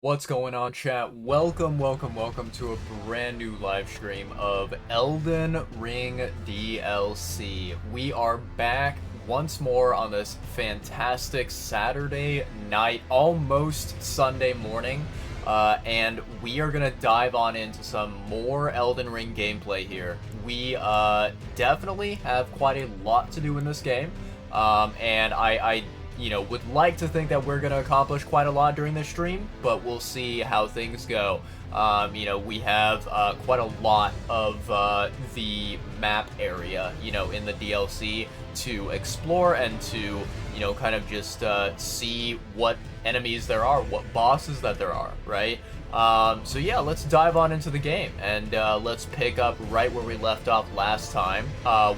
What's going on, chat? Welcome to a brand new live stream of Elden Ring DLC. We are back once more on this fantastic Saturday night, almost Sunday morning, and we are gonna dive on into some more Elden Ring gameplay here. We definitely have quite a lot to do in this game, and I would like to think that we're going to accomplish quite a lot during this stream, but we'll see how things go. We have quite a lot of the map area, in the DLC to explore and to, kind of just see what enemies there are, what bosses that there are, right? So yeah, let's dive on into the game, and let's pick up right where we left off last time,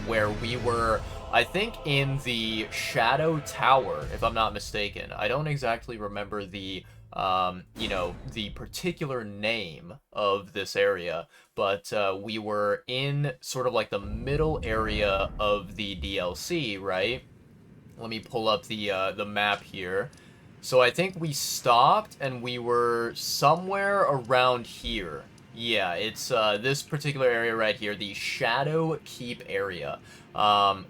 where we were, I think, in the Shadow Tower, if I'm not mistaken. I don't exactly remember the, the particular name of this area, but we were in sort of like the middle area of the DLC, right? Let me pull up the map here. So I think we stopped and we were somewhere around here. Yeah, it's this particular area right here, the Shadow Keep area.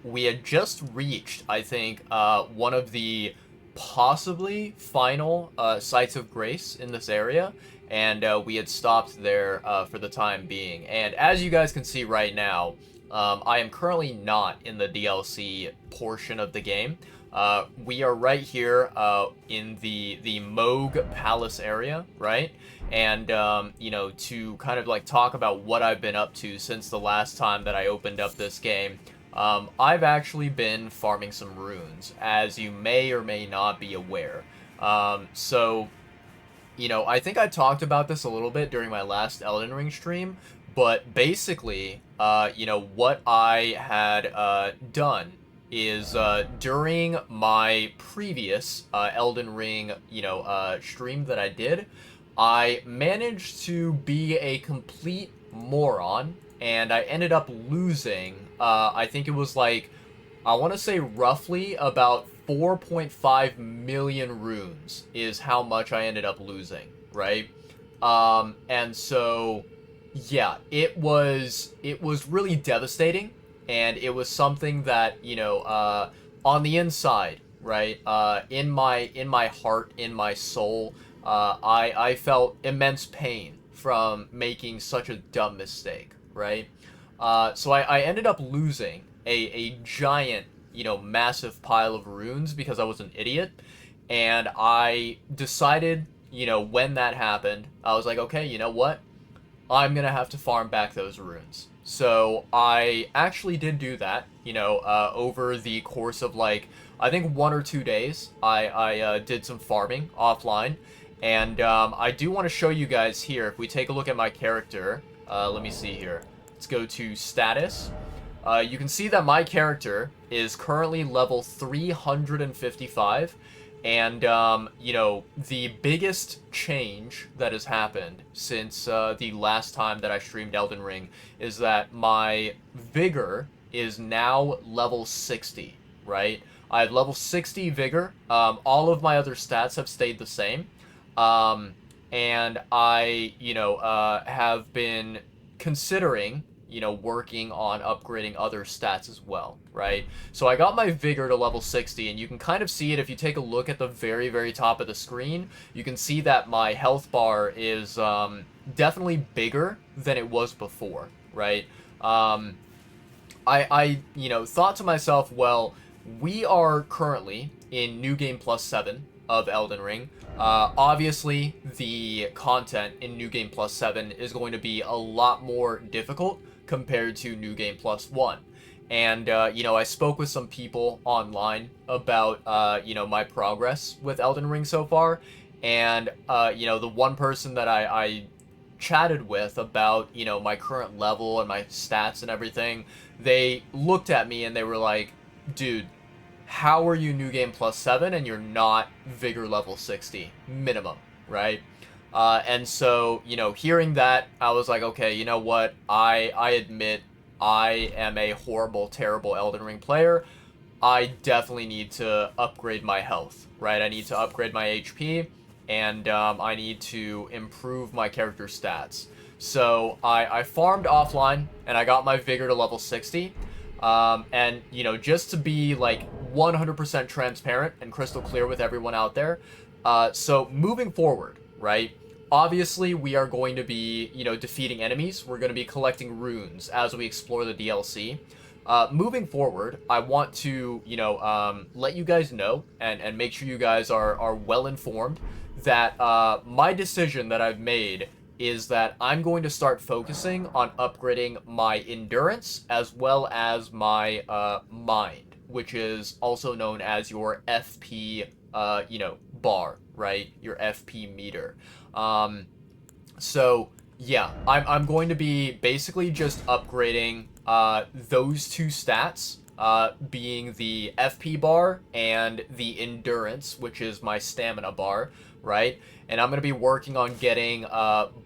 We had just reached, I think, one of the possibly final sites of grace in this area, and we had stopped there for the time being. And as you guys can see right now, I am currently not in the DLC portion of the game. We are right here in the Moog Palace area, right? And, to kind of like talk about what I've been up to since the last time that I opened up this game. I've actually been farming some runes, as you may or may not be aware. So, I think I talked about this a little bit during my last Elden Ring stream, but basically, what I had done is during my previous Elden Ring, stream that I did, I managed to be a complete moron, and I ended up losing, I think it was like, I want to say roughly about 4.5 million runes is how much I ended up losing, right? And so, yeah, it was really devastating, and it was something that, on the inside, right, in my heart, in my soul, I felt immense pain from making such a dumb mistake, right? So I ended up losing a giant, massive pile of runes because I was an idiot, and I decided, when that happened, I was like, okay, you know what? I'm gonna have to farm back those runes. So I actually did do that, over the course of like, I think 1 or 2 days, I did some farming offline, and I do want to show you guys here, if we take a look at my character, let me see here. Let's go to status. You can see that my character is currently level 355, and, the biggest change that has happened since the last time that I streamed Elden Ring is that my Vigor is now level 60, right? I have level 60 Vigor. All of my other stats have stayed the same. And I, have been considering, working on upgrading other stats as well, right? So I got my Vigor to level 60, and you can kind of see it if you take a look at the very, very top of the screen. You can see that my health bar is definitely bigger than it was before, right? I thought to myself, well, we are currently in New Game Plus 7 of Elden Ring. Obviously, the content in New Game Plus 7 is going to be a lot more difficult compared to New Game Plus 1. And, I spoke with some people online about, my progress with Elden Ring so far. And, the one person that I chatted with about, my current level and my stats and everything, they looked at me and they were like, dude, how are you New Game Plus 7 and you're not Vigor level 60 minimum, right? And so, hearing that, I was like, okay, you know what? I admit I am a horrible, terrible Elden Ring player. I definitely need to upgrade my health, right? I need to upgrade my HP. and I need to improve my character stats. So I farmed offline, and I got my vigor to level 60. And, you know, just to be, like, 100% transparent and crystal clear with everyone out there, so moving forward, right, obviously we are going to be, you know, defeating enemies. We're going to be collecting runes as we explore the DLC. Moving forward, I want to, you know, let you guys know and make sure you guys are well informed that my decision that I've made is that I'm going to start focusing on upgrading my endurance as well as my mind, which is also known as your FP, you know, bar, right? Your FP meter. So yeah, I'm going to be basically just upgrading those two stats, being the FP bar and the endurance, which is my stamina bar, right? And I'm going to be working on getting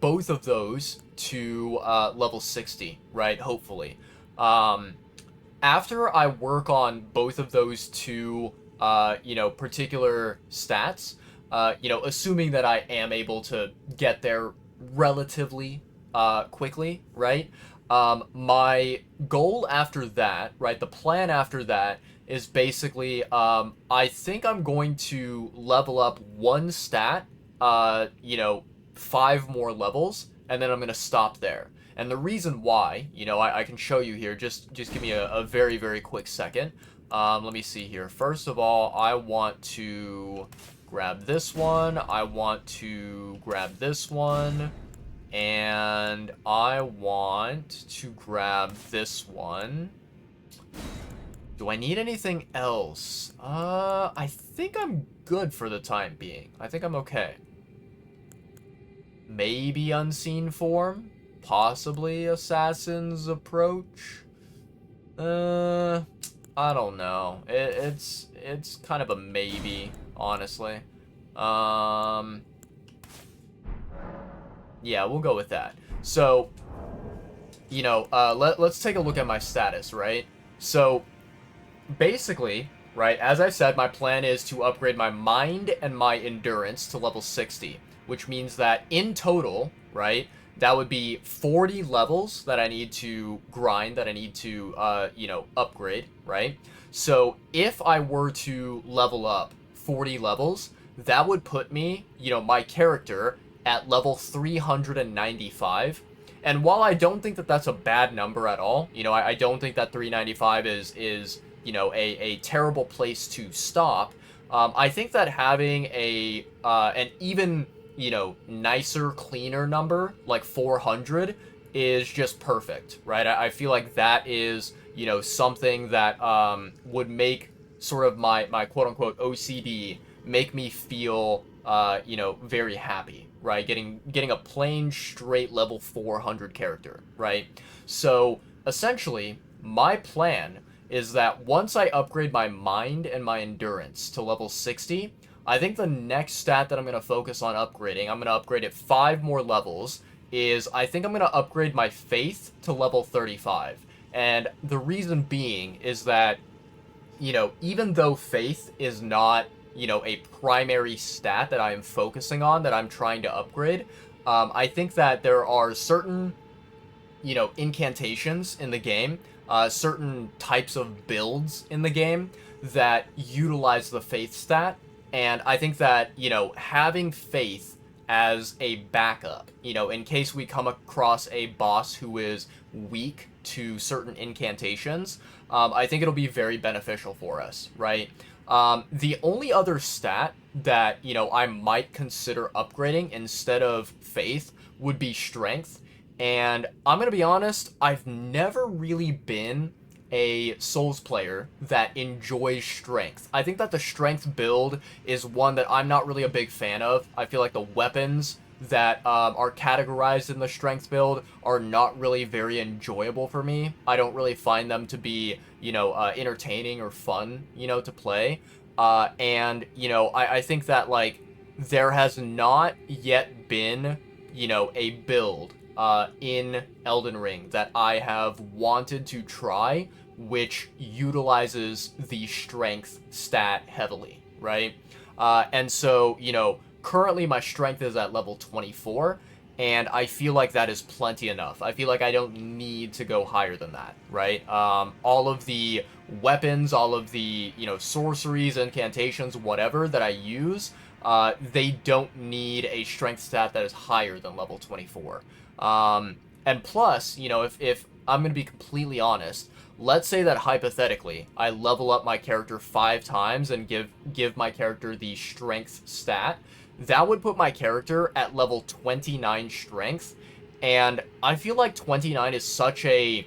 both of those to level 60, right? Hopefully. After I work on both of those two, you know, particular stats, you know, assuming that I am able to get there relatively quickly, right? My goal after that, right, the plan after that is basically, I think I'm going to level up one stat, you know, 5 more levels, and then I'm going to stop there. And the reason why, you know, I can show you here, just give me a very, very quick second. Let me see here. First of all, I want to grab this one. I want to grab this one. And I want to grab this one. Do I need anything else? I think I'm good for the time being. I think I'm okay. Maybe Unseen Form? Possibly Assassin's Approach? I don't know. It's kind of a maybe, honestly. Yeah, we'll go with that. So, you know, let's take a look at my status, right? So, basically, right, as I said, my plan is to upgrade my mind and my endurance to level 60, which means that in total, right, that would be 40 levels that I need to grind, that I need to, you know, upgrade, right? So if I were to level up 40 levels, that would put me, you know, my character at level 395. And while I don't think that that's a bad number at all, you know, I don't think that 395 is you know, a terrible place to stop. I think that having an even, you know, nicer, cleaner number, like 400, is just perfect, right? I feel like that is, you know, something that would make sort of my quote-unquote OCD make me feel, you know, very happy, right? Getting a plain, straight level 400 character, right? So, essentially, my plan is that once I upgrade my mind and my endurance to level 60, I think the next stat that I'm going to focus on upgrading, I'm going to upgrade it 5 more levels, is I think I'm going to upgrade my faith to level 35. And the reason being is that, you know, even though faith is not, you know, a primary stat that I am focusing on, that I'm trying to upgrade, I think that there are certain, you know, incantations in the game, certain types of builds in the game that utilize the faith stat, and I think that, you know, having faith as a backup, you know, in case we come across a boss who is weak to certain incantations, I think it'll be very beneficial for us, right? The only other stat that, you know, I might consider upgrading instead of faith would be strength. And I'm going to be honest, I've never really been a Souls player that enjoys strength. I think that the strength build is one that I'm not really a big fan of. I feel like the weapons that are categorized in the strength build are not really very enjoyable for me. I don't really find them to be, you know, entertaining or fun, you know, to play. And, you know, I think that, like, there has not yet been, you know, a build in Elden Ring that I have wanted to try, which utilizes the strength stat heavily, right? And so, you know, currently my strength is at level 24, and I feel like that is plenty enough. I feel like I don't need to go higher than that, right? All of the weapons, all of the, you know, sorceries, incantations, whatever that I use, they don't need a strength stat that is higher than level 24. And plus, you know, if I'm going to be completely honest, let's say that hypothetically, I level up my character 5 times and give my character the strength stat. That would put my character at level 29 strength, and I feel like 29 is such a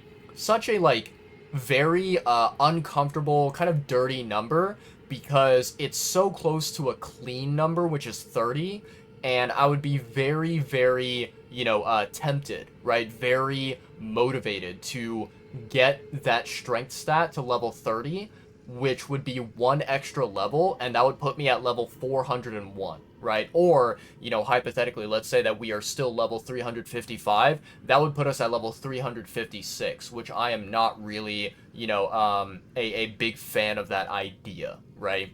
like very uncomfortable, kind of dirty number, because it's so close to a clean number, which is 30, and I would be very, very, you know, tempted, right? Very motivated to get that strength stat to level 30, which would be 1 extra level, and that would put me at level 401, right? Or, you know, hypothetically, let's say that we are still level 355, that would put us at level 356, which I am not really, you know, a big fan of that idea, right?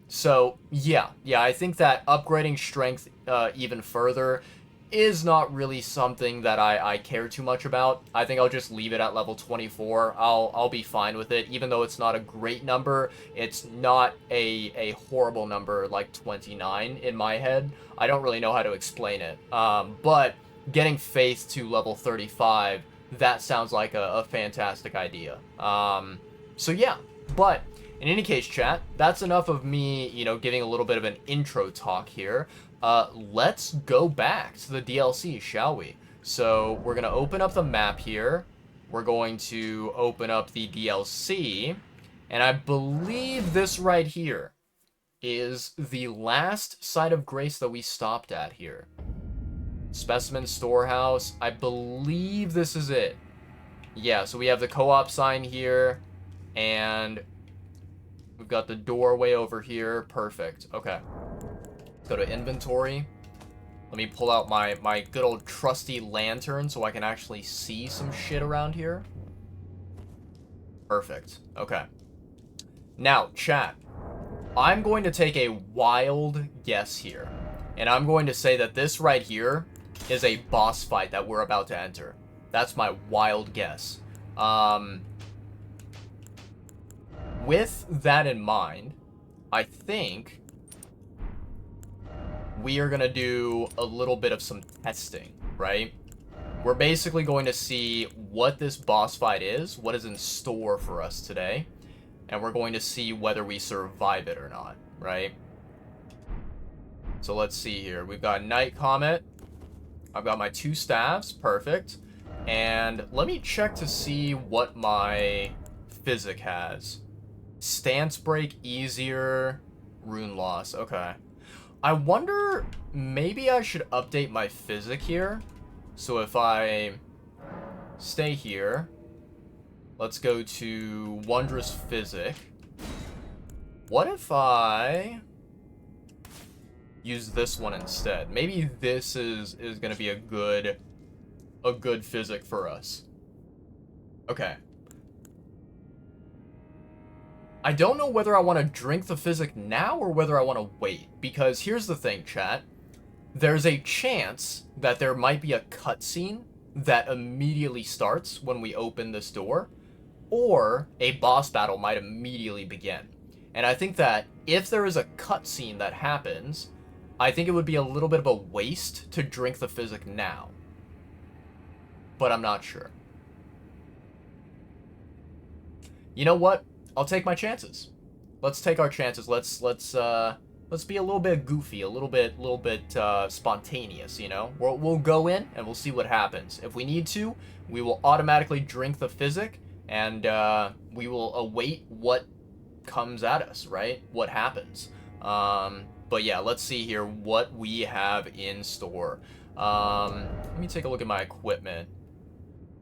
So, yeah, I think that upgrading strength even further is not really something that I care too much about. I think I'll just leave it at level 24. I'll be fine with it. Even though it's not a great number, it's not a horrible number like 29 in my head. I don't really know how to explain it. But getting Faith to level 35, that sounds like a fantastic idea. So yeah, but in any case, chat, that's enough of me, you know, giving a little bit of an intro talk here. Let's go back to the DLC, shall we? So we're going to open up the map here. We're going to open up the DLC. And I believe this right here is the last site of grace that we stopped at here. Specimen Storehouse. I believe this is it. Yeah, so we have the co-op sign here. And we've got the doorway over here. Perfect. Okay. Go to inventory. Let me pull out my good old trusty lantern so I can actually see some shit around here. Perfect. Okay. Now, chat. I'm going to take a wild guess here. And I'm going to say that this right here is a boss fight that we're about to enter. That's my wild guess. With that in mind, I think we are going to do a little bit of some testing, right? We're basically going to see what this boss fight is, what is in store for us today, and we're going to see whether we survive it or not, right? So let's see here. We've got Night Comet. I've got my 2 staves, perfect. And let me check to see what my physic has. Stance break easier, rune loss, okay. I wonder, maybe I should update my physic here. So if I stay here, let's go to Wondrous Physic. What if I use this one instead? Maybe this is going to be a good physic for us. Okay. I don't know whether I want to drink the physic now or whether I want to wait. Because here's the thing, chat. There's a chance that there might be a cutscene that immediately starts when we open this door. Or a boss battle might immediately begin. And I think that if there is a cutscene that happens, I think it would be a little bit of a waste to drink the physic now. But I'm not sure. You know what? I'll take my chances. Let's take our chances. Let's be a little bit goofy, a little bit spontaneous. You know, we'll go in and we'll see what happens. If we need to, we will automatically drink the physic, and we will await what comes at us. Right? What happens? But yeah, let's see here what we have in store. Let me take a look at my equipment.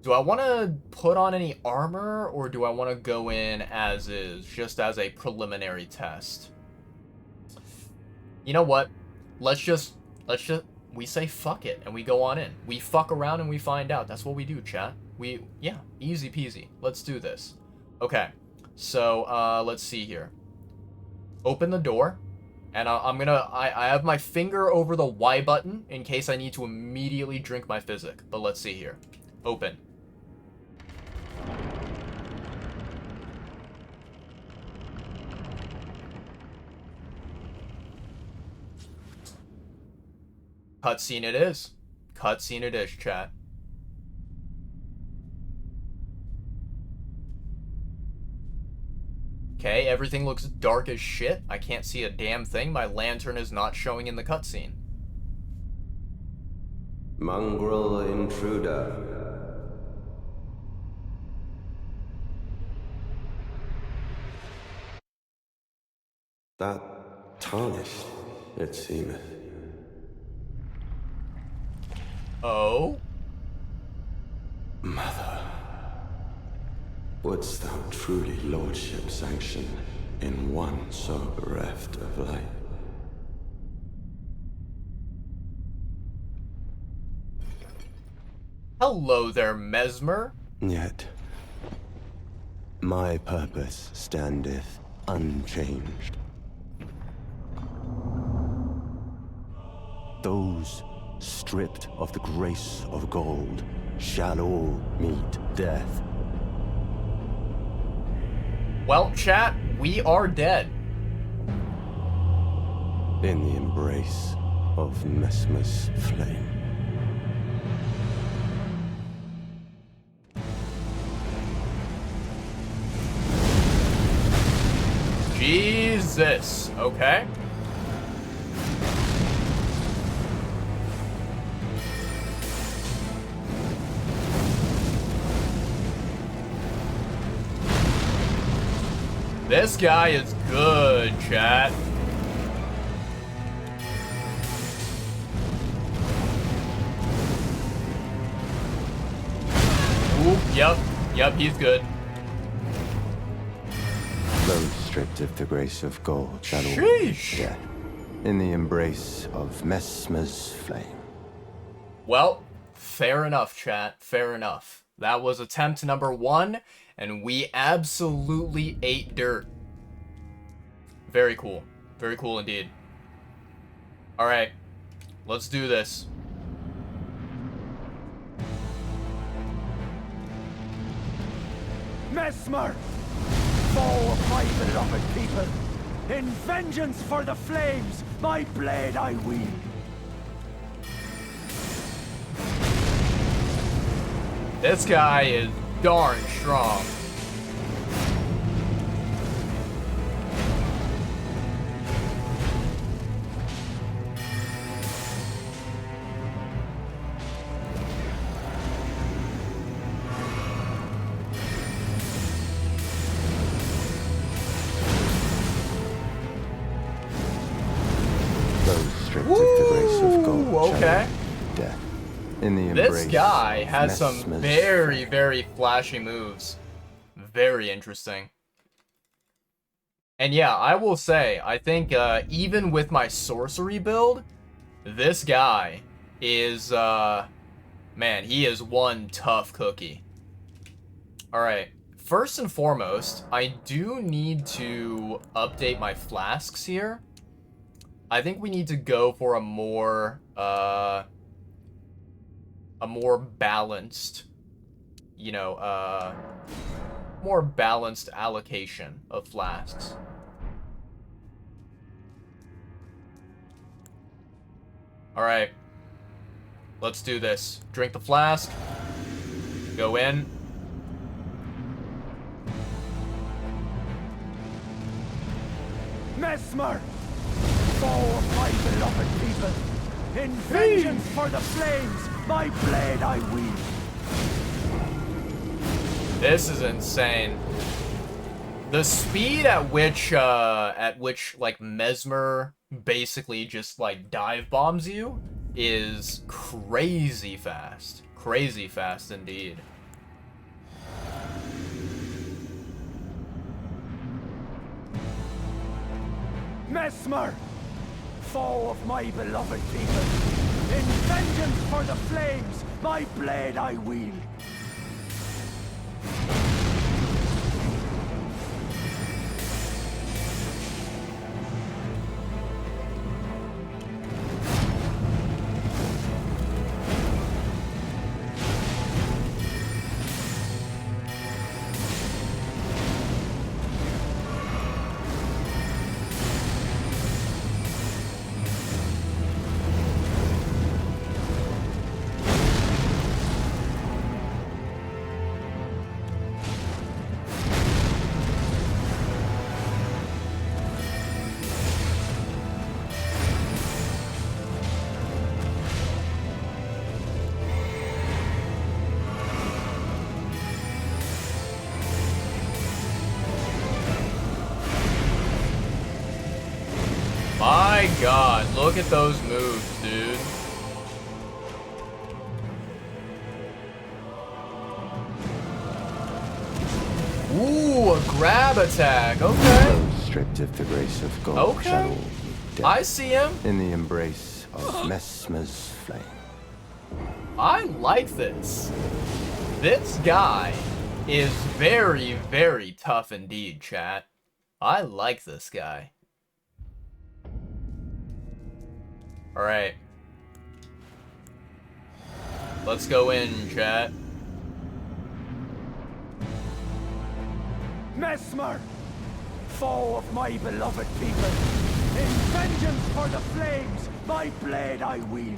Do I want to put on any armor, or do I want to go in as is, just as a preliminary test? You know what? We say fuck it, and we go on in. We fuck around and we find out. That's what we do, chat. Yeah, easy peasy. Let's do this. Okay, so, let's see here. Open the door. And I have my finger over the Y button in case I need to immediately drink my physic. But let's see here. Open. Cutscene it is. Cutscene it is, chat. Okay, everything looks dark as shit. I can't see a damn thing. My lantern is not showing in the cutscene. Mongrel intruder. That tarnished, it seemeth. Oh? Mother, wouldst thou truly lordship sanction in one so bereft of light? Hello there, Mesmer. Yet, my purpose standeth unchanged. Those stripped of the grace of gold shall all meet death. Well, chat, we are dead. In the embrace of Mesmer's flame. Jesus. Okay. This guy is good, chat. Ooh, yep, he's good. Those stripped of the grace of gold shall all Sheesh. death in the embrace of Mesmer's flame. Well, fair enough, chat. Fair enough. That was attempt number 1, and we absolutely ate dirt. Very cool. Very cool indeed. Alright. Let's do this. Mesmer! Foe of my beloved people! In vengeance for the flames, my blade I wield! This guy is darn strong. Okay. Death. In the this guy has some very, very flashy moves. Very interesting. And yeah, I will say, I think even with my sorcery build, this guy is, man, he is one tough cookie. Alright, first and foremost, I do need to update my flasks here. I think we need to go for a more balanced, you know, more balanced allocation of flasks. All right, let's do this. Drink the flask. Go in. Mesmer! Foe of my beloved people! In vengeance for the flames, my blade I wield! This is insane. The speed at which like Mesmer basically just like dive bombs you is crazy fast. Crazy fast indeed. Mesmer! Foe of my beloved people! In vengeance for the flames, my blade I wield! god, look at those moves, dude. Ooh, a grab attack. Okay. Stripped of the grace of God, Okay. shall all meet death. I see him. In the embrace of Messmer's flame. I like this. This guy is very, very tough indeed, chat. I like this guy. Alright. Let's go in, chat. Messmer, foe of my beloved people, in vengeance for the flames, my blade I wield.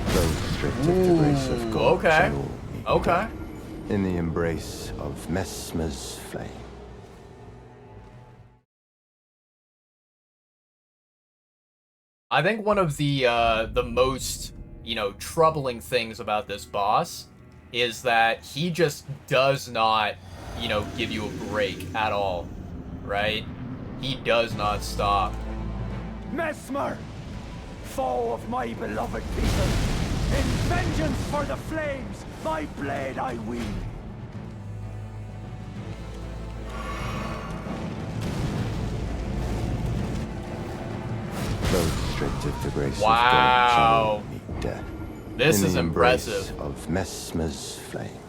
Those stripped of the grace of God, okay. shall all meet Okay. death. In the embrace of Messmer's flame. I think one of the most, you know, troubling things about this boss is that he just does not, you know, give you a break at all, right? He does not stop. Messmer, foe of my beloved people, in vengeance for the flames, my blade I wield. Those stripped of the grace Wow. of God shall all meet death. This In is the embrace impressive. of Messmer's flame.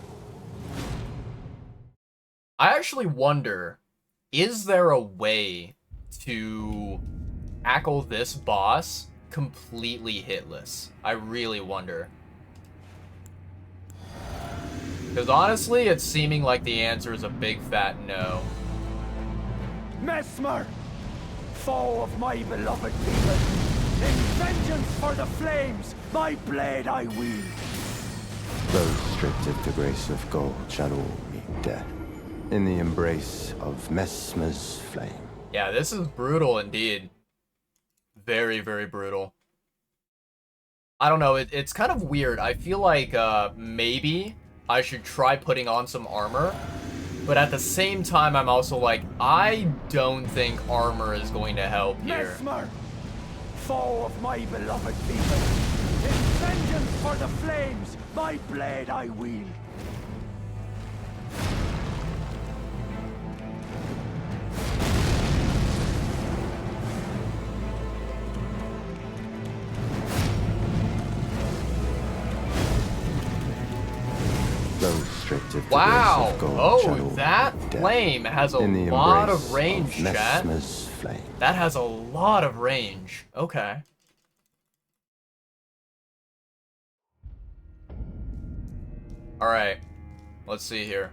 I actually wonder, is there a way to tackle this boss completely hitless? I really wonder. Because honestly, it's seeming like the answer is a big fat no. Messmer, foe of my beloved people, in vengeance for the flames, my blade I wield. Those stripped of the grace of God shall all meet death. In the embrace of Messmer's flame. Yeah, this is brutal indeed. Very, very brutal. I don't know, it's kind of weird. I feel like maybe I should try putting on some armor. But at the same time, I'm also like, I don't think armor is going to help here. Messmer, foe of my beloved people, in vengeance for the flames, my blade I wield. Those stripped of the Wow! grace of God shall Oh, all that meet death. flame has a In the lot embrace of range, chat. Messmer's flame. That has a lot of range. Okay. Alright. Let's see here.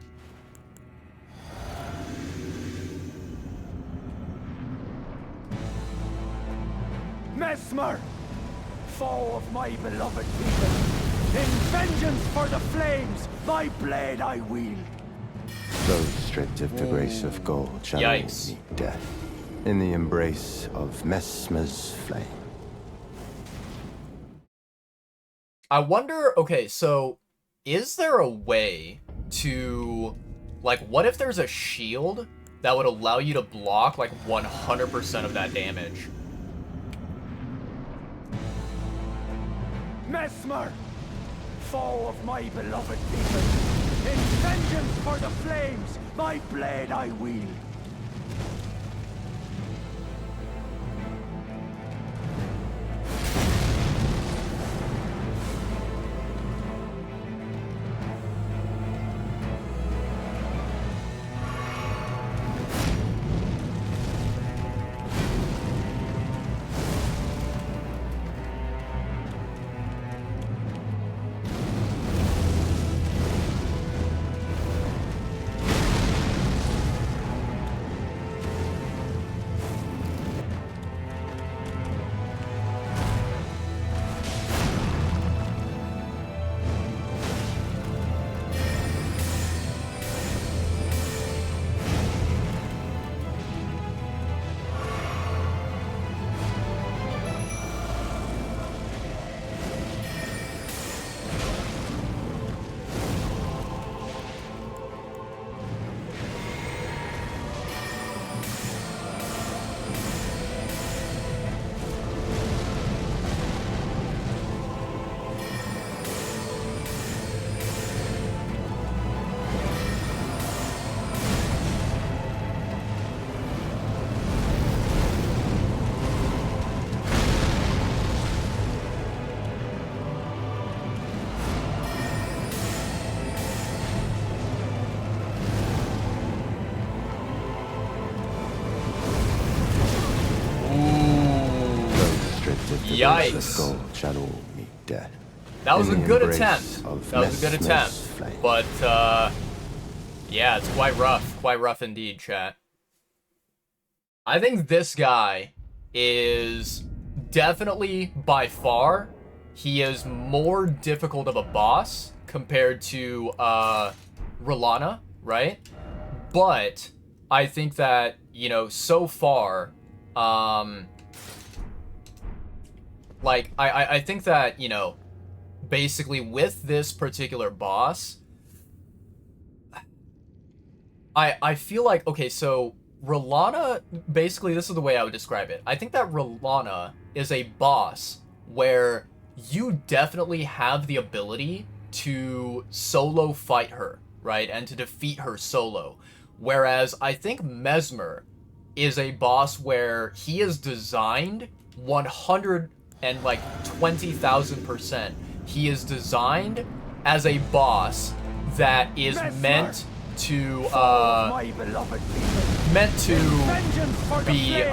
Messmer, foe of my beloved people, in vengeance for the flames, my blade I wield. Those stripped of the grace of God shall all Yikes. meet death. In the embrace of Messmer's flame. I wonder, okay, so is there a way to, like, what if there's a shield that would allow you to block, like, 100% of that damage? Messmer, foe of my beloved people, in vengeance for the flames, my blade I wield. restrictive to grace of Yikes. gold shall meet death. That was a In the good embrace attempt. of That was a good attempt. flame. But, yeah, it's quite rough. Quite rough indeed, chat. I think this guy is definitely, by far, he is more difficult of a boss compared to, Rolana, right? But I think that, you know, so far, like, I think that, you know, basically with this particular boss, I feel like, okay, so Rolana, basically this is the way I would describe it. I think that Rolana is a boss where you definitely have the ability to solo fight her, right? And to defeat her solo. Whereas I think Mesmer is a boss where he is designed 120,000%. He is designed as a boss that is meant to be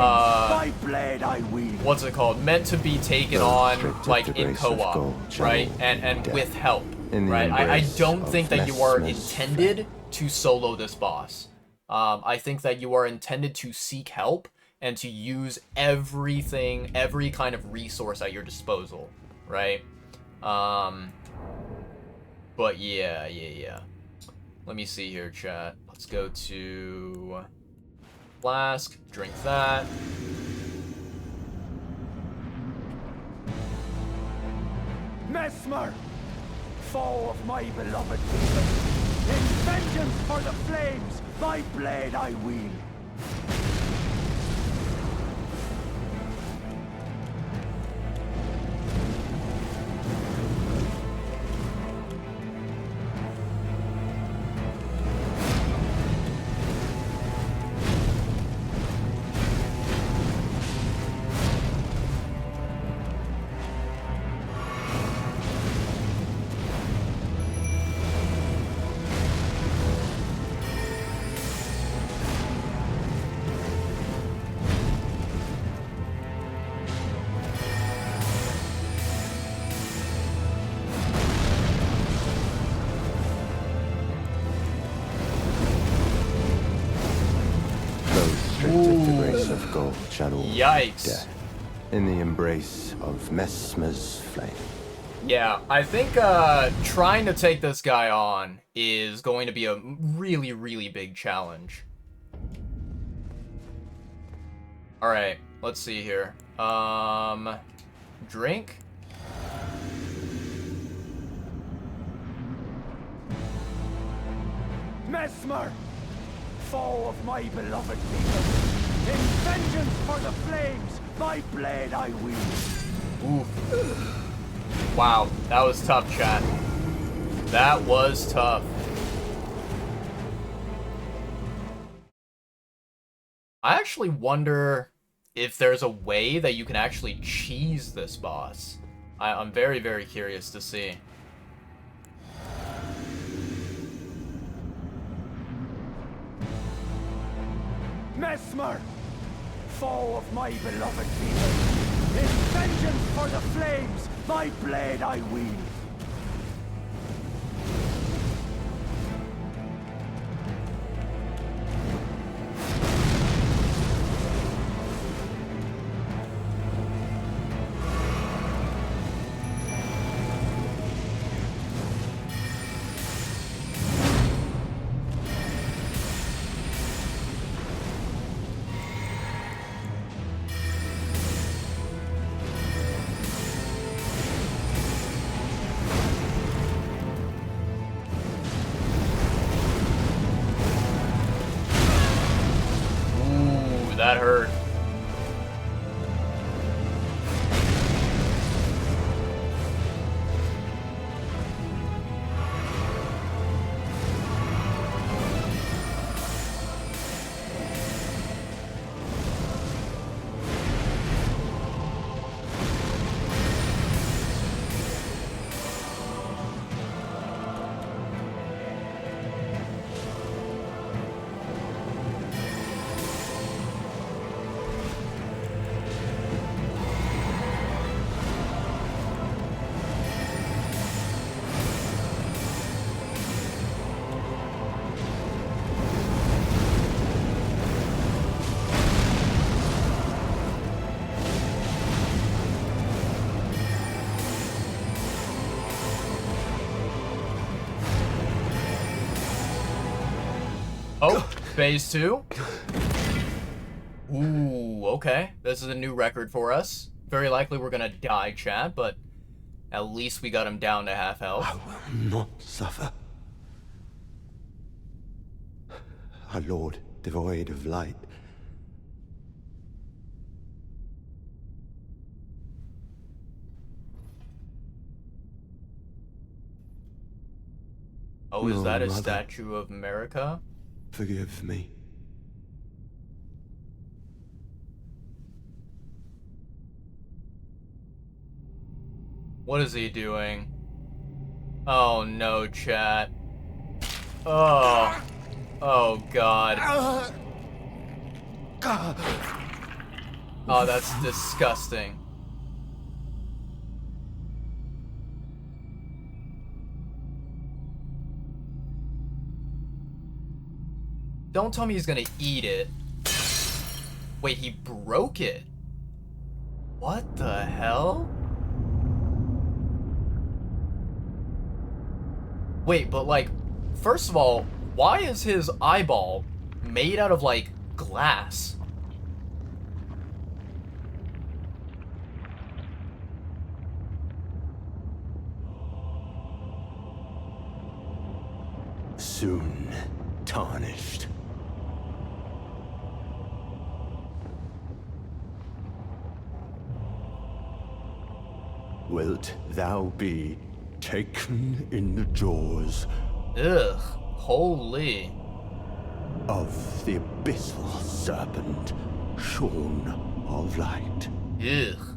what's it called? Meant to be taken on like in co-op, right? And with help, right? I don't think that you are intended to solo this boss. I think that you are intended to seek help and to use everything, every kind of resource at your disposal, right? But yeah. Let me see here, chat. Let's go to flask, drink that. Mesmer, foe of my beloved people, in vengeance for the flames, my blade I wield. Yikes. In the embrace of Mesmer's flame. Yeah, I think trying to take this guy on is going to be a really, really big challenge. Alright, let's see here. Drink? Mesmer, foe of my beloved people, in vengeance for the flames, my blade I wield. Oof. Wow, that was tough, chat. That was tough. I actually wonder if there's a way that you can actually cheese this boss. I'm very, very curious to see. Mesmer, foe of my beloved people, in vengeance for the flames, my blade I wield. That hurt. Phase 2. Ooh, okay. This is a new record for us. Very likely we're gonna die, chat, but at least we got him down to half health. I will not suffer. A lord devoid of light. Oh, is No, that a mother. statue of America? Forgive me. What is he doing? Oh no, chat. Oh. Oh god. Oh, that's disgusting. Don't tell me he's gonna eat it. Wait, he broke it? What the hell? Wait, but like, first of all, why is his eyeball made out of like glass? Soon tarnished. Wilt thou be taken in the jaws Ugh, holy. of the abyssal serpent, shorn of light? Ugh.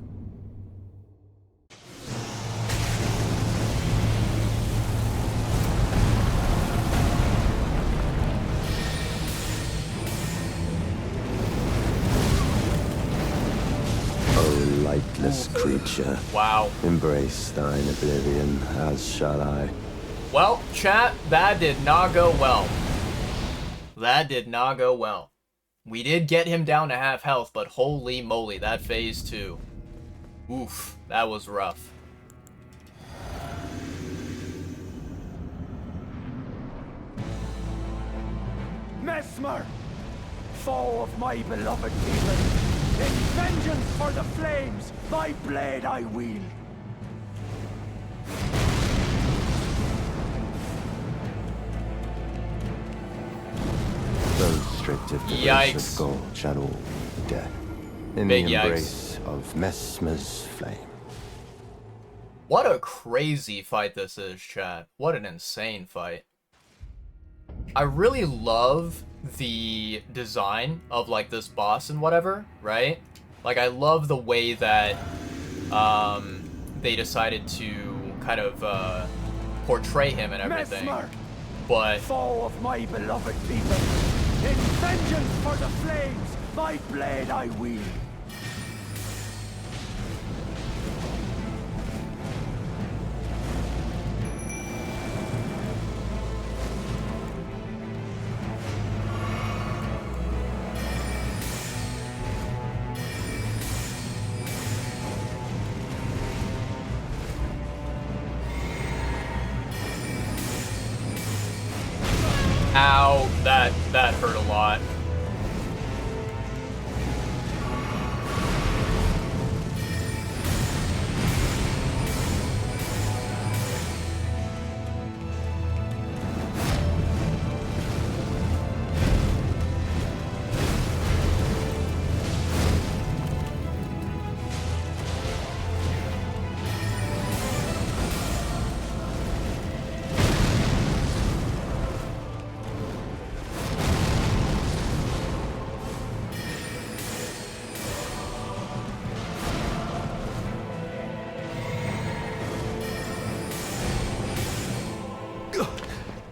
O lightless creature, Wow. embrace thine oblivion, as shall I. Well, chat, that did not go well. That did not go well. We did get him down to half health, but holy moly, that phase 2. Oof, that was rough. Mesmer, foe of my beloved people, in vengeance for the flames, my blade I wield. Those stripped of the Yikes. grace of gold shall all be dead. In Big the yikes. embrace of Mesmer's flame. What a crazy fight this is, chat. What an insane fight. I really love the design of like this boss and whatever, right? Like I love the way that they decided to kind of portray him and everything. Mesmer, But foe of my beloved people, in vengeance for the flames, my blade I wield. ow, that hurt a lot.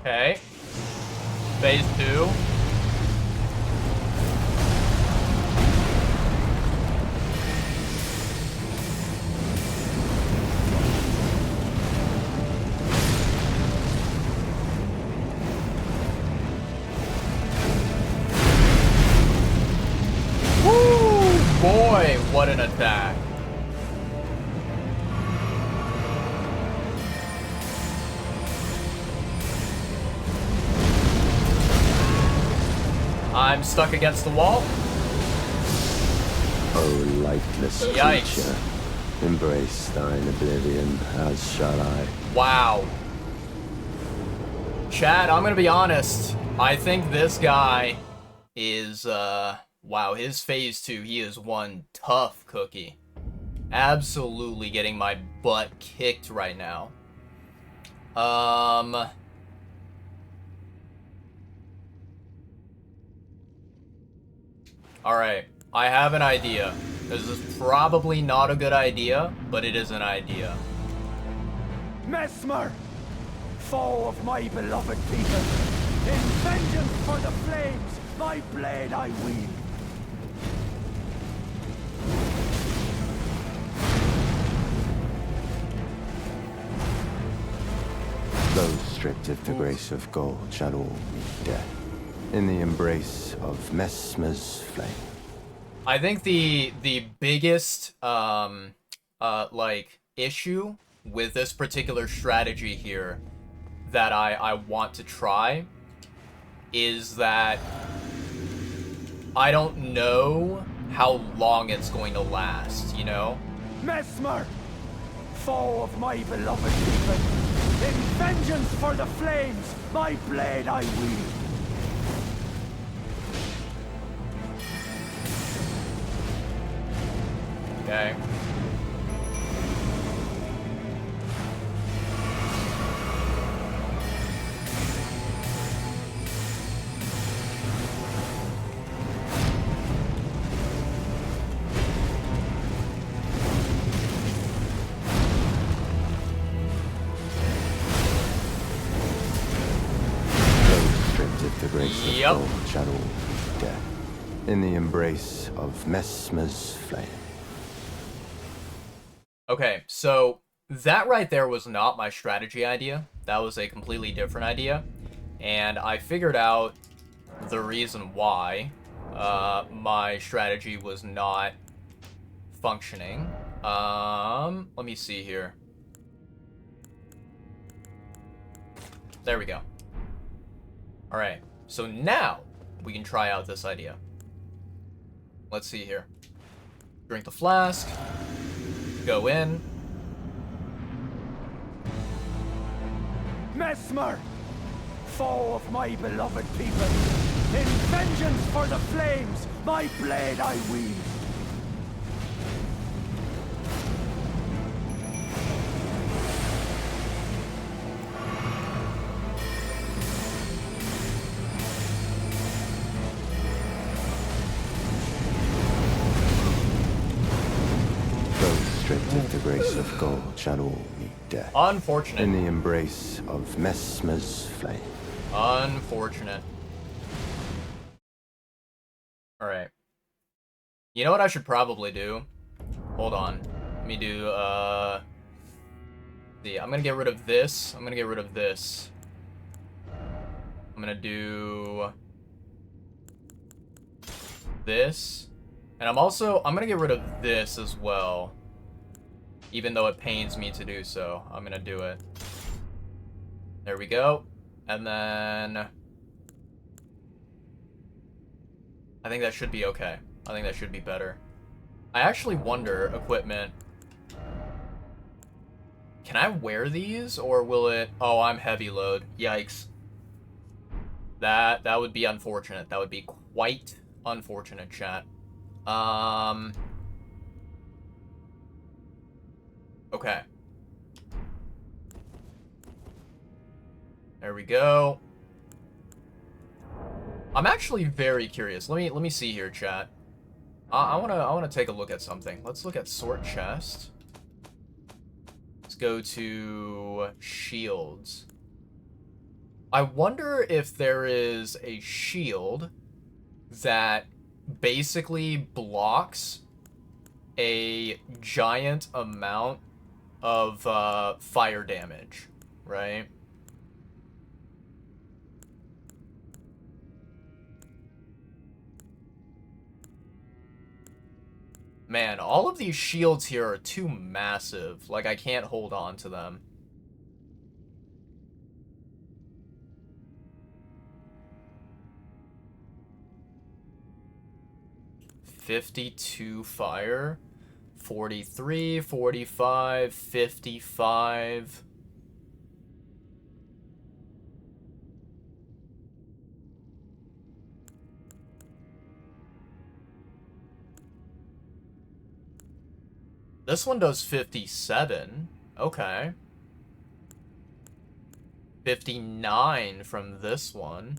Okay. Phase 2. Woo! Boy, what an attack. I'm stuck against the wall. O lightless Yikes. creature, embrace thine oblivion, as shall I. Wow. Chad, I'm gonna be honest. I think this guy is, wow, his phase 2, he is one tough cookie. Absolutely getting my butt kicked right now. Alright, I have an idea. This is probably not a good idea, but it is an idea. Mesmer, foe of my beloved people, in vengeance for the flames, my blade I wield. Those stripped of the grace of gold shall all meet death, in the embrace of Mesmer's flame. I think the biggest like issue with this particular strategy here that I want to try is that I don't know how long it's going to last, you know? Mesmer, foe of my beloved people, in vengeance for the flames, my blade I wield. Okay. The grace of gold shall all meet death, in the embrace of Mesmer's flame. Okay, so that right there was not my strategy idea. That was a completely different idea. And I figured out the reason why my strategy was not functioning. Let me see here. There we go. Alright, so now we can try out this idea. Let's see here. Drink the flask. Go in. Mesmer, foe of my beloved people, in vengeance for the flames, my blade I wield. With the grace of gold shall all meet death. Unfortunate. In the embrace of Mesmer's flame. Unfortunate. Alright. You know what I should probably do? Hold on. Let me do, see, I'm gonna get rid of this. I'm gonna get rid of this. I'm gonna do this. And I'm gonna get rid of this as well. Even though it pains me to do so, I'm gonna do it. There we go. And then I think that should be okay. I think that should be better. I actually wonder, equipment. Can I wear these or will it... Oh, I'm heavy load. Yikes. That would be unfortunate. That would be quite unfortunate, chat. Okay. There we go. I'm actually very curious. Let me see here, chat. I wanna take a look at something. Let's look at sort chest. Let's go to shields. I wonder if there is a shield that basically blocks a giant amount of fire damage, right? Man, all of these shields here are too massive. Like, I can't hold on to them. 52 fire. 43, 45, 55. This one does 57. Okay. 59 from this one.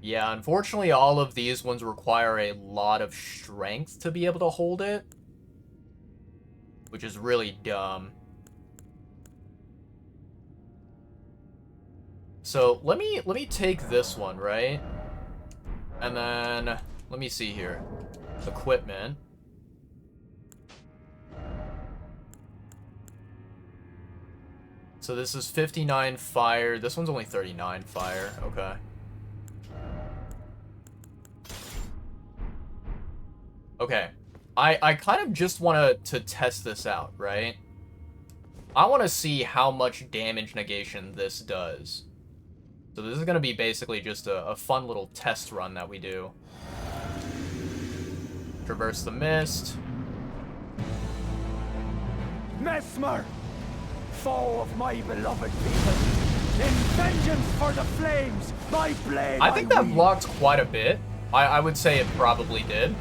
Yeah, unfortunately, all of these ones require a lot of strength to be able to hold it, which is really dumb. So let me take this one, right? And then let me see here. Equipment. So this is 59 fire. This one's only 39 fire. Okay. Okay. I kind of just want to test this out, right? I want to see how much damage negation this does. So this is going to be basically just a fun little test run that we do. Traverse the mist. Mesmer, foe of my beloved people, in vengeance for the flames, my blade I think that wield. blocked quite a bit. I would say it probably did.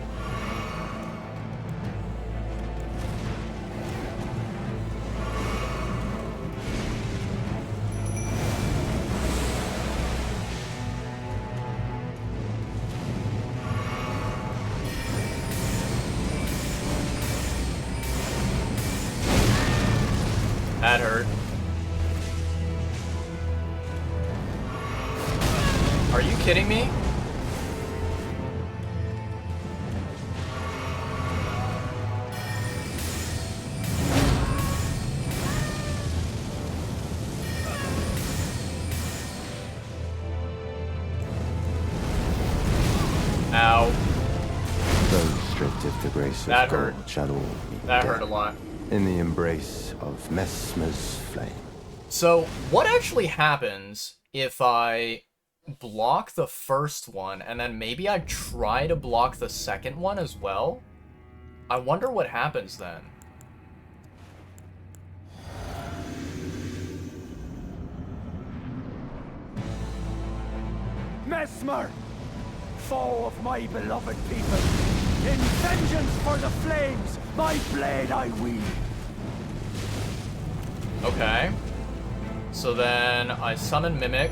That hurt. Are you kidding me? Ow. Those stripped of the grace of That gold hurt. shall all meet That death hurt a lot. in the embrace of Mesmer's flame. So, what actually happens if I block the first one, and then maybe I try to block the second one as well? I wonder what happens then. Mesmer, foe of my beloved people, in vengeance for the flames, my blade I wield. Okay. So then I summon Mimic.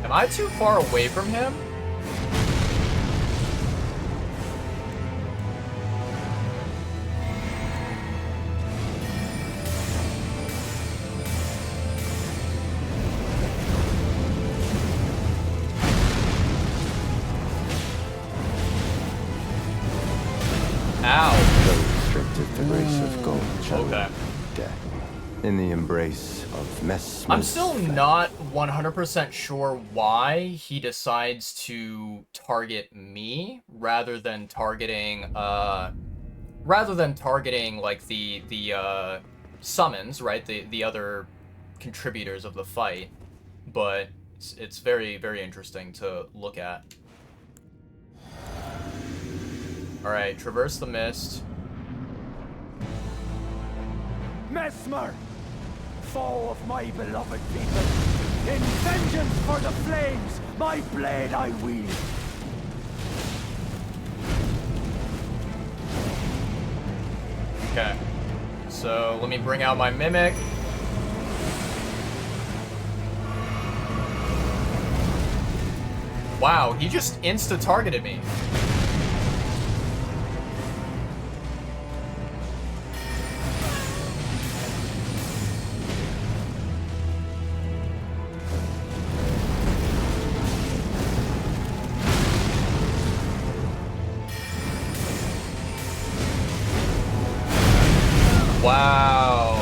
Am I too far away from him? Ow. Those stripped of the grace of gold shall all Okay. meet death in the embrace of Mesmer's I'm still flame. not 100% sure why he decides to target me rather than targeting like the summons, right? The other contributors of the fight. But it's very, very interesting to look at. All right, traverse the mist. Mesmer, foe of my beloved people, in vengeance for the flames, my blade I wield. Okay. So let me bring out my Mimic. Wow, he just insta-targeted me. Wow.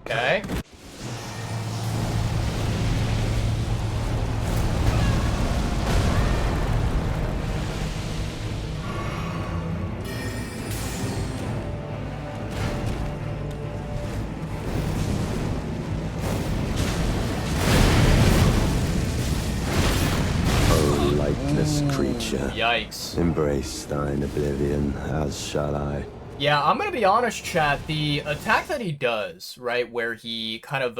Okay. O lightless creature, Yikes. embrace thine oblivion, as shall I. Yeah, I'm gonna be honest, chat. The attack that he does, right, where he kind of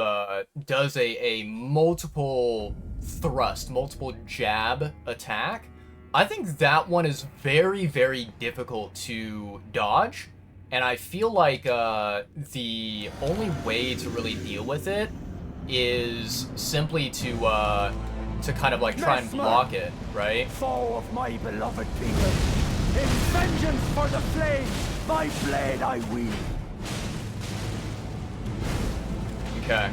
does a multiple thrust, multiple jab attack, I think that one is very, very difficult to dodge. And I feel like the only way to really deal with it is simply to kind of like try and block it, right? Foe of my beloved people, in vengeance for the flames, my blade I wield. Okay.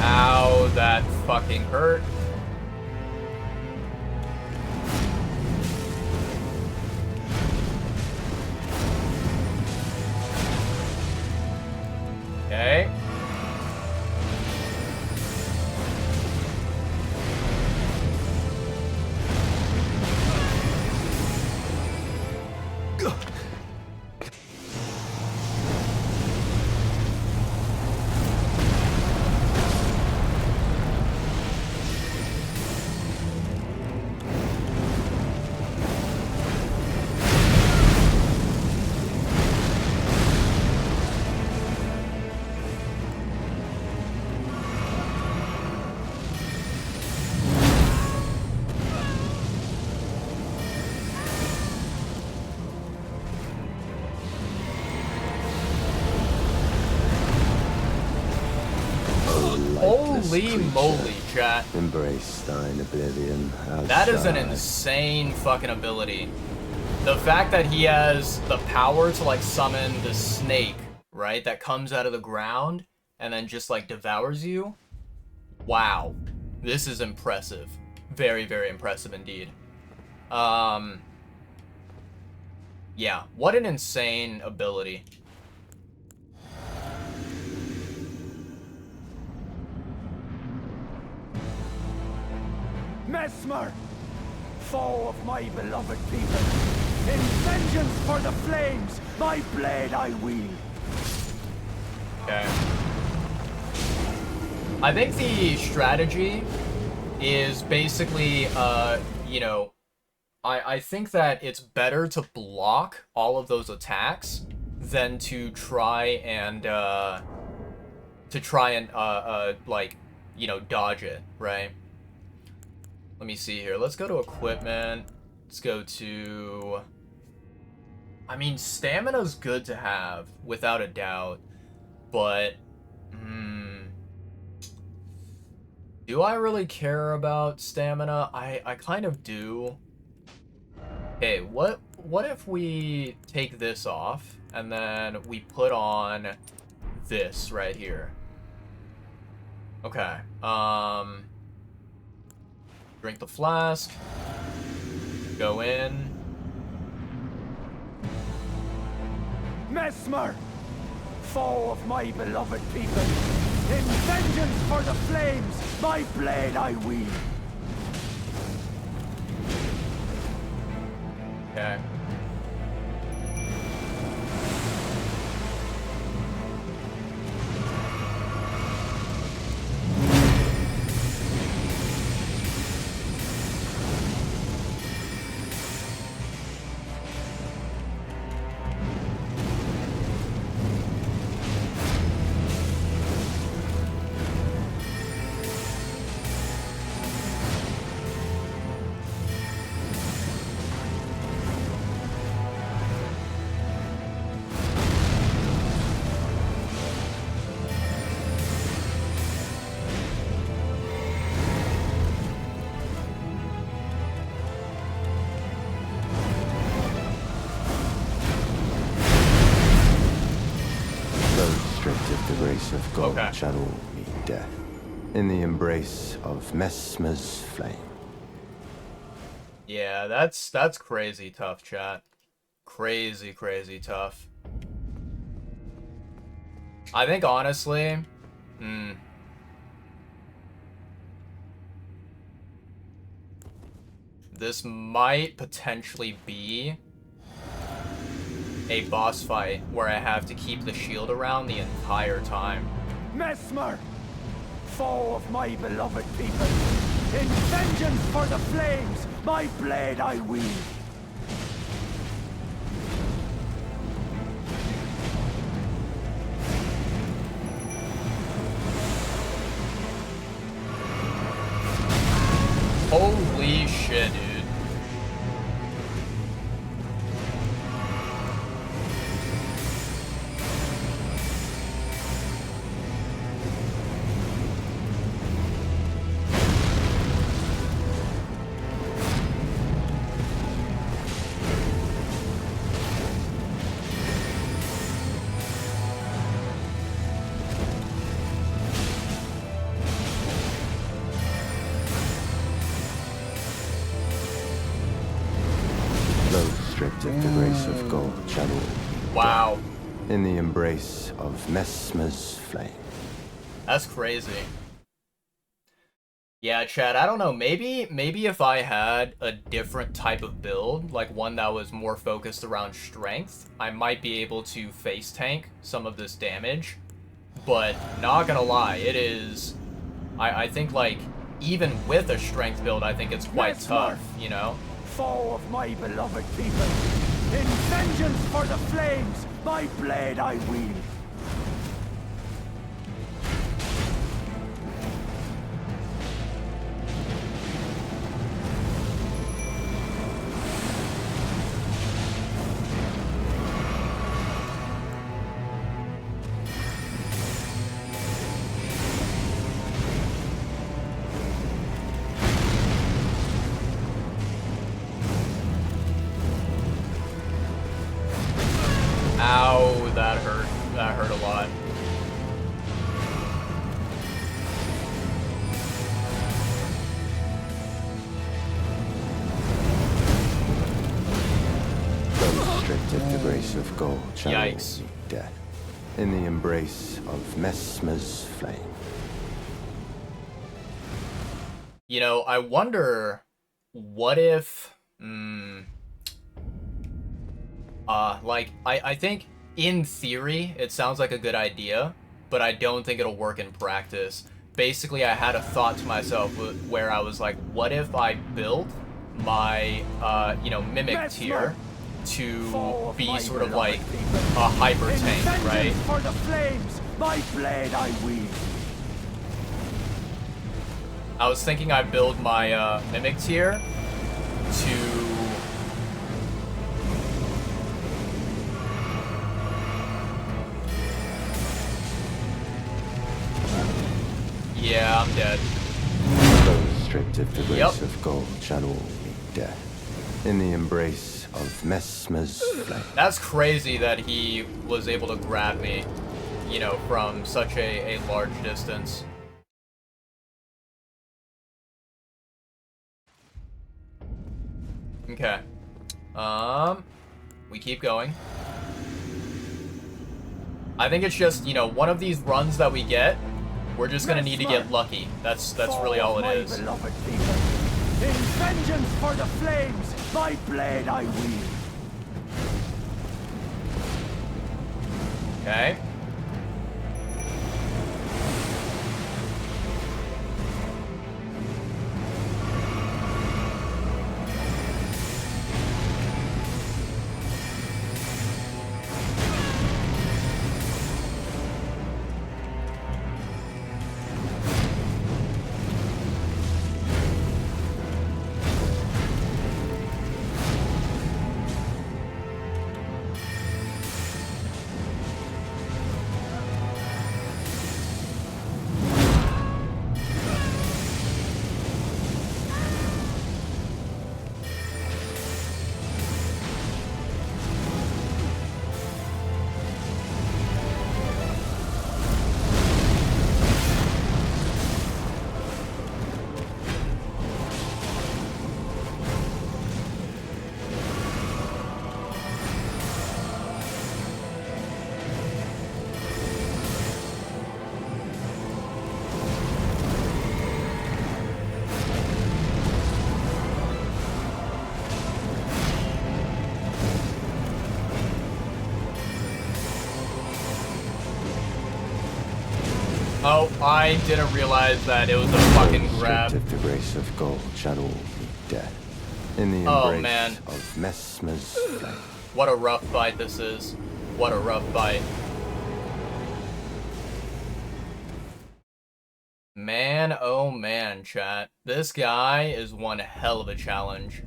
Ow, that fucking hurt. Okay. Holy moly, chat. Embrace thine oblivion, as That is shall an I. insane fucking ability. The fact that he has the power to like summon the snake, right, that comes out of the ground and then just like devours you. Wow. This is impressive. Very, very impressive indeed. Yeah, what an insane ability. Mesmer, foe of my beloved people, in vengeance for the flames, my blade I wield. Okay. I think the strategy is basically, you know, I think that it's better to block all of those attacks than to try and, like, you know, dodge it, right? Let me see here. Let's go to equipment. Let's go to... I mean, stamina's good to have, without a doubt. But... do I really care about stamina? I kind of do. Okay, what if we take this off, and then we put on this right here? Okay, drink the flask, go in. Mesmer, foe of my beloved people, in vengeance for the flames, my blade I wield. Okay. grace of gold Okay. shall all meet death in the embrace of Messmer's flame. Yeah, that's crazy tough, chat. Crazy, crazy tough. I think honestly, this might potentially be a boss fight where I have to keep the shield around the entire time. Messmer, foe of my beloved people, in vengeance for the flames, my blade I wield. Holy shit, dude. Stripped of the grace of gold shall all meet Wow. death in the embrace of Messmer's flame. That's crazy. Yeah, Chad, I don't know, maybe if I had a different type of build, like one that was more focused around strength, I might be able to face tank some of this damage. But not gonna lie, it is, I think, like, even with a strength build, I think it's quite tough, you know? Foe of my beloved people, in vengeance for the flames, my blade I wield. Ow, that hurt. That hurt a lot. Those stripped of the grace of gold shall all Yikes. meet death in the embrace of Messmer's flame. You know, I wonder, what if, like, I think in theory it sounds like a good idea, but I don't think it'll work in practice. Basically, I had a thought to myself where I was like, what if I built my, you know, mimic tier to be sort of like a hyper tank, right? For the flames, my blade I wield. I was thinking I'd build my mimic tier to yeah, I'm dead. Those stripped of the grace Yep. of gold shall all meet death in the embrace of Messmer's flame. That's crazy that he was able to grab me, you know, from such a large distance. Okay. We keep going. I think it's just, you know, one of these runs that we get, we're just gonna need to get lucky. That's really all it is. Beloved people, in vengeance for the flames, my blade I wield. Okay. Oh, I didn't realize that it was a fucking grab. Stripped of the grace of gold, shadow will meet death. In the Oh, embrace man. of Messmer's flame. What a rough fight this is. What a rough fight. Man, oh man, chat. This guy is one hell of a challenge.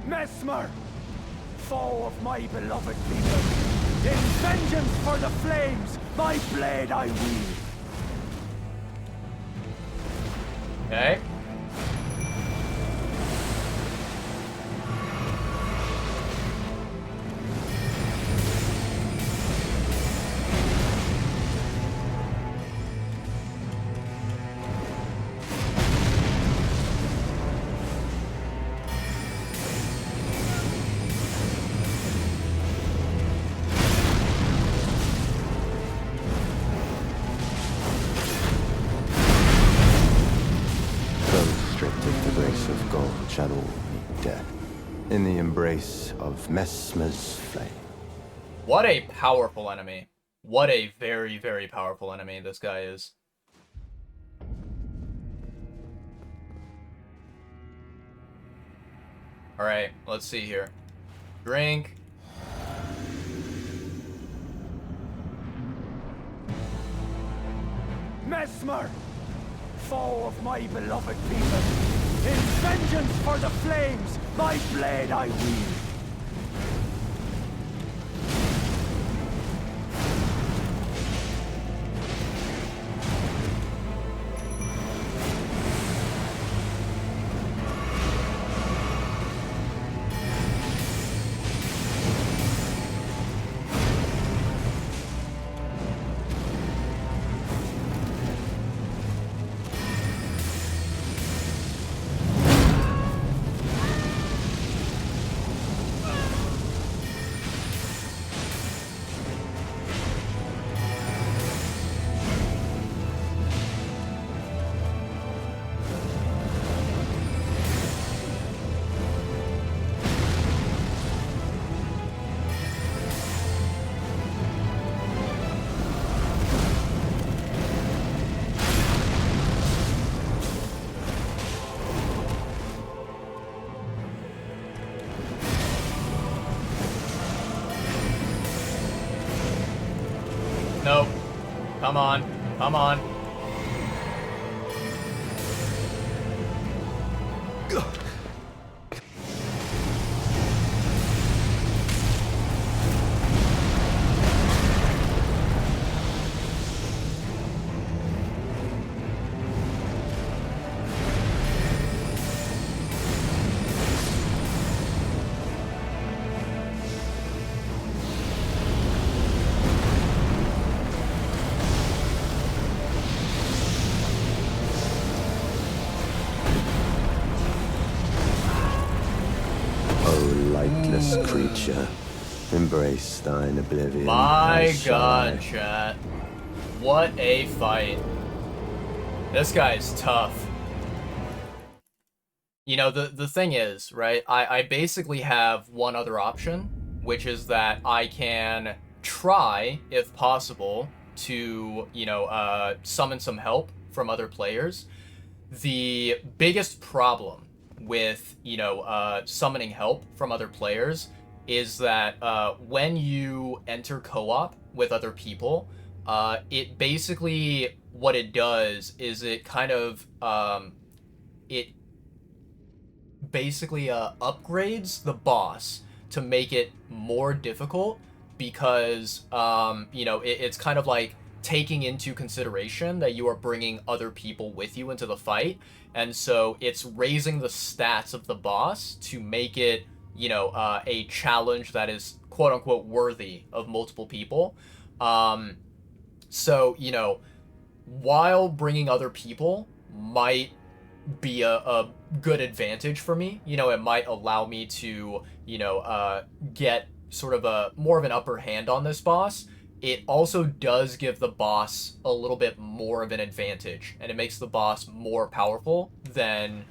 Messmer, foe of my beloved people, in vengeance for the flames, my blade I wield. Okay. Shadow will meet death in the embrace of Messmer's flame. What a powerful enemy. What a very, very powerful enemy this guy is. Alright, let's see here. Drink. Messmer, foe of my beloved people, in vengeance for the flames, my blade I wield. Nope. Come on. Come on. Lightless creature, embrace thine oblivion. My god, chat. What a fight. This guy's tough. You know, the thing is, right, I basically have one other option, which is that I can try, if possible, to, you know, summon some help from other players. The biggest problem with, you know, summoning help from other players is that when you enter co-op with other people, it basically, what it does is it kind of, it basically upgrades the boss to make it more difficult because, you know, it's kind of like taking into consideration that you are bringing other people with you into the fight, and so it's raising the stats of the boss to make it, you know, a challenge that is quote-unquote worthy of multiple people. So, you know, while bringing other people might be a good advantage for me, you know, it might allow me to, you know, get sort of a more of an upper hand on this boss. It also does give the boss a little bit more of an advantage, and it makes the boss more powerful than,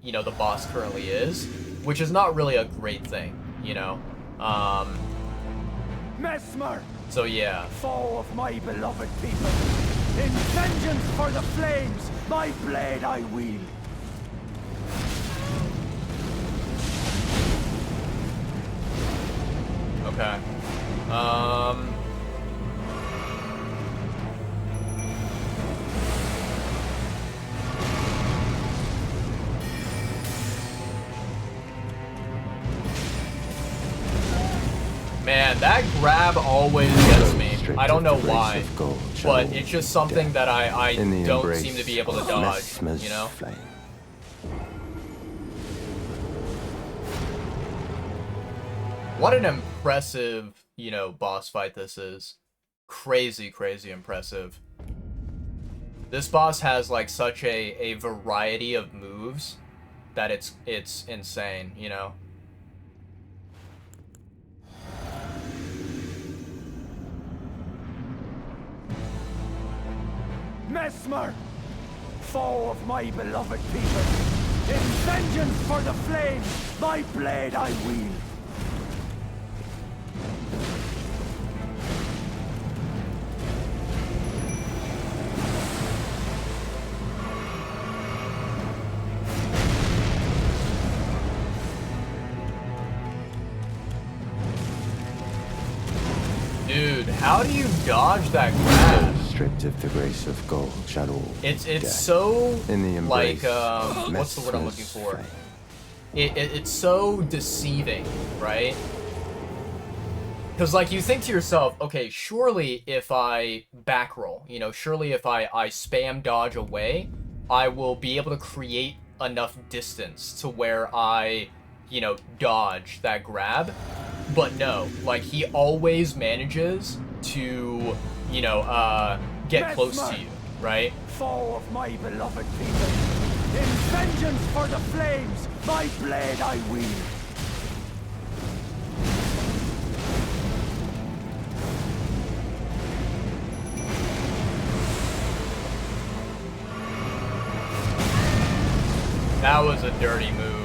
you know, the boss currently is, which is not really a great thing, you know. Mesmer, So yeah. foe of my beloved people, in vengeance for the flames, my blade I wield. Okay. Man, that grab always gets me. I don't know why, but it's just something that I don't seem to be able to dodge, you know? What an impressive, you know, boss fight this is. Crazy, crazy impressive. This boss has like such a variety of moves that it's insane, you know? Mesmer, foe of my beloved people, in vengeance for the flames, my blade I wield. Dude, how do you dodge that grab? Stripped of the grace of gold, shadow. It's so in the like embrace what's the word I'm looking for? flame. It's so deceiving, right? Because like you think to yourself, okay, surely if I back roll, you know, surely if I spam dodge away, I will be able to create enough distance to where I, you know, dodge that grab. But no, like he always manages to, you know, get close to you, right? Foe of my beloved people, in vengeance for the flames, my blade I wield. That was a dirty move.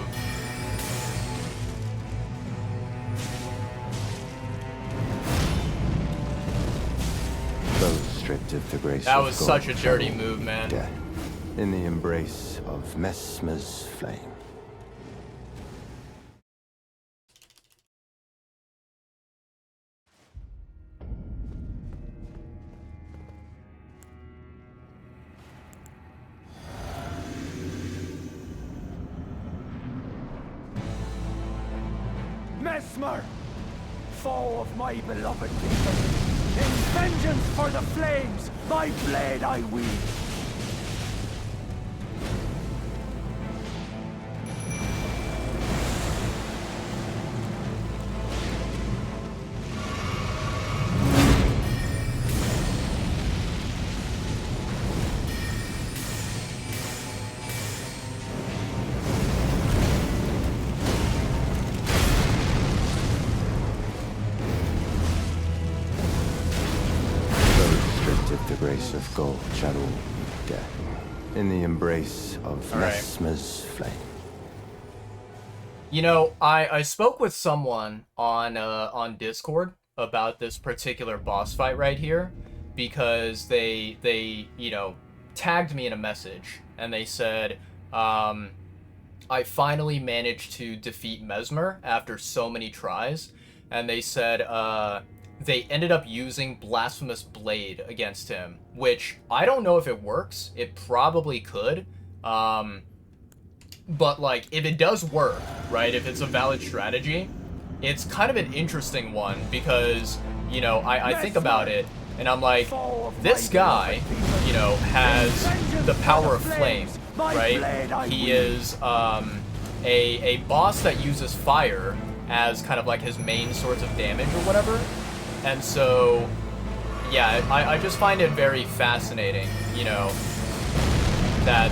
Stripped of the grace that of was gold, such a dirty shadow, move, man. death, in the embrace of Mesmer's flame. Mesmer, foe of my beloved people, in vengeance for the flames, my blade I wield. The grace of gold, shadow, death, in the embrace of Mesmer's flame. You know, I spoke with someone on Discord about this particular boss fight right here because they you know tagged me in a message and they said I finally managed to defeat Mesmer after so many tries, and they said they ended up using Blasphemous Blade against him, which I don't know if it works. It probably could. But, like, if it does work, right, if it's a valid strategy, it's kind of an interesting one because, you know, I think about it, and I'm like, this guy, you know, has the power of flame, right? He is a boss that uses fire as kind of like his main source of damage or whatever. And so, yeah, I just find it very fascinating, you know, that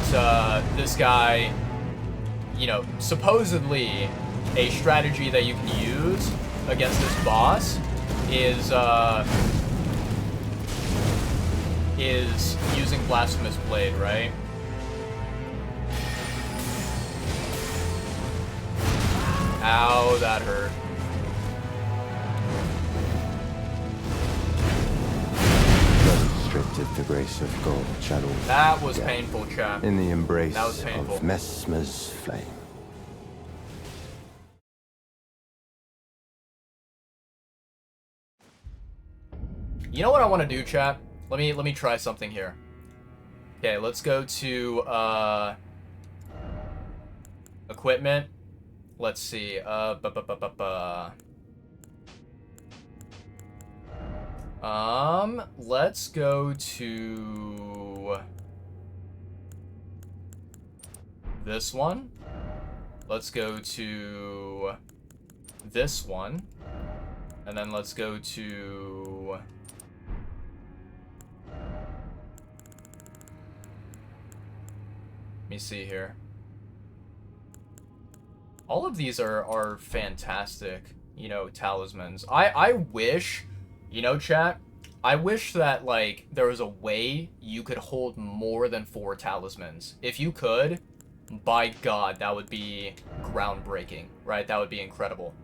this guy, you know, supposedly a strategy that you can use against this boss is using Blasphemous Blade, right? Ow, that hurt. So restricted the grace of gold shadow. That was painful, chat. In the embrace That was painful. of Messmer's flame. You know what I want to do, chat? Let me try something here. Okay, let's go to equipment. Let's see. Let's go to this one. Let's go to this one. And then let's go to let me see here. All of these are fantastic, you know, talismans. I wish, you know, chat, I wish that, like, there was a way you could hold more than 4 talismans. If you could, by God, that would be groundbreaking, right? That would be incredible.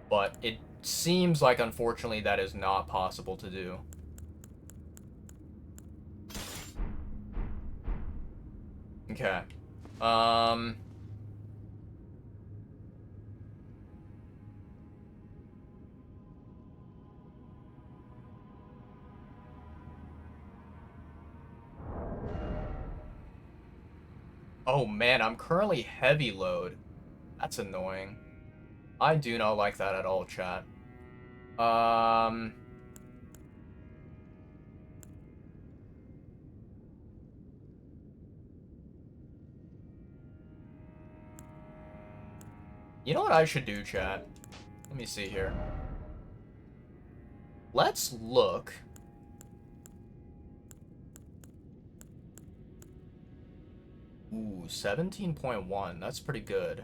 But it seems like, unfortunately, that is not possible to do. Okay. Oh man, I'm currently heavy load. That's annoying. I do not like that at all, chat. You know what I should do, chat? Let me see here. Let's look. Ooh, 17.1. That's pretty good.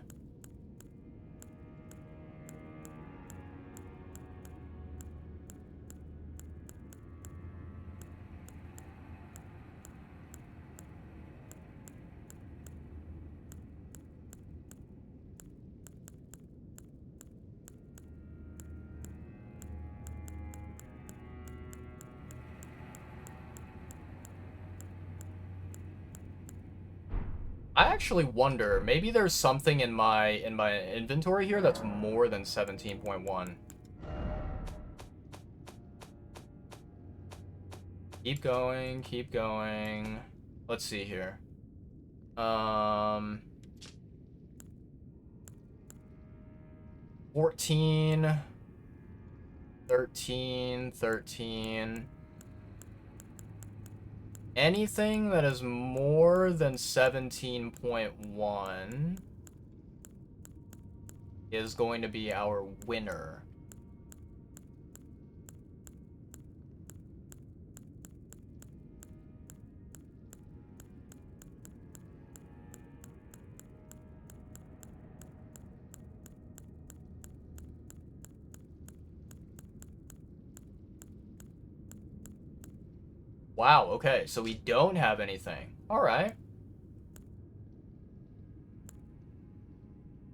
I actually wonder, maybe there's something in my inventory here that's more than 17.1. Keep going, keep going. Let's see here. 14, 13. Anything that is more than 17.1 is going to be our winner. Wow, okay, so we don't have anything. Alright.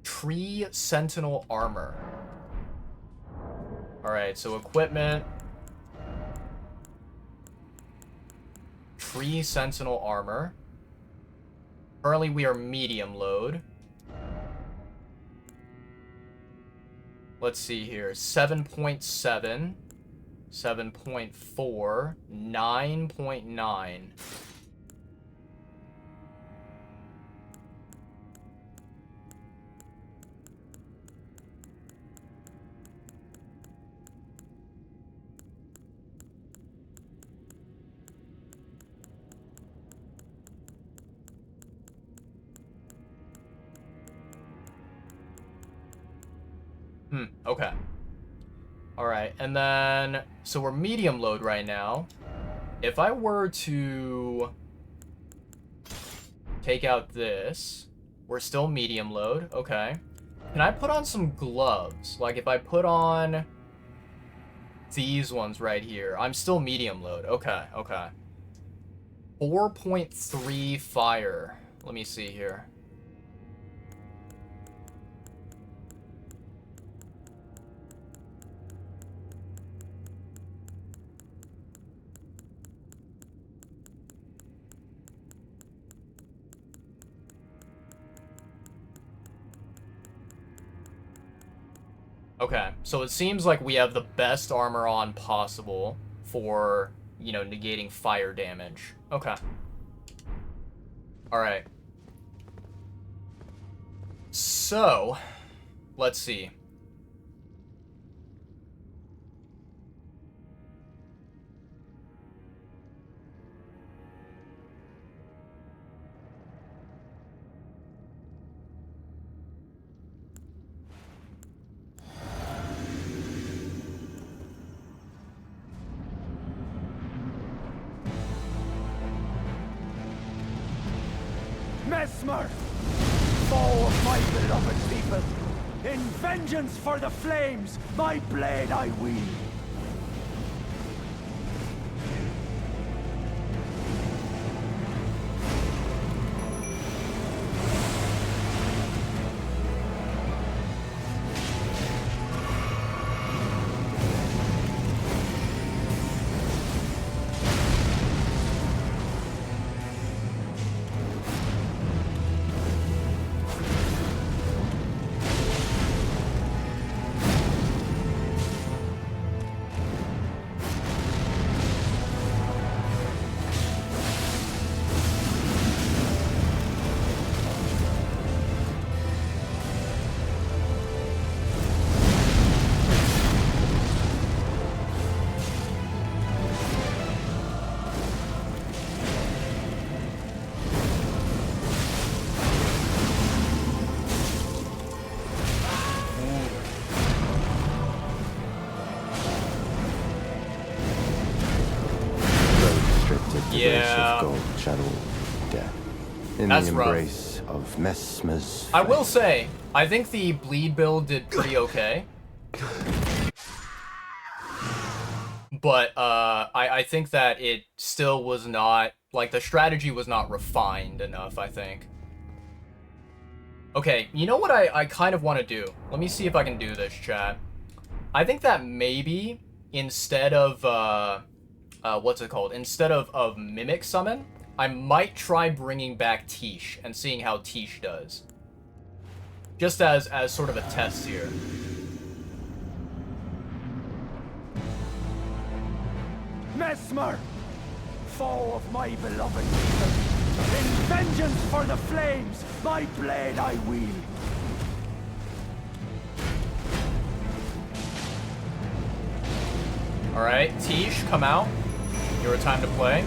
Tree Sentinel Armor. Alright, so equipment. Tree Sentinel Armor. Currently we are medium load. Let's see here. 7.7. 7.4, 9.9. Okay. Alright, and then, so we're medium load right now. If I were to take out this, we're still medium load, okay. Can I put on some gloves? Like, if I put on these ones right here, I'm still medium load, okay. 4.3 fire. Let me see here. Okay, so it seems like we have the best armor on possible for, you know, negating fire damage. Okay. Alright. So, let's see. Mesmer, foe of my beloved people, in vengeance for the flames, my blade I wield. Yeah. Of gold shadow death. In That's the rough. embrace of Mesmer's I will say, I think the bleed build did pretty okay. But I think that it still was not, like, the strategy was not refined enough, I think. Okay, you know what I kind of want to do? Let me see if I can do this, chat. I think that maybe instead of, what's it called? Instead of Mimic Summon, I might try bringing back Tish and seeing how Tish does. Just as sort of a test here. Mesmer, foe of my beloved people, in vengeance for the flames, my blade I wield. Alright, Tish, come out. Your time to play.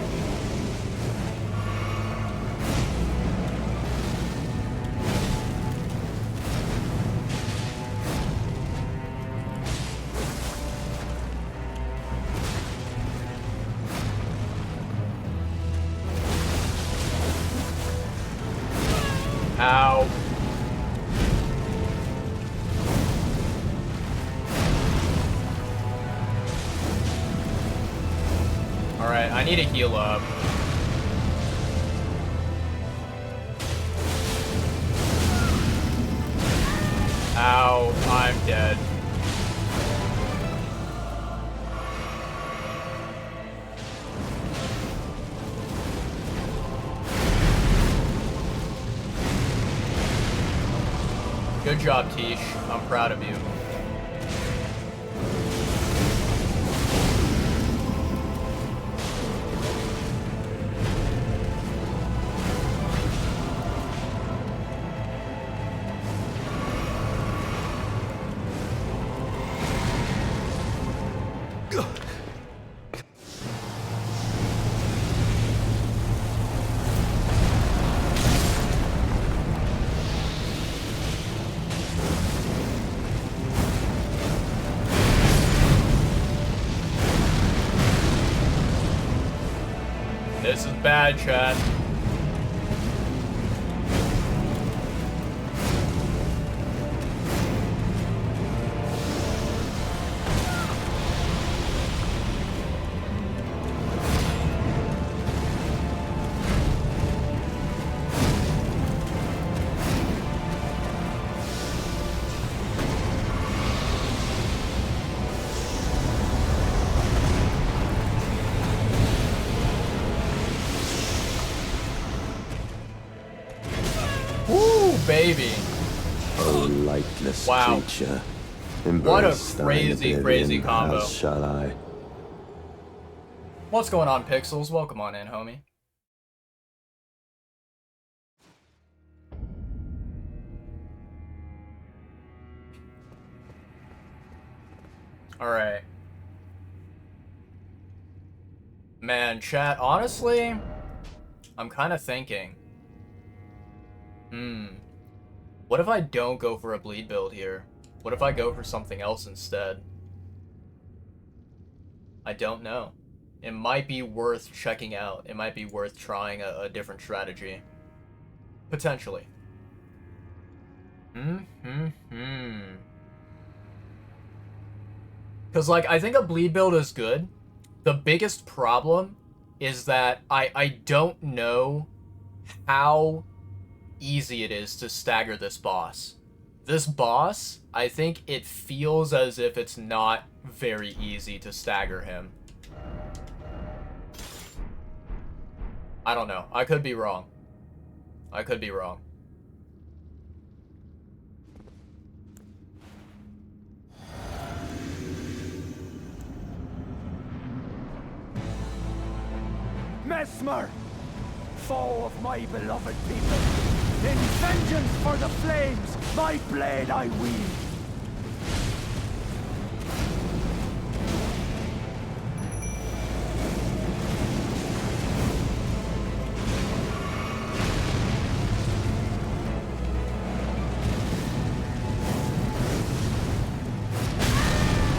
Ow. Alright, I need to heal up. Ow, I'm dead. Good job, Tish. I'm proud of you. This is bad, chat. Baby. Oh, lightless Wow. creature. What a Embrace thine crazy, crazy oblivion, combo. as shall I. What's going on, Pixels? Welcome on in, homie. Alright. Man, chat, honestly, I'm kind of thinking. What if I don't go for a bleed build here? What if I go for something else instead? I don't know. It might be worth checking out. It might be worth trying a different strategy. Potentially. Because, like, I think a bleed build is good. The biggest problem is that I don't know how easy it is to stagger this boss. This boss, I think it feels as if it's not very easy to stagger him. I don't know. I could be wrong. I could be wrong. Mesmer, foe of my beloved people, in vengeance for the flames, my blade I wield.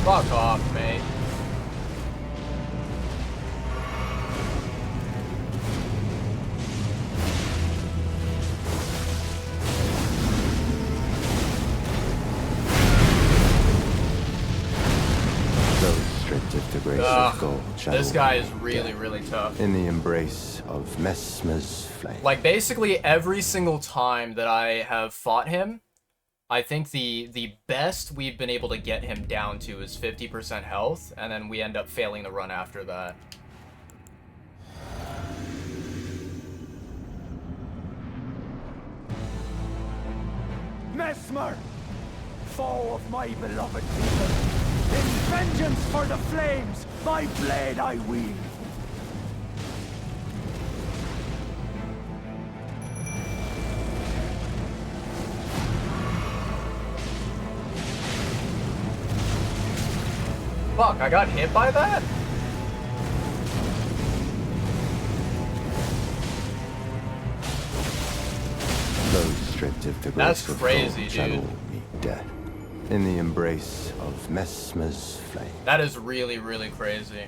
Fuck off, mate. This guy is really, really tough. In the embrace of Mesmer's flame. Like, basically every single time that I have fought him, I think the best we've been able to get him down to is 50% health, and then we end up failing the run after that. Mesmer, foe of my beloved people, in vengeance for the flames, my blade I wield. Fuck, I got hit by that? Those stripped of the That's grace crazy, of gold shall dude. all meet death. In the embrace of Mesmer's flame. That is really, really crazy.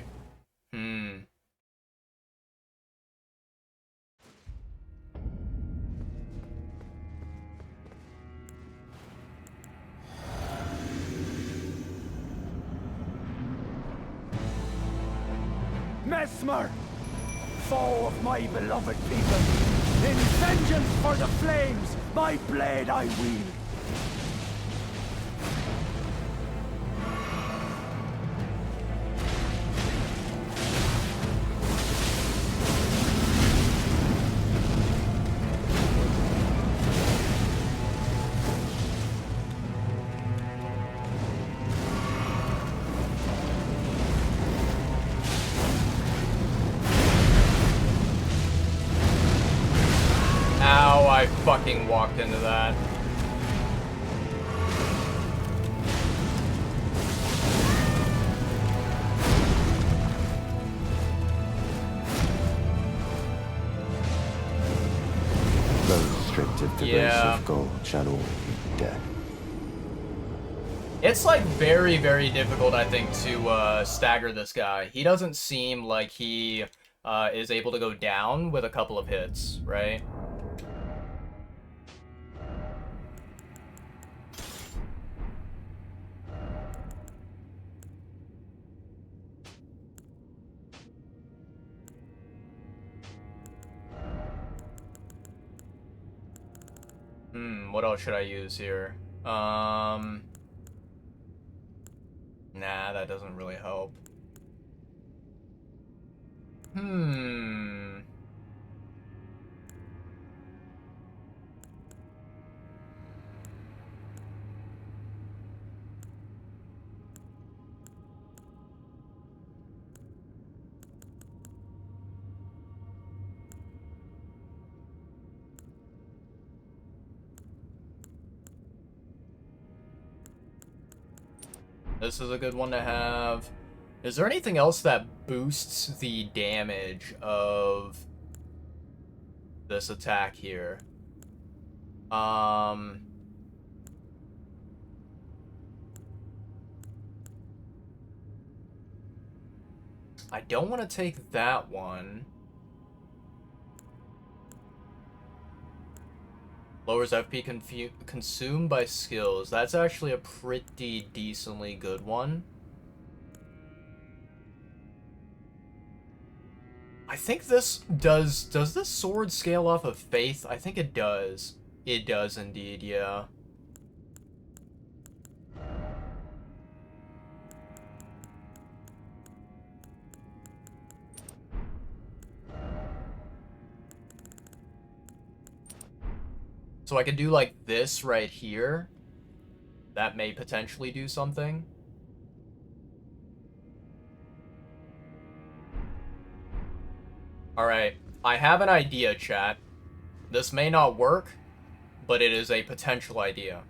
Mesmer, foe of my beloved people, in vengeance for the flames, my blade I wield. Ow, I fucking walked into that. Those stripped of the grace of gold shall all meet death. It's like very, very difficult, I think, to stagger this guy. He doesn't seem like he is able to go down with a couple of hits, right? What else should I use here? Nah, that doesn't really help. This is a good one to have. Is there anything else that boosts the damage of this attack here? I don't want to take that one. Lowers FP consumed by skills. That's actually a pretty decently good one. I think this does this sword scale off of faith? I think it does. It does indeed, yeah. So I could do like this right here. That may potentially do something. Alright, I have an idea, chat. This may not work, but it is a potential idea.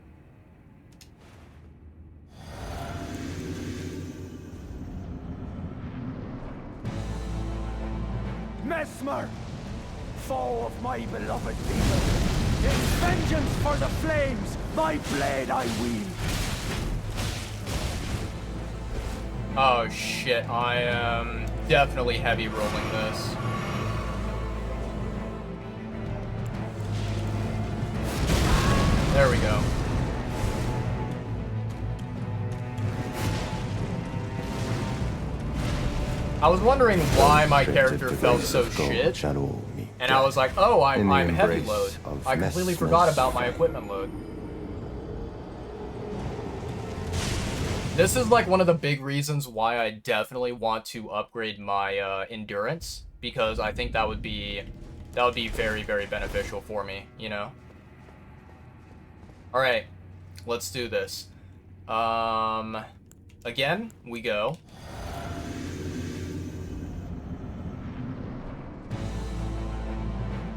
Mesmer, foe of my beloved people. In vengeance for the flames, my blade I wield. Oh shit, I am definitely heavy rolling this. There we go. I was wondering why my character felt so shit, and I was like, oh, I'm heavy load. I completely forgot about my equipment load. This is like one of the big reasons why I definitely want to upgrade my endurance, because I think that would be very, very beneficial for me, you know? Alright, let's do this. Again, we go.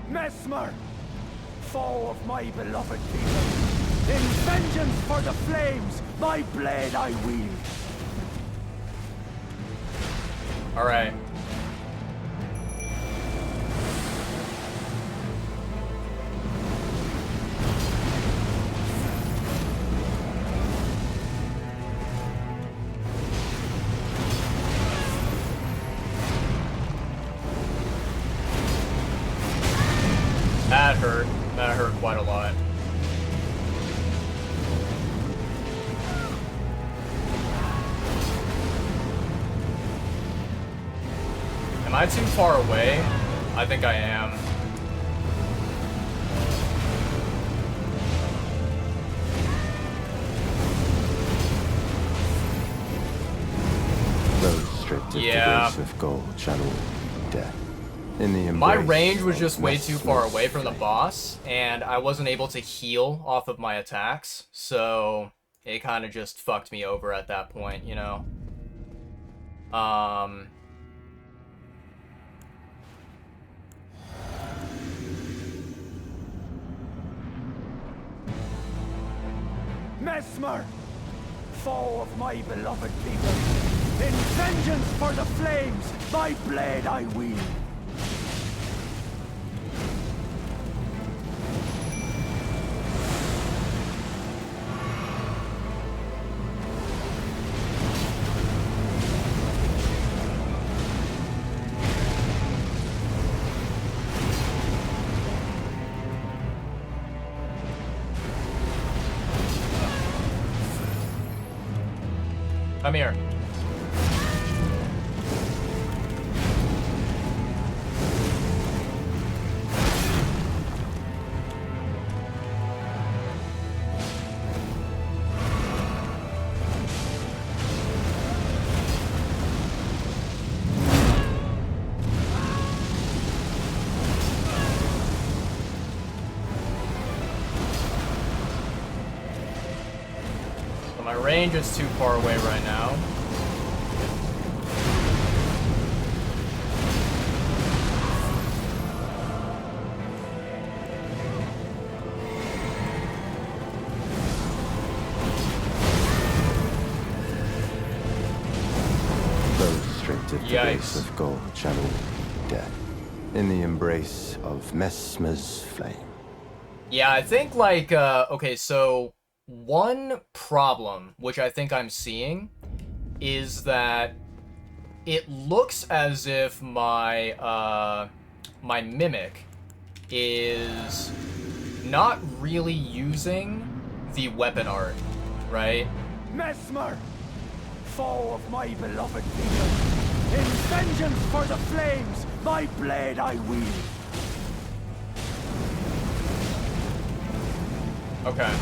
Mesmer, foe of my beloved people. In vengeance for the flames, my blade I wield. Alright. That hurt. That hurt quite a lot. Am I too far away? I think I am. Those stripped of the grace of gold shall all meet death. In the my range was just way too far away from the boss, and I wasn't able to heal off of my attacks, so it kind of just fucked me over at that point, you know? Mesmer, foe of my beloved people. In vengeance for the flames, my blade I wield. Come here. So my range is too far away right now. the grace Yikes. of gold shall all meet death in the embrace of Messmer's flame. Yeah, I think, like, okay, so one problem, which I think I'm seeing, is that it looks as if my, my Mimic is not really using the weapon art, right? Messmer, foe of my beloved people, in vengeance for the flames, my blade I wield. Okay.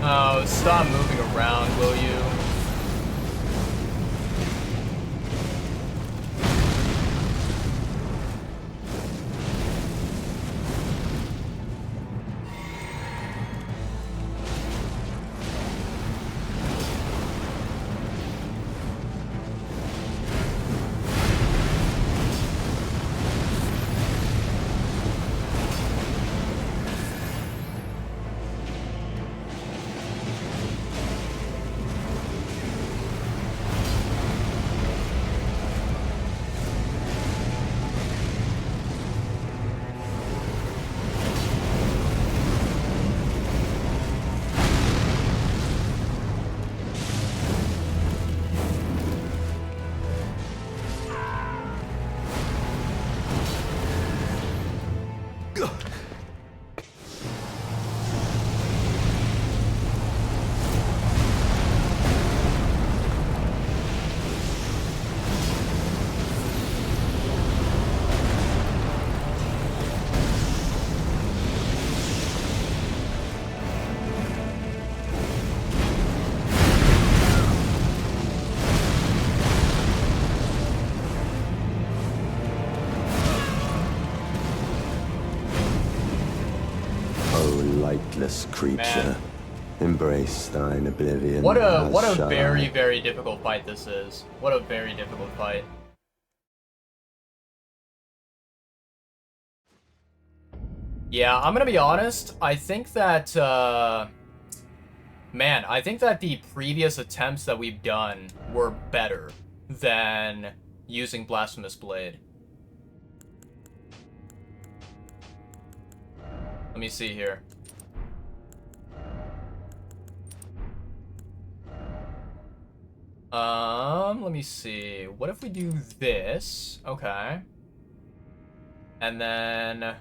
Oh, stop moving around, will you? Lightless creature, Man. embrace thine oblivion. What as a shall very, I. very difficult fight this is. What a very difficult fight. Yeah, I'm gonna be honest. I think that, man, I think that the previous attempts that we've done were better than using Blasphemous Blade. Let me see here. Let me see. What if we do this? Okay. And then...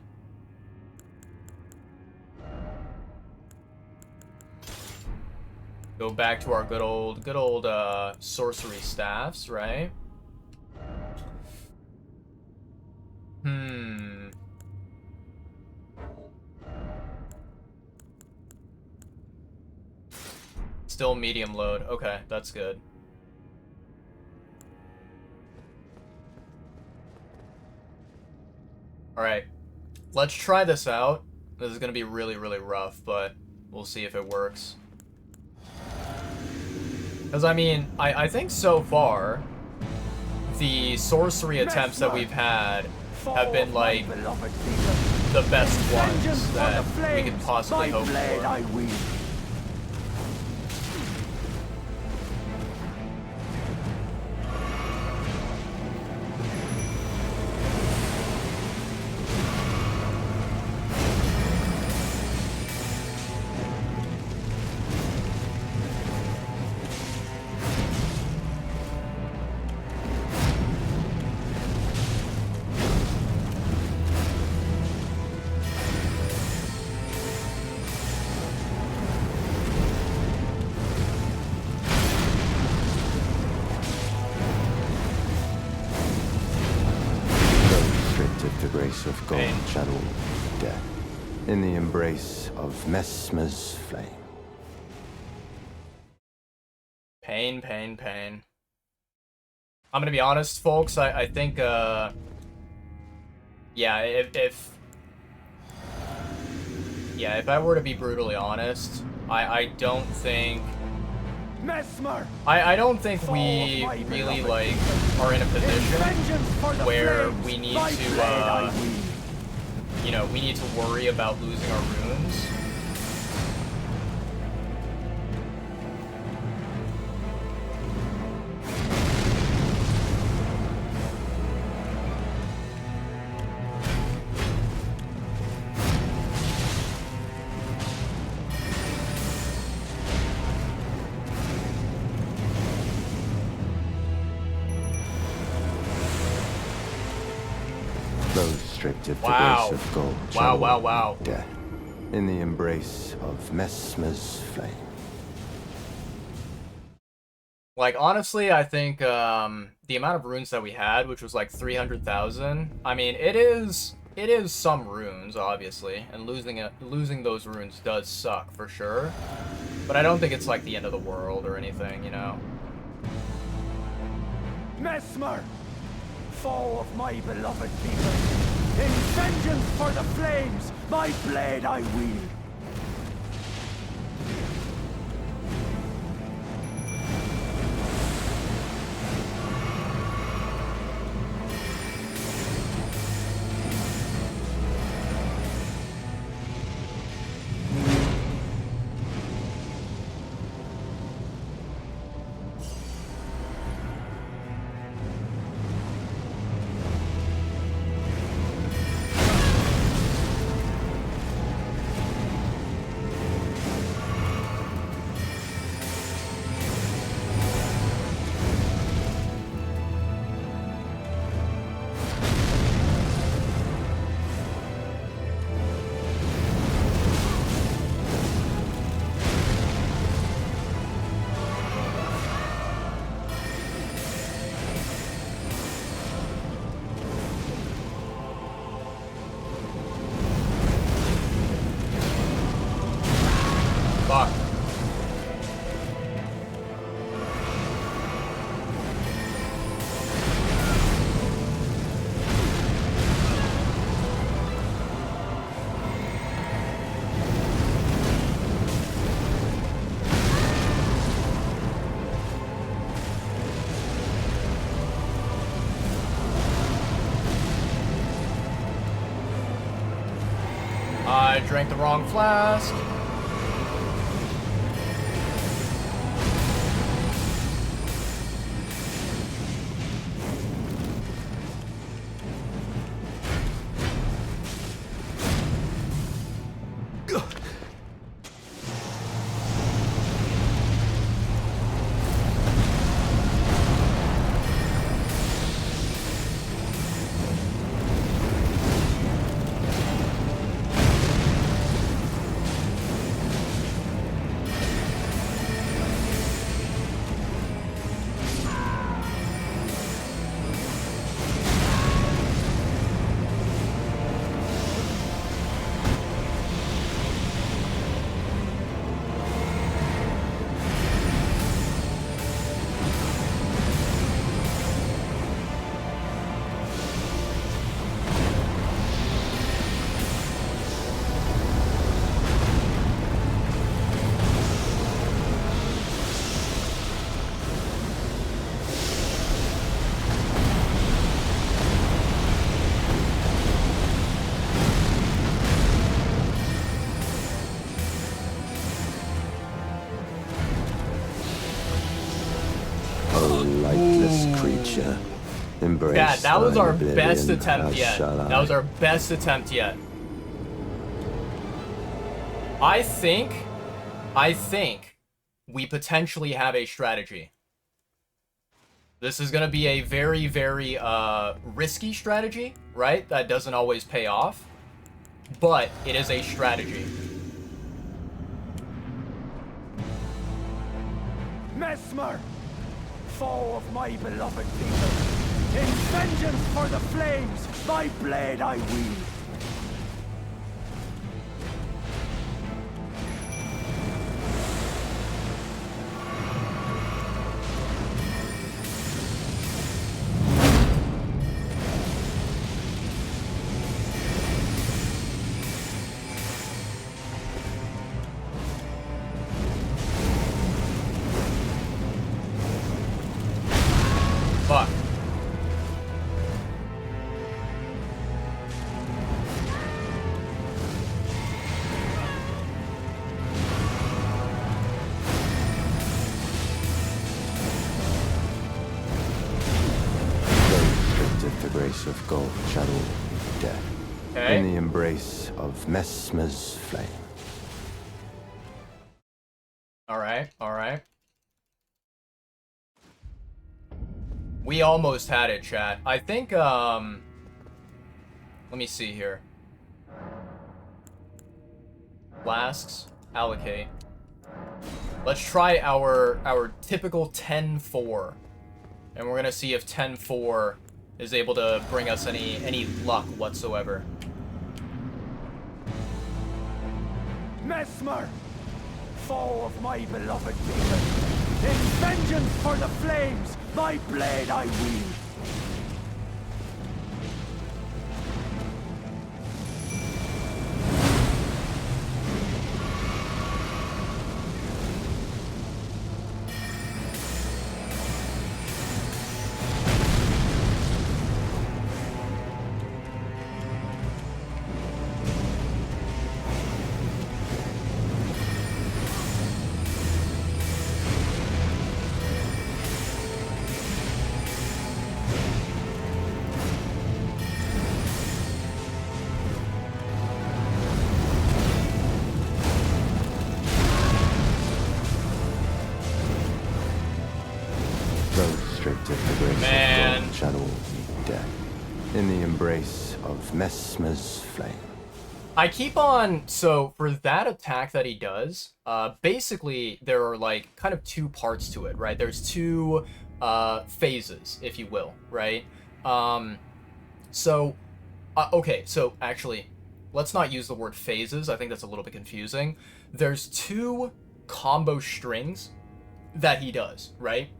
go back to our good old, sorcery staffs, right? Still medium load. Okay, that's good. Alright. Let's try this out. This is gonna be really, really rough, but we'll see if it works. Because, I mean, I think so far, the sorcery attempts that we've had have been like the best ones that we could possibly hope for. Of gold shadow death in the embrace of Messmer's flame. Pain, pain, pain. I'm gonna be honest, folks. I think yeah, if I were to be brutally honest, I don't think I don't think we really like are in a position where we need to you know, we need to worry about losing our runes. Stripped of the Wow. grace of gold. Wow. Death in the embrace of Messmer's flame. Like, honestly, I think the amount of runes that we had, which was like 300,000, I mean, it is some runes, obviously, and losing those runes does suck for sure. But I don't think it's like the end of the world or anything, you know. Messmer, foe of my beloved people. In vengeance for the flames, my blade I wield. Fuck. I drank the wrong flask. Oh, lightless creature. Embrace Yeah, that was thine our oblivion, best attempt as yet. shall I. That was our best attempt yet. I think we potentially have a strategy. This is going to be a very, very risky strategy, right? That doesn't always pay off. But it is a strategy. Mesmer, foe of my beloved people, in vengeance for the flames, my blade I wield. Fuck. The grace of gold shadow meet death. Okay. In the embrace of Mesmer's flame. Alright, alright. We almost had it, chat. I think, let me see here. Flasks, allocate. Let's try our typical 10-4. And we're gonna see if 10-4 is able to bring us any luck whatsoever. Mesmer, foe of my beloved people, in vengeance for the flames, my blade I wield. Restricted the grace of gold shadow meet death. In the embrace of Mesmer's flame. I keep on, so for that attack that he does, basically there are like kind of two parts to it, right? There's two phases, if you will, right? Okay, so actually, let's not use the word phases. I think that's a little bit confusing. There's two combo strings that he does, right?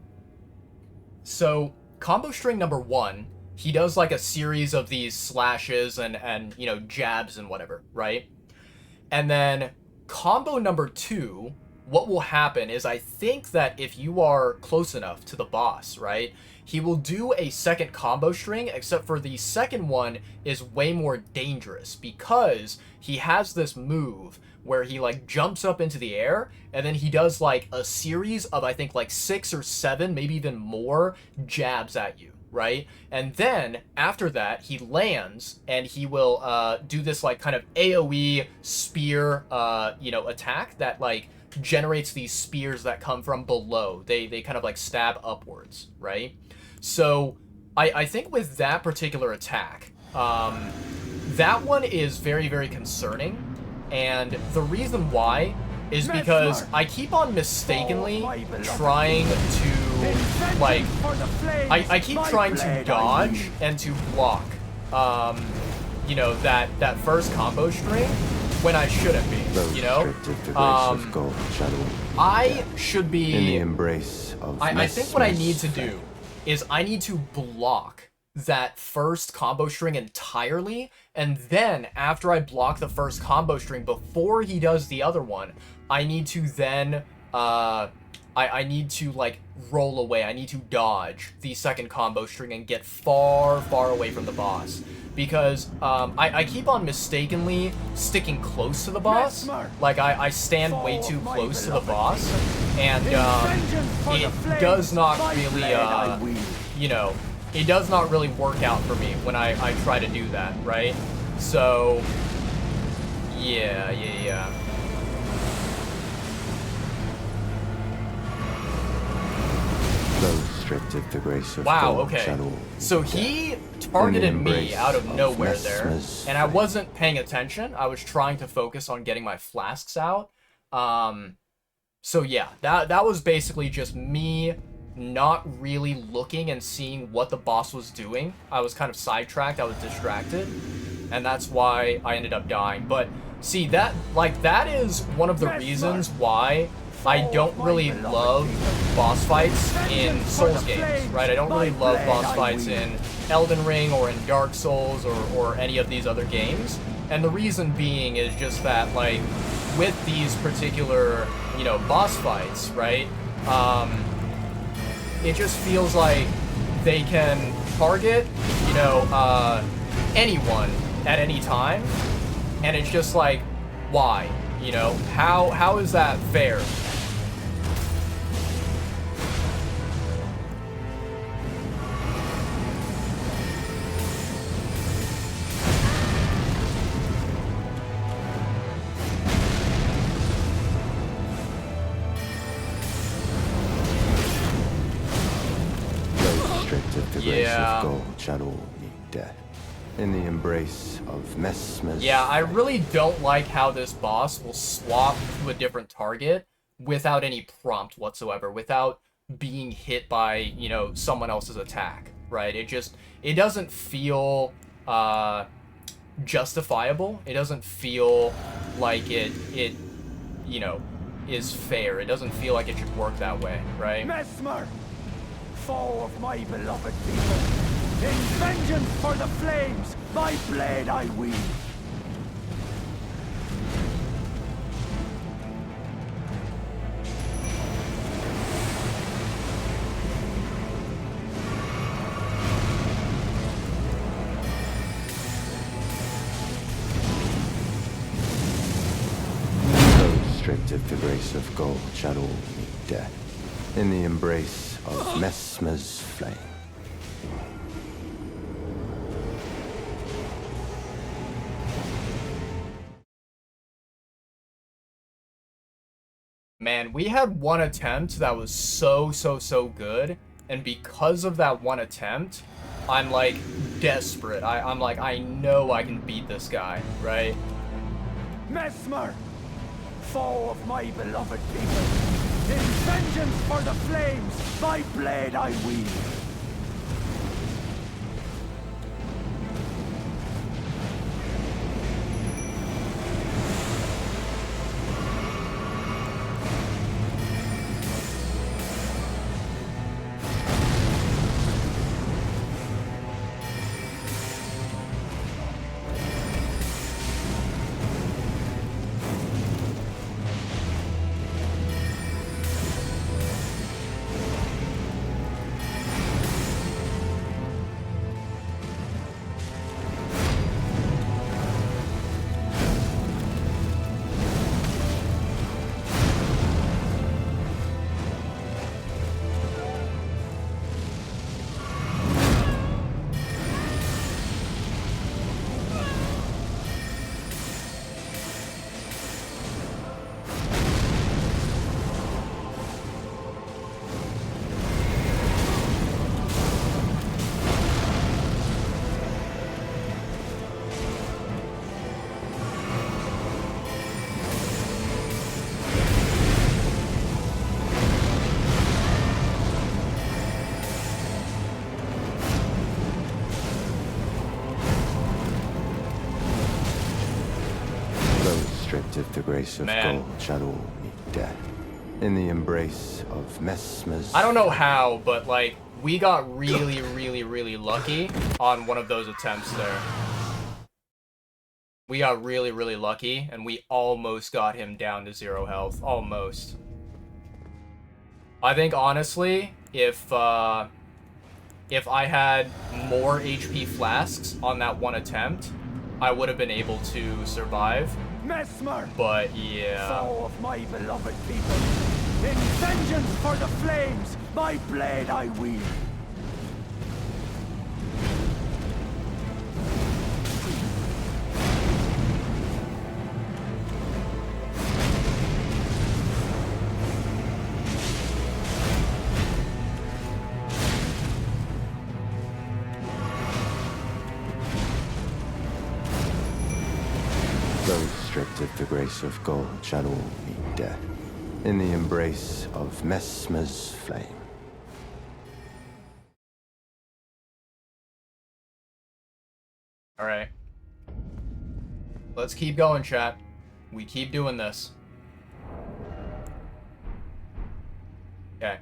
So, combo string number 1, he does like a series of these slashes and you know, jabs and whatever, right? And then combo number 2, what will happen is I think that if you are close enough to the boss, right, he will do a second combo string, except for the second one is way more dangerous because he has this move where he like jumps up into the air and then he does like a series of I think like 6 or 7, maybe even more jabs at you, right? And then after that he lands and he will do this like kind of AoE spear you know, attack that like generates these spears that come from below. They kind of like stab upwards, right? So I think with that particular attack, that one is very, very concerning. And the reason why is because I keep on mistakenly trying to, like, I keep trying to dodge and to block, you know, that first combo string when I shouldn't be, you know? I should be... In the embrace of I think what I need to do is I need to block that first combo string entirely, and then after I block the first combo string before he does the other one, I need to then I need to like roll away. I need to dodge the second combo string and get far away from the boss, because I keep on mistakenly sticking close to the boss. Like I stand way too close to the boss, and it does not really, you know, it does not really work out for me when I try to do that, right? So, yeah. Though stripped of the grace of Wow, gold, okay. shadow So he targeted me out of nowhere there, Messmer's and I wasn't paying attention. I was trying to focus on getting my flasks out. So yeah, that was basically just me not really looking and seeing what the boss was doing. I was kind of sidetracked, I was distracted, and that's why I ended up dying. But see, that is one of the reasons why I don't really love boss fights in Souls games, right? I don't really love boss fights in Elden Ring or in Dark Souls or any of these other games. And the reason being is just that, like, with these particular, you know, boss fights, right? It just feels like they can target, you know, anyone at any time. And it's just like, why? You know, how is that fair? of the grace of gold, shadow meet death. In the embrace of Messmer's. Yeah, I really don't like how this boss will swap to a different target without any prompt whatsoever, without being hit by, you know, someone else's attack, right? It doesn't feel justifiable. It doesn't feel like it you know, is fair. It doesn't feel like it should work that way, right? Messmer, foe of my beloved people, in vengeance for the flames, my blade I wield. Stripped of the grace of gold, shadow meet death. In the embrace of Messmer's flame. Man, we had one attempt that was so good, and because of that one attempt, I'm like desperate. I'm like, I know I can beat this guy, right? Messmer, foe of my beloved people, in vengeance for the flames, my blade I wield. Of the grace of gold, shadow meet death. In the embrace of Messmer's. I don't know how, but like we got really lucky on one of those attempts there. We got really lucky, and we almost got him down to 0 health. Almost. I think honestly, if I had more HP flasks on that one attempt, I would have been able to survive. Messmer, but yeah. foe of my beloved people, In vengeance for the flames, my blade I wield. Those stripped of the grace of gold shall all meet death in the embrace of Messmer's flame. All right. Let's keep going, chat. We keep doing this. Okay.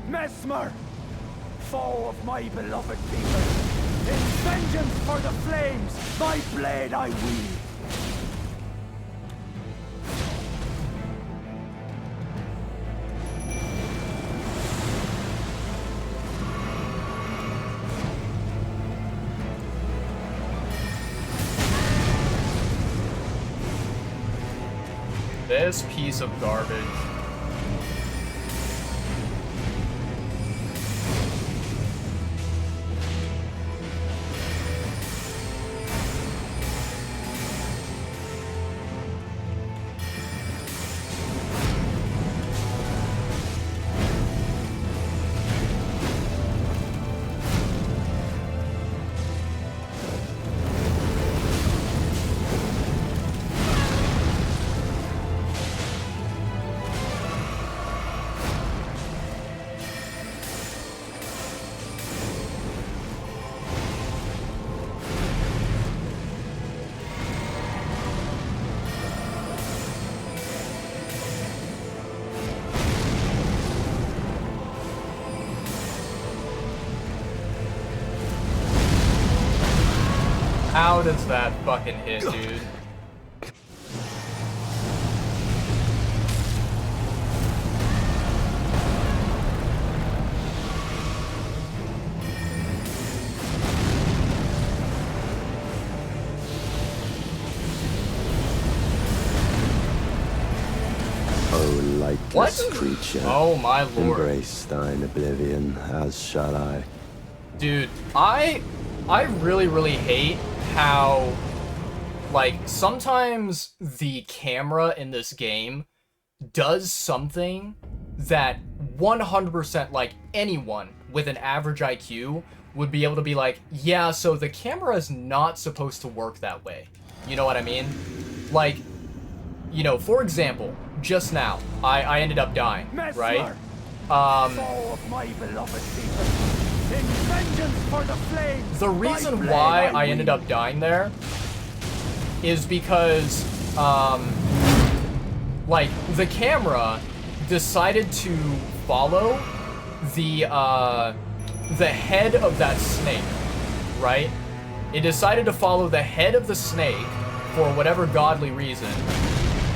Messmer, foe of my beloved people, in vengeance for the flames, my blade I wield. This piece of garbage. How does that fucking hit, dude? O lightless What? creature, Oh my lord. embrace thine oblivion, as shall I. Dude, I really hate how, like, sometimes the camera in this game does something that 100%, like, anyone with an average IQ would be able to be like, yeah, so the camera is not supposed to work that way. You know what I mean? Like, you know, for example, just now, I ended up dying, right? Foe of my beloved people. In vengeance for the flames, The reason why I ended up dying there is because, like, the camera decided to follow the head of that snake, right? It decided to follow the head of the snake for whatever godly reason,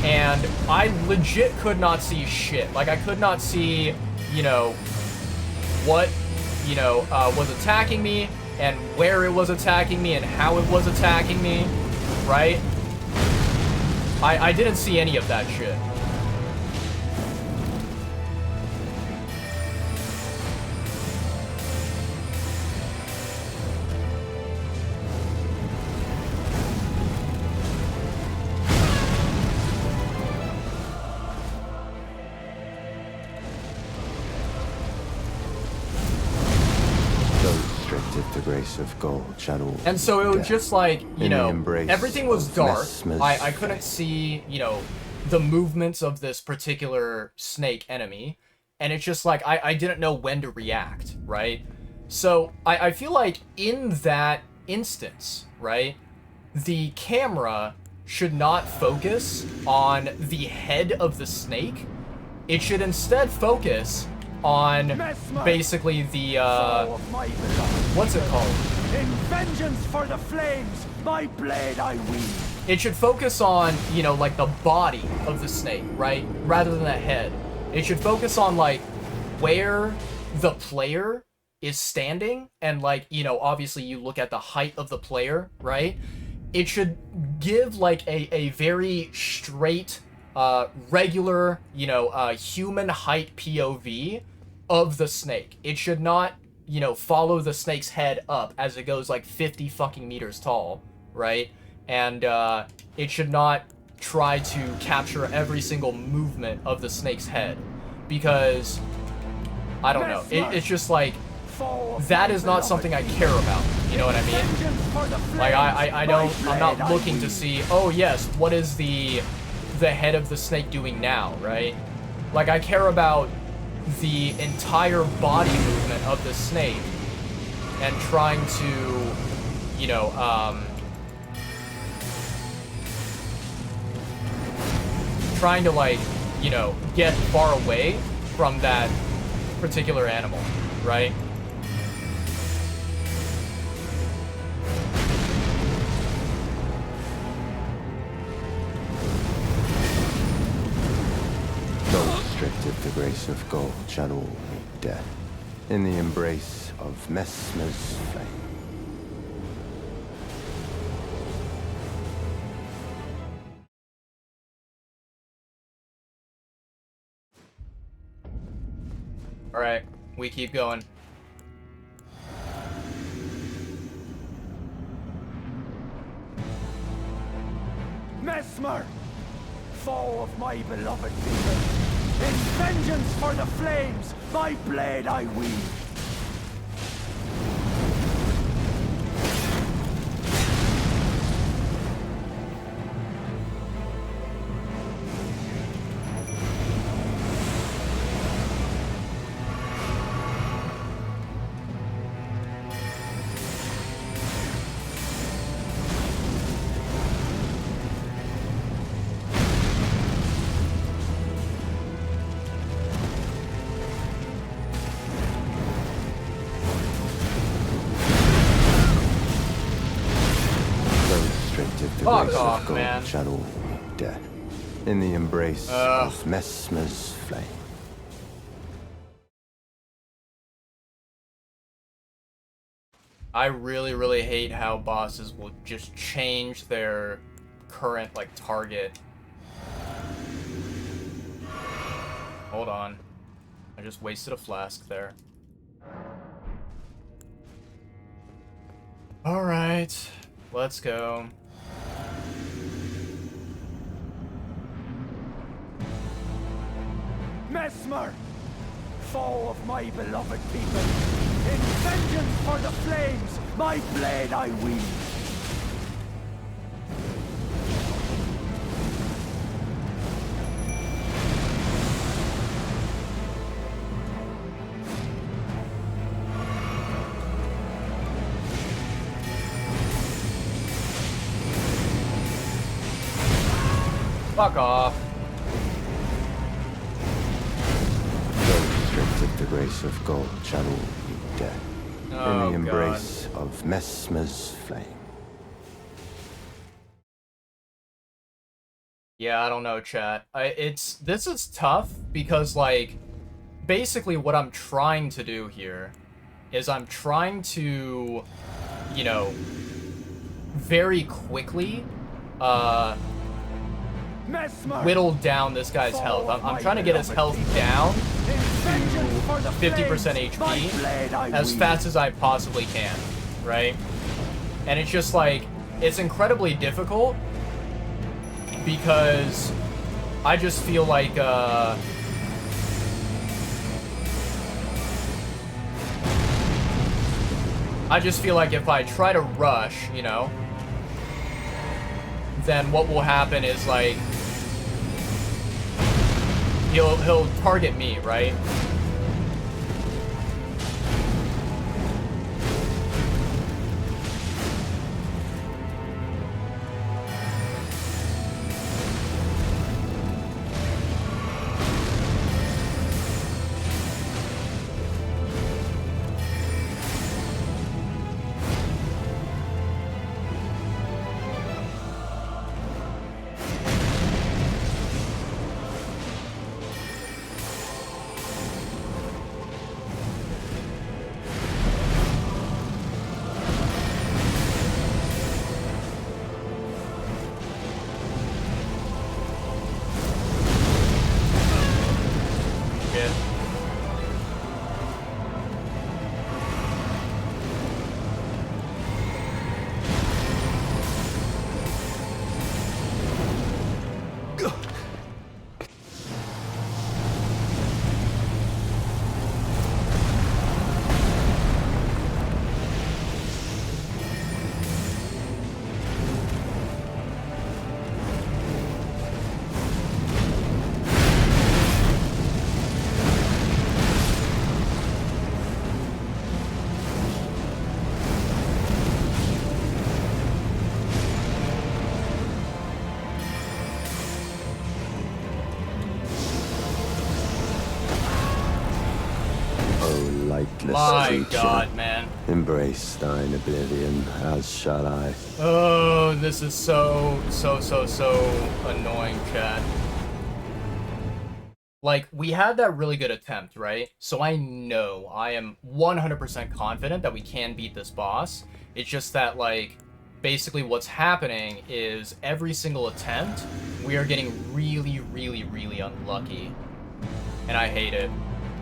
and I legit could not see shit. Like, I could not see, you know, what, you know, was attacking me, and where it was attacking me, and how it was attacking me, right? I didn't see any of that shit. The grace of gold shall all And so it was death just like, you in the know, embrace everything was of dark. Messmer's I couldn't see, you know, the movements of this particular snake enemy. And it's just like, I didn't know when to react, right? So I feel like in that instance, right, the camera should not focus on the head of the snake. It should instead focus on basically the, what's it called? In vengeance for the flames, my blade I wield. It should focus on, you know, like the body of the snake, right? Rather than the head. It should focus on, like, where the player is standing, and like, you know, obviously you look at the height of the player, right? It should give like a very straight, regular, you know, human height POV of the snake. It should not, you know, follow the snake's head up as it goes like 50 fucking meters tall, right? And it should not try to capture every single movement of the snake's head, because I don't know. It's just like, that is not something I care about. You know what I mean? Like, I don't, I'm not looking to see, oh yes, what is the head of the snake doing now, right? Like, I care about the entire body movement of the snake and trying to, you know, trying to, like, you know, get far away from that particular animal, right? Those stripped of the grace of gold shall all meet death in the embrace of Messmer's flame. Alright, we keep going. Messmer, foe of my beloved people, in vengeance for the flames, my blade I wield. Fuck off, man. Shall all meet death in the embrace of Messmer's flame. I really, really hate how bosses will just change their current, like, target. Hold on. I just wasted a flask there. Alright. Let's go. Messmer, foe of my beloved people, in vengeance for the flames, my blade I wield. Fuck off. The grace of gold shall all meet death in the embrace of Messmer's flame. Yeah, I don't know, chat. This is tough because, like, basically what I'm trying to do here is I'm trying to, you know, very quickly, whittle down this guy's health. I'm trying to get his health down to 50% HP as fast as I possibly can, right? And it's just like, it's incredibly difficult because I just feel like, if I try to rush, you know, then what will happen is, like, he'll target me, right? my creature. god, man. Embrace thine oblivion, as shall I. Oh, this is so annoying, chat. Like, we had that really good attempt, right? So I know, I am 100% confident that we can beat this boss. It's just that, like, basically what's happening is every single attempt, we are getting really unlucky. And I hate it.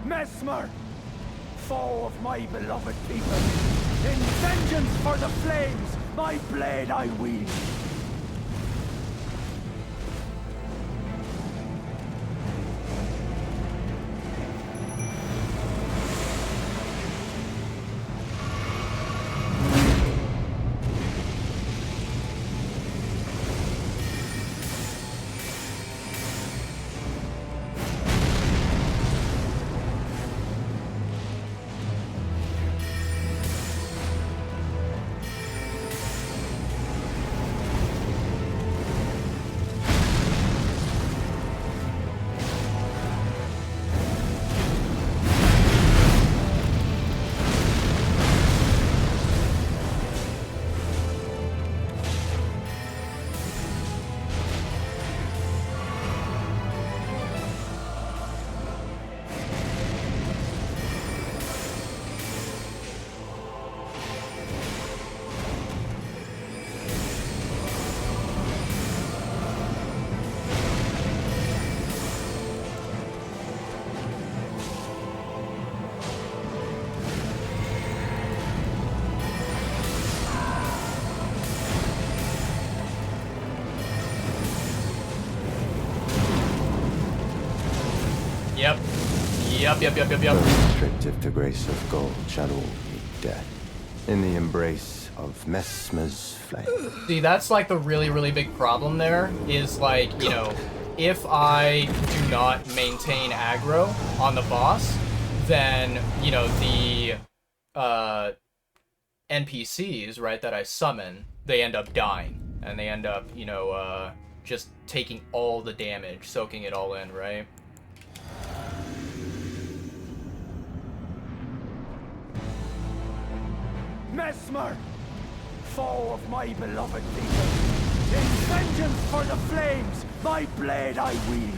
Mesmer, foe of my beloved people, in vengeance for the flames, my blade I wield. Yep. Though restrictive the grace of gold shall all meet death. In the embrace of Mesmer's flame. See, that's like the really big problem there, is like, you know, if I do not maintain aggro on the boss, then, you know, the NPCs, right, that I summon, they end up dying. And they end up, you know, just taking all the damage, soaking it all in, right? Mesmer, foe of my beloved people, in vengeance for the flames, my blade I wield.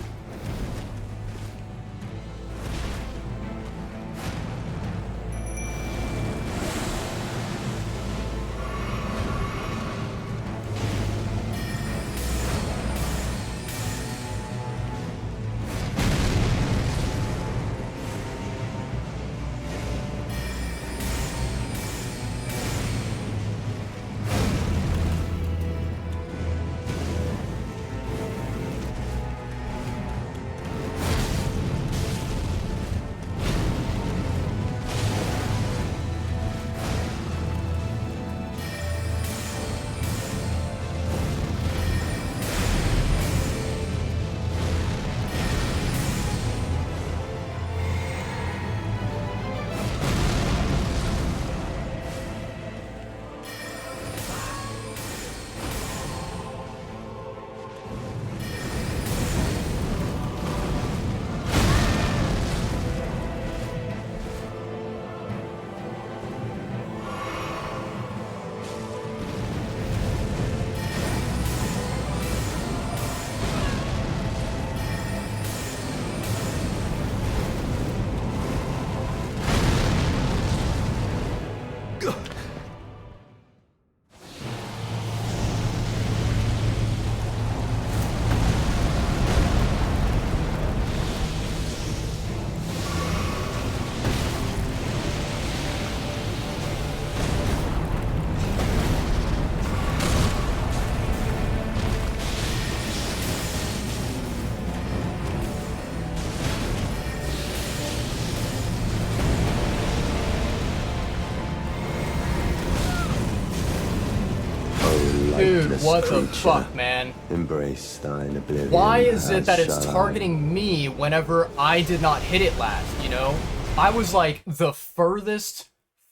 Dude, what the fuck, man? Embrace thine oblivion. Why is it that as it's shall targeting me whenever I did not hit it last, you know? I was like the furthest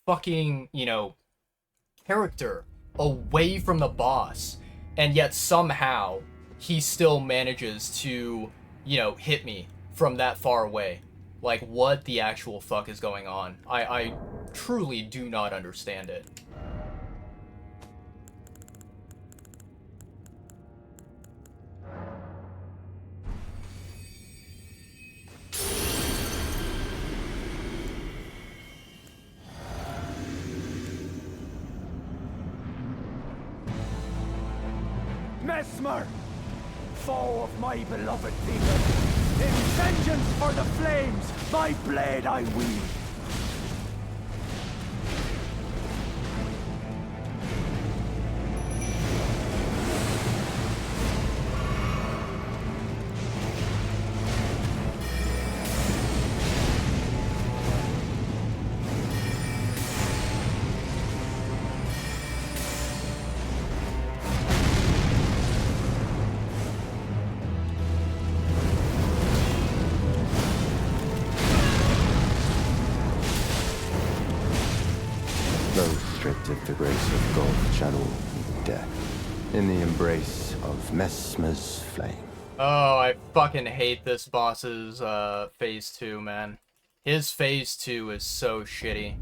fucking, you know, character away from the boss, and yet somehow he still manages to, you know, hit me from that far away. Like, what the actual fuck is going on? I truly do not understand it. Mesmer, foe of my beloved people, in vengeance for the flames, my blade I wield. If the grace of God shall all meet death in the embrace of Mesmer's flame. Oh, I fucking hate this boss's phase 2, man. His phase 2 is so shitty.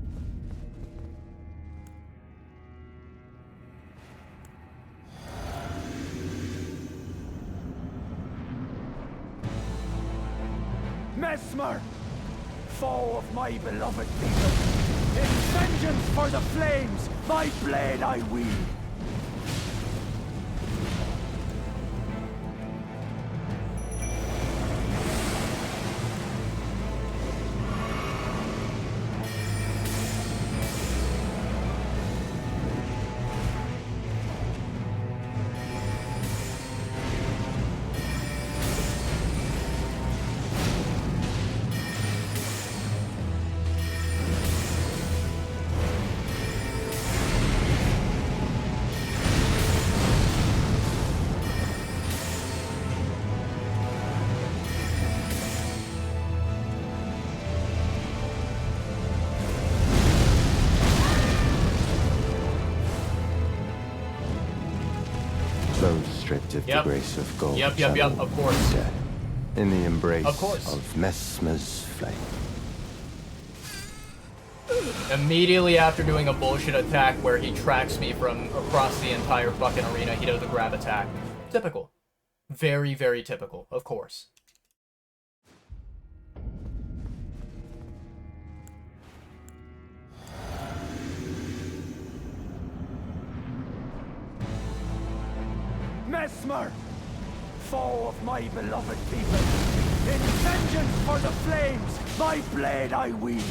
Mesmer, foe of my beloved people, in vengeance for the flames, my blade I wield. Stripped of the grace of God. Yep, of course. Death in the embrace of Mesmer's flame. Immediately after doing a bullshit attack where he tracks me from across the entire fucking arena, he does a grab attack. Typical. Very, very typical, of course. Mesmer, foe of my beloved people, in vengeance for the flames, my blade I wield.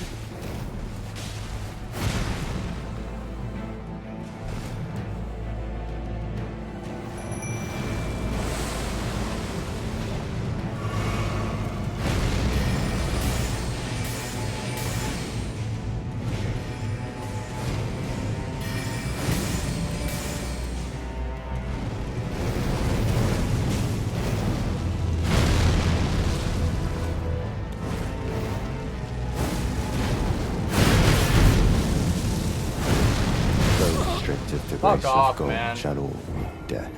Fuck off, man. Shall all meet death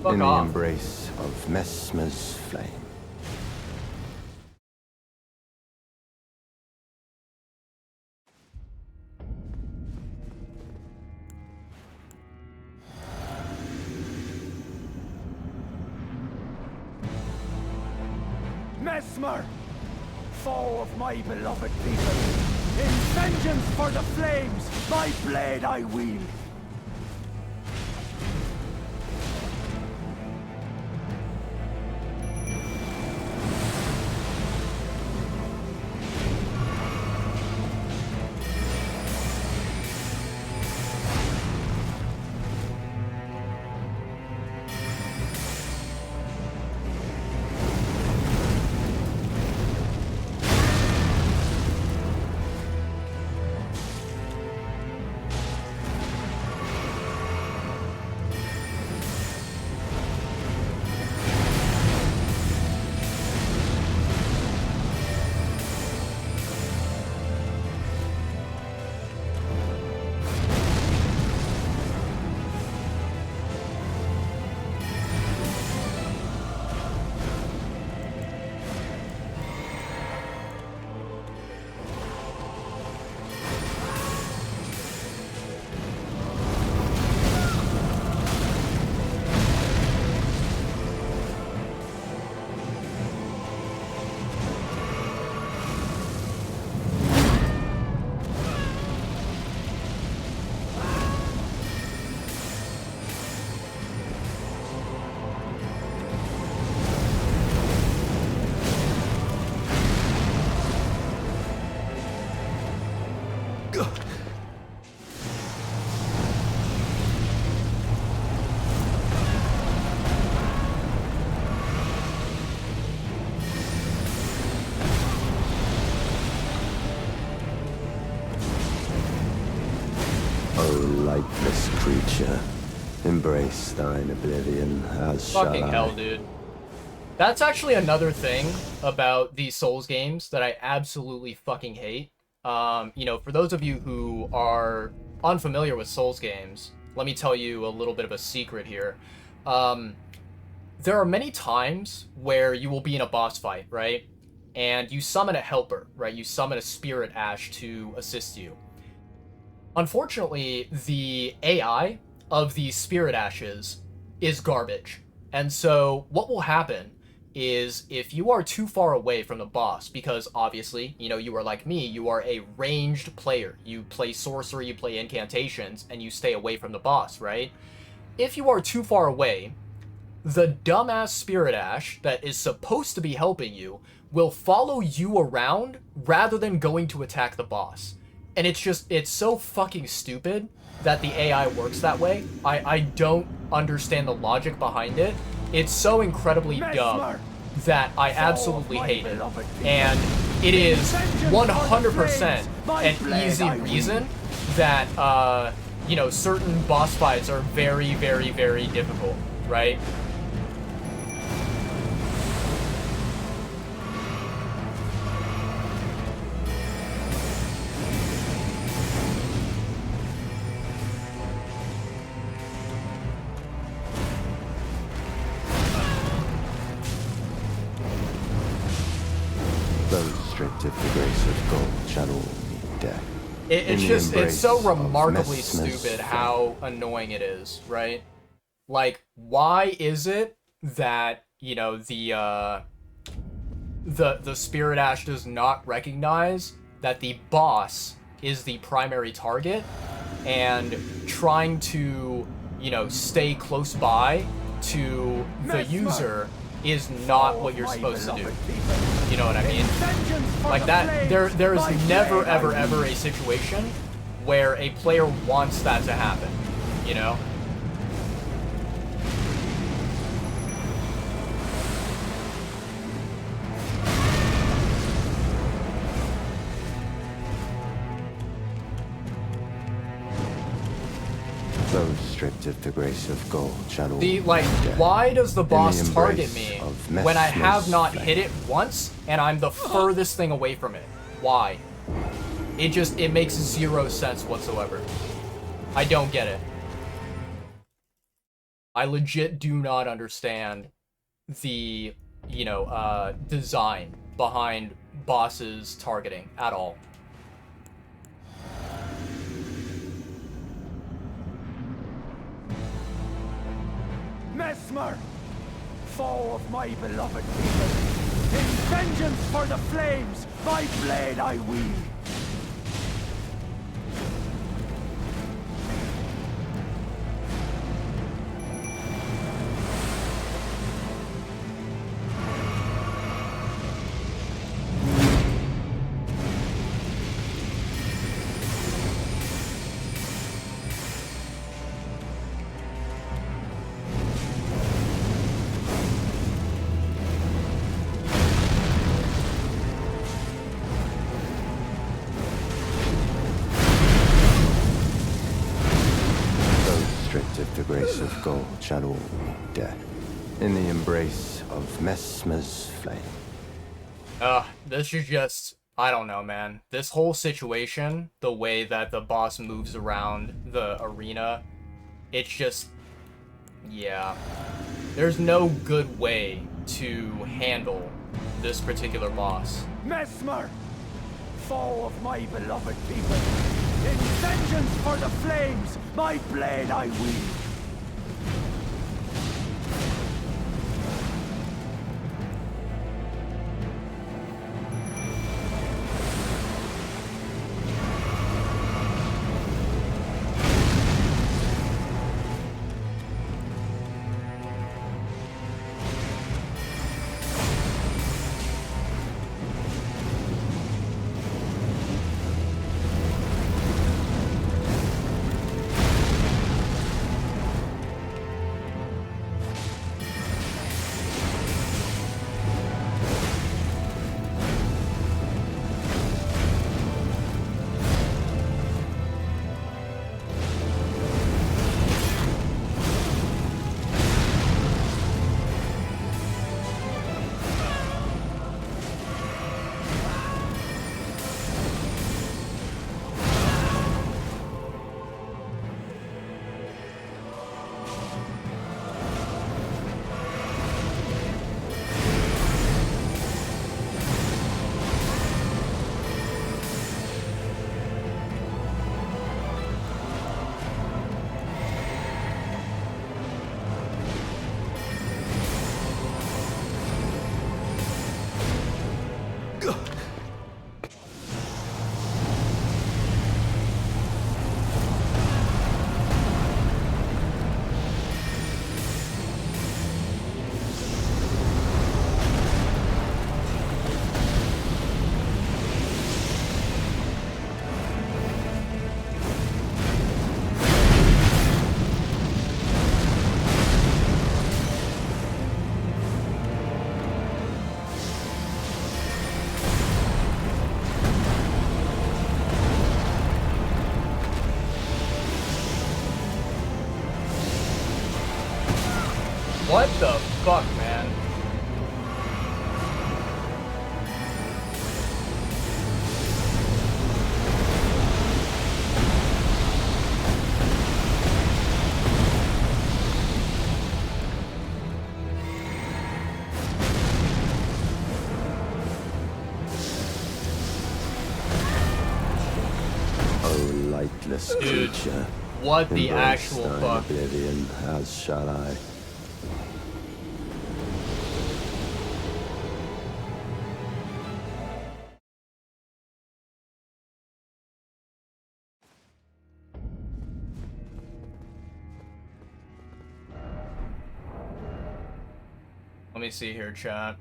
in the embrace of Mesmer's flame. Mesmer, foe of my beloved people, in vengeance for the flames, my blade I wield. embrace thine oblivion, as shall Fucking I. hell, dude. That's actually another thing about these Souls games that I absolutely fucking hate. You know, for those of you who are unfamiliar with Souls games, let me tell you a little bit of a secret here. There are many times where you will be in a boss fight, right? And you summon a helper, right? You summon a spirit ash to assist you. Unfortunately, the AI of these spirit ashes is garbage. And so what will happen is if you are too far away from the boss, because obviously, you know, you are like me, you are a ranged player. You play sorcery, you play incantations, and you stay away from the boss, right? If you are too far away, the dumbass spirit ash that is supposed to be helping you will follow you around rather than going to attack the boss. And it's so fucking stupid that the AI works that way. I don't understand the logic behind it. It's so incredibly dumb that I absolutely hate it. And it is 100% an easy reason that, you know, certain boss fights are very, very, very difficult, right? Strict if the grace of gold channel me death. It's so remarkably stupid how annoying it is, right? Like, why is it that, you know, the Spirit Ash does not recognize that the boss is the primary target and trying to, you know, stay close by to the user is not what you're supposed to do. You know what I mean? Like that, there is never, ever, ever a situation where a player wants that to happen, you know? So strict if the grace of gold channel. Why does the boss target me when I have not hit it once and I'm the furthest thing away from it? Why? It makes zero sense whatsoever. I don't get it. I legit do not understand the, you know, design behind bosses targeting at all. Mesmer, foe of my beloved people, in vengeance for the flames, my blade I wield. The grace of gold channel me death in the embrace of Mesmer's flame. This is just, I don't know, man. This whole situation, the way that the boss moves around the arena, it's just, yeah. There's no good way to handle this particular boss. Mesmer, foe of my beloved people, in vengeance for the flames, my blade I wield. What the fuck, man? Lightless Dude, creature. what the Embrace actual thine fuck? oblivion, as shall I. Let me see here, chat.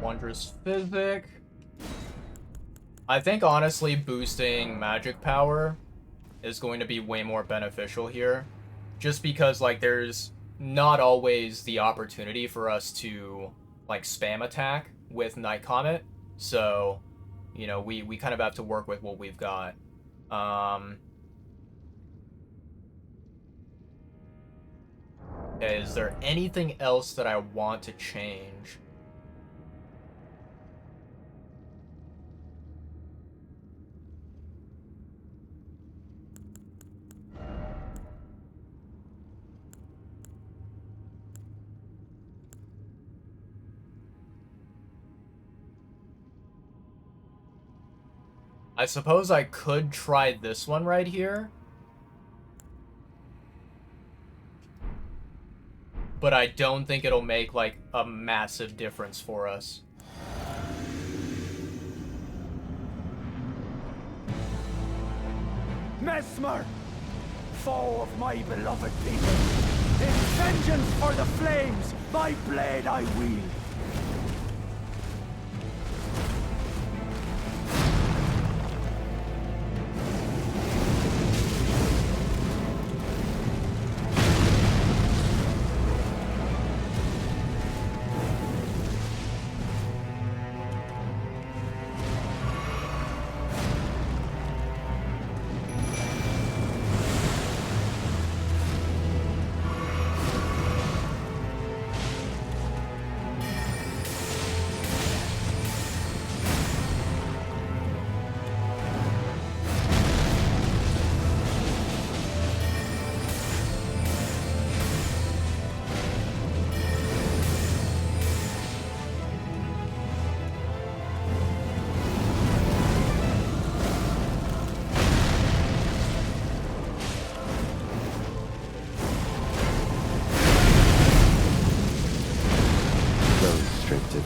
Wondrous Physic. I think honestly boosting magic power is going to be way more beneficial here. Just because like there's not always the opportunity for us to like spam attack with Night Comet. So, you know, we kind of have to work with what we've got. Okay, is there anything else that I want to change? I suppose I could try this one right here. But I don't think it'll make, like, a massive difference for us. Mesmer, foe of my beloved people, in vengeance for the flames, my blade I wield.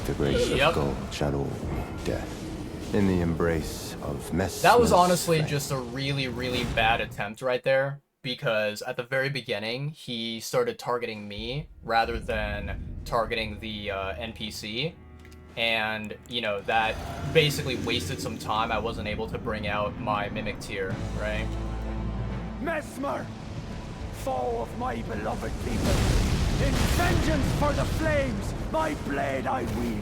The grace Yep. of gold shall all meet death. In the embrace of Mesmer's That was honestly flame. just a really, really bad attempt right there. Because at the very beginning, he started targeting me rather than targeting the NPC. And, you know, that basically wasted some time. I wasn't able to bring out my Mimic tier, right? Mesmer, foe of my beloved people, in vengeance for the flames, my blade I wield.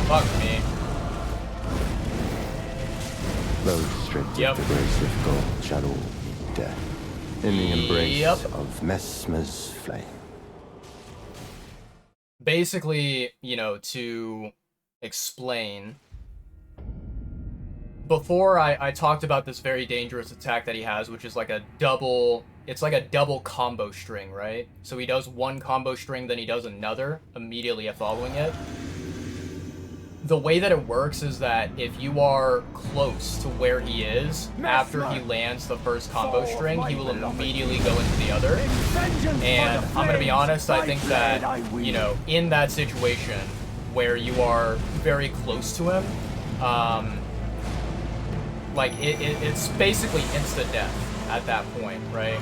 Fuck me. Those stripped Yep. of the grace of gold shall all meet death. In the embrace Yep. of Mesmer's flame. Basically, you know, to explain, before I talked about this very dangerous attack that he has, which is like a double... It's like a double combo string, right? So he does one combo string, then he does another immediately following it. The way that it works is that if you are close to where he is, after he lands the first combo string, he will immediately go into the other. And I'm going to be honest, I think that, you know, in that situation where you are very close to him, like, it's basically instant death at that point, right?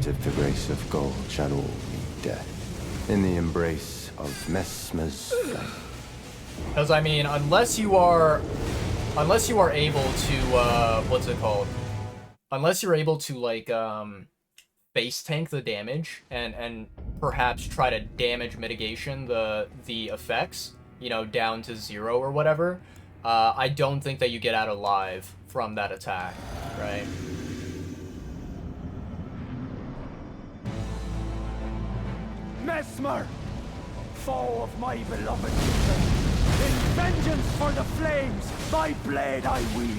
If the grace of gold shall all meet death in the embrace of Mesmer's flame. Because, I mean, unless you are able to, what's it called? Unless you're able to, like, base tank the damage and perhaps try to damage mitigation the effects, you know, down to 0 or whatever, I don't think that you get out alive from that attack, right? Mesmer, foe of my beloved people, in vengeance for the flames, my blade I wield.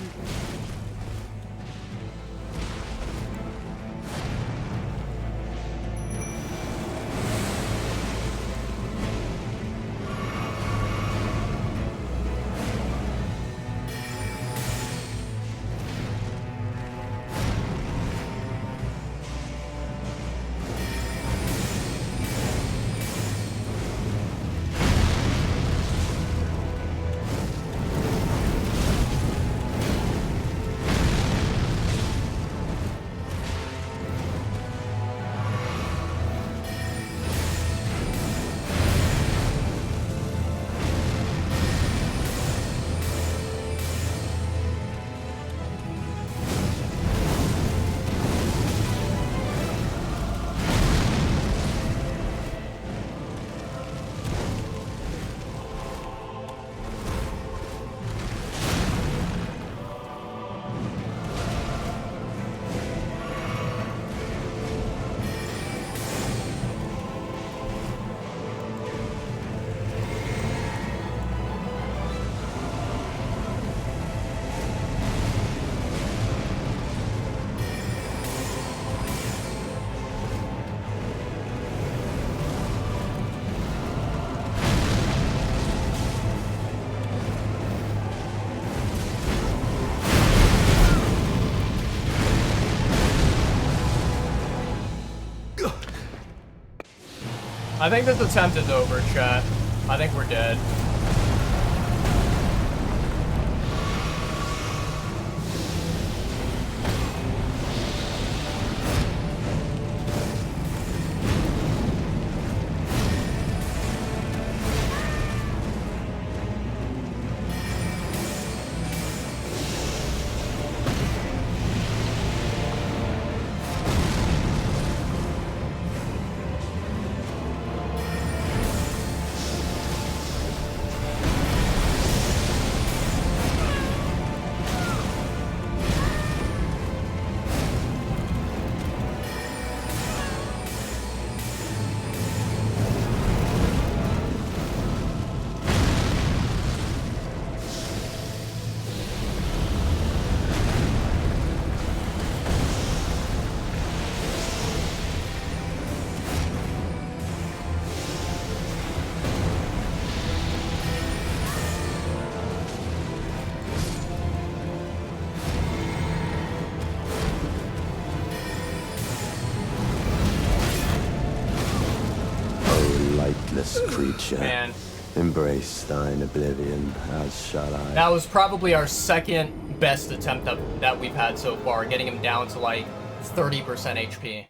I think this attempt is over, chat. I think we're dead. Creature, man, embrace thine oblivion, as shall I. That was probably our second best attempt that we've had so far, getting him down to like 30% HP.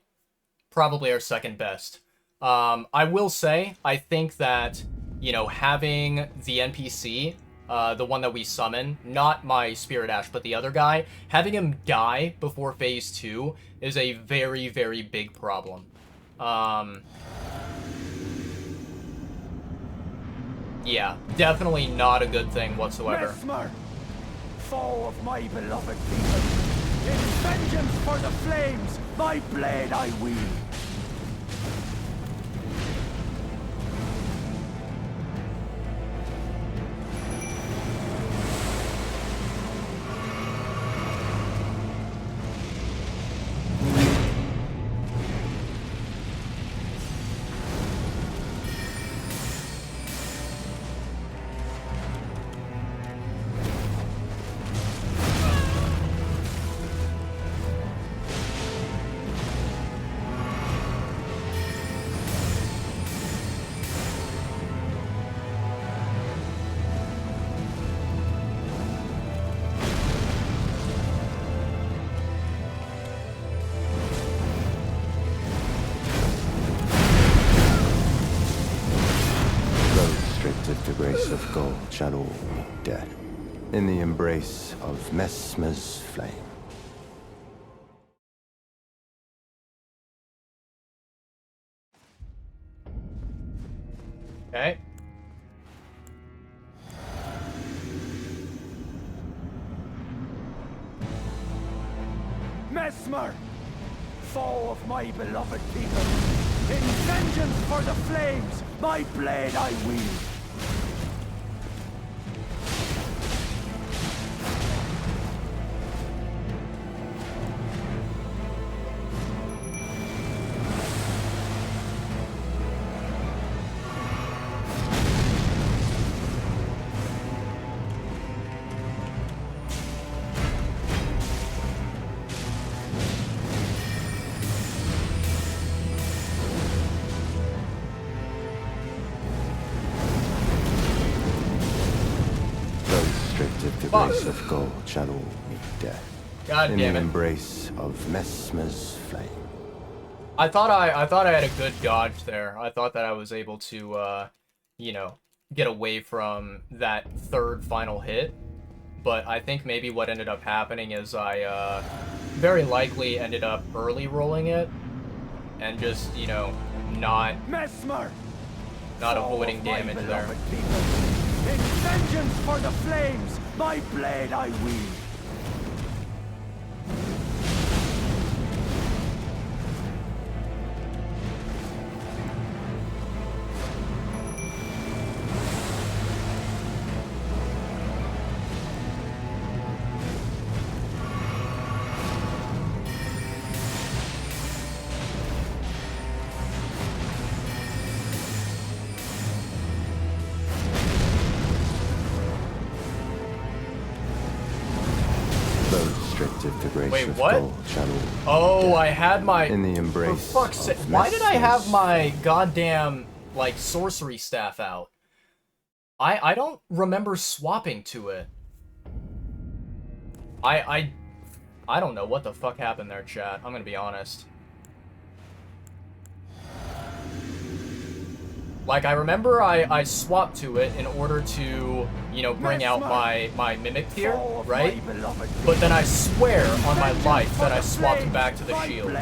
Probably our second best. I will say, I think that, you know, having the NPC, the one that we summon, not my Spirit Ash, but the other guy, having him die before phase 2 is a very, very big problem. Yeah, definitely not a good thing whatsoever. Mesmer, foe of my beloved people, In vengeance for the flames, my blade I wield. The grace of gold shall all meet death in the embrace of Mesmer's flame. Okay. Mesmer, foe of my beloved people, in vengeance for the flames, my blade I wield. The grace of gold shall all meet death. God in damn the it. embrace of Mesmer's flame. I thought I had a good dodge there. I thought that I was able to you know, get away from that third final hit. But I think maybe what ended up happening is I very likely ended up early rolling it and just, you know, not Mesmer, avoiding damage there. People. In vengeance for the flames, my blade I wield. The grace Wait, of what? gold shall all Oh, death I had my... in the embrace For fuck's sake, why did I have my goddamn, like, sorcery staff out? I don't remember swapping to it. I don't know what the fuck happened there, chat. I'm gonna be honest. Like, I remember I swapped to it in order to, you know, bring out my mimic tier, right? But then I swear on my life that I swapped back to the shield.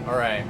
Alright.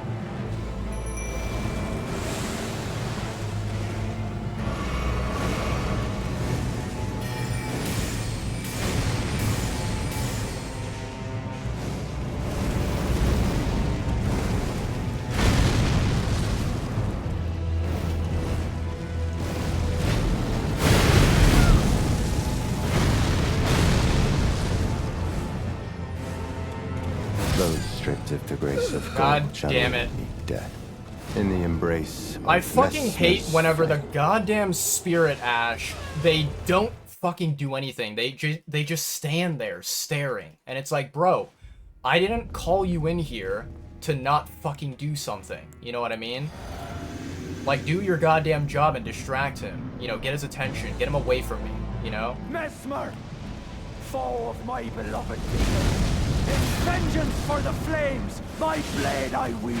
If the grace of God gold shall damn all it. meet death in the embrace of I fucking hate Mesmer's whenever the flame. goddamn Spirit Ash, they don't fucking do anything. They just stand there staring. And it's like, bro, I didn't call you in here to not fucking do something. You know what I mean? Like, do your goddamn job and distract him. You know, get his attention. Get him away from me, you know? Mesmer, foe of my beloved people. In vengeance for the flames, my blade I wield.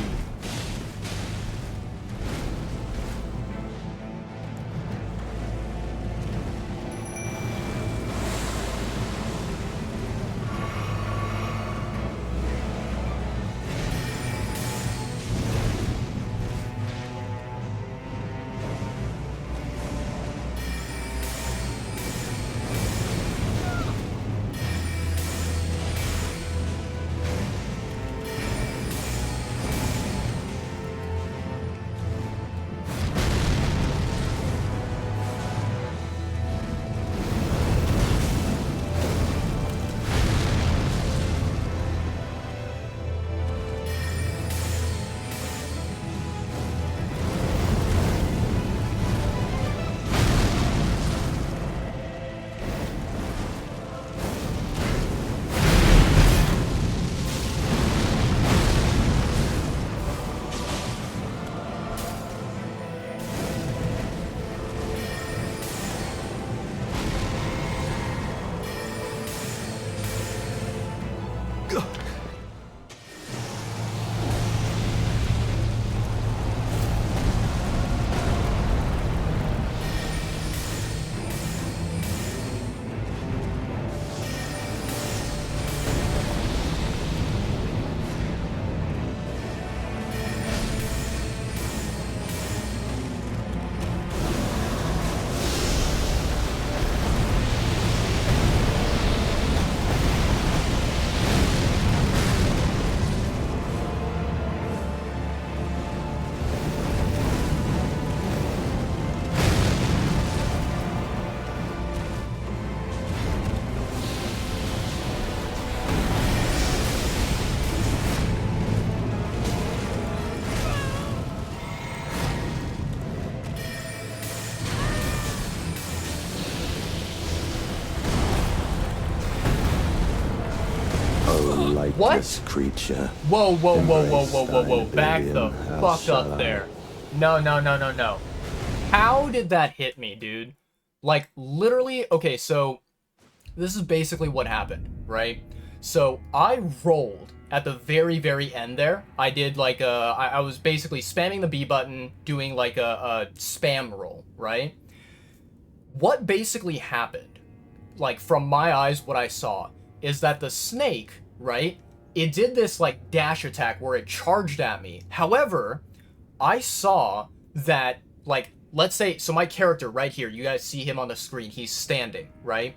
lightless creature. Whoa, whoa, whoa, whoa, Embrace whoa, whoa, whoa. thine Back the oblivion, how fuck shall up I? there. No, no, no, no, no. How did that hit me, dude? Like, literally, okay, so this is basically what happened, right? So I rolled at the very, very end there. I did like I was basically spamming the B button, doing like a spam roll, right? What basically happened, like from my eyes, what I saw is that the snake, right? It did this like dash attack where it charged at me. However, I saw that, like, let's say, so my character right here, you guys see him on the screen, he's standing, right?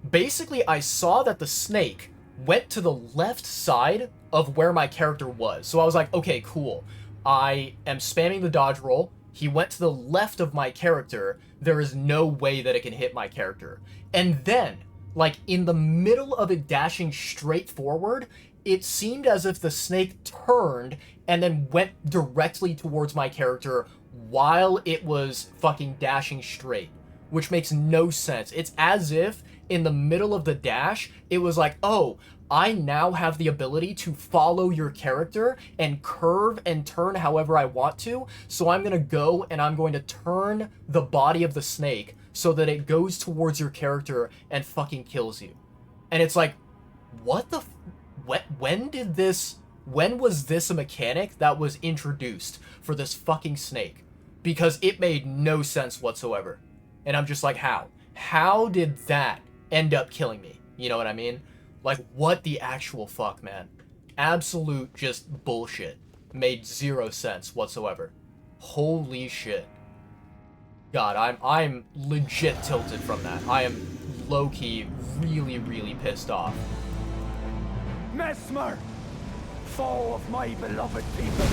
Basically, I saw that the snake went to the left side of where my character was. So I was like, okay, cool. I am spamming the dodge roll. He went to the left of my character. There is no way that it can hit my character. And then, like, in the middle of it dashing straight forward, it seemed as if the snake turned and then went directly towards my character while it was fucking dashing straight, which makes no sense. It's as if in the middle of the dash, it was like, oh, I now have the ability to follow your character and curve and turn however I want to. So I'm going to go and I'm going to turn the body of the snake so that it goes towards your character and fucking kills you. And it's like, what the when was this a mechanic that was introduced for this fucking snake? Because it made no sense whatsoever. And I'm just like, how did that end up killing me? You know what I mean? Like, what the actual fuck, man? Absolute just bullshit. Made zero sense whatsoever. Holy shit. God, I'm legit tilted from that. I am low-key really, really pissed off. Mesmer, foe of my beloved people,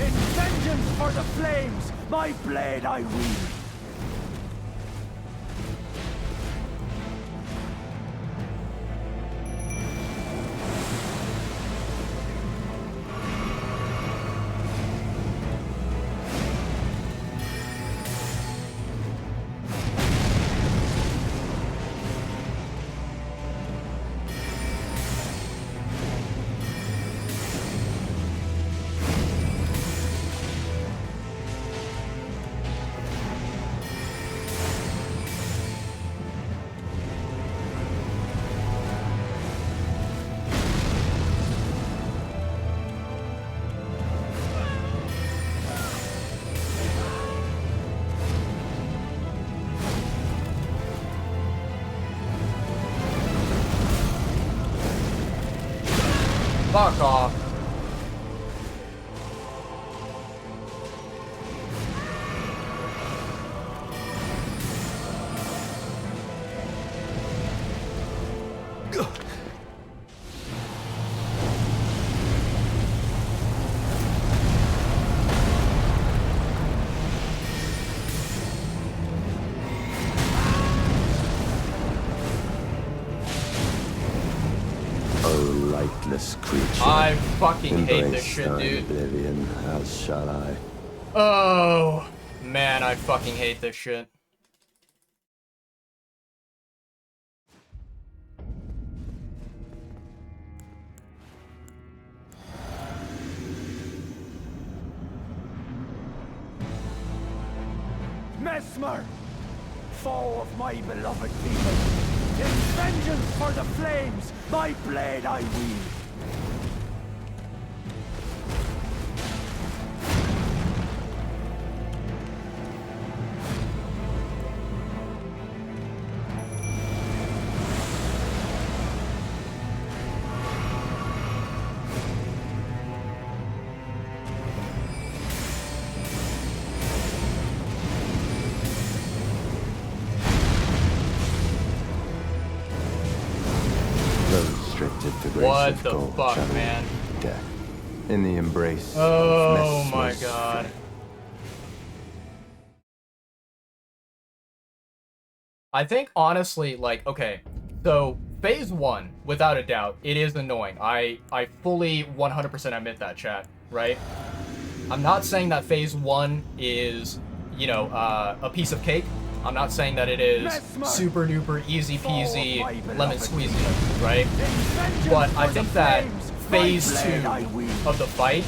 in vengeance for the flames, my blade I wield. Fuck off. Lightless creature. I fucking hate this Embrace shit, thine dude. oblivion, as shall I. Oh, man, I fucking hate this shit. Mesmer, foe of my beloved people, in vengeance for the flames, my blade I wield. The grace What of the gold, fuck, shadow, man? death, in the embrace Oh of my Mesmer's god. strength. I think, honestly, like, okay, so phase 1, without a doubt, it is annoying. I fully 100% admit that, chat, right? I'm not saying that phase 1 is, you know, a piece of cake. I'm not saying that it is super duper easy peasy lemon squeezy, right? But I think that phase 2 of the fight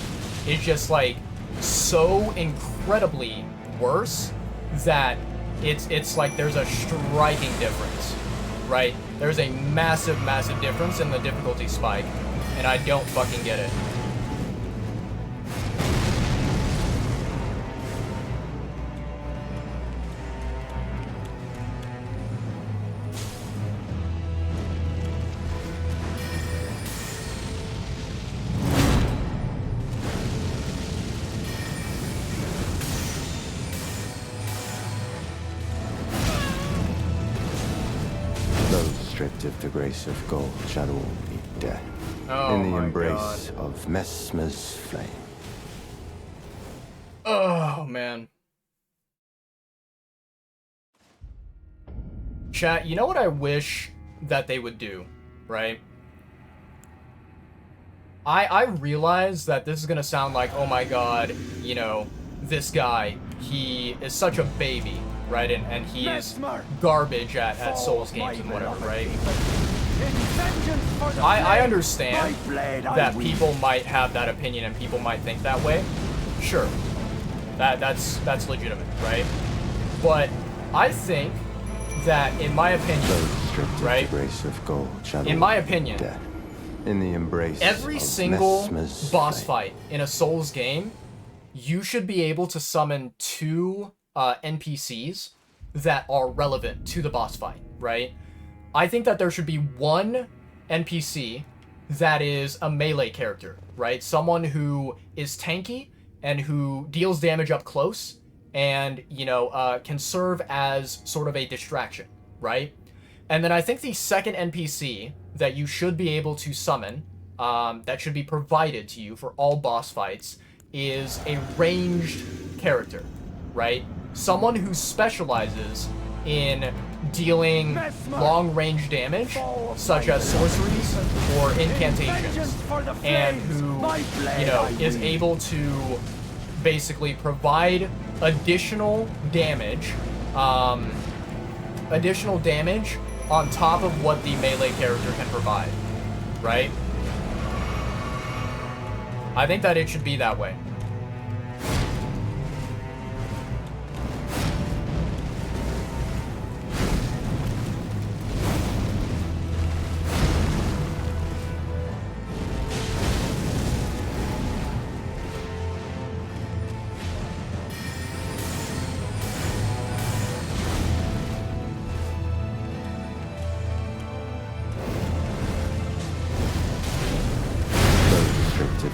is just like so incredibly worse that it's like there's a striking difference, right? There's a massive, massive difference in the difficulty spike, and I don't fucking get it. Stripped of the grace of gold shall all meet death Oh in the my embrace God. of Messmer's flame. Oh, man. Chat, you know what I wish that they would do, right? I realize that this is gonna sound like, oh my God, you know, this guy, he is such a baby, right? And he is garbage at Souls games and whatever, right? I understand that people might have that opinion and people might think that way. Sure. That's legitimate, right? But I think that, in my opinion, right? In my opinion, in the embrace every single boss fight in a Souls game, you should be able to summon 2 NPCs that are relevant to the boss fight, right? I think that there should be 1 NPC that is a melee character, right? Someone who is tanky and who deals damage up close and, you know, can serve as sort of a distraction, right? And then I think the second NPC that you should be able to summon, that should be provided to you for all boss fights, is a ranged character, right? Someone who specializes in dealing long-range damage, such as sorceries or incantations, and who, you know, is able to basically provide additional damage on top of what the melee character can provide, right? I think that it should be that way.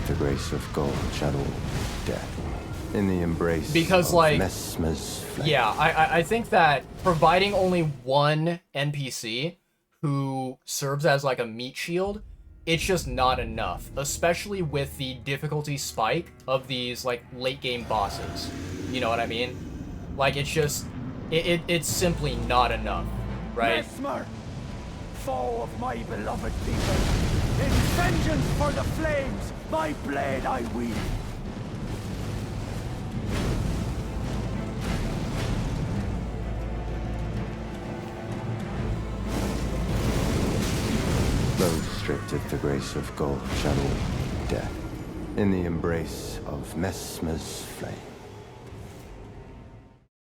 The grace of gold shall all death in the embrace because, of like, Messmer's flame. Yeah, I think that providing only 1 NPC who serves as like a meat shield, it's just not enough, especially with the difficulty spike of these like late game bosses. You know what I mean? Like, it's just it's simply not enough, right? Messmer, foe of my beloved people, in vengeance for the flames, my blade I wield. Those stripped of the grace of gold shall all meet death in the embrace of Messmer's flame.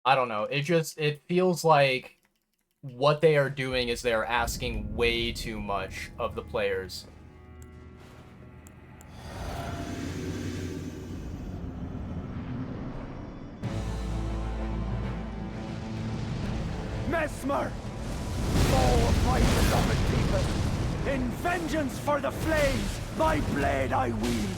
I don't know. It feels like what they are doing is they're asking way too much of the players. Messmer, foe of my beloved people, in vengeance for the flames, my blade I wield.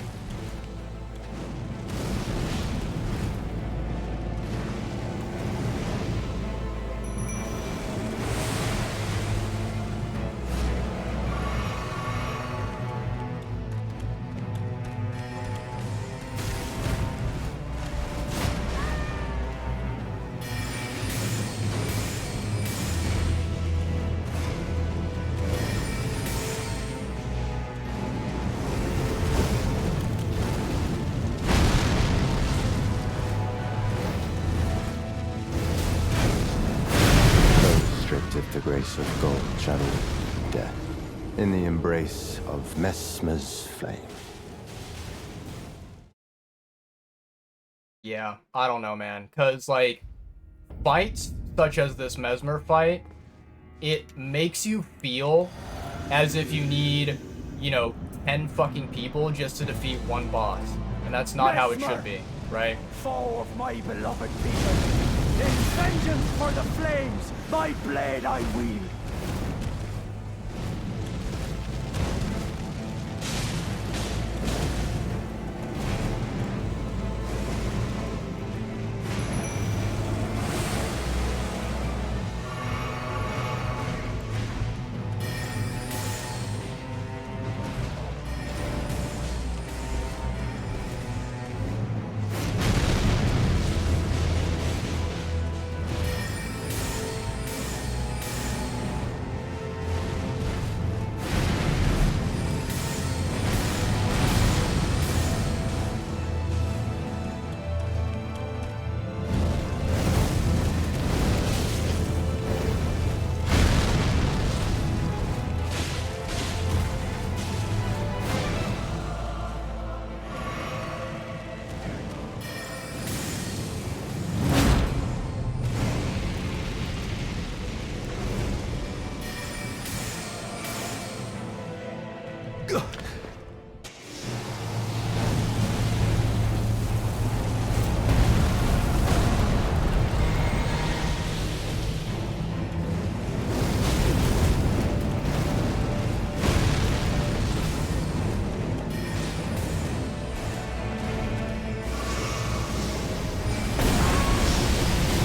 The grace of gold shall all meet death in the embrace of Messmer's flame. Yeah, I don't know, man. Because, like, fights such as this Mesmer fight, it makes you feel as if you need, you know, 10 fucking people just to defeat one boss. And that's not how it should be, right? Foe of my beloved people, in vengeance for the flames, my blade I wield.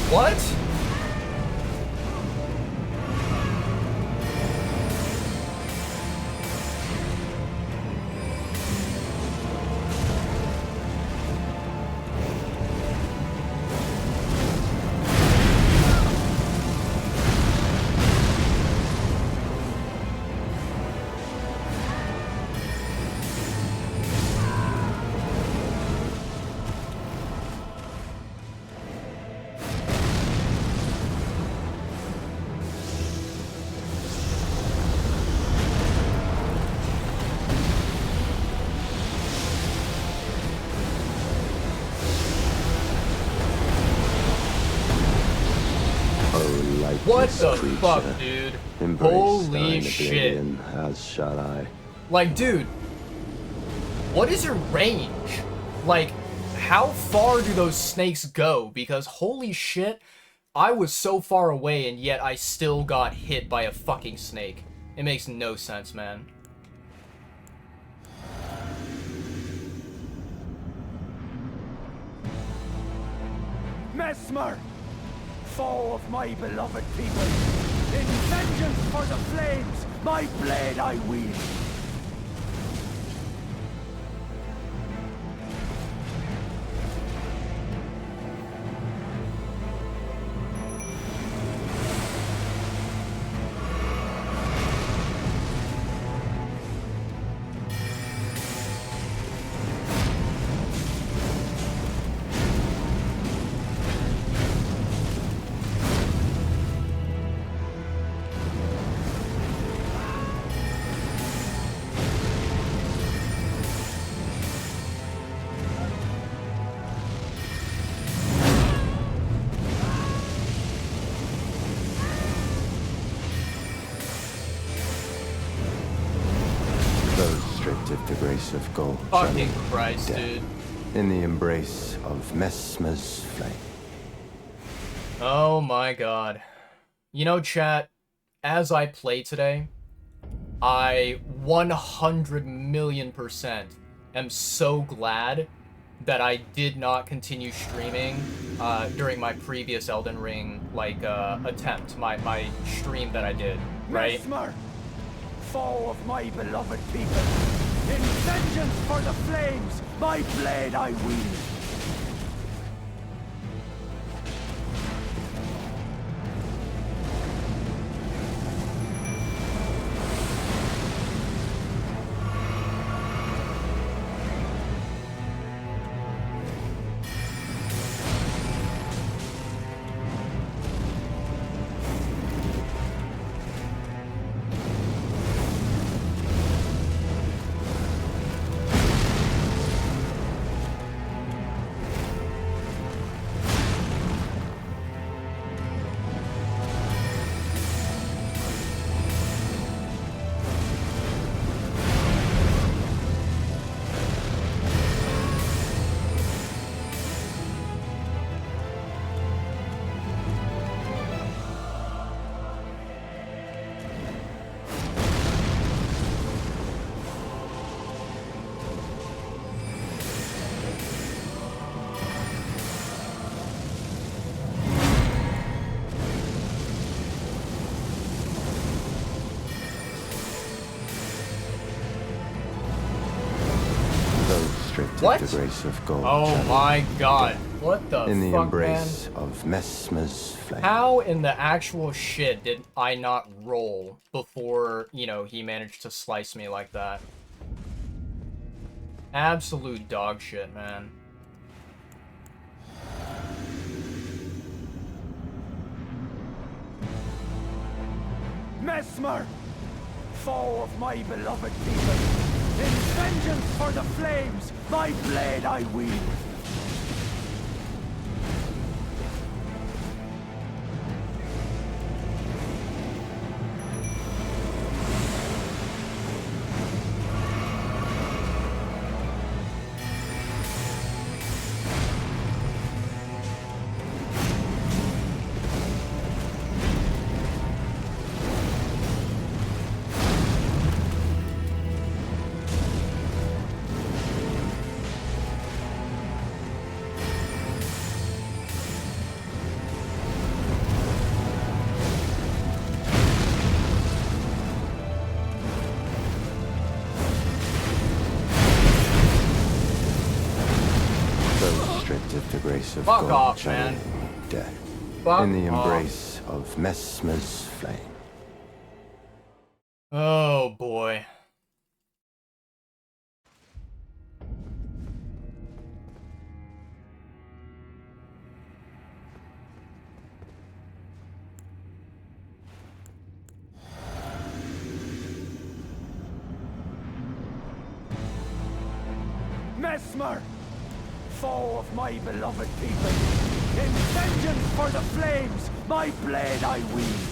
What? What the fuck, dude? Holy shit. As shall I. Like, dude, what is your range? Like, how far do those snakes go? Because holy shit, I was so far away and yet I still got hit by a fucking snake. It makes no sense, man. Mesmer, foe of my beloved people, in vengeance for the flames, my blade I wield. The grace of gold. Fucking Christ, dude. In the embrace of Messmer's flame. Oh my god. You know, chat, as I play today, I 100,000,000% am so glad that I did not continue streaming during my previous Elden Ring, like, attempt, my stream that I did, right? Mesmer, foe of my beloved people, in vengeance for the flames, my blade I wield. restricted What? the grace of gold. Oh shadow my meet god. death. What the In the fuck, embrace man? of Messmer's flame. How in the actual shit did I not roll before, you know, he managed to slice me like that? Absolute dog shit, man. Messmer, foe of my beloved people, in vengeance for the flames, my blade I wield. The grace of Fuck gold off, shadow man. meet death. Fuck In the off. embrace of Messmer's flame. Oh boy. Messmer, foe of my beloved people, in vengeance for the flames, my blade I wield.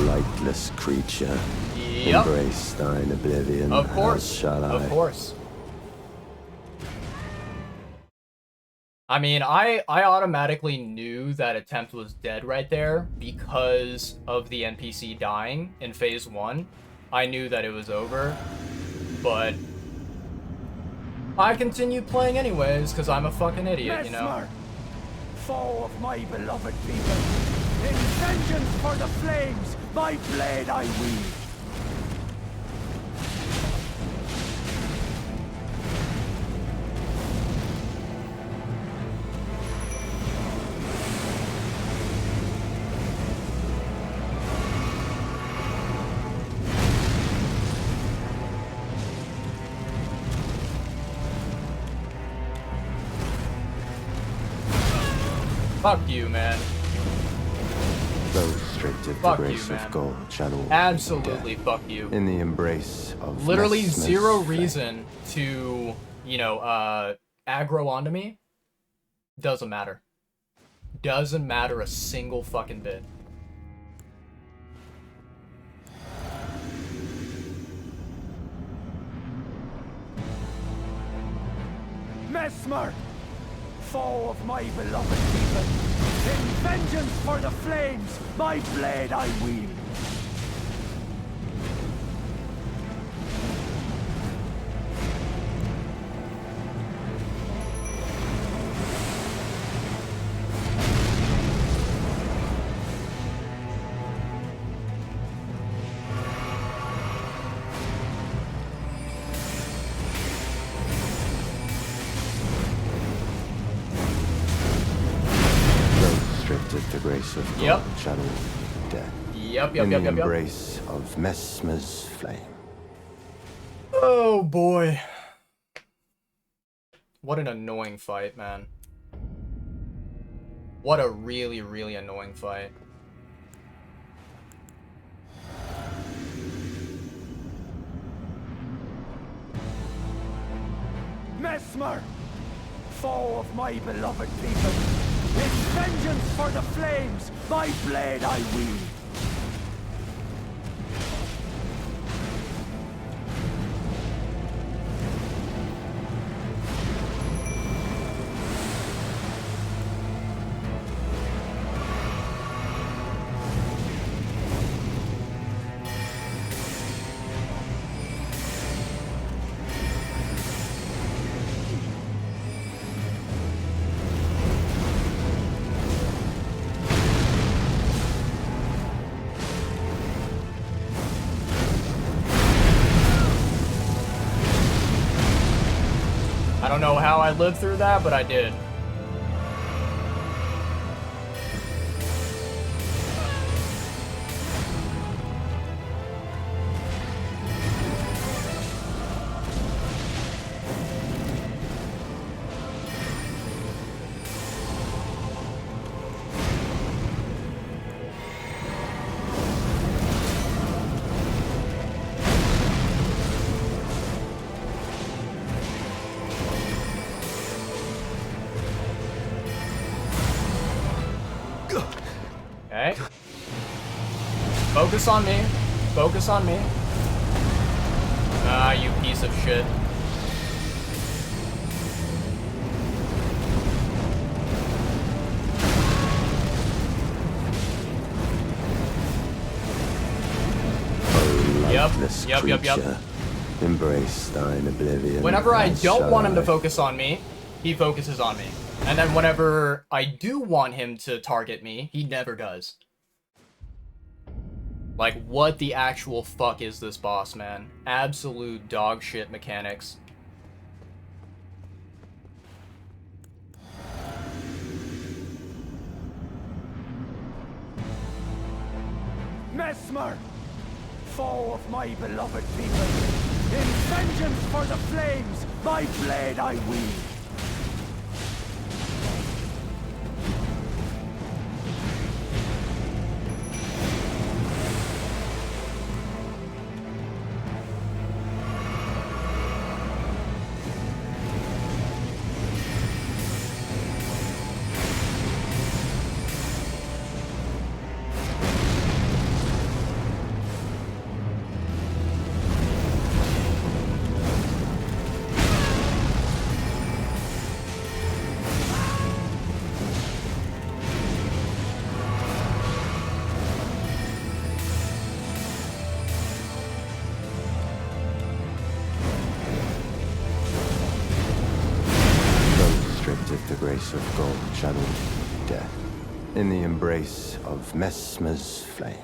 Lightless creature, Yep. embrace thine oblivion. Of course. As shall I. Of course. I mean, I automatically knew that Attempt was dead right there because of the NPC dying in Phase 1. I knew that it was over, but I continued playing anyways because I'm a fucking idiot, you know? Messmer, foe of my beloved people, in vengeance for the flames, my blade I wield. Fuck you, man. So restricted the Fuck you, grace man. of gold shadow meet Absolutely death. fuck you. In the embrace of Literally Messmer's zero flame. reason to, you know, aggro onto me. Doesn't matter. Doesn't matter a single fucking bit. Messmer, foe of my beloved people, In vengeance for the flames, my blade I wield. The grace of God Yep. shall all meet death. Yep. In the embrace of Messmer's flame. Oh boy. What an annoying fight, man. What a really, really annoying fight. Messmer, foe of my beloved people. In vengeance for the flames, my blade I wield. I don't know how I lived through that, but I did. Okay. Focus on me. Focus on me. Ah, you piece of shit. Yep. Embrace thine oblivion. Whenever I don't want him to focus on me, he focuses on me. And then whenever I do want him to target me, he never does. Like, what the actual fuck is this boss, man? Absolute dog shit mechanics. Messmer, foe of my beloved people. In vengeance for the flames, my blade I wield. The grace of God shall all meet death. In the embrace of Messmer's flame.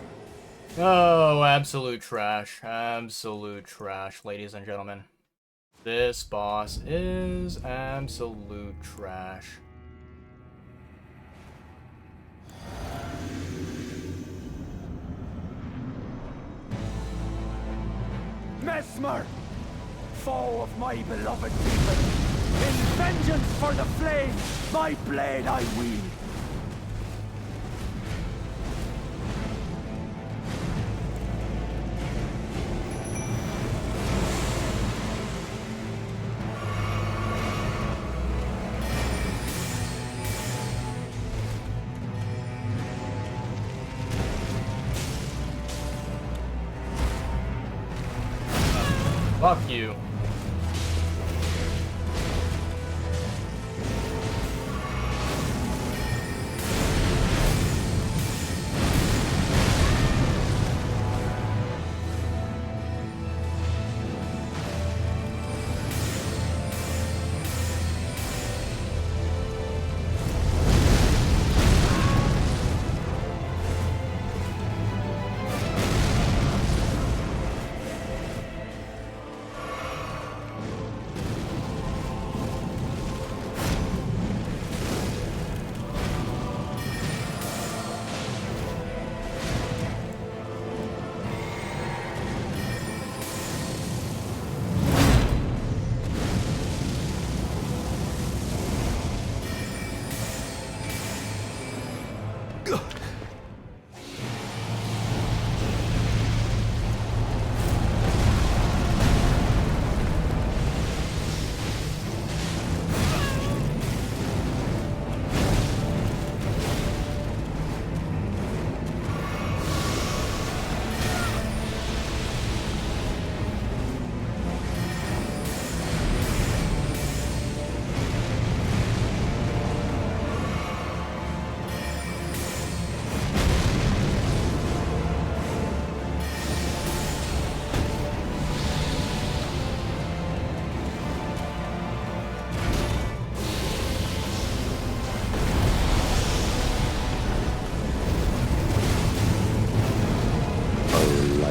Oh, absolute trash. Absolute trash, ladies and gentlemen. This boss is absolute trash. Messmer, foe of my beloved people. In vengeance for the flames, my blade I wield. Fuck you.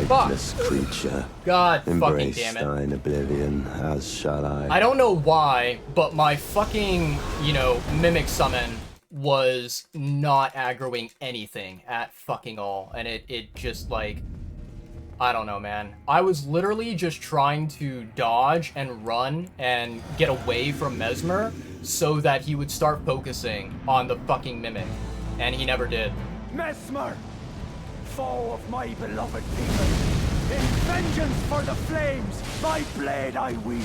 lightless creature. God fucking Embrace damn it. thine oblivion, as shall I. I don't know why, but my fucking, you know, mimic summon was not aggroing anything at fucking all. And it just, like, I don't know, man. I was literally just trying to dodge and run and get away from Mesmer so that he would start focusing on the fucking mimic. And he never did. Mesmer, foe of my beloved people, in vengeance for the flames, my blade I wield.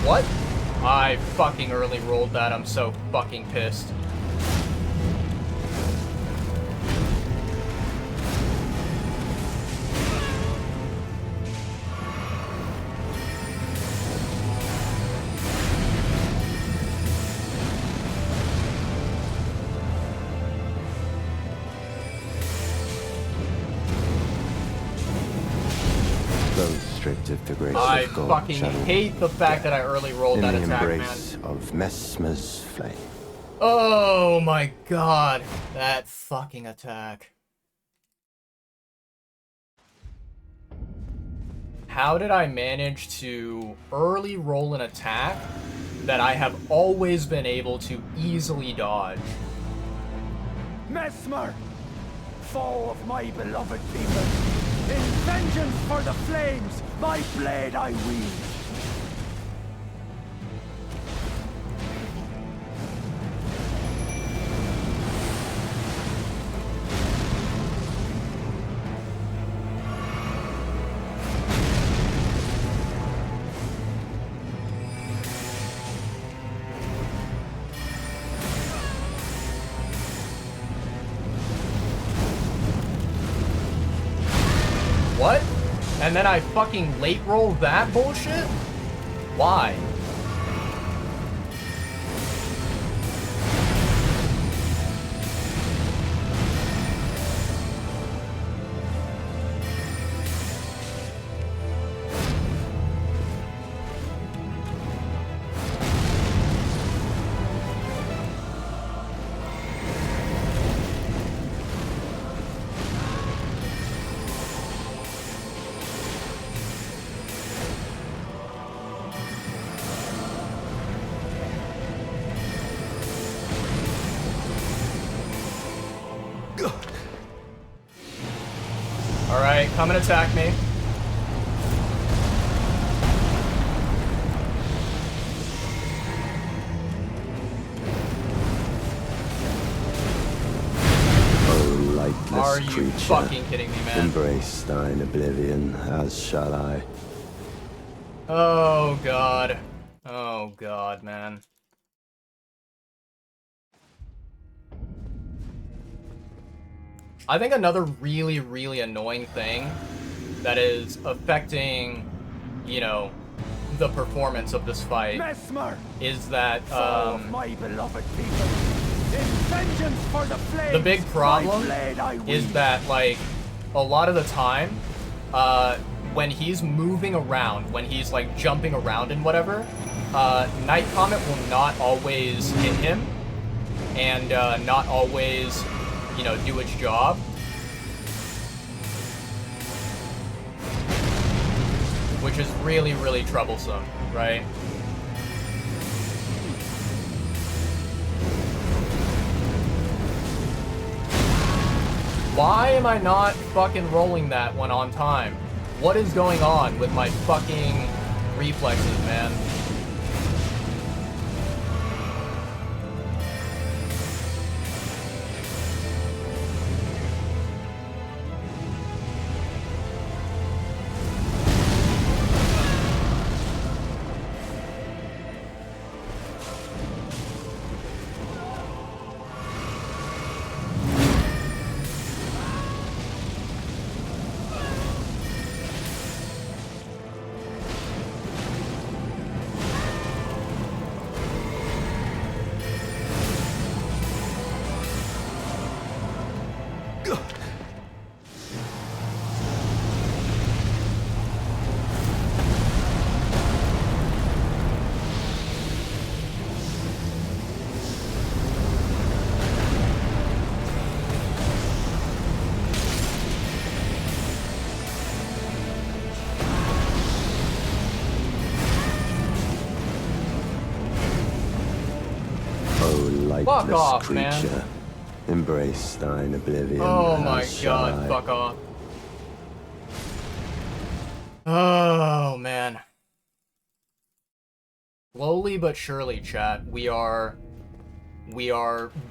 What? I fucking early rolled that. I'm so fucking pissed. The grace I of God fucking shall hate the fact that I early rolled that attack, man. in the embrace of Mesmer's flame. Oh my god, that fucking attack. How did I manage to early roll an attack that I have always been able to easily dodge? Mesmer, foe of my beloved people, in vengeance for the flames, my blade I wield. What? And then I fucking late roll that bullshit? Why? Alright, come and attack me. Oh, lightless Are you creature, fucking kidding me, man? embrace thine oblivion, as shall I. Oh god. Oh god, man. I think another really, really annoying thing that is affecting, you know, the performance of this fight Mesmer, is that, foe of my beloved people, in vengeance for the flames, the big problem my blade I wield. is that, like, a lot of the time, when he's moving around, when he's, like, jumping around and whatever, Night Comet will not always hit him, and, not always, you know, do its job. Which is really, really troublesome, right? Why am I not fucking rolling that one on time? What is going on with my fucking reflexes, man? Fuck Faithless off, creature, man. embrace thine oblivion. Oh my as god, shall I. fuck off. Oh, man. Slowly but surely, chat, we are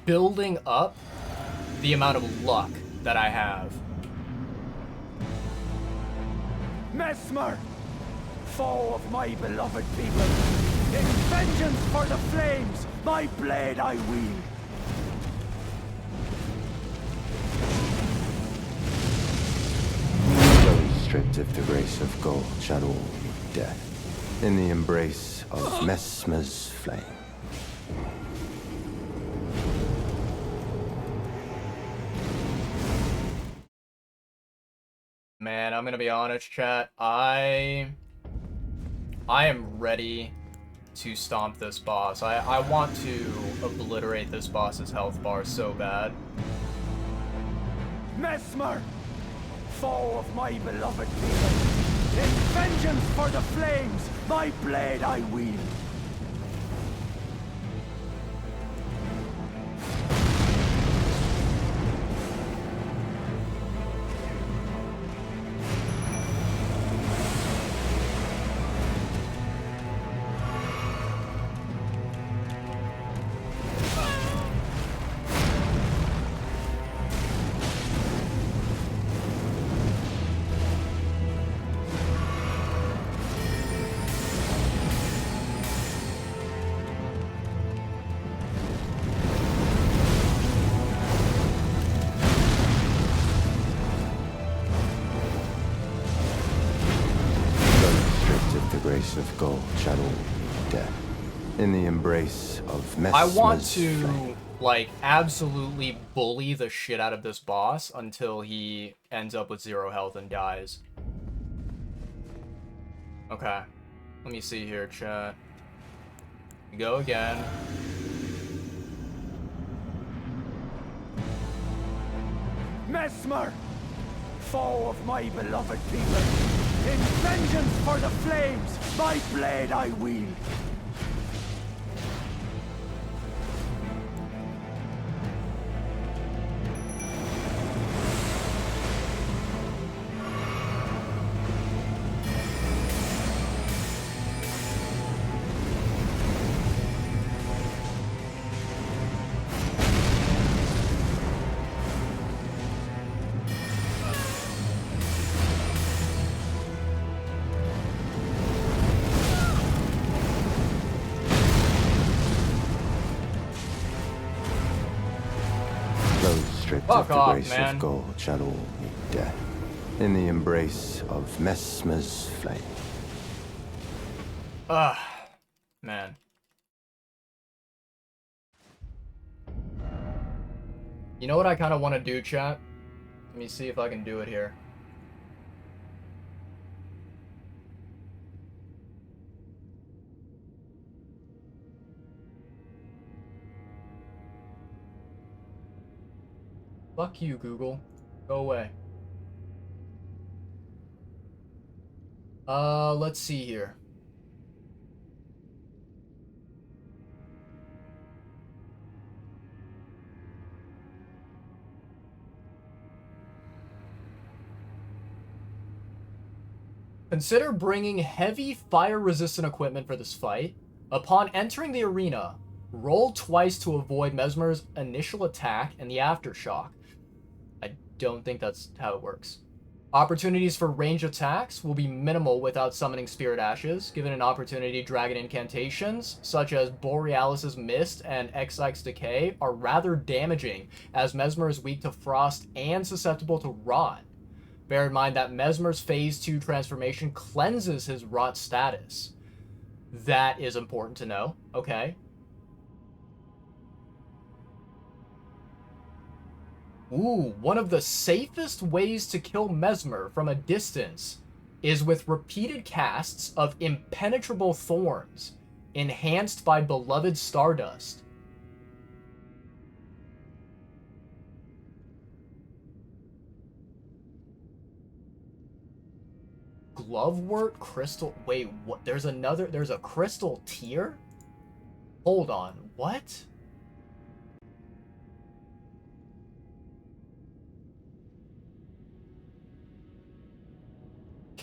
building up the amount of luck that I have. Mesmer, foe of my beloved people, in vengeance for the flames, my blade I wield. Those stripped of the grace of gold shall all meet death in the embrace of Mesmer's flame. Man, I'm gonna be honest, chat. I am ready to stomp this boss. I want to obliterate this boss's health bar so bad. Mesmer, foe of my beloved people, in vengeance for the flames, my blade I wield. Of gold shall all meet death in the embrace of Mesmer's I want to, flame. like, absolutely bully the shit out of this boss until he ends up with 0 health and dies. Okay. Let me see here, chat. Go again. Mesmer, foe of my beloved people, in vengeance for the flames, my blade I wield. Stripped Fuck of the off, grace man. of gold shall all meet death in the embrace of Mesmer's flame. Man. You know what I kind of want to do, chat? Let me see if I can do it here. Fuck you, Google. Go away. Let's see here. Consider bringing heavy fire-resistant equipment for this fight. Upon entering the arena, roll twice to avoid Mesmer's initial attack and the aftershock. I don't think that's how it works. Opportunities for range attacks will be minimal without summoning Spirit Ashes. Given an opportunity, dragon incantations, such as Borealis' Mist and Exike's Decay, are rather damaging, as Mesmer is weak to frost and susceptible to rot. Bear in mind that Mesmer's Phase 2 transformation cleanses his rot status. That is important to know, okay? Ooh, one of the safest ways to kill Mesmer from a distance is with repeated casts of Impenetrable Thorns, enhanced by Beloved Stardust. Glovewort Crystal... Wait, what? There's a Crystal Tier? Hold on, what?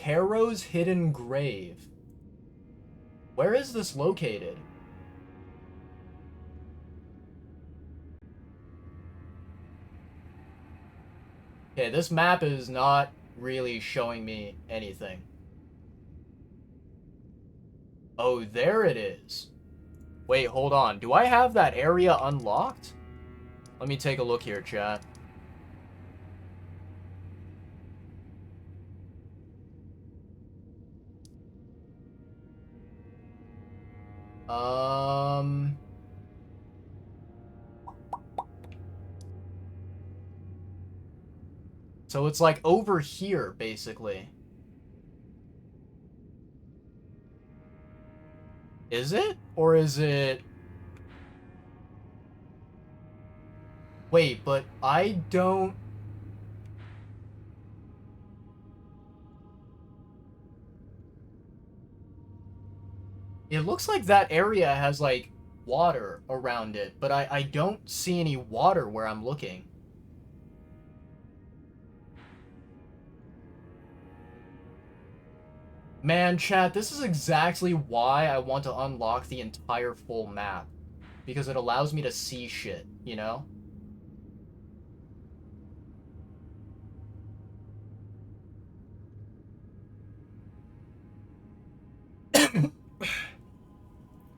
Caro's Hidden Grave. Where is this located? Okay, this map is not really showing me anything. Oh, there it is. Wait, hold on. Do I have that area unlocked? Let me take a look here, chat. So it's like over here, basically. Is it? Or is it... Wait, but I don't... It looks like that area has, like, water around it, but I don't see any water where I'm looking. Man, chat, this is exactly why I want to unlock the entire full map. Because it allows me to see shit, you know?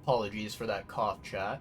Apologies for that cough, chat.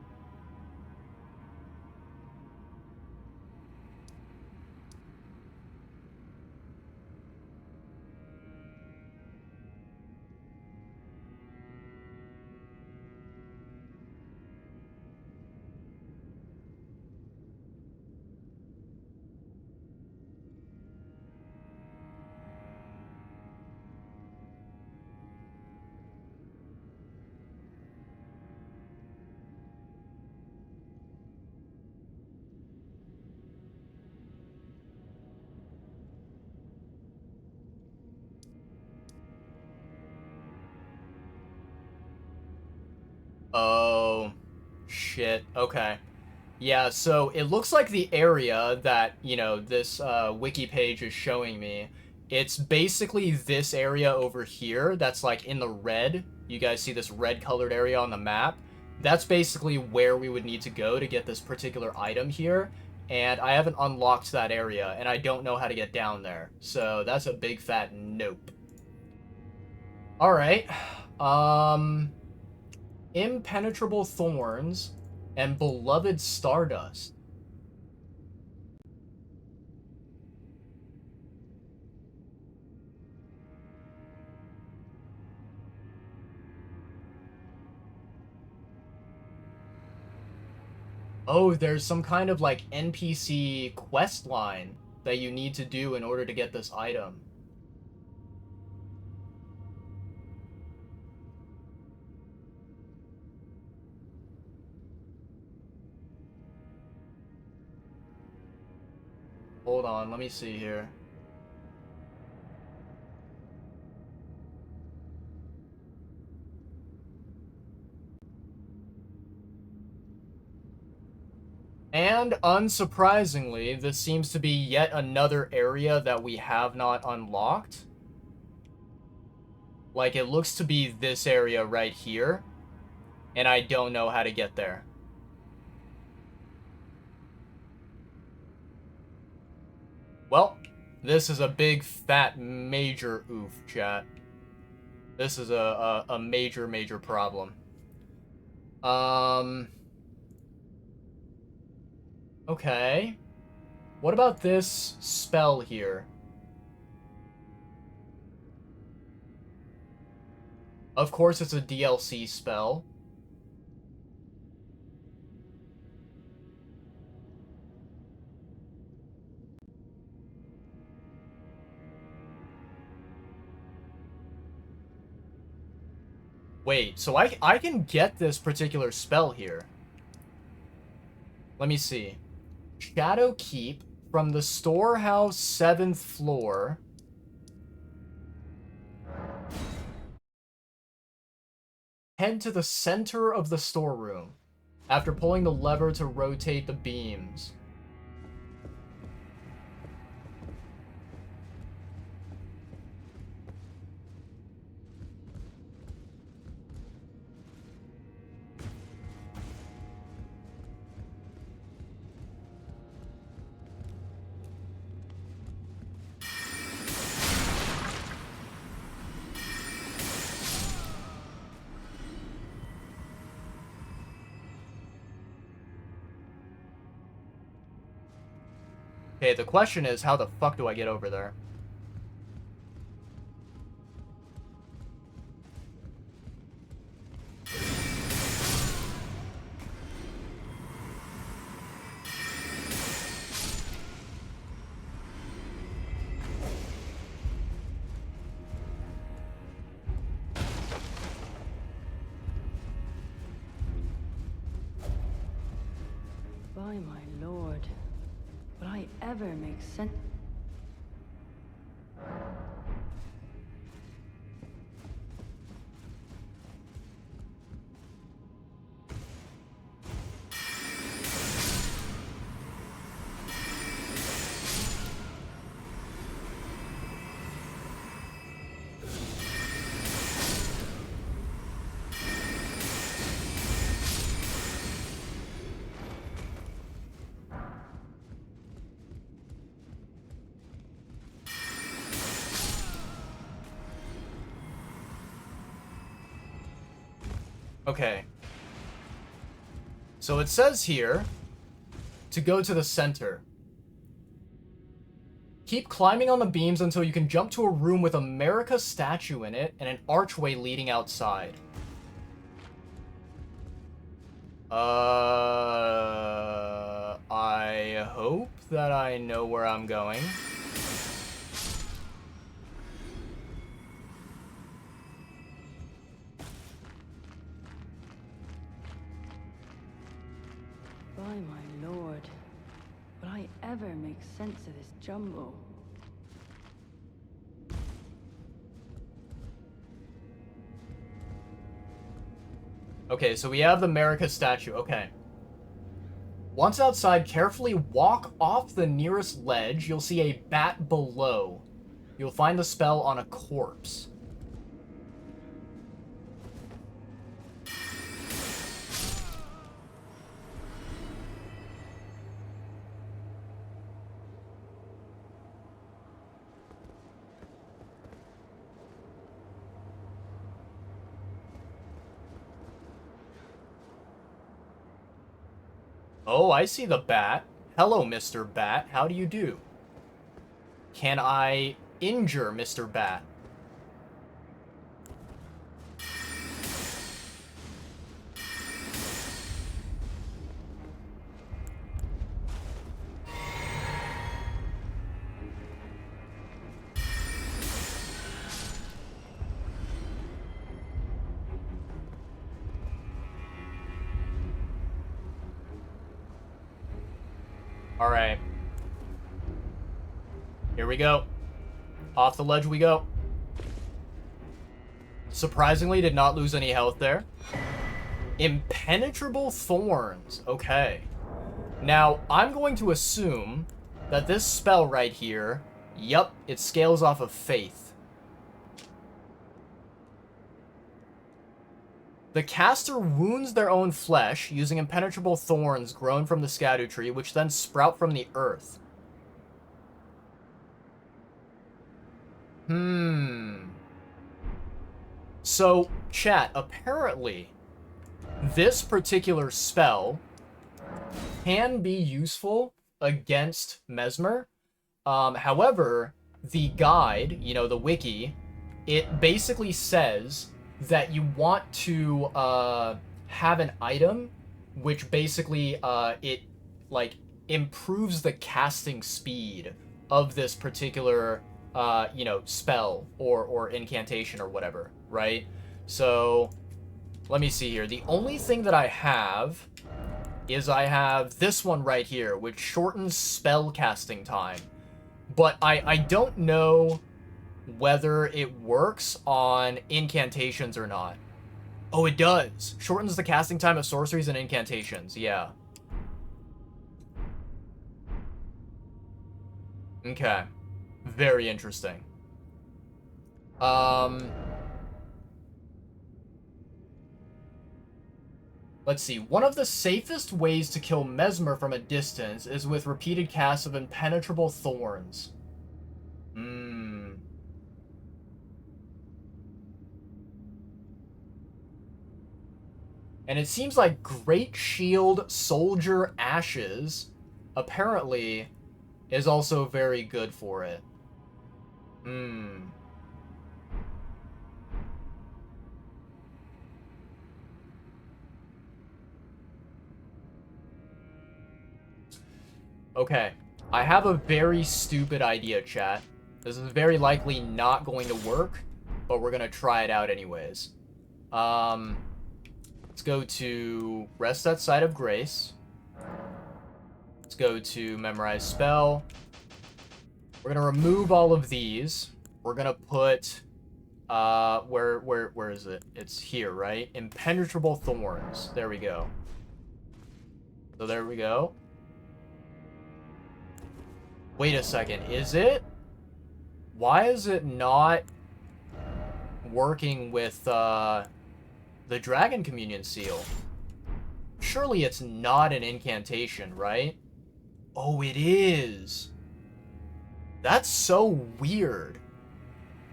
Oh, shit. Okay. Yeah, so it looks like the area that, you know, this wiki page is showing me, it's basically this area over here that's like in the red. You guys see this red colored area on the map? That's basically where we would need to go to get this particular item here. And I haven't unlocked that area, and I don't know how to get down there. So that's a big fat nope. Alright. Impenetrable Thorns and Beloved Stardust. Oh, there's some kind of like NPC quest line that you need to do in order to get this item. Hold on, let me see here. And unsurprisingly, this seems to be yet another area that we have not unlocked. Like, it looks to be this area right here, and I don't know how to get there. Well, this is a big, fat, major oof, chat. This is a major, major problem. Okay. What about this spell here? Of course, it's a DLC spell. Wait, so I can get this particular spell here. Let me see. Shadow Keep from the storehouse 7th floor. Head to the center of the storeroom after pulling the lever to rotate the beams. Okay, the question is, how the fuck do I get over there? By my lord, would I ever make sense? Okay. So it says here to go to the center. Keep climbing on the beams until you can jump to a room with America statue in it and an archway leading outside. I hope that I know where I'm going. By my lord, would I ever make sense of this jumble? Okay, so we have the America statue. Okay. Once outside, carefully walk off the nearest ledge. You'll see a bat below. You'll find the spell on a corpse. Oh, I see the bat. Hello, Mr. Bat. How do you do? Can I injure Mr. Bat? Alright. Here we go. Off the ledge we go. Surprisingly, did not lose any health there. Impenetrable thorns. Okay. Now, I'm going to assume that this spell right here, yup, it scales off of faith. The caster wounds their own flesh using impenetrable thorns grown from the Shadow tree, which then sprout from the earth. So, chat, apparently, this particular spell can be useful against Mesmer. However, the guide, you know, the wiki, it basically says that you want to have an item which basically it like improves the casting speed of this particular you know, spell or incantation or whatever, right? So let me see here. The only thing that I have is I have this one right here, which shortens spell casting time, but I don't know whether it works on incantations or not. Oh, it does. Shortens the casting time of sorceries and incantations. Yeah. Okay. Very interesting. Let's see. One of the safest ways to kill Mesmer from a distance is with repeated casts of impenetrable thorns. And it seems like Great Shield Soldier Ashes apparently is also very good for it. Hmm. Okay. I have a very stupid idea, chat. This is very likely not going to work, but we're gonna try it out anyways. Let's go to Rest at Site of Grace. Let's go to Memorize Spell. We're gonna remove all of these. We're gonna put, where is it? It's here, right? Impenetrable Thorns. There we go. So there we go. Wait a second, is it? Why is it not working with, the Dragon Communion Seal? Surely it's not an incantation, right? Oh, it is. That's so weird.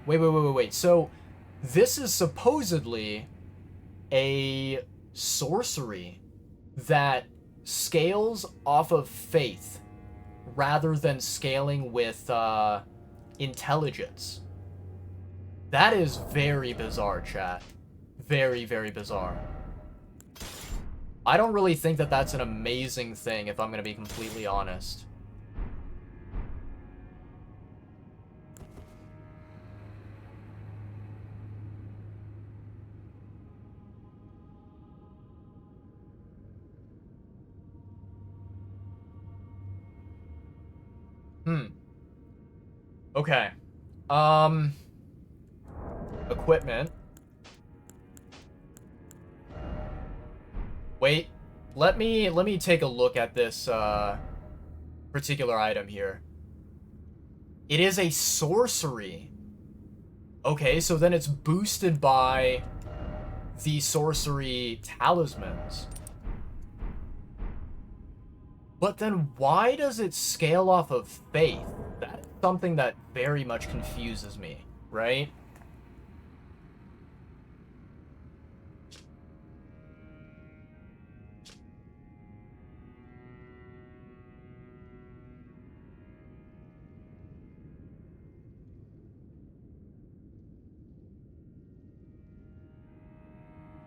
Wait. So, this is supposedly a sorcery that scales off of faith rather than scaling with intelligence. That is very bizarre, chat. Very, very bizarre. I don't really think that that's an amazing thing, if I'm going to be completely honest. Okay. Equipment. Wait. Let me take a look at this particular item here. It is a sorcery. Okay, so then it's boosted by the sorcery talismans. But then why does it scale off of faith? That's something that very much confuses me, right?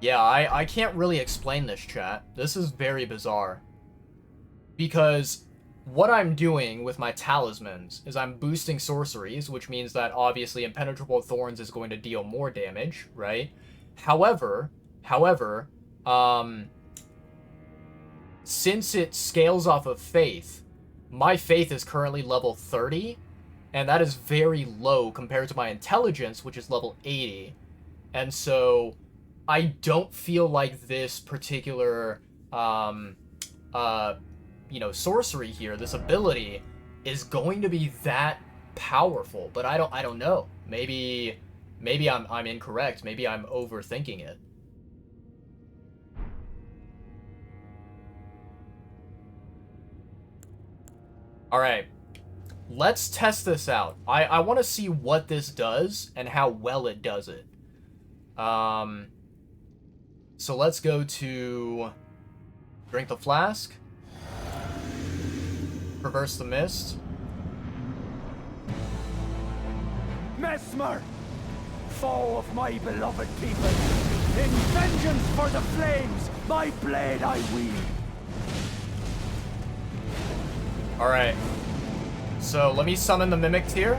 Yeah, I can't really explain this, chat. This is very bizarre. Because what I'm doing with my talismans is I'm boosting sorceries, which means that obviously Impenetrable Thorns is going to deal more damage, right? However, since it scales off of faith, my faith is currently level 30, and that is very low compared to my intelligence, which is level 80. And so I don't feel like this particular you know, sorcery here, this ability, is going to be that powerful. But I don't know. Maybe I'm incorrect. Maybe I'm overthinking it. All right, let's test this out. I want to see what this does and how well it does it. So let's go to Drink the Flask. Reverse the Mist. Mesmer! Foe of my beloved people! In vengeance for the flames, my blade I wield! Alright. So, let me summon the Mimic Tear.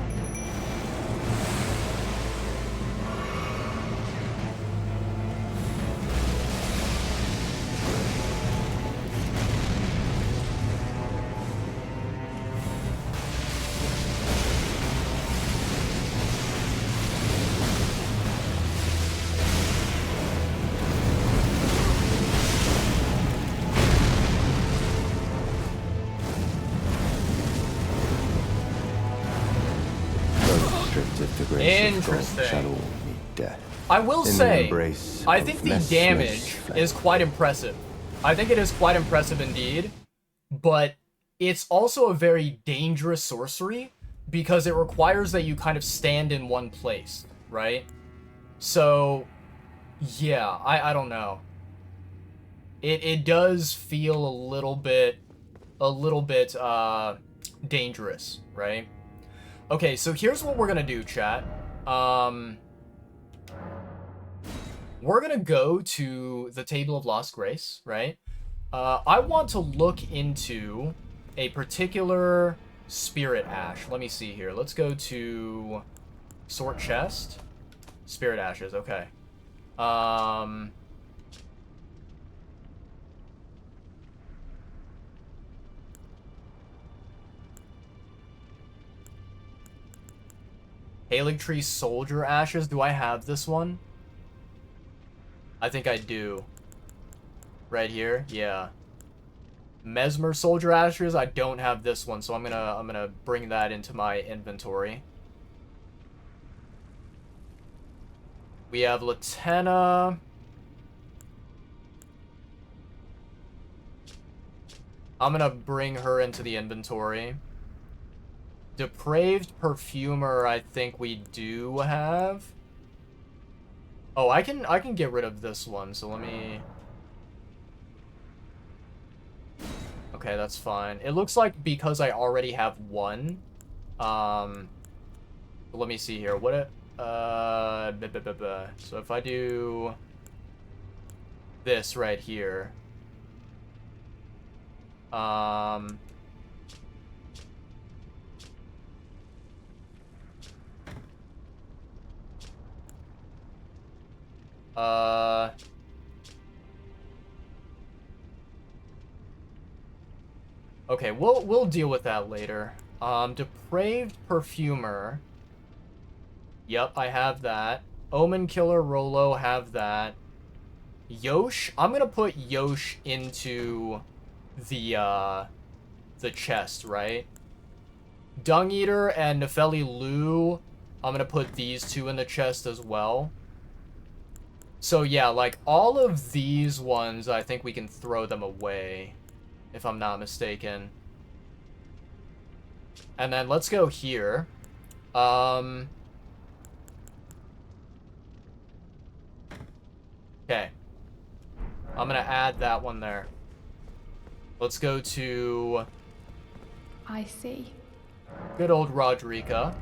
Interesting. I will say, I think the damage is quite impressive. I think it is quite impressive indeed, but it's also a very dangerous sorcery because it requires that you kind of stand in one place, right? So, yeah, I don't know. It does feel a little bit dangerous, right? Okay, so here's what we're gonna do, chat. We're gonna go to the Table of Lost Grace, right? I want to look into a particular spirit ash. Let me see here. Let's go to sort chest. Spirit ashes, okay. Erdtree soldier ashes. Do I have this one? I think I do. Right here? Yeah. Mesmer soldier ashes. I don't have this one, so I'm gonna bring that into my inventory. We have Latenna. I'm gonna bring her into the inventory. Depraved perfumer, I think we do have. Oh, I can get rid of this one, so let me... Okay, that's fine. It looks like because I already have one, let me see here. What so if I do this right here, okay, we'll deal with that later. Depraved perfumer. Yep, I have that. Omen killer, Rolo, have that. Yosh, I'm gonna put Yosh into the chest, right? Dung Eater and Nefeli Lu, I'm gonna put these two in the chest as well. So yeah, like, all of these ones, I think we can throw them away, if I'm not mistaken. And then let's go here. Okay. I'm gonna add that one there. Let's go to... I see. Good old Rodrika.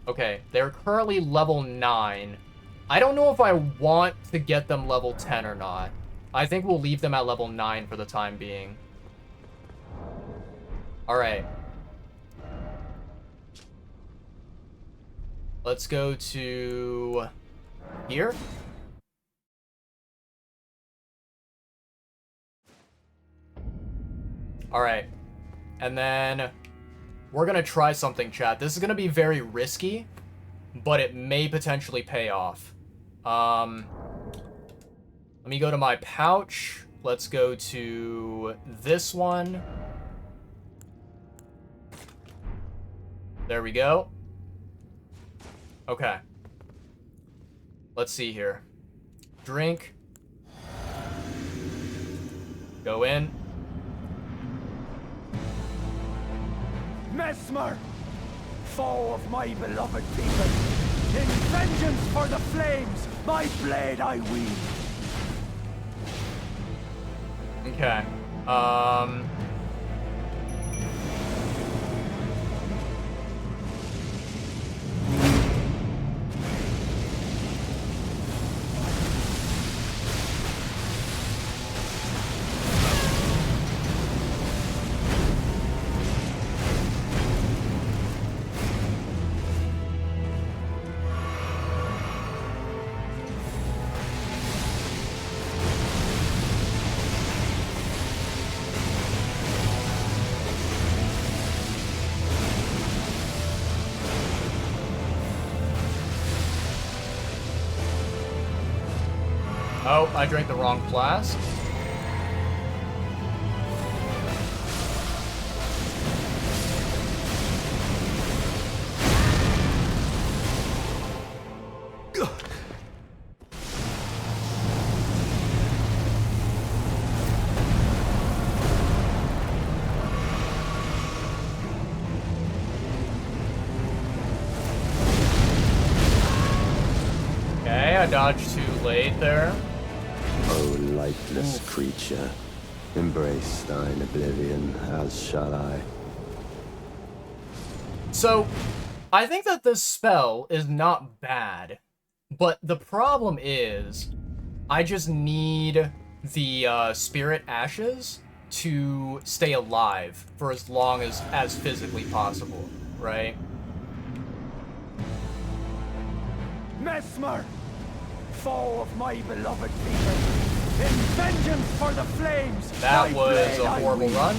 Okay, they're currently level 9. I don't know if I want to get them level 10 or not. I think we'll leave them at level 9 for the time being. Alright. Let's go to... here? Alright. And then... we're gonna try something, chat. This is gonna be very risky, but it may potentially pay off. Let me go to my pouch. Let's go to this one. There we go. Okay. Let's see here. Drink. Go in. Mesmer, foe of my beloved people, in vengeance for the flames, my blade I wield. Okay. Oh, I drank the wrong flask. dodge too late there. O lightless creature, embrace thine oblivion, as shall I. So, I think that this spell is not bad, but the problem is, I just need the spirit ashes to stay alive for as long as physically possible, right? Messmer, foe of my beloved people, in vengeance for the flames. That my was blade a I horrible wield. run.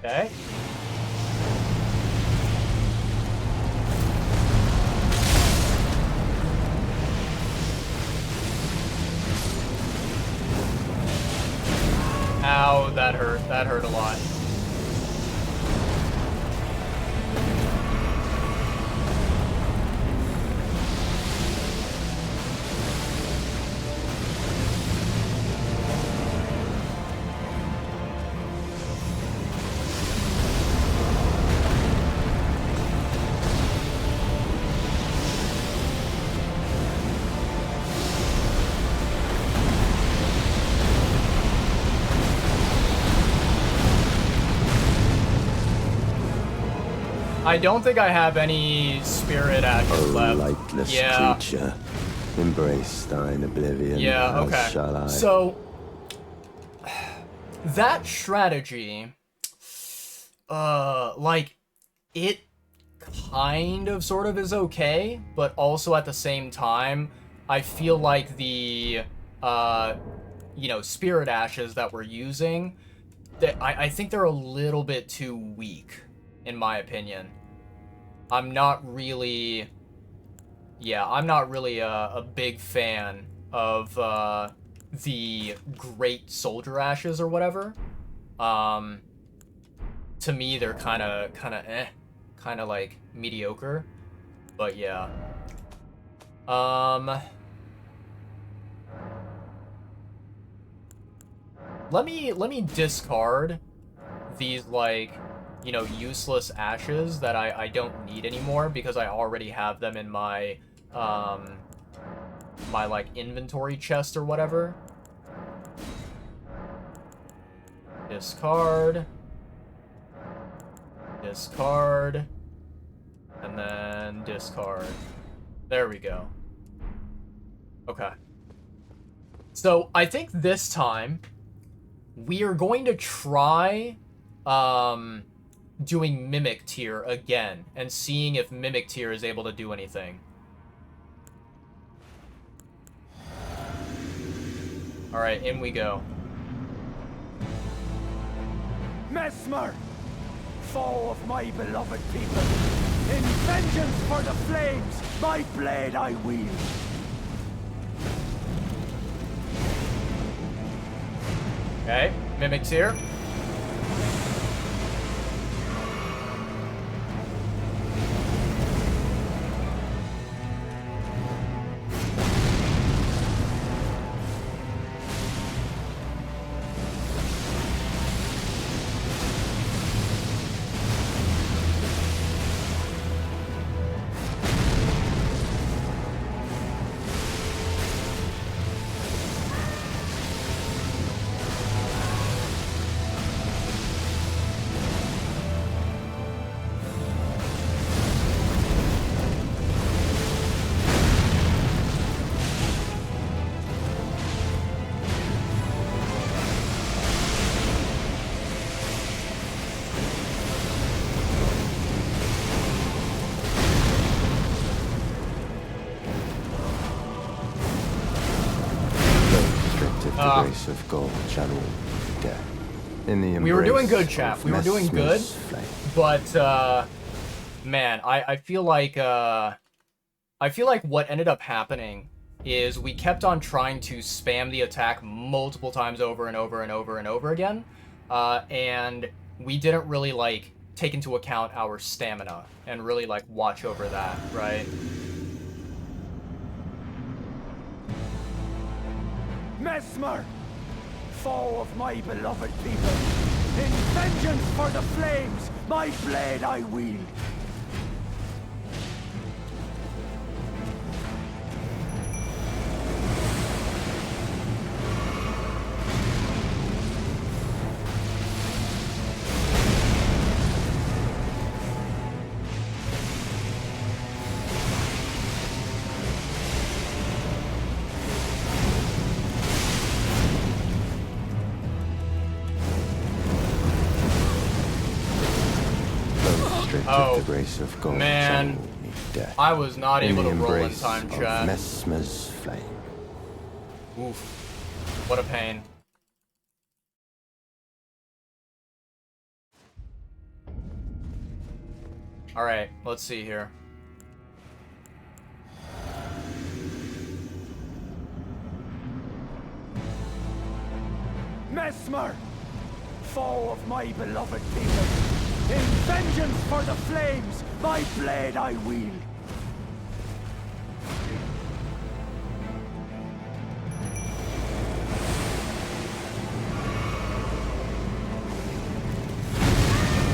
Okay. Ow, that hurt. That hurt a lot. I don't think I have any spirit ashes O left. lightless Yeah. creature, embrace thine oblivion, Yeah, as okay. shall I. So, that strategy, like, it kind of sort of is okay, but also at the same time, I feel like the, you know, spirit ashes that we're using, that I think they're a little bit too weak, in my opinion. I'm not really, I'm not really a big fan of, the great soldier ashes or whatever. To me, they're kind of like mediocre, but yeah. Let me discard these, like, you know, useless ashes that I don't need anymore because I already have them in my my, like, inventory chest or whatever. Discard. Discard. And then discard. There we go. Okay. So, I think this time, we are going to try, doing Mimic Tier again, and seeing if Mimic Tier is able to do anything. Alright, in we go. Messmer, foe of my beloved people, in vengeance for the flames, my blade I wield. Okay, Mimic's here. grace of gold shall all meet death. In the We were doing embrace good, chap. of We were doing good. Messmer's flame. But, man, I feel like what ended up happening is we kept on trying to spam the attack multiple times over and over and over and over again, and we didn't really, like, take into account our stamina and really, like, watch over that, right? Messmer, foe of my beloved people, in vengeance for the flames, my blade I wield. Oh, the grace of gold man. shall all meet death. I was not In able the to roll in embrace time, of chat. Messmer's flame. Oof. What a pain. Alright, let's see here. Messmer, foe of my beloved people, in vengeance for the flames, my blade I wield.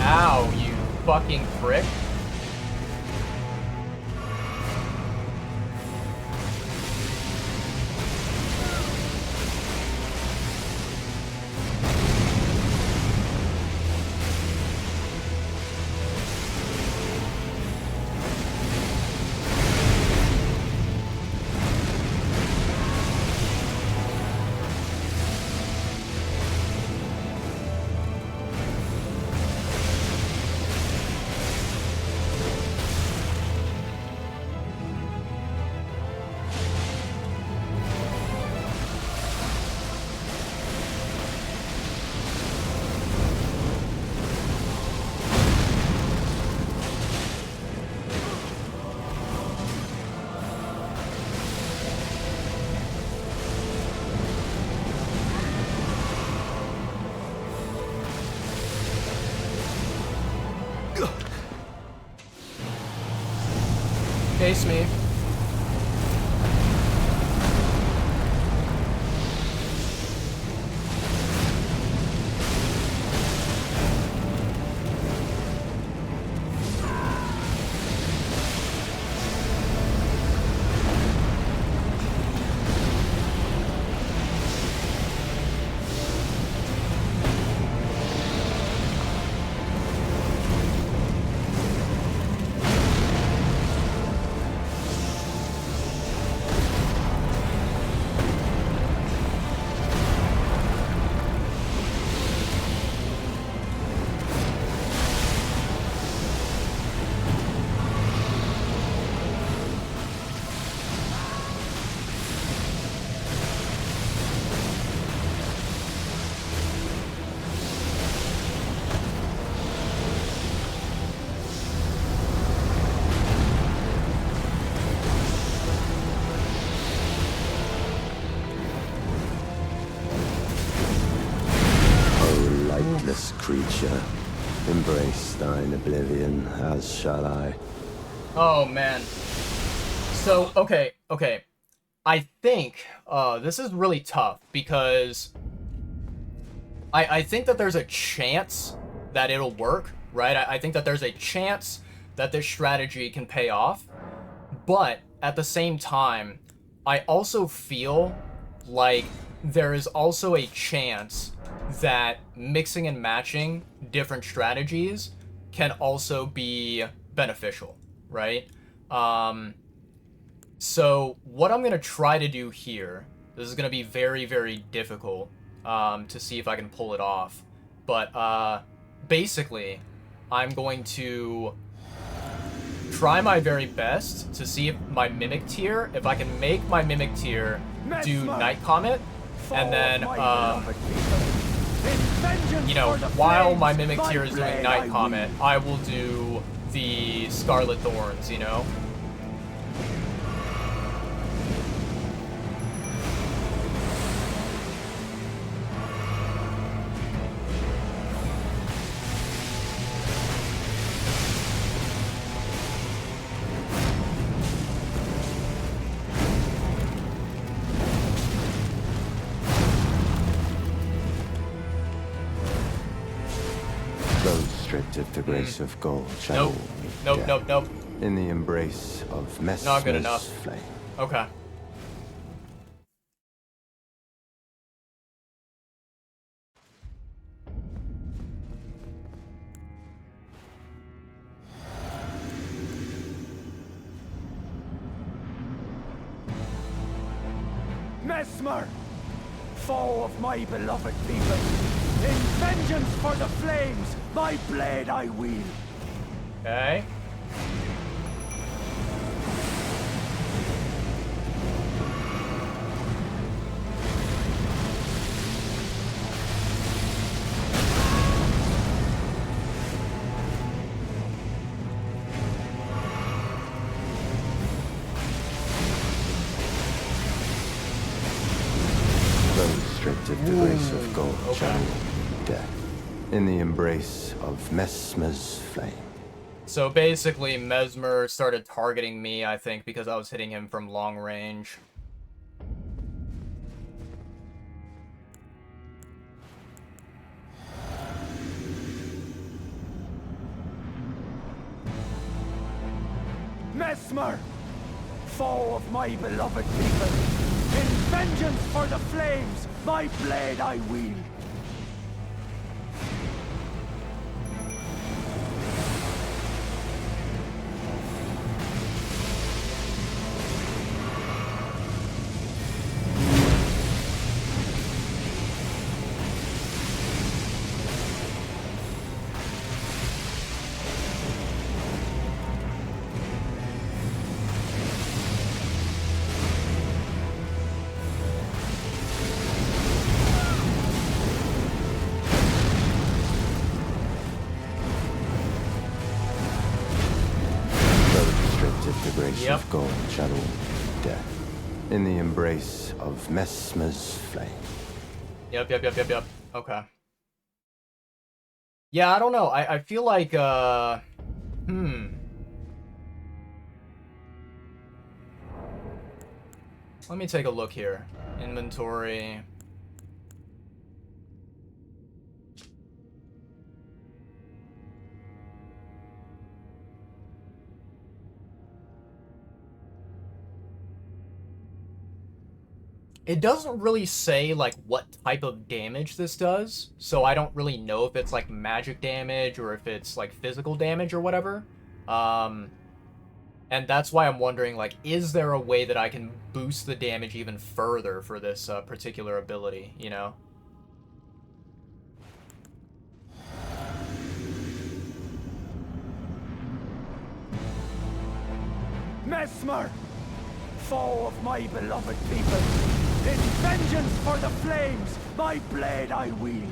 Ow, you fucking prick. Face me. Lightless creature, embrace thine oblivion, as shall I. Oh, man. So, okay. I think this is really tough because I think that there's a chance that it'll work, right? I think that there's a chance that this strategy can pay off, but at the same time, I also feel like there is also a chance that mixing and matching different strategies can also be beneficial, right? So what I'm gonna try to do here, this is gonna be very, very difficult to see if I can pull it off, but basically, I'm going to try my very best to see if my Mimic tier, if I can make my Mimic tier do Messmer, Night Comet, And then, my beloved people. In vengeance you know, for the while flames, my Mimic my Tier is doing blade Night I Comet, wield. I will do the Scarlet Thorns, you know? Those stripped of the grace of gold shall Nope. all meet Nope, death nope, nope. in the embrace of Not good enough. Messmer's flame. Okay. Messmer, foe of my beloved people. In vengeance for the flames, my blade I wield. Okay. Those stripped of the grace of gold shall all meet death in the embrace of Messmer's flame. So basically, Mesmer started targeting me, I think, because I was hitting him from long range. Messmer, foe of my beloved people. In vengeance for the flames, my blade I wield. The grace Yep. of gold shall all meet death in the embrace of Messmer's flame. Yep. Okay. Yeah, I don't know. I feel like, Let me take a look here. Inventory. It doesn't really say, like, what type of damage this does, so I don't really know if it's, like, magic damage or if it's, like, physical damage or whatever. And that's why I'm wondering, like, is there a way that I can boost the damage even further for this particular ability, you know? Messmer, foe of my beloved people. In vengeance for the flames, my blade I wield.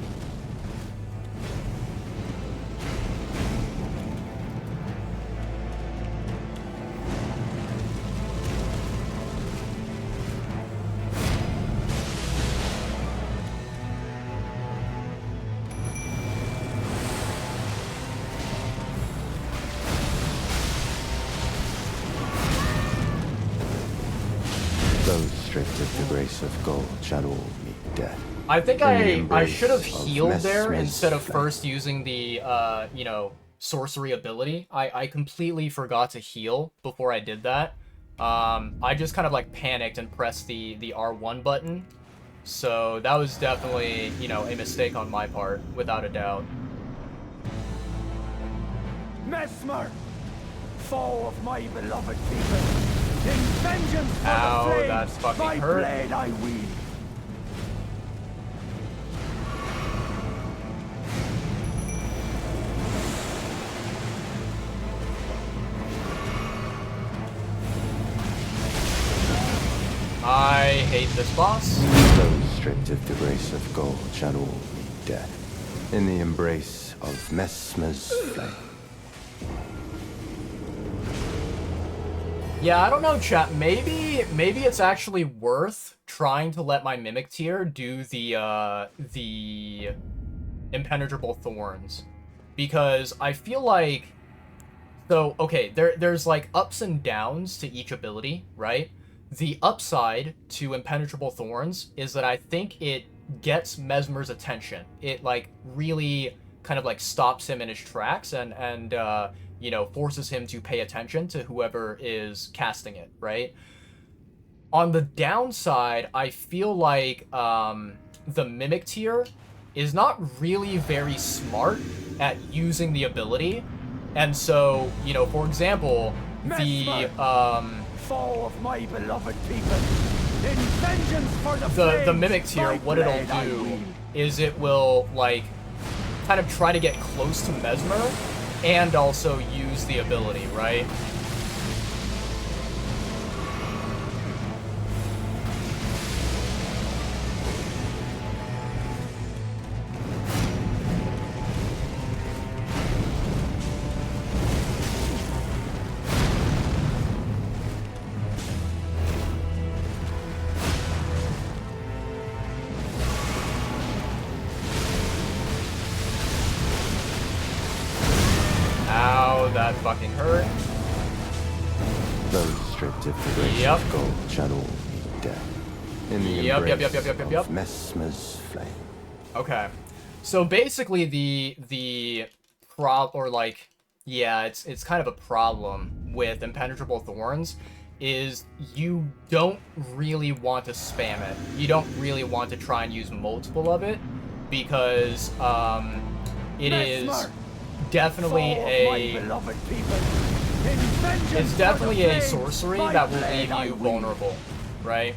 Those stripped of the grace of gold shall all meet death. I think in the I embrace should have of healed there Messmer's instead of flame. first using the, you know, sorcery ability. I completely forgot to heal before I did that. I just kind of, like, panicked and pressed the R1 button. So that was definitely, you know, a mistake on my part, without a doubt. Messmer, foe of my beloved people. In vengeance for Ow, the flames, that's fucking my hurt. blade I wield. I hate this boss. Those stripped of the grace of gold shall all meet death in the embrace of Messmer's flame. Yeah, I don't know, chat. Maybe it's actually worth trying to let my Mimic tier do the Impenetrable Thorns, because I feel like, so okay, there's like ups and downs to each ability, right? The upside to Impenetrable Thorns is that I think it gets Mesmer's attention. It like really kind of like stops him in his tracks and you know, forces him to pay attention to whoever is casting it, right? On the downside, I feel like the Mimic tier is not really very smart at using the ability. And so, you know, for example, the Fall of my beloved people. In vengeance for the Mimic tier, what it'll do is it will like kind of try to get close to Mesmer and also use the ability, right? That fucking hurt. Those stripped of the grace of gold shall all meet death in the embrace of Messmer's flame. Okay, so basically the it's kind of a problem with Impenetrable Thorns is you don't really want to spam it. You don't really want to try and use multiple of it because it is definitely it's definitely a sorcery that will leave you vulnerable, right?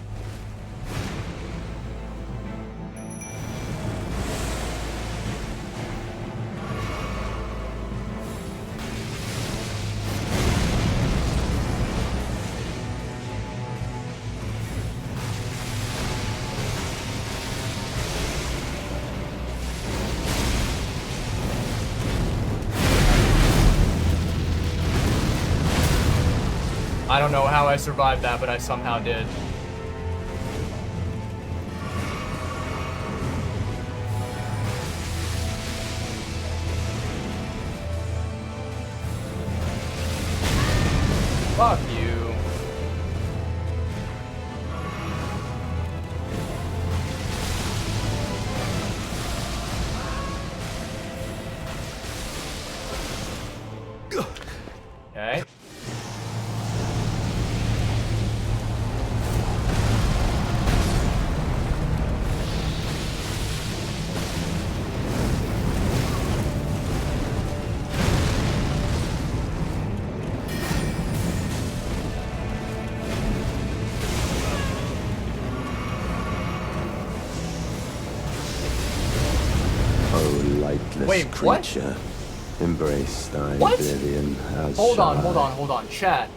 I don't know how I survived that, but I somehow did. Fuck you. Okay. Wait, creature, what? Embrace thy oblivion as hold on, chat.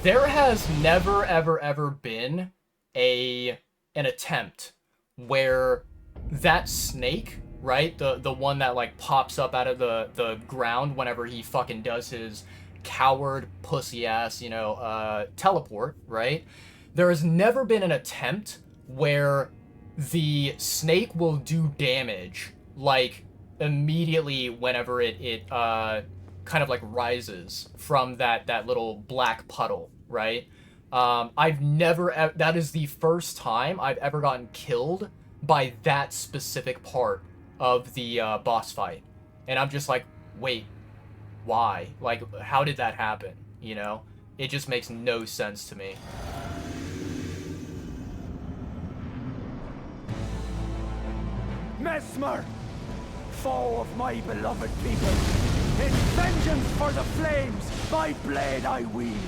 There has never, ever been an attempt where that snake, right, the one that like pops up out of the ground whenever he fucking does his coward pussy ass, you know, teleport, right? There has never been an attempt where the snake will do damage like immediately whenever it kind of like rises from that little black puddle, right? I've never, that is the first time I've ever gotten killed by that specific part of the boss fight. And I'm just like, wait, why? Like, how did that happen? You know? It just makes no sense to me. Mesmer! Foe of my beloved people! In vengeance for the flames, my blade I wield!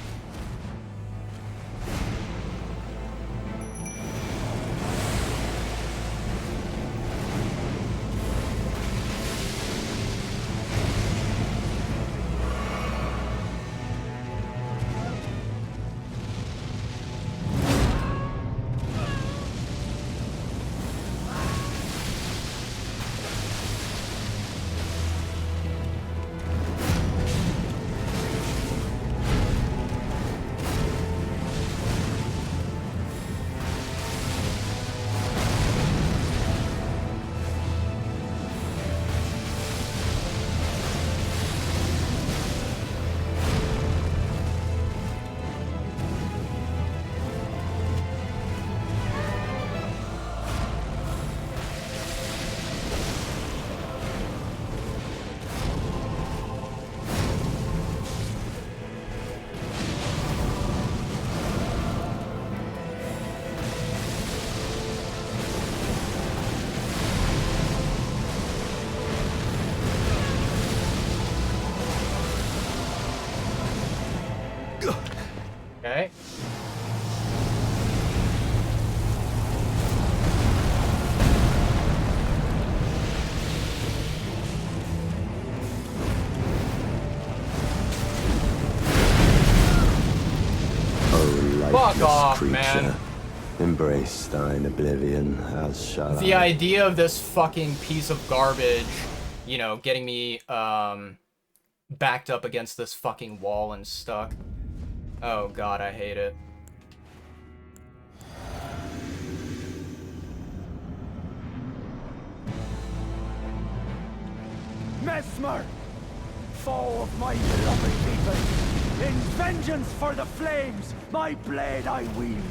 Okay. Fuck off, creature, man. embrace thine oblivion, as shall The I. idea of this fucking piece of garbage, you know, getting me, backed up against this fucking wall and stuck. Oh god, I hate it. Messmer, foe of my beloved people, in vengeance for the flames, my blade I wield.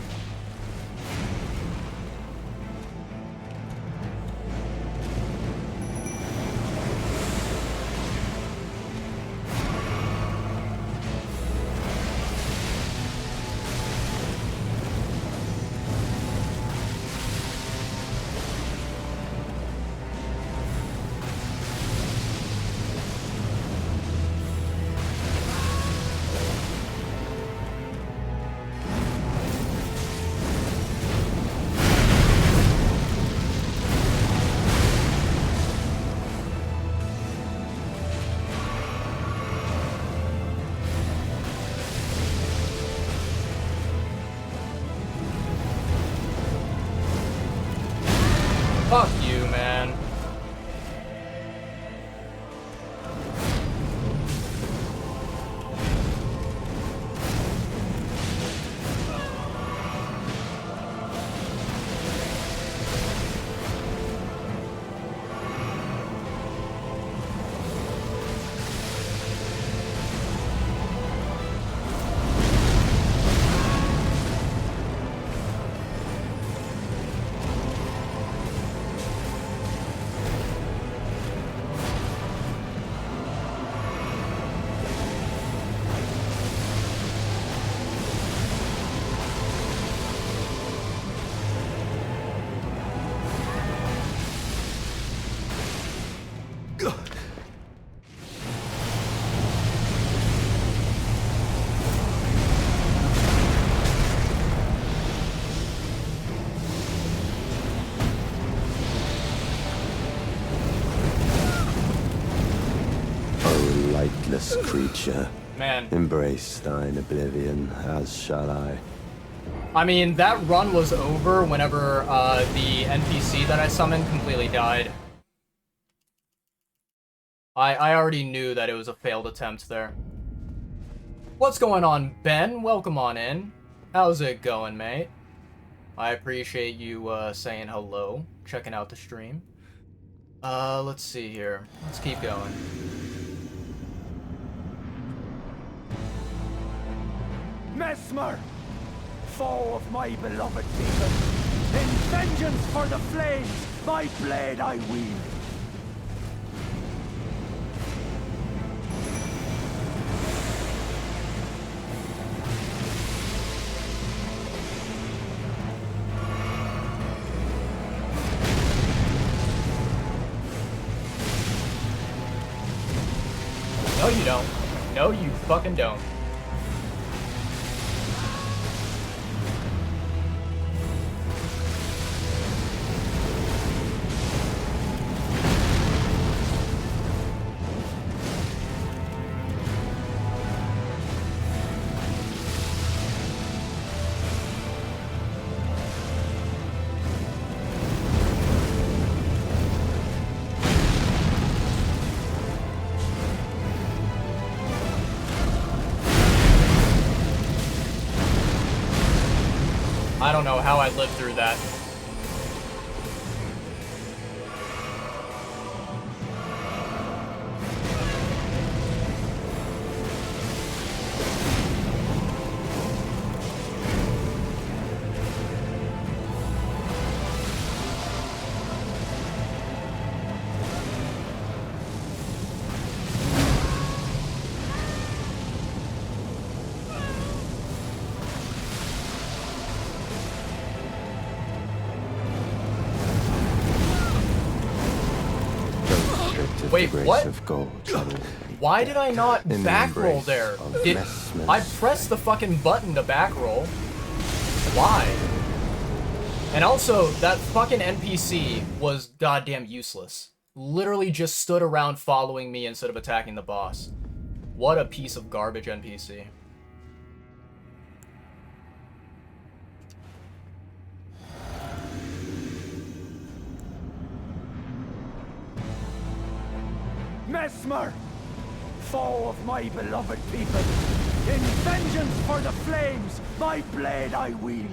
Fuck you, man. Lightless creature, Man. embrace thine oblivion, as shall I. I mean, that run was over whenever the NPC that I summoned completely died. I already knew that it was a failed attempt there. What's going on, Ben? Welcome on in. How's it going, mate? I appreciate you saying hello, checking out the stream. Let's see here. Let's keep going. Messmer, foe of my beloved people, in vengeance for the flames, my blade I wield. No, you don't. No, you fucking don't. I don't know how I lived through that. Wait, the grace what? of gold shall all Why did I not In the back roll embrace there? of Did Messmer's I pressed the fucking button to back roll? Why? And also, that fucking NPC was goddamn useless. Literally just stood around following me instead of attacking the boss. What a piece of garbage NPC. Messmer, foe of my beloved people, in vengeance for the flames, my blade I wield.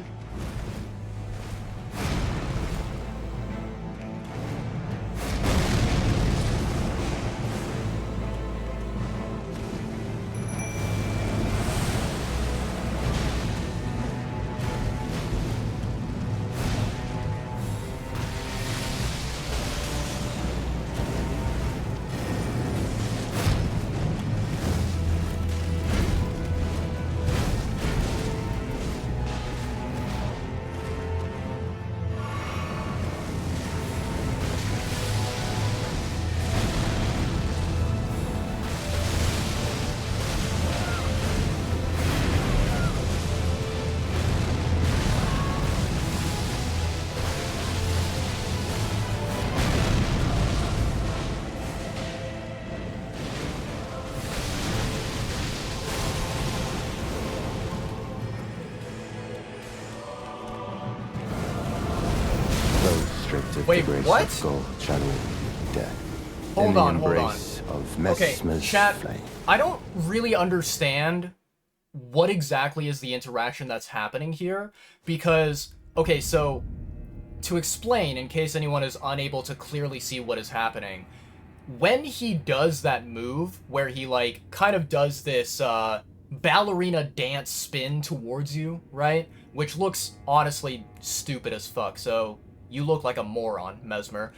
Wait, grace what? of gold shadow death. Hold on, hold on. Of Okay, Messmer's chat, flame. I don't really understand what exactly is the interaction that's happening here, because, okay, so, to explain, in case anyone is unable to clearly see what is happening, when he does that move, where he, like, kind of does this, ballerina dance spin towards you, right? Which looks, honestly, stupid as fuck, so you look like a moron, Mesmer.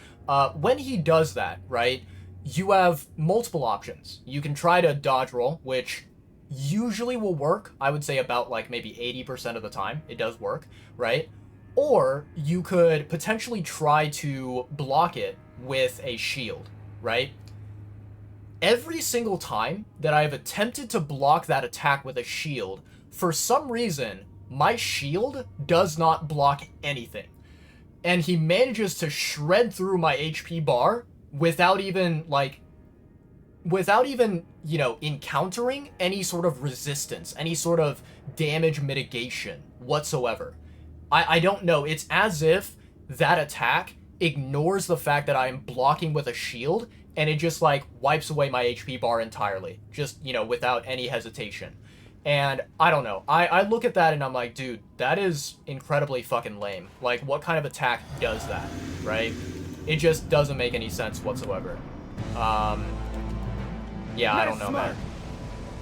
When he does that, right, you have multiple options. You can try to dodge roll, which usually will work. I would say about, like, maybe 80% of the time. It does work, right? Or you could potentially try to block it with a shield, right? Every single time that I have attempted to block that attack with a shield, for some reason, my shield does not block anything. And he manages to shred through my HP bar without even, you know, encountering any sort of resistance, any sort of damage mitigation whatsoever. I don't know. It's as if that attack ignores the fact that I am blocking with a shield, and it just, like, wipes away my HP bar entirely. Just, you know, without any hesitation. And I don't know. I look at that and I'm like, dude, that is incredibly fucking lame. Like, what kind of attack does that, right? It just doesn't make any sense whatsoever. Yeah, I don't know, man.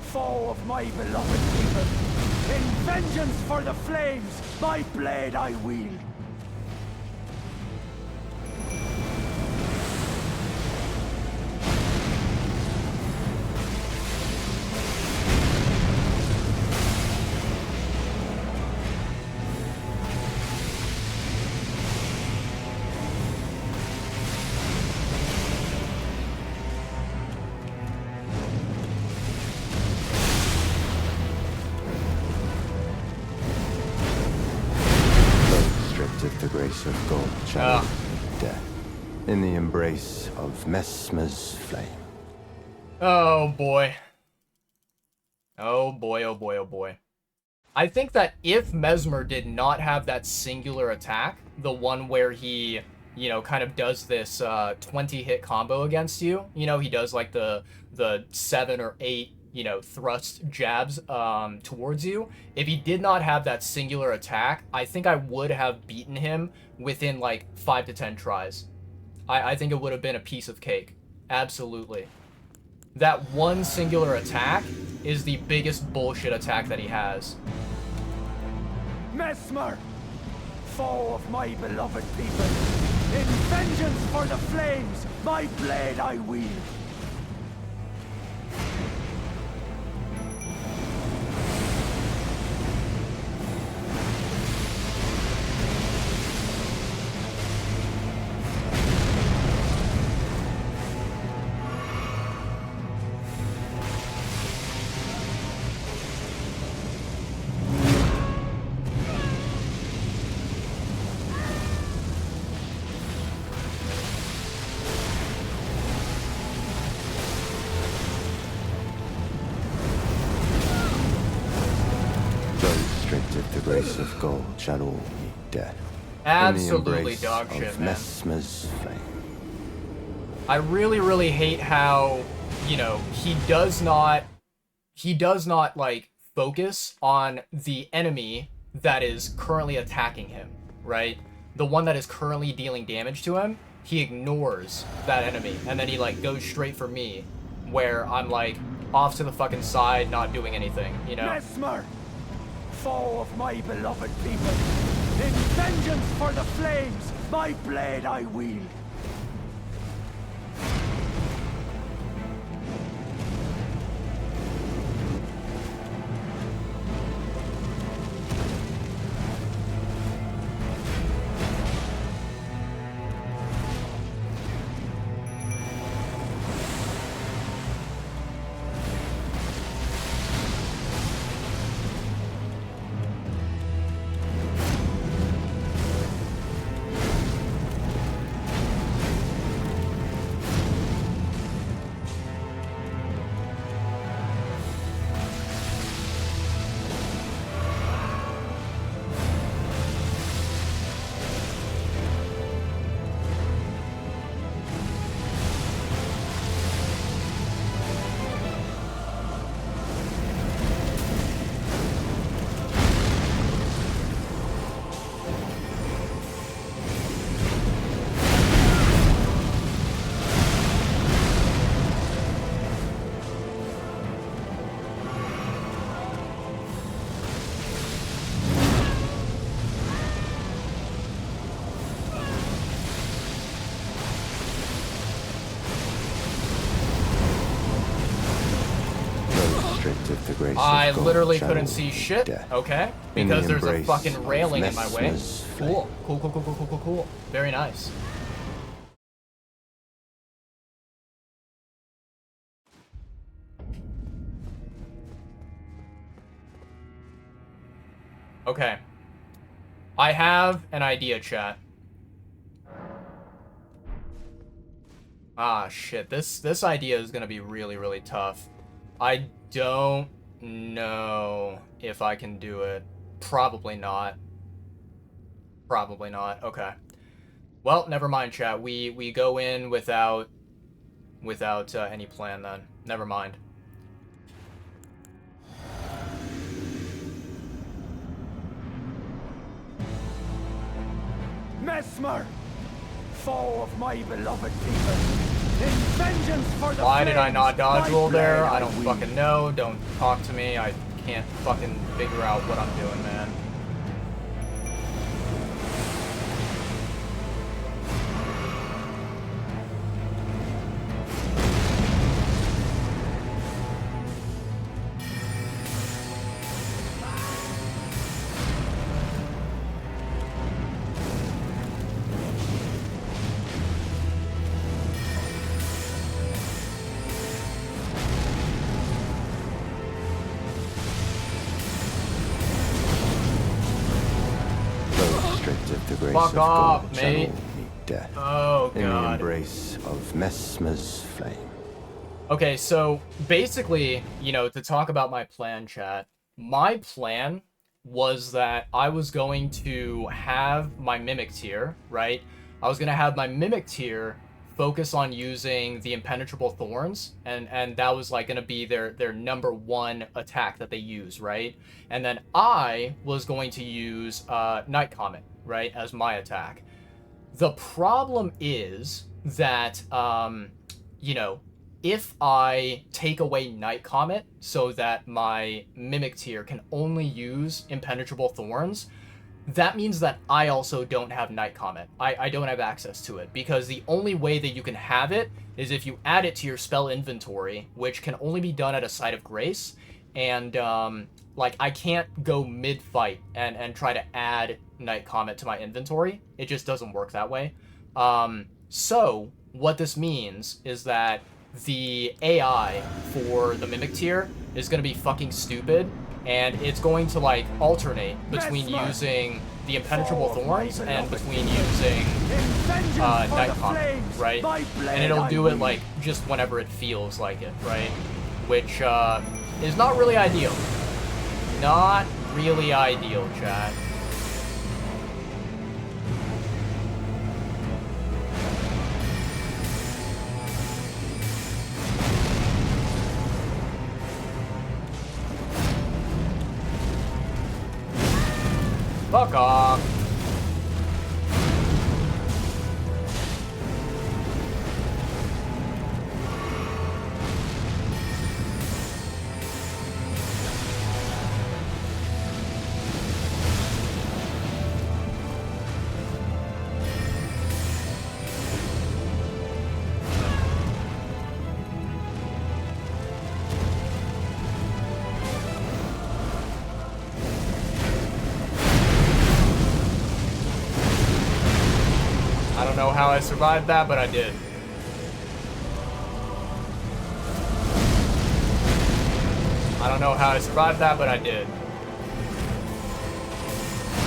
Foe of my beloved people, in vengeance for the flames, my blade I wield. The grace of gold shadow death. In the embrace of Messmer's flame. Oh boy. Oh boy, oh boy, oh boy. I think that if Mesmer did not have that singular attack, the one where he, you know, kind of does this 20-hit combo against you, you know, he does like the 7 or 8, you know, thrust jabs towards you. If he did not have that singular attack, I think I would have beaten him within like 5 to 10 tries. I think it would have been a piece of cake. Absolutely. That one singular attack is the biggest bullshit attack that he has. Messmer, foe of my beloved people, in vengeance for the flames, my blade I wield. grace of gold shall all meet death. Absolutely in the dog embrace shit, of man. Messmer's flame. I really, really hate how, you know, he does not, like, focus on the enemy that is currently attacking him, right? The one that is currently dealing damage to him, he ignores that enemy, and then he, like, goes straight for me, where I'm, like, off to the fucking side, not doing anything, you know? Messmer, foe of my beloved people, in vengeance for the flames, my blade I wield. The grace I of gold literally shall couldn't all see meet shit, death. okay? In the Because there's a embrace fucking of railing in my way. Messmer's Cool. flame. Cool, cool, cool, cool, cool, cool, cool, cool. Very nice. Okay. I have an idea, chat. Ah, shit. This idea is gonna be really, really tough. I don't know if I can do it. Probably not. Probably not. Okay. Well, never mind, chat. We go in without any plan then. Never mind. Messmer, foe of my beloved people, in vengeance for the Why did I flames, not dodge my roll there? blade I don't wield. fucking know. Don't talk to me. I can't fucking figure out what I'm doing, man. The grace Fuck of off, gold shall mate. all meet death. Oh, In the God. embrace of Messmer's flame. Okay, so basically, you know, to talk about my plan, chat, my plan was that I was going to have my Mimic tier, right? I was going to have my Mimic tier focus on using the Impenetrable Thorns, and that was, like, going to be their #1 attack that they use, right? And then I was going to use Night Comet, right, as my attack. The problem is that, you know, if I take away Night Comet so that my Mimic tier can only use Impenetrable Thorns, that means that I also don't have Night Comet. I don't have access to it, because the only way that you can have it is if you add it to your spell inventory, which can only be done at a Site of Grace, and, like, I can't go mid-fight and try to add Night Comet to my inventory. It just doesn't work that way. So, what this means is that the AI for the Mimic tier is going to be fucking stupid, and it's going to, like, alternate between using the Impenetrable Thorns and between using Night Comet, right? And it'll do it, like, just whenever it feels like it, right? Which is not really ideal. Not really ideal, chat. Fuck off. I don't know how I survived that, but I did. I don't know how I survived that, but I did.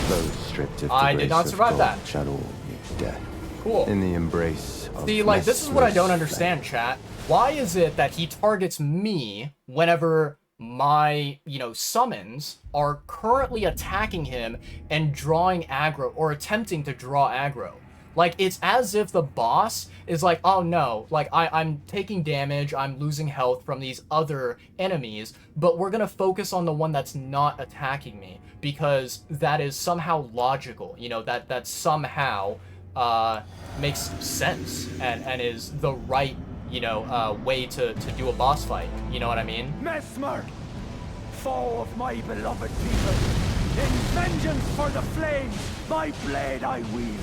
Those stripped of the I did grace not of survive gold that. shall all meet death. Cool. In the embrace of See, like, this is what I don't Messmer's understand, chat. Why is it that he targets me whenever my, you know, summons are currently attacking him and drawing aggro, or attempting to draw aggro? Like, it's as if the boss is like, oh no, like, I'm taking damage, I'm losing health from these other enemies, but we're gonna focus on the one that's not attacking me, because that is somehow logical, you know, that somehow makes sense and is the right, you know, way to do a boss fight. You know what I mean? Messmer, foe of my beloved people, in vengeance for the flames, my blade I wield.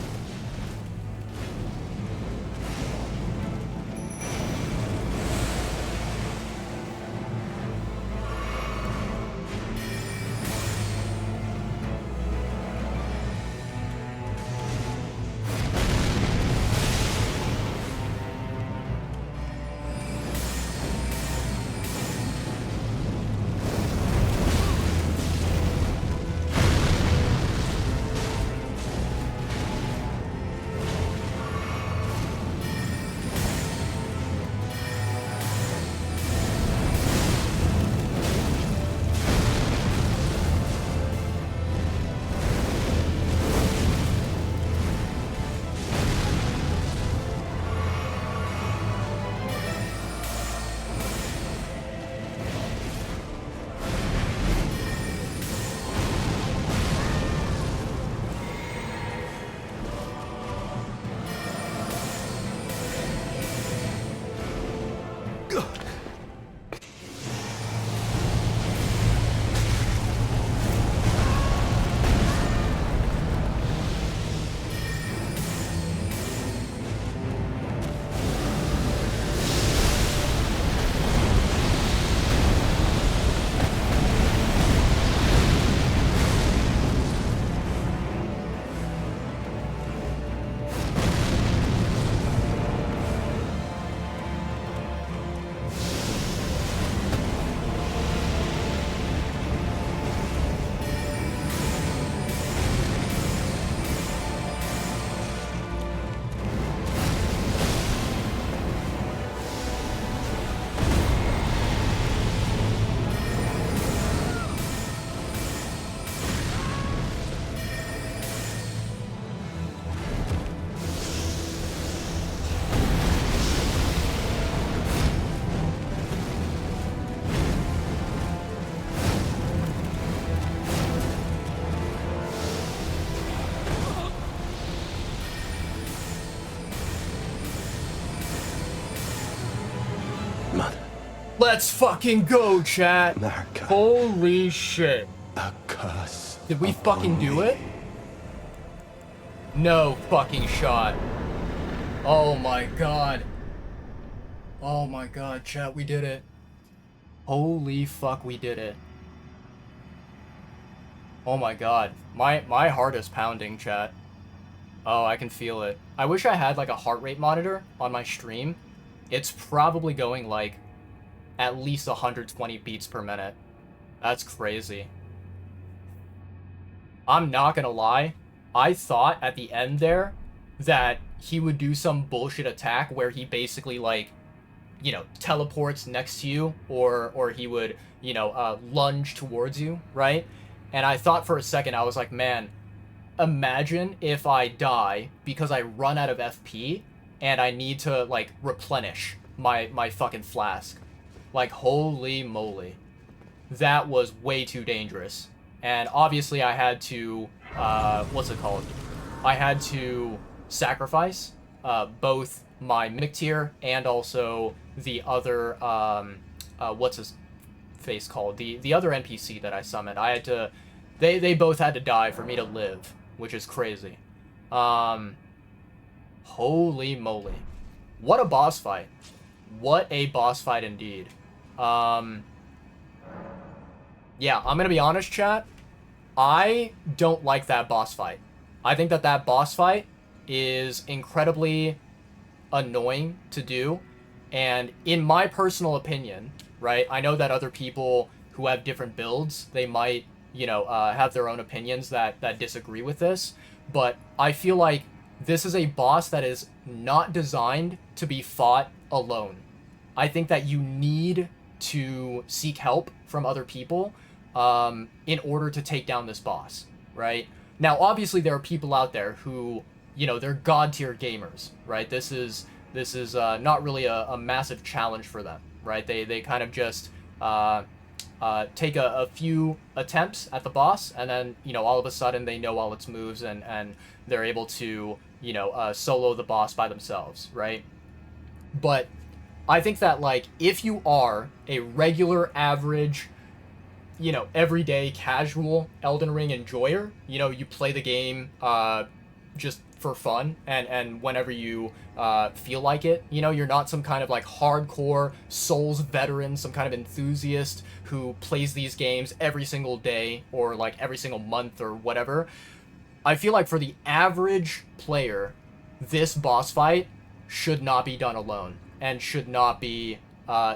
Let's fucking go, chat. Narca. Holy shit. A curse. Did we fucking do it? No fucking shot. Oh my god. Oh my god, chat, we did it. Holy fuck, we did it. Oh my god. My heart is pounding, chat. Oh, I can feel it. I wish I had like a heart rate monitor on my stream. It's probably going like at least 120 beats per minute. That's crazy. I'm not gonna lie. I thought at the end there that he would do some bullshit attack where he basically like, you know, teleports next to you, or he would, you know, lunge towards you, right? And I thought for a second, I was like, man, imagine if I die because I run out of FP and I need to, like, replenish my fucking flask. Like, holy moly. That was way too dangerous. And obviously I had to, what's it called? I had to sacrifice both my Mimic tier and also the other, what's his face called? The other NPC that I summoned. I had to, they both had to die for me to live, which is crazy. Holy moly. What a boss fight. What a boss fight indeed. Yeah, I'm gonna be honest, chat. I don't like that boss fight. I think that that boss fight is incredibly annoying to do. And in my personal opinion, right, I know that other people who have different builds, they might, you know, have their own opinions that disagree with this. But I feel like this is a boss that is not designed to be fought alone. I think that you need to seek help from other people in order to take down this boss, right? Now, obviously, there are people out there who, you know, they're god tier gamers, right? This is not really a massive challenge for them, right? They kind of just take a few attempts at the boss, and then, you know, all of a sudden they know all its moves, and they're able to, you know, solo the boss by themselves, right? But I think that, like, if you are a regular, average, you know, everyday, casual Elden Ring enjoyer, you know, you play the game just for fun and whenever you feel like it, you know, you're not some kind of, like, hardcore Souls veteran, some kind of enthusiast who plays these games every single day or, like, every single month or whatever. I feel like for the average player, this boss fight should not be done alone and should not be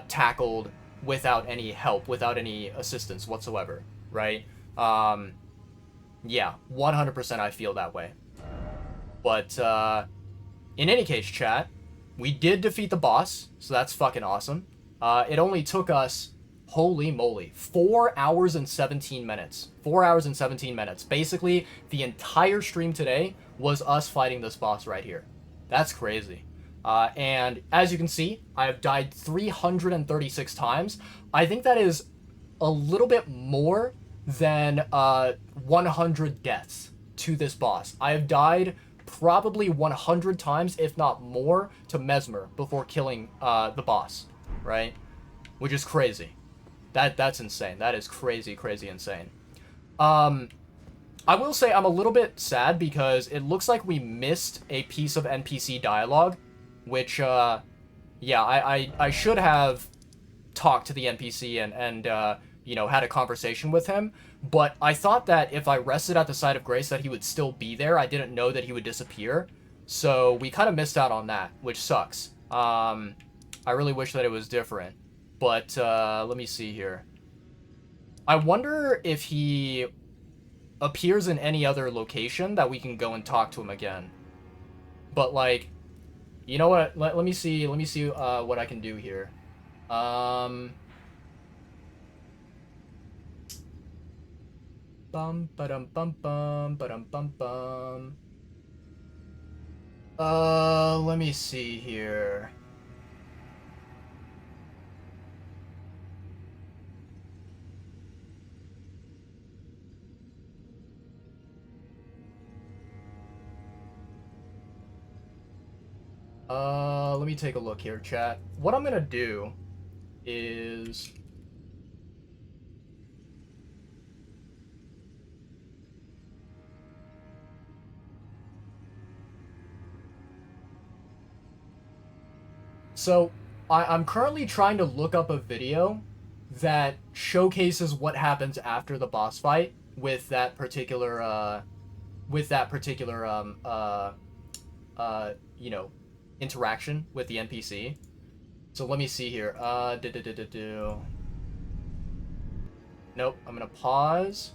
tackled without any help, without any assistance whatsoever, right? Yeah, 100% I feel that way. But in any case, chat, we did defeat the boss, so that's fucking awesome. It only took us, holy moly, 4 hours and 17 minutes. 4 hours and 17 minutes. Basically, the entire stream today was us fighting this boss right here. That's crazy. And as you can see, I have died 336 times. I think that is a little bit more than 100 deaths to this boss. I have died probably 100 times, if not more, to Mesmer before killing the boss, right? Which is crazy. That's insane. That is crazy, crazy insane. I will say I'm a little bit sad because it looks like we missed a piece of NPC dialogue, which, yeah, I should have talked to the NPC and you know, had a conversation with him, but I thought that if I rested at the site of grace that he would still be there. I didn't know that he would disappear, so we kind of missed out on that, which sucks. I really wish that it was different, but let me see here. I wonder if he appears in any other location that we can go and talk to him again. But, like, you know what? Let me see what I can do here. Bum ba-dum bum bum ba-dum bum bum. Let me see here. Let me take a look here, chat. What I'm gonna do is... So, I'm currently trying to look up a video that showcases what happens after the boss fight with that particular, you know, interaction with the NPC. So let me see here. Nope, I'm gonna pause.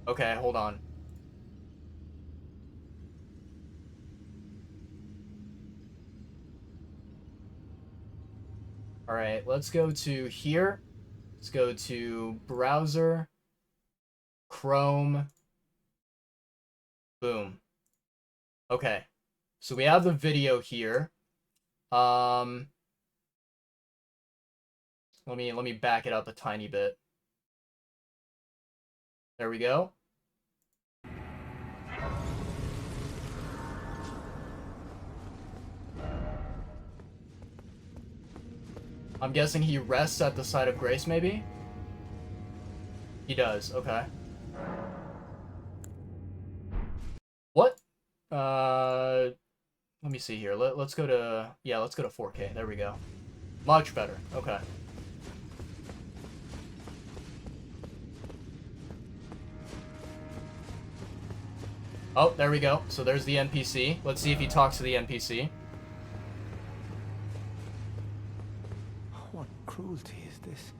Okay, hold on. Alright, let's go to here. Let's go to browser, Chrome, boom. Okay, so we have the video here. Let me back it up a tiny bit. There we go. I'm guessing he rests at the site of grace, maybe? He does, okay. What? Let me see here. Let's go to... Yeah, let's go to 4K. There we go. Much better. Okay. Oh, there we go. So there's the NPC. Let's see if he talks to the NPC. What cruelty is this?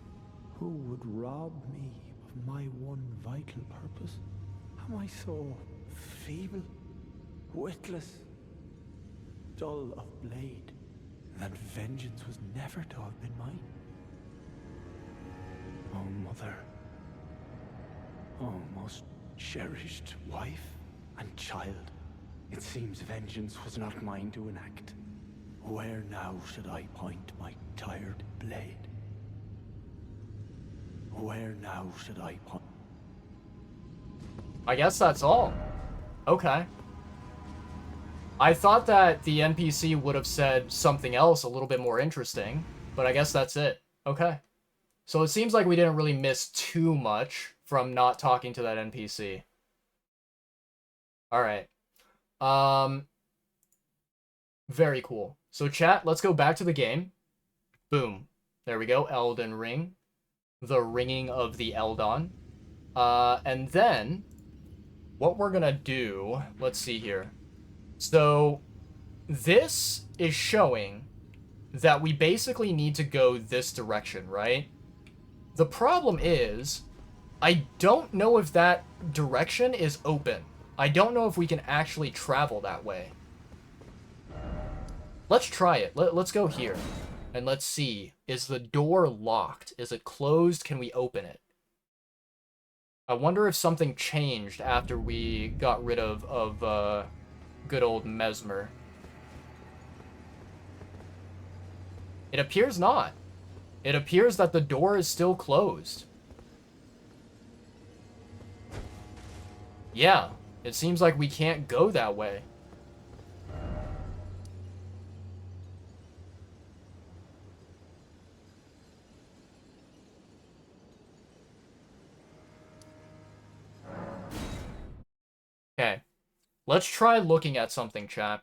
Who would rob me of my one vital purpose? Am I so feeble, witless, dull of blade, that vengeance was never to have been mine? Oh, mother. Oh, most cherished wife and child. It seems vengeance was not mine to enact. Where now should I point my tired blade? Where now should I point? I guess that's all. Okay. I thought that the NPC would have said something else a little bit more interesting, but I guess that's it. Okay. So it seems like we didn't really miss too much from not talking to that NPC. Alright. Very cool. So chat, let's go back to the game. Boom. There we go. Elden Ring. The Ringing of the Eldon. And then, what we're gonna do... Let's see here. So, this is showing that we basically need to go this direction, right? The problem is, I don't know if that direction is open. I don't know if we can actually travel that way. Let's try it. Let's go here. And let's see. Is the door locked? Is it closed? Can we open it? I wonder if something changed after we got rid of good old Mesmer. It appears not. It appears that the door is still closed. Yeah, it seems like we can't go that way. Okay, let's try looking at something, chat.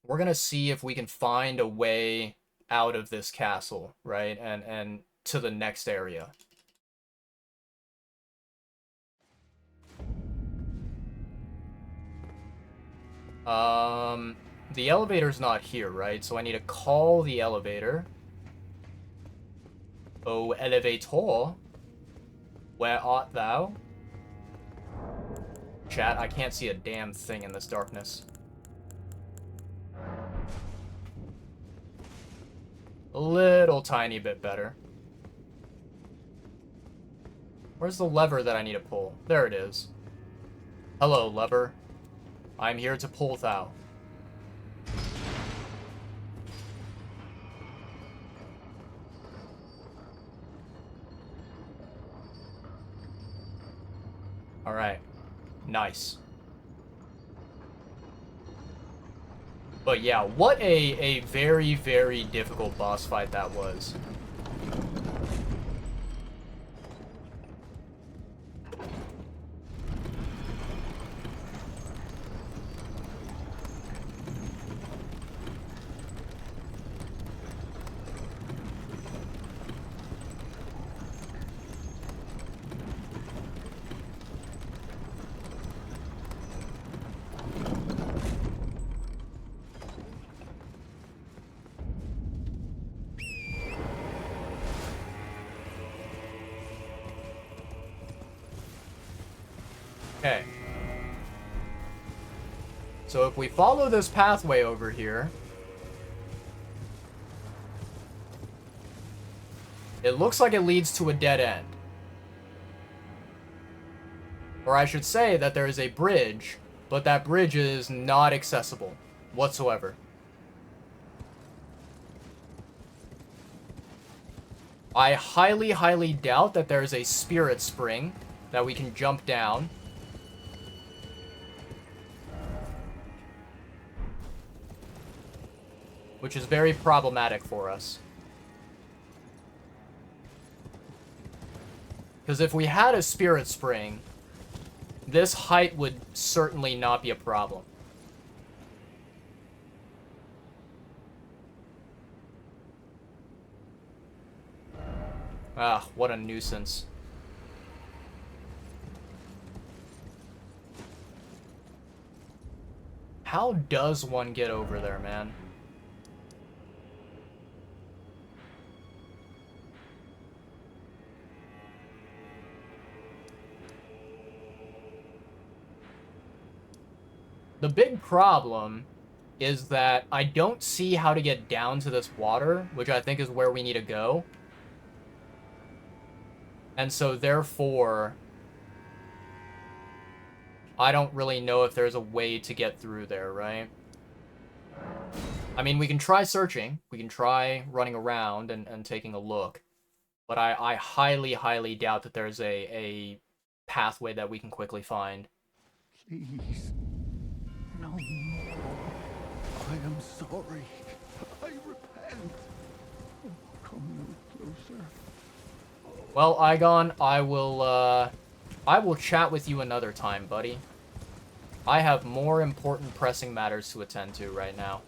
We're gonna see if we can find a way out of this castle, right? And to the next area. The elevator's not here, right? So I need to call the elevator. Oh, elevator, where art thou? Chat, I can't see a damn thing in this darkness. A little tiny bit better. Where's the lever that I need to pull? There it is. Hello, lever. I'm here to pull thou. Alright. Nice. But yeah, what a very, very difficult boss fight that was. Okay. So if we follow this pathway over here... It looks like it leads to a dead end. Or I should say that there is a bridge, but that bridge is not accessible whatsoever. I highly, highly doubt that there is a spirit spring that we can jump down. Which is very problematic for us. Because if we had a spirit spring, this height would certainly not be a problem. Ah, what a nuisance. How does one get over there, man? The big problem is that I don't see how to get down to this water, which I think is where we need to go. And so, therefore, I don't really know if there's a way to get through there, right? I mean, we can try searching. We can try running around and taking a look. But I highly, highly doubt that there's a pathway that we can quickly find. Please, no more. I am sorry. I repent. Oh, come no closer. Well, Igon, I will chat with you another time, buddy. I have more important pressing matters to attend to right now.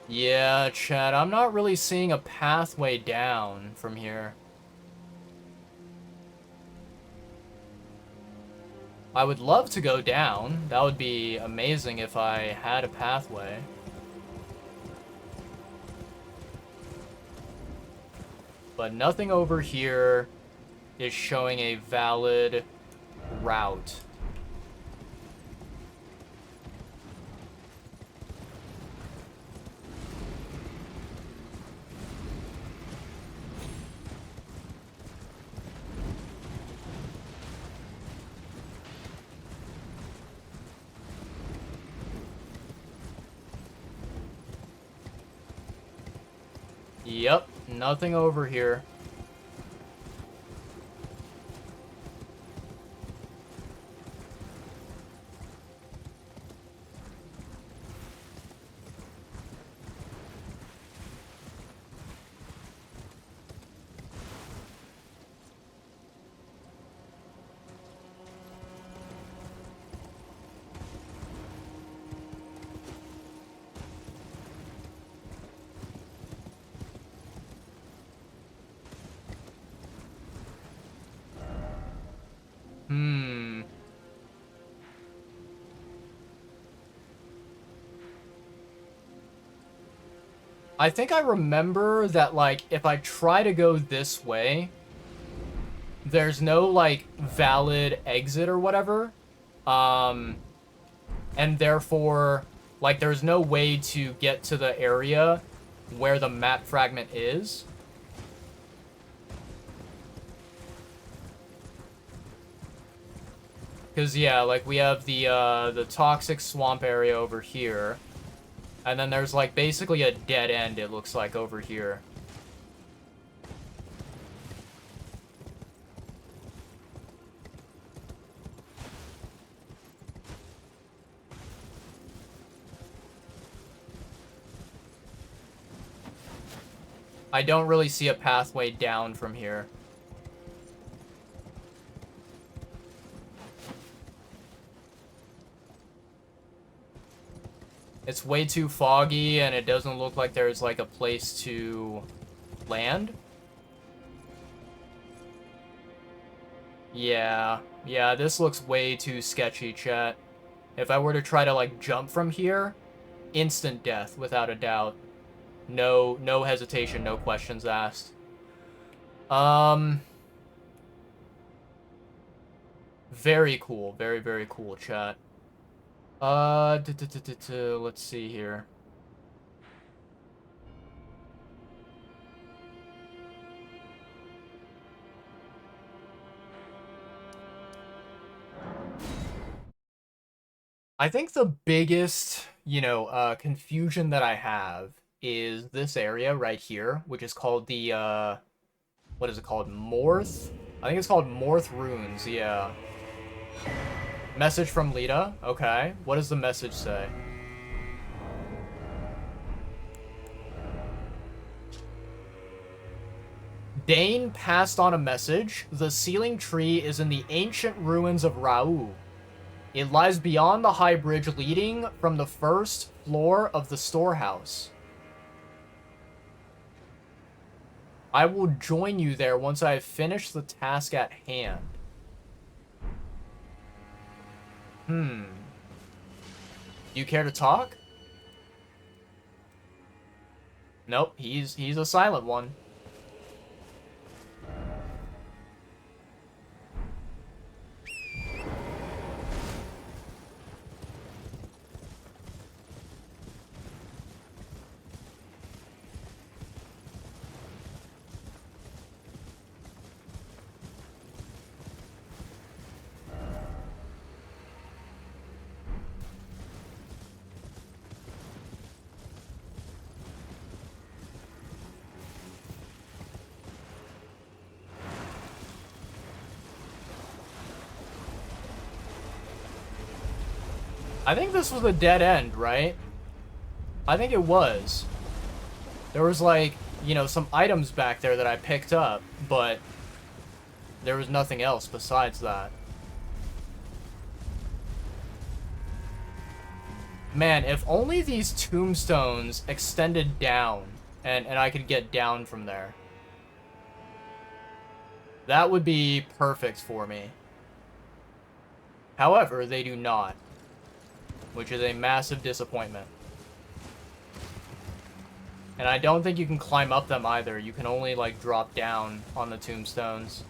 Yeah, Chad, I'm not really seeing a pathway down from here. I would love to go down. That would be amazing if I had a pathway. But nothing over here is showing a valid route. Yep, nothing over here. I think I remember that, like, if I try to go this way, there's no, like, valid exit or whatever. And therefore, like, there's no way to get to the area where the map fragment is. Because, yeah, like, we have the toxic swamp area over here. And then there's, like, basically a dead end, it looks like, over here. I don't really see a pathway down from here. It's way too foggy, and it doesn't look like there's, like, a place to land. Yeah, this looks way too sketchy, chat. If I were to try to, like, jump from here, instant death, without a doubt. No hesitation, no questions asked. Very cool. Very, very cool, chat. Let's see here. I think the biggest, confusion that I have is this area right here, which is called the, what is it called? Morth? I think it's called Morth Runes, yeah. Message from Lita, okay. What does the message say? Dane passed on a message. The sealing tree is in the ancient ruins of Rau. It lies beyond the high bridge leading from the first floor of the storehouse. I will join you there once I have finished the task at hand. Do you care to talk? Nope, he's a silent one. I think this was a dead end, right? I think it was. There was, like, some items back there that I picked up, but there was nothing else besides that. Man, if only these tombstones extended down, and I could get down from there. That would be perfect for me. However, they do not, which is a massive disappointment. And I don't think you can climb up them either. You can only, like, drop down on the tombstones.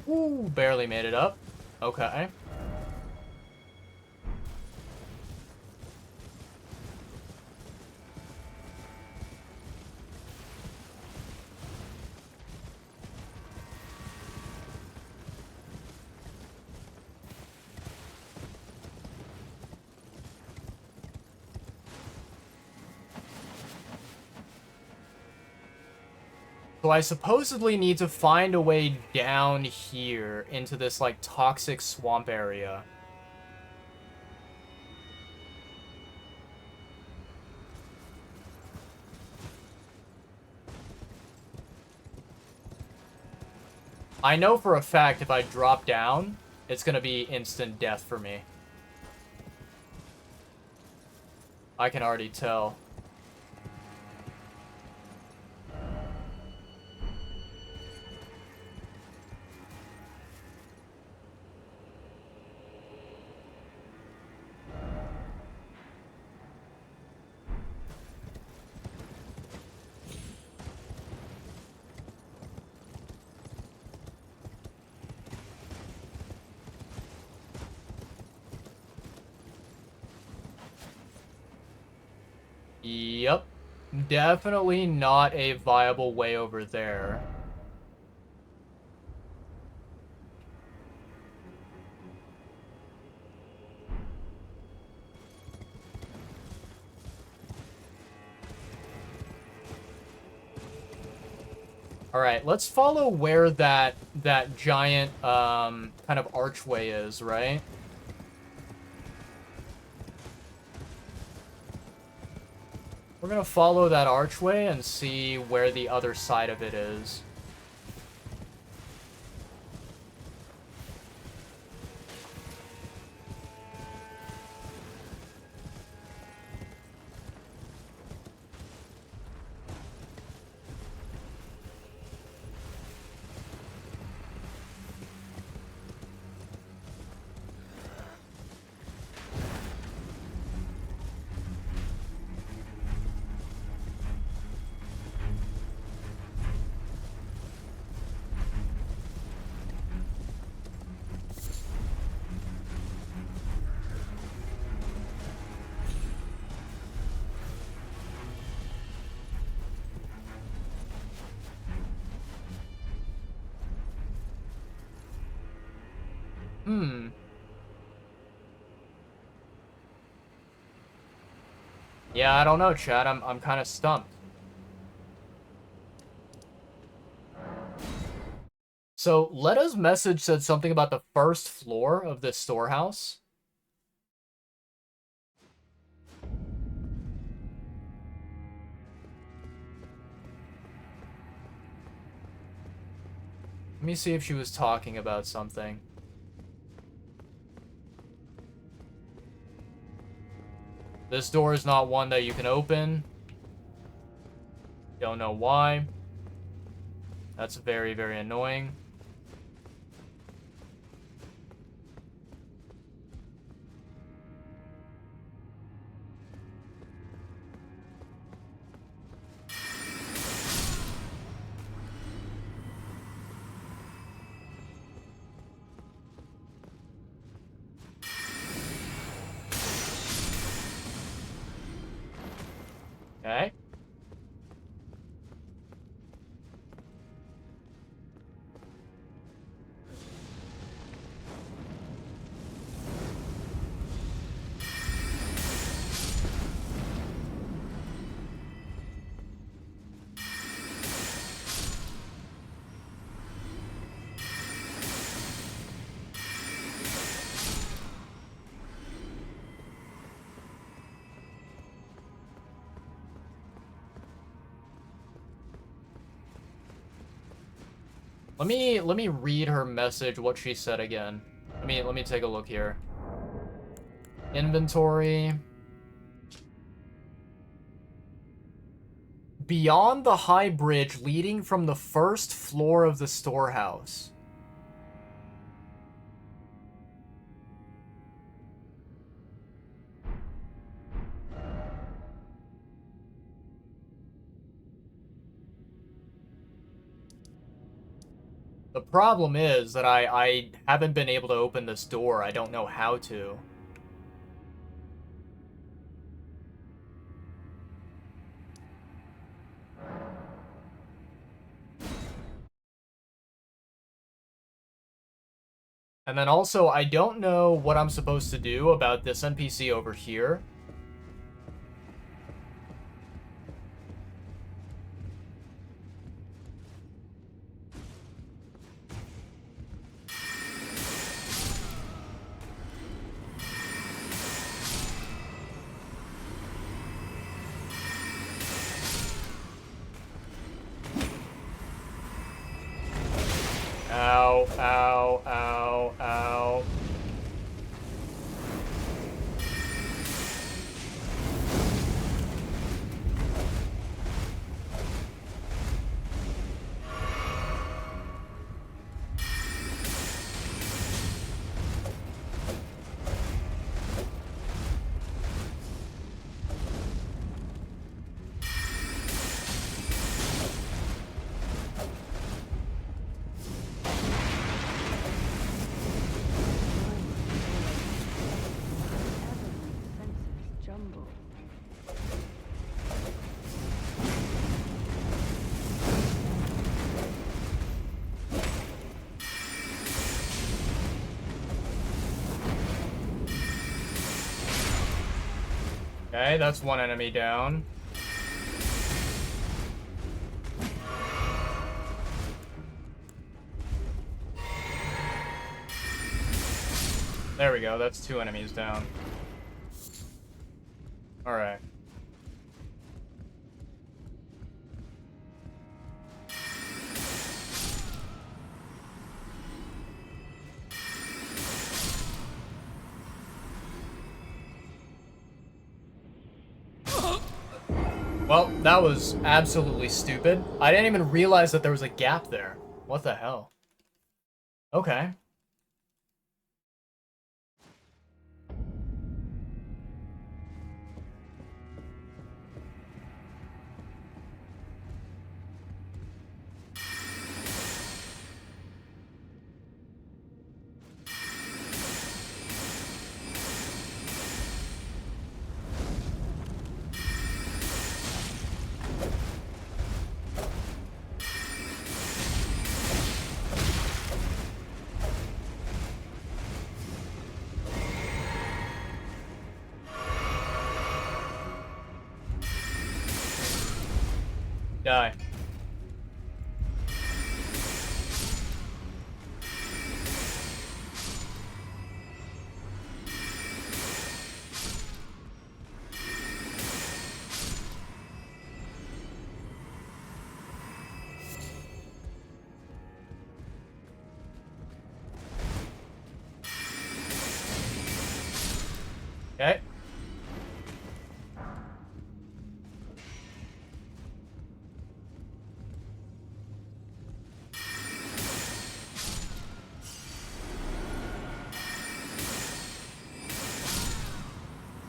Ooh, barely made it up. Okay. So I supposedly need to find a way down here into this, like, toxic swamp area. I know for a fact if I drop down, it's gonna be instant death for me. I can already tell. Definitely not a viable way over there. All right, let's follow where that giant kind of archway is, right? We're gonna follow that archway and see where the other side of it is. Yeah, I don't know, Chad. I'm kind of stumped. So, Letta's message said something about the first floor of this storehouse. Let me see if she was talking about something. This door is not one that you can open. Don't know why. That's very, very annoying. Okay. Let me read her message, what she said again. Let me take a look here. Inventory. Beyond the high bridge leading from the first floor of the storehouse. The problem is that I haven't been able to open this door. I don't know how to. And then also, I don't know what I'm supposed to do about this NPC over here. Ow, ow, ow, ow. Okay, that's one enemy down. There we go, that's 2 enemies down. Alright. Well, that was absolutely stupid. I didn't even realize that there was a gap there. What the hell? Okay. Die. Okay.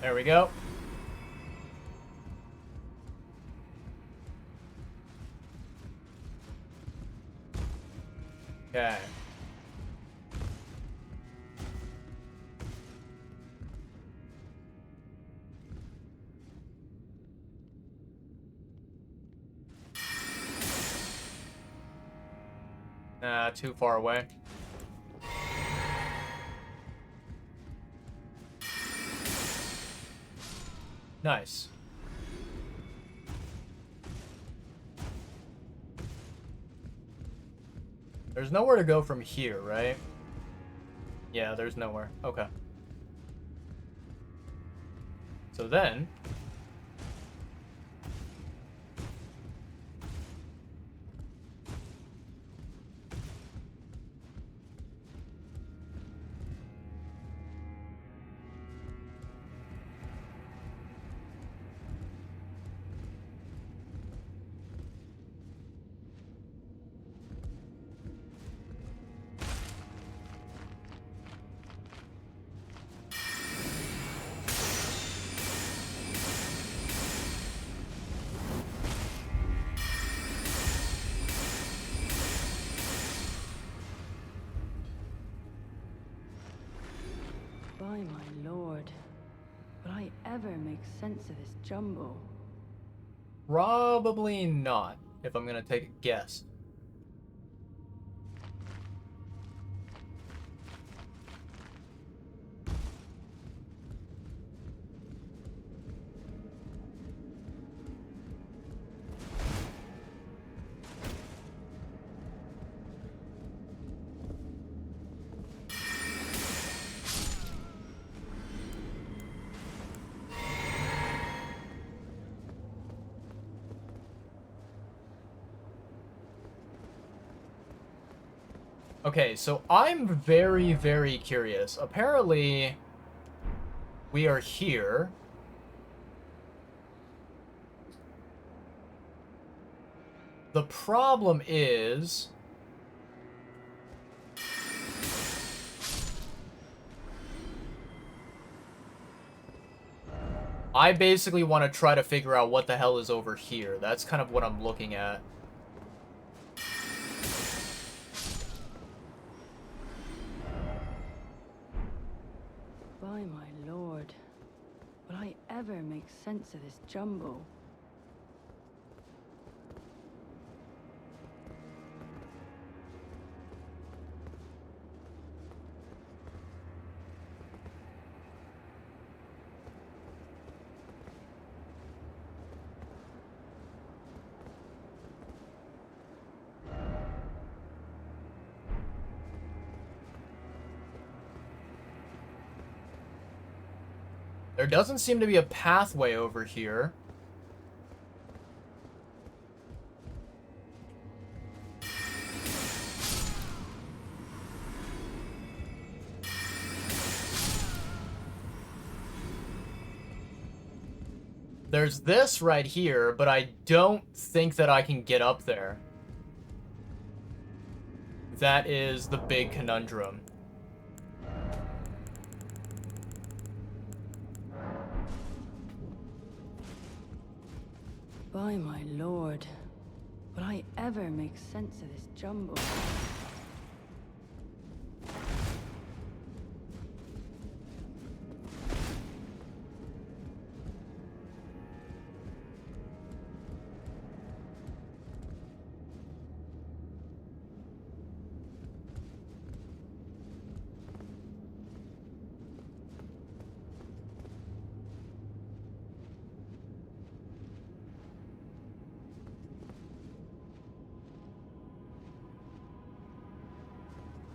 There we go. Okay. Nah, too far away. Nice. There's nowhere to go from here, right? Yeah, there's nowhere. Okay. So then... By my lord, will I ever make sense of this jumble? Probably not, if I'm gonna take a guess. Okay, so I'm very, very curious. Apparently, we are here. The problem is... I basically want to try to figure out what the hell is over here. That's kind of what I'm looking at. By my lord, will I ever make sense of this jumble? There doesn't seem to be a pathway over here. There's this right here, but I don't think that I can get up there. That is the big conundrum. By my lord, will I ever make sense of this jumble?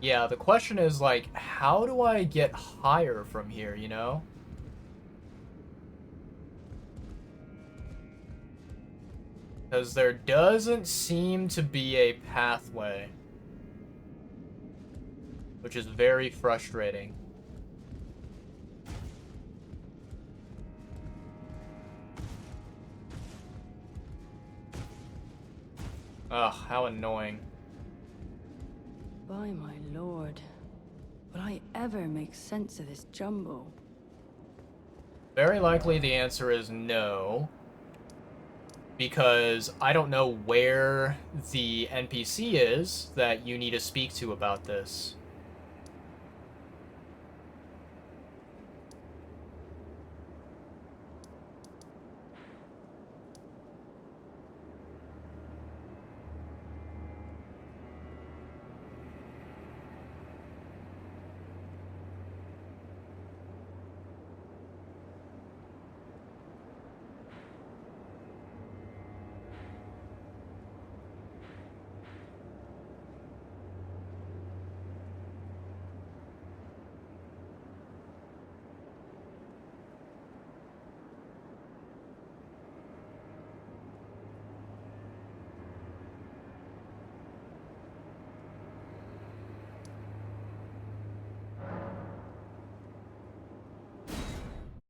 Yeah, the question is, like, how do I get higher from here, you know? Because there doesn't seem to be a pathway. Which is very frustrating. Ugh, how annoying. By my lord, will I ever make sense of this jumble? Very likely the answer is no. Because I don't know where the NPC is that you need to speak to about this.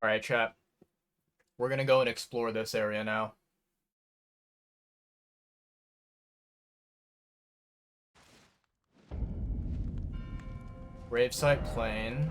Alright, chat. We're gonna go and explore this area now. Gravesite Plain.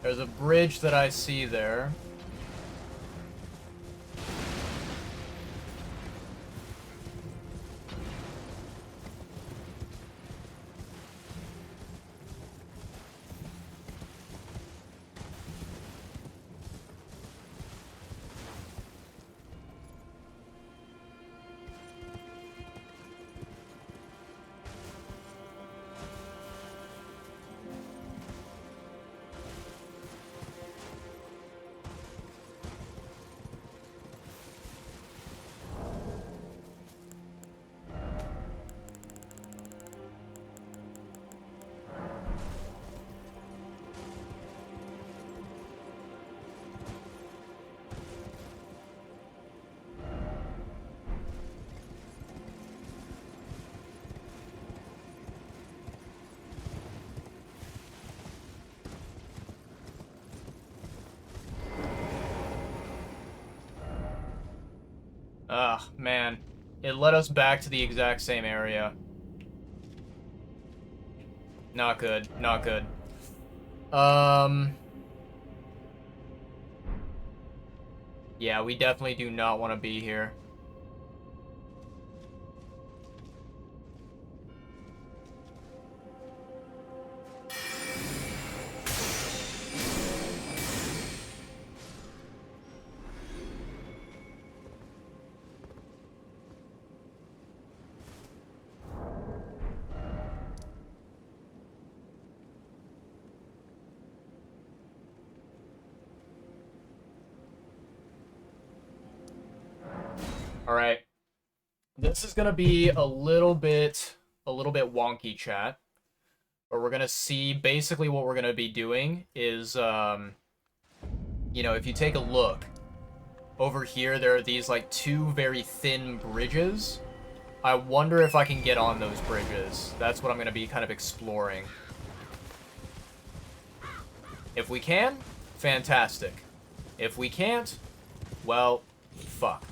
There's a bridge that I see there. Ugh, man. It led us back to the exact same area. Not good, not good. Yeah, we definitely do not want to be here. All right. This is gonna be a little bit wonky, chat. But we're gonna see basically what we're gonna be doing is, you know, if you take a look over here, there are these like two very thin bridges. I wonder if I can get on those bridges. That's what I'm gonna be kind of exploring. If we can, fantastic. If we can't, well, fuck.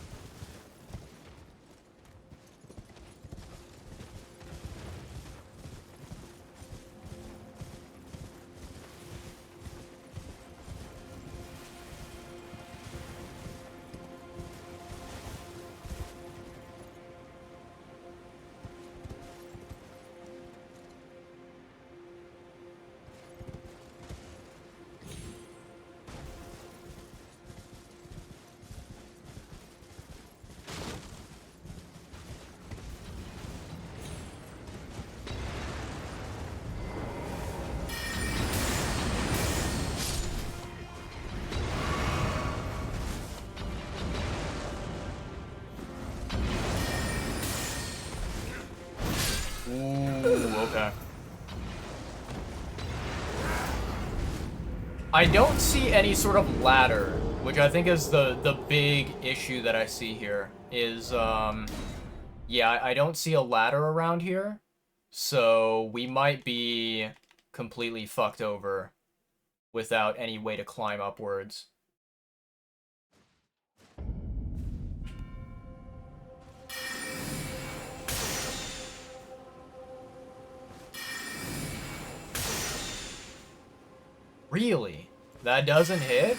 Ooh, okay. I don't see any sort of ladder, which I think is the big issue that I see here. Is, yeah, I don't see a ladder around here, so we might be completely fucked over without any way to climb upwards. Really? That doesn't hit?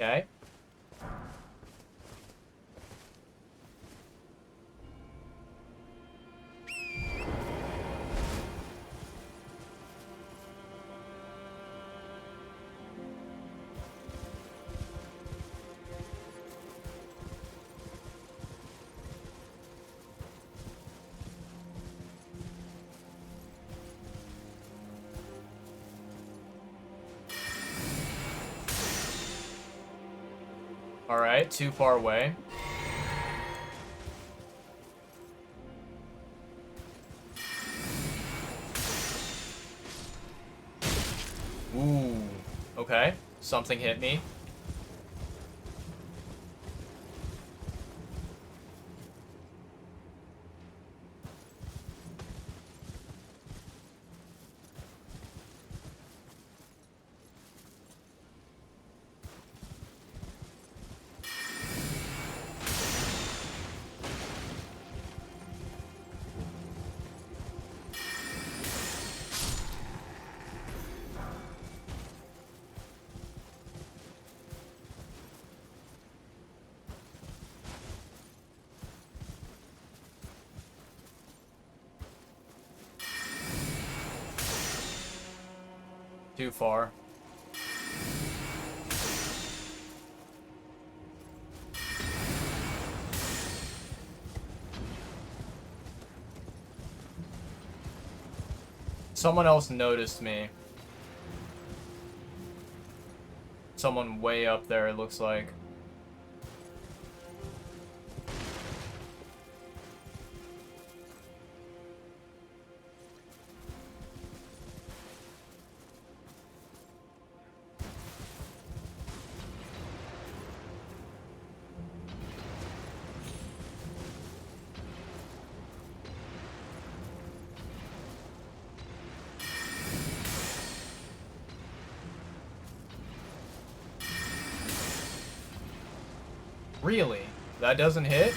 Okay. Alright, too far away. Ooh, okay. Something hit me. Too far. Someone else noticed me. Someone way up there, it looks like. Really? That doesn't hit?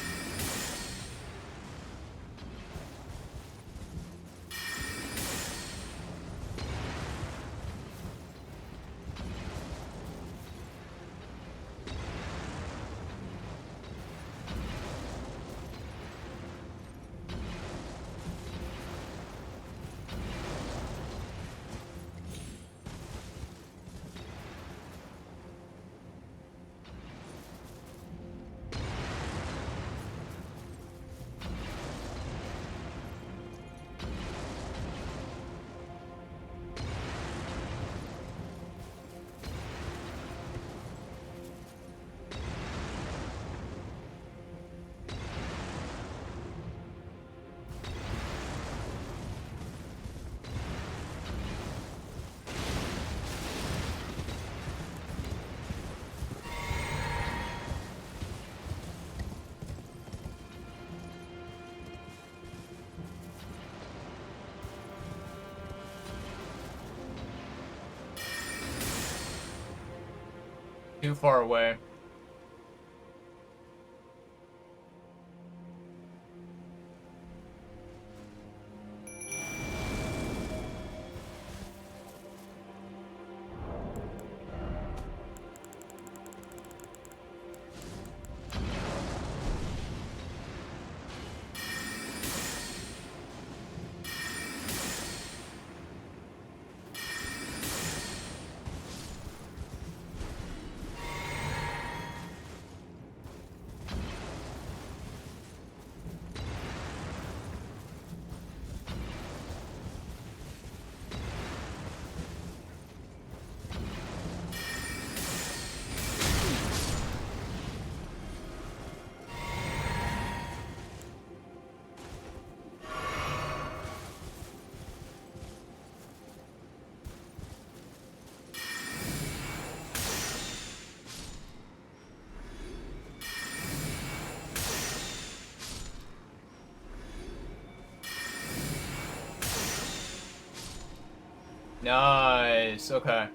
too far away. Nice, okay.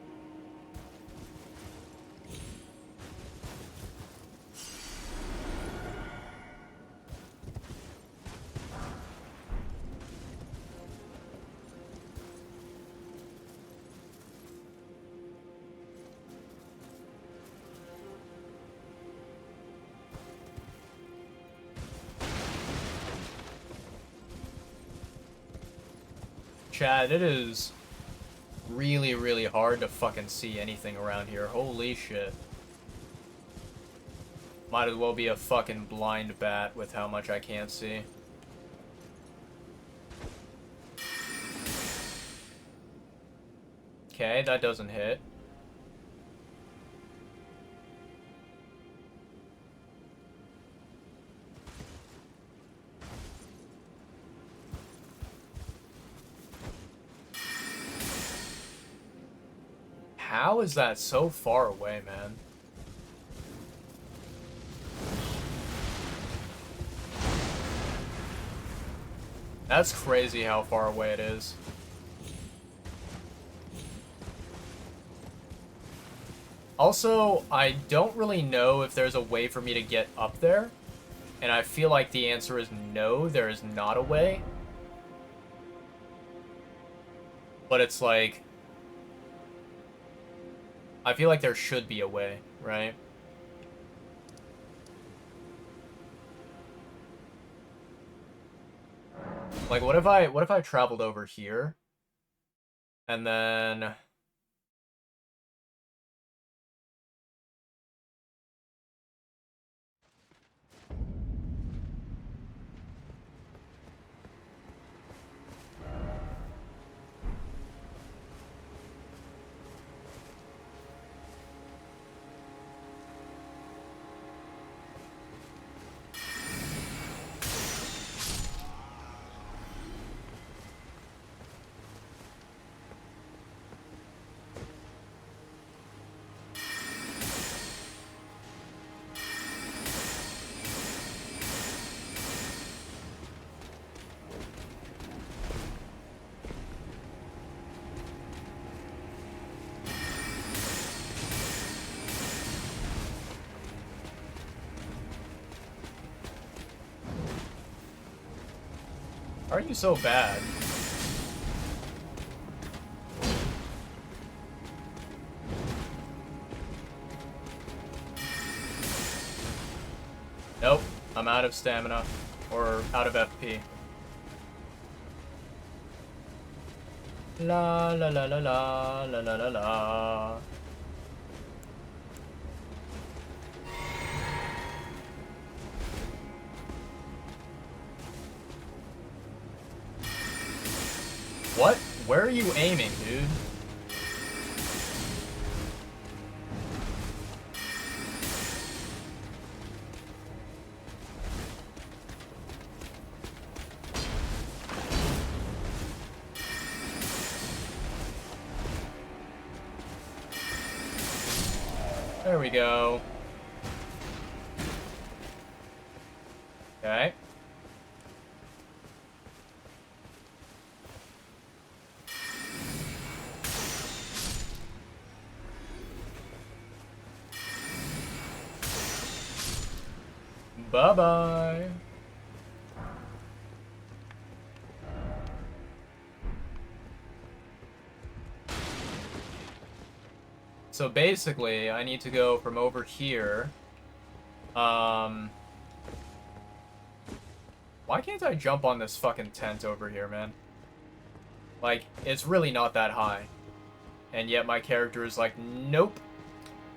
Chad, it is really, really hard to fucking see anything around here. Holy shit. Might as well be a fucking blind bat with how much I can't see. Okay, that doesn't hit. How is that so far away, man? That's crazy how far away it is. Also, I don't really know if there's a way for me to get up there. And I feel like the answer is no, there is not a way. But it's like, I feel like there should be a way, right? Like, what if I traveled over here? And then... Why are you so bad? Nope, I'm out of stamina. Or out of FP. La la la la la la la la la. What? Where are you aiming, dude? There we go. Okay. Bye-bye. So basically, I need to go from over here. Why can't I jump on this fucking tent over here, man? Like, it's really not that high. And yet my character is like, nope.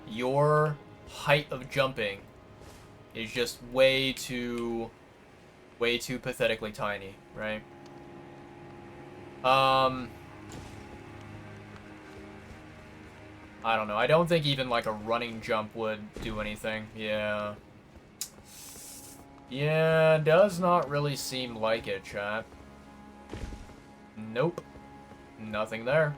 Your height of jumping is just way too pathetically tiny, right? I don't know. I don't think even like a running jump would do anything. Yeah. Yeah, does not really seem like it, chat. Nope. Nothing there.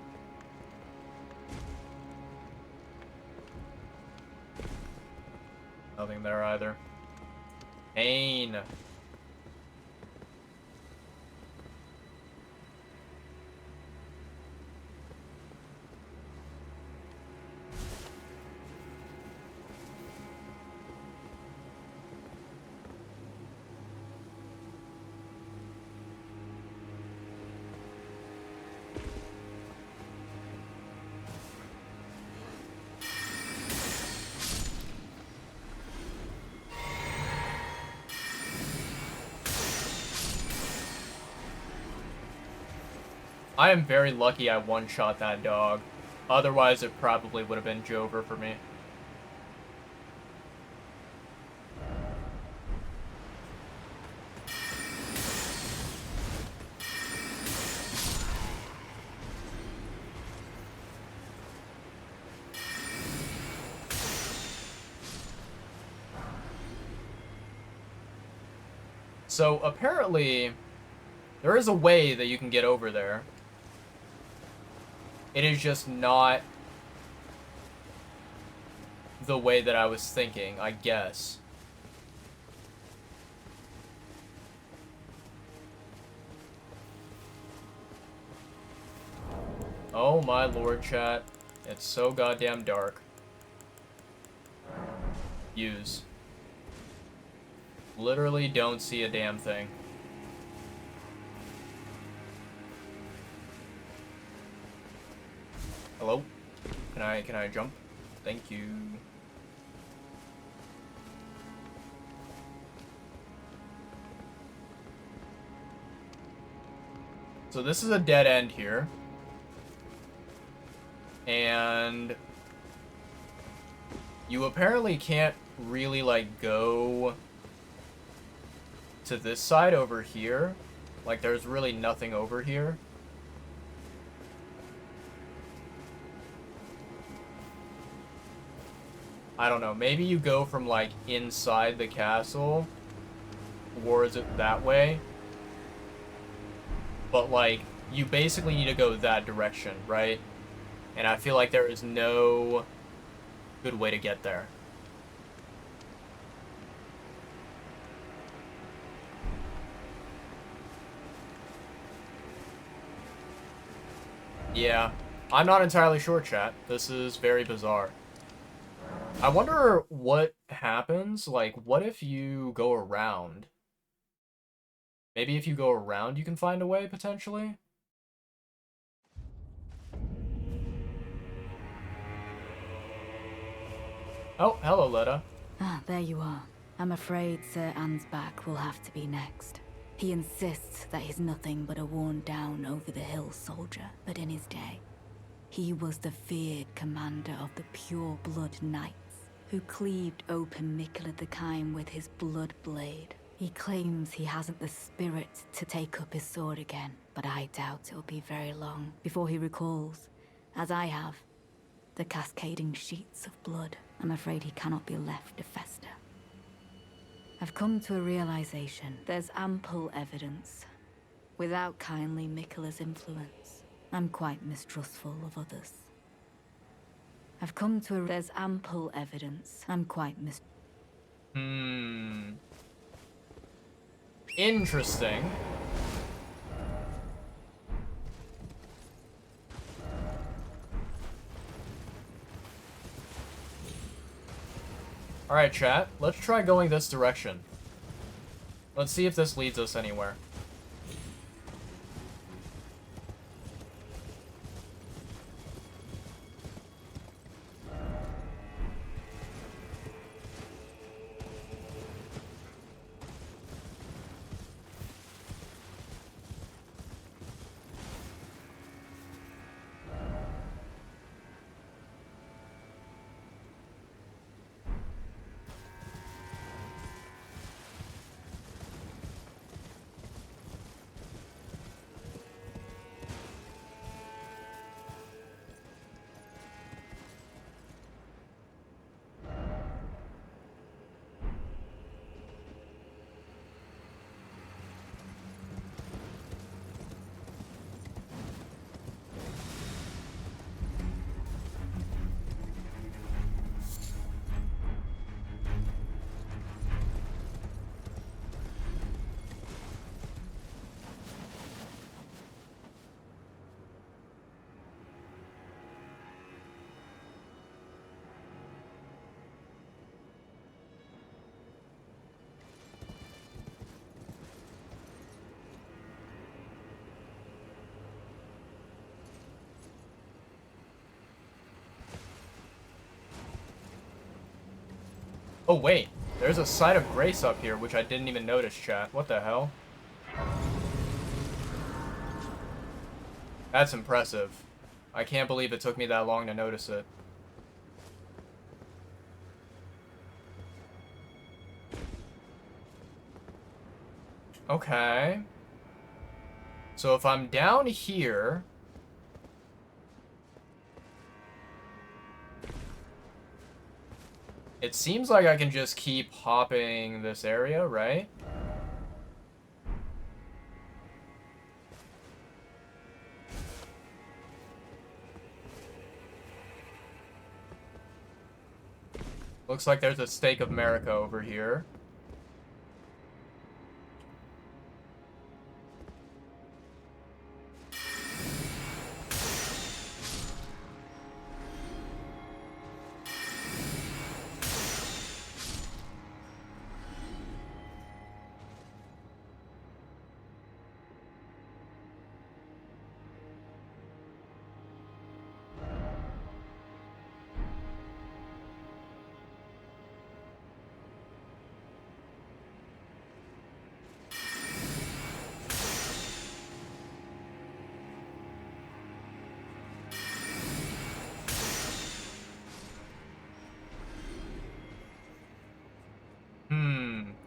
Nothing there either. Pain. I am very lucky I one-shot that dog. Otherwise, it probably would have been Jover for me. So, apparently, there is a way that you can get over there. It is just not the way that I was thinking, I guess. Oh my lord, chat. It's so goddamn dark. Use. Literally don't see a damn thing. Hello? Can I jump? Thank you. So this is a dead end here. And you apparently can't really like go to this side over here. Like there's really nothing over here. I don't know, maybe you go from, like, inside the castle, or is it that way? But, like, you basically need to go that direction, right? And I feel like there is no good way to get there. Yeah, I'm not entirely sure, chat. This is very bizarre. I wonder what happens, like, what if you go around? Maybe if you go around, you can find a way, potentially? Oh, hello, Letta. Ah, there you are. I'm afraid Sir Ansbach will have to be next. He insists that he's nothing but a worn-down over-the-hill soldier, but in his day, he was the feared commander of the pure-blood knights, who cleaved open Mikkel the Kime with his blood blade. He claims he hasn't the spirit to take up his sword again, but I doubt it'll be very long before he recalls, as I have, the cascading sheets of blood. I'm afraid he cannot be left to fester. I've come to a realization. There's ample evidence. Without kindly Mikkela's influence, I'm quite mistrustful of others. I've come to a... There's ample evidence. I'm quite Interesting. Alright, chat. Let's try going this direction. Let's see if this leads us anywhere. Oh wait, there's a site of grace up here, which I didn't even notice, chat. What the hell? That's impressive. I can't believe it took me that long to notice it. Okay. So if I'm down here... It seems like I can just keep hopping this area, right? Looks like there's a stake of America over here.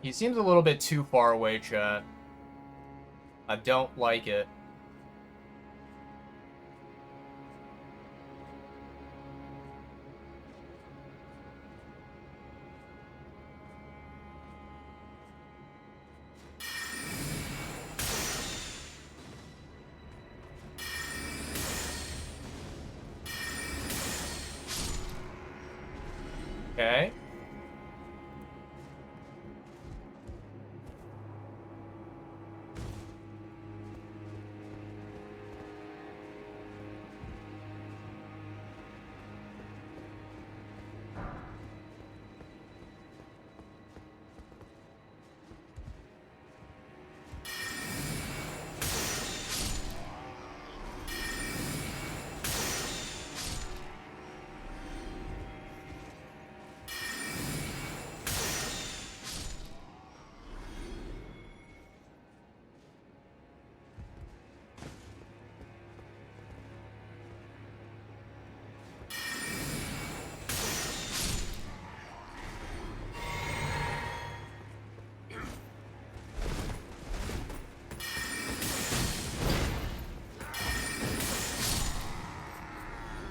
He seems a little bit too far away, chat. I don't like it. Okay.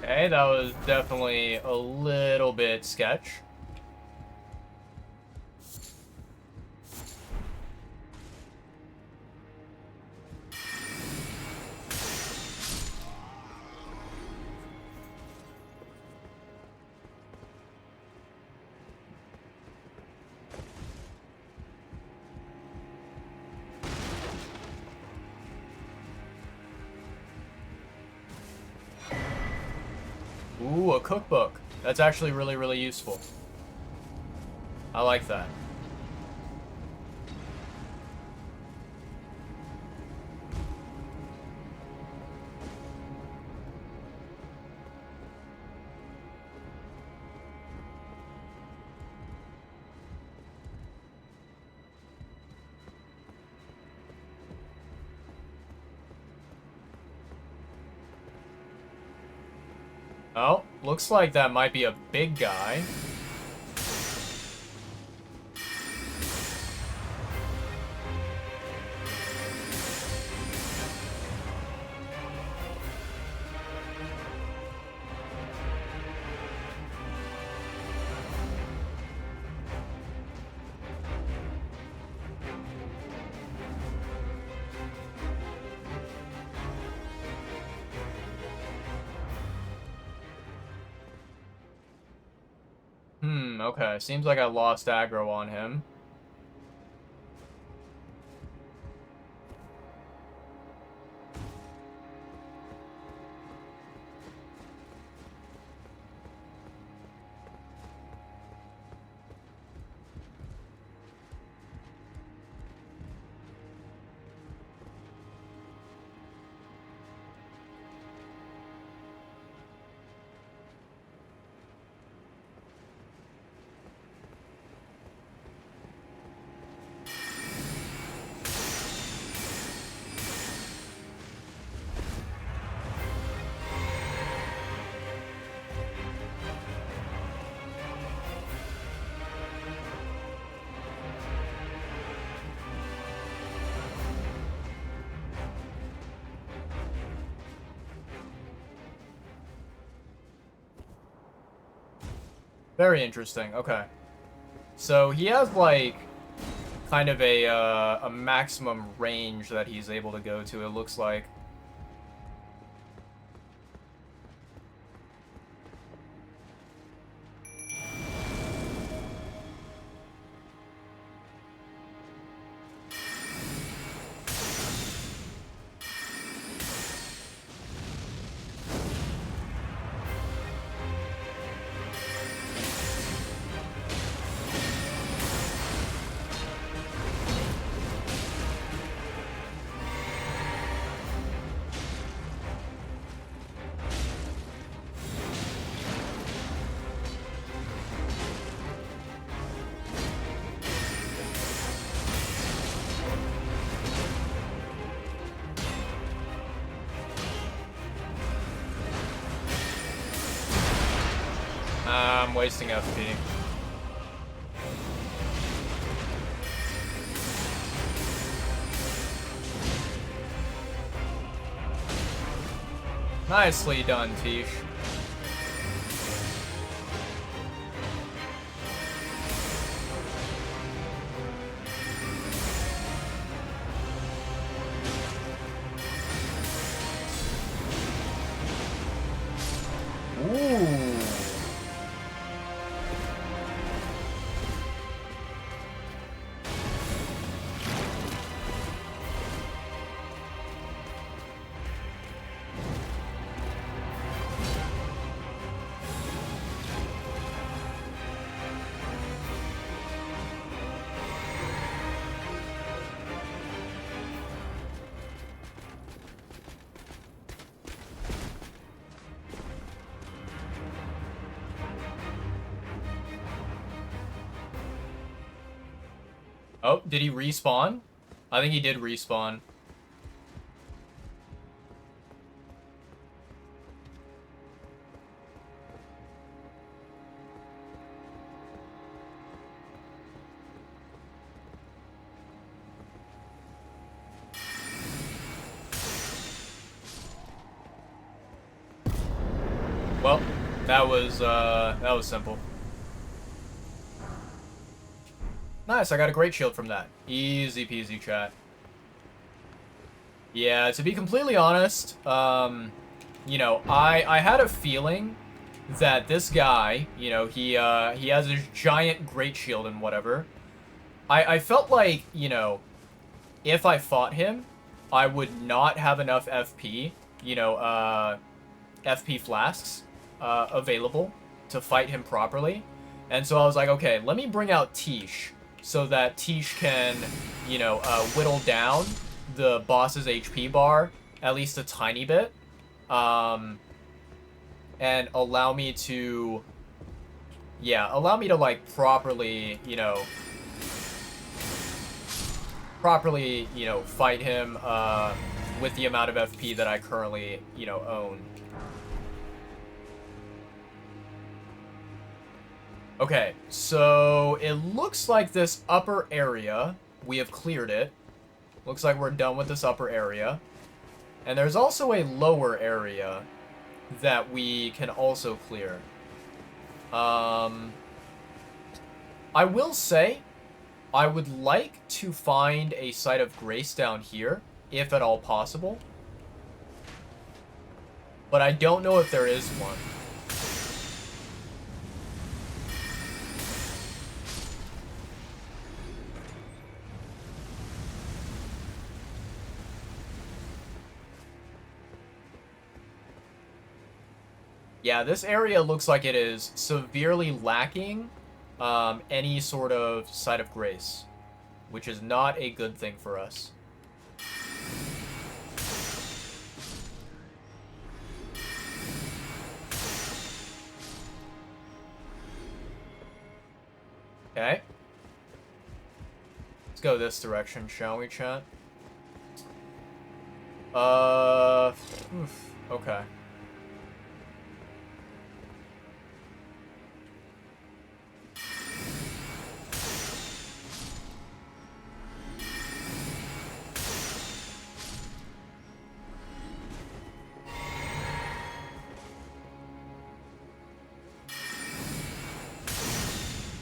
Okay, that was definitely a little bit sketch. Ooh, a cookbook. That's actually really, really useful. I like that. Oh, looks like that might be a big guy. Okay. Seems like I lost aggro on him. Very interesting. Okay. So he has, like, kind of a maximum range that he's able to go to, it looks like. I'm wasting FP. Nicely done, Tish. Ooh. Oh, did he respawn? I think he did respawn. Well, that was simple. Nice, I got a great shield from that. Easy peasy, chat. Yeah, to be completely honest, you know, I had a feeling that this guy, you know, he has this giant great shield and whatever. I felt like, you know, if I fought him, I would not have enough FP, you know, FP flasks available to fight him properly. And so I was like, okay, let me bring out Tish so that Tish can, you know, whittle down the boss's HP bar at least a tiny bit. And allow me to, yeah, allow me to, like, properly, you know, fight him with the amount of FP that I currently, you know, own. Okay, so it looks like this upper area, we have cleared it. Looks like we're done with this upper area. And there's also a lower area that we can also clear. I will say, I would like to find a site of grace down here, if at all possible. But I don't know if there is one. Yeah, this area looks like it is severely lacking any sort of site of grace, which is not a good thing for us. Okay. Let's go this direction, shall we, chat? Okay.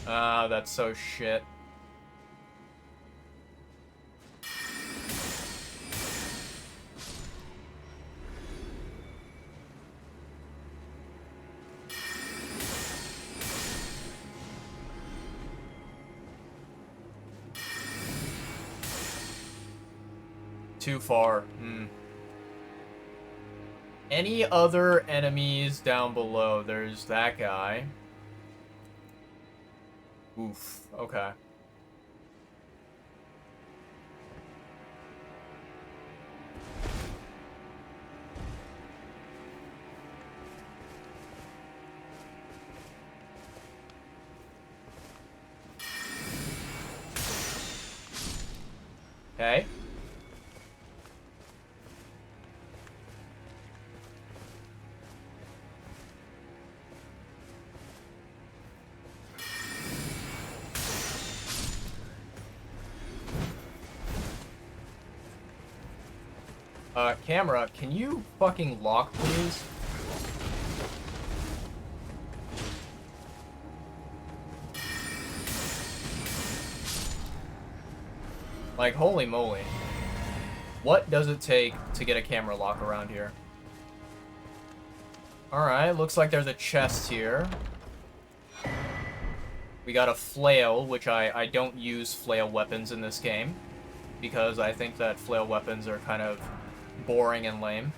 Ah, that's so shit. Too far. Any other enemies down below? There's that guy. Oof. Okay. Okay. Camera, can you fucking lock, please? Like, holy moly. What does it take to get a camera lock around here? Alright, looks like there's a chest here. We got a flail, which I don't use flail weapons in this game, because I think that flail weapons are kind of boring and lame.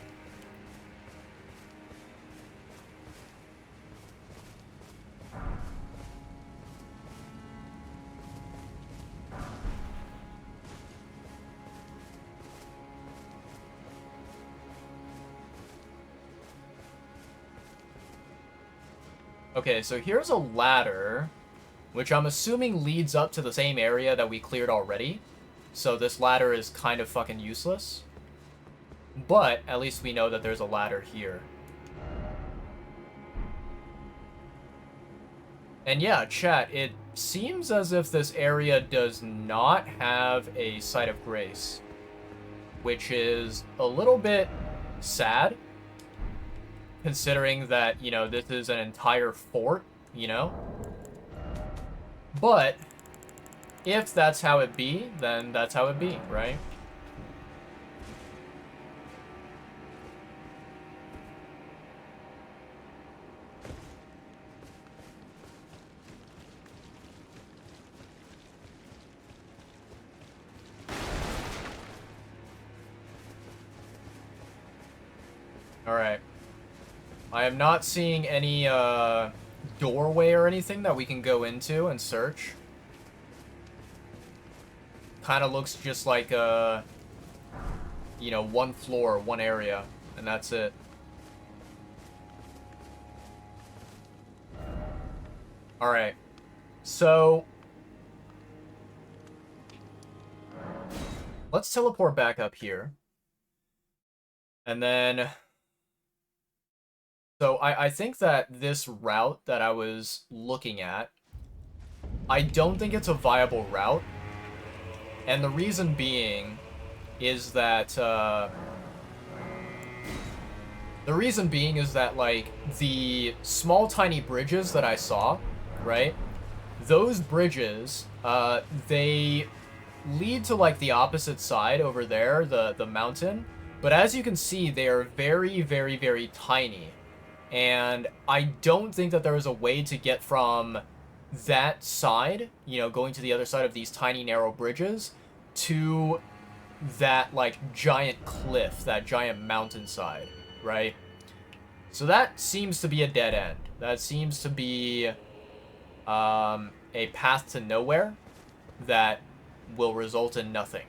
Okay, so here's a ladder, which I'm assuming leads up to the same area that we cleared already. So this ladder is kind of fucking useless. But at least we know that there's a ladder here. And yeah, chat, it seems as if this area does not have a site of grace, which is a little bit sad, considering that, you know, this is an entire fort, you know? But if that's how it be, then that's how it be, right? Alright. I am not seeing any, doorway or anything that we can go into and search. Kind of looks just like, you know, one floor, one area, and that's it. Alright. So let's teleport back up here. And then... So I think that this route that I was looking at I don't think it's a viable route. And the reason being is that, like, the small, tiny bridges that I saw, right? Those bridges, they lead to, like, the opposite side over there, the mountain. But as you can see, they are very, very, very tiny. And I don't think that there is a way to get from that side, you know, going to the other side of these tiny, narrow bridges, to that, like, giant cliff, that giant mountainside, right? So that seems to be a dead end. That seems to be a path to nowhere that will result in nothing.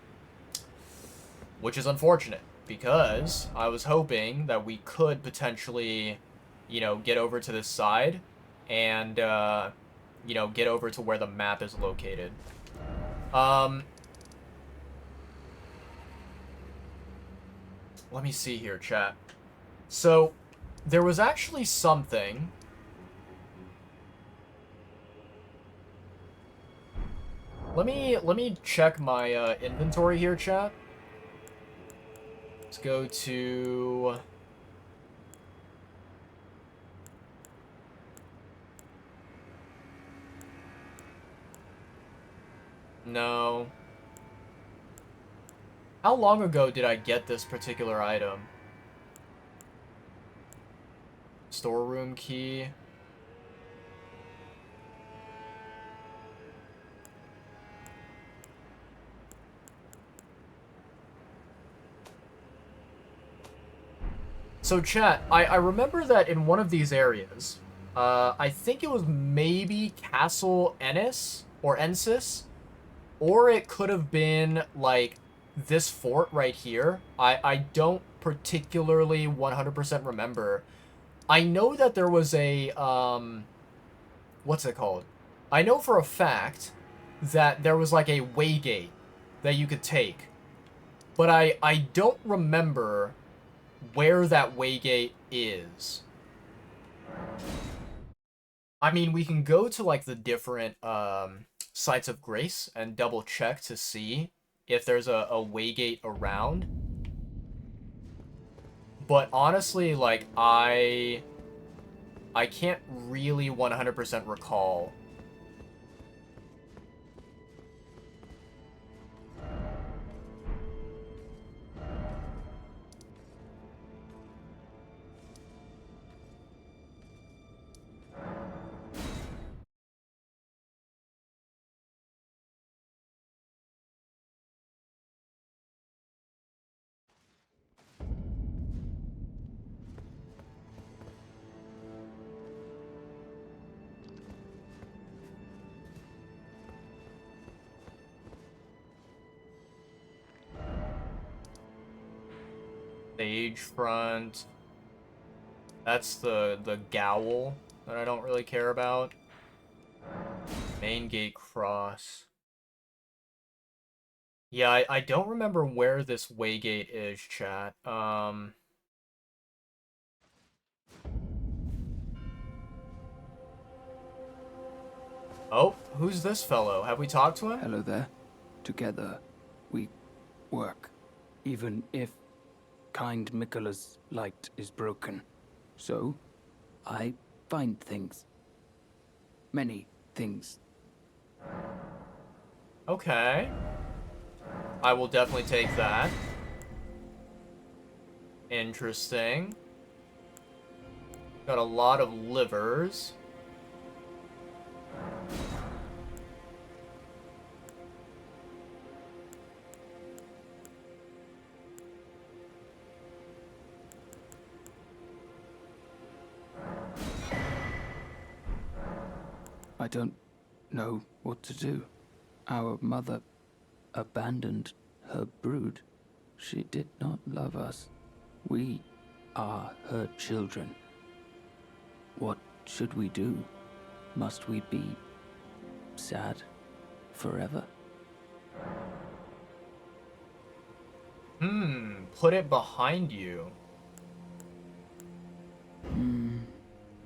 Which is unfortunate, because I was hoping that we could potentially, you know, get over to this side and, you know, get over to where the map is located. Let me see here, chat. So, there was actually something... Let me check my inventory here, chat. Let's go to... No. How long ago did I get this particular item? Storeroom key. So chat, I remember that in one of these areas, I think it was maybe Castle Ennis, or Ensis, or it could have been, like, this fort right here. I don't particularly 100% remember. I know that there was a, what's it called? I know for a fact that there was, like, a waygate that you could take. But I don't remember where that waygate is. I mean, we can go to, like, the different, sites of grace and double check to see if there's a waygate around. But honestly, like, I can't really 100% recall. Stage front. That's the Gowl that I don't really care about. Main gate cross. Yeah, I don't remember where this waygate is, chat. Oh, who's this fellow? Have we talked to him? Hello there. Together, we work, even if kind Mikkola's light is broken. So, I find things. Many things. Okay. I will definitely take that. Interesting. Got a lot of livers. I don't know what to do. Our mother abandoned her brood. She did not love us. We are her children. What should we do? Must we be sad forever? Put it behind you.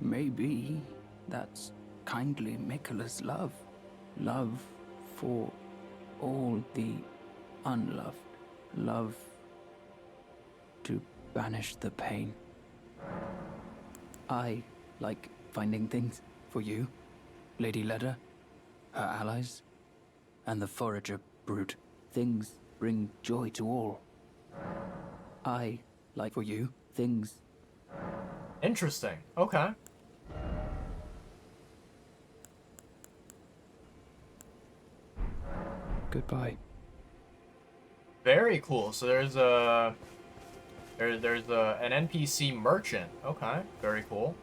Maybe that's kindly Mikkola's love. love for all the unloved, love to banish the pain. I like finding things for you, Lady Leda, her allies, and the forager brood. Things bring joy to all. I like for you things. Interesting. Okay. Goodbye. Very cool. So there's a an NPC merchant. Okay. Very cool.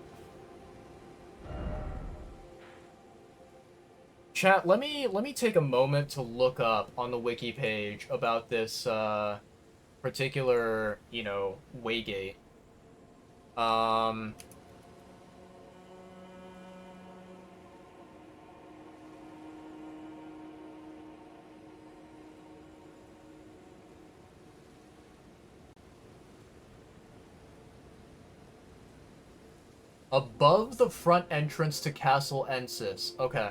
Chat, let me take a moment to look up on the wiki page about this particular, you know, waygate. Above the front entrance to Castle Ensis. Okay.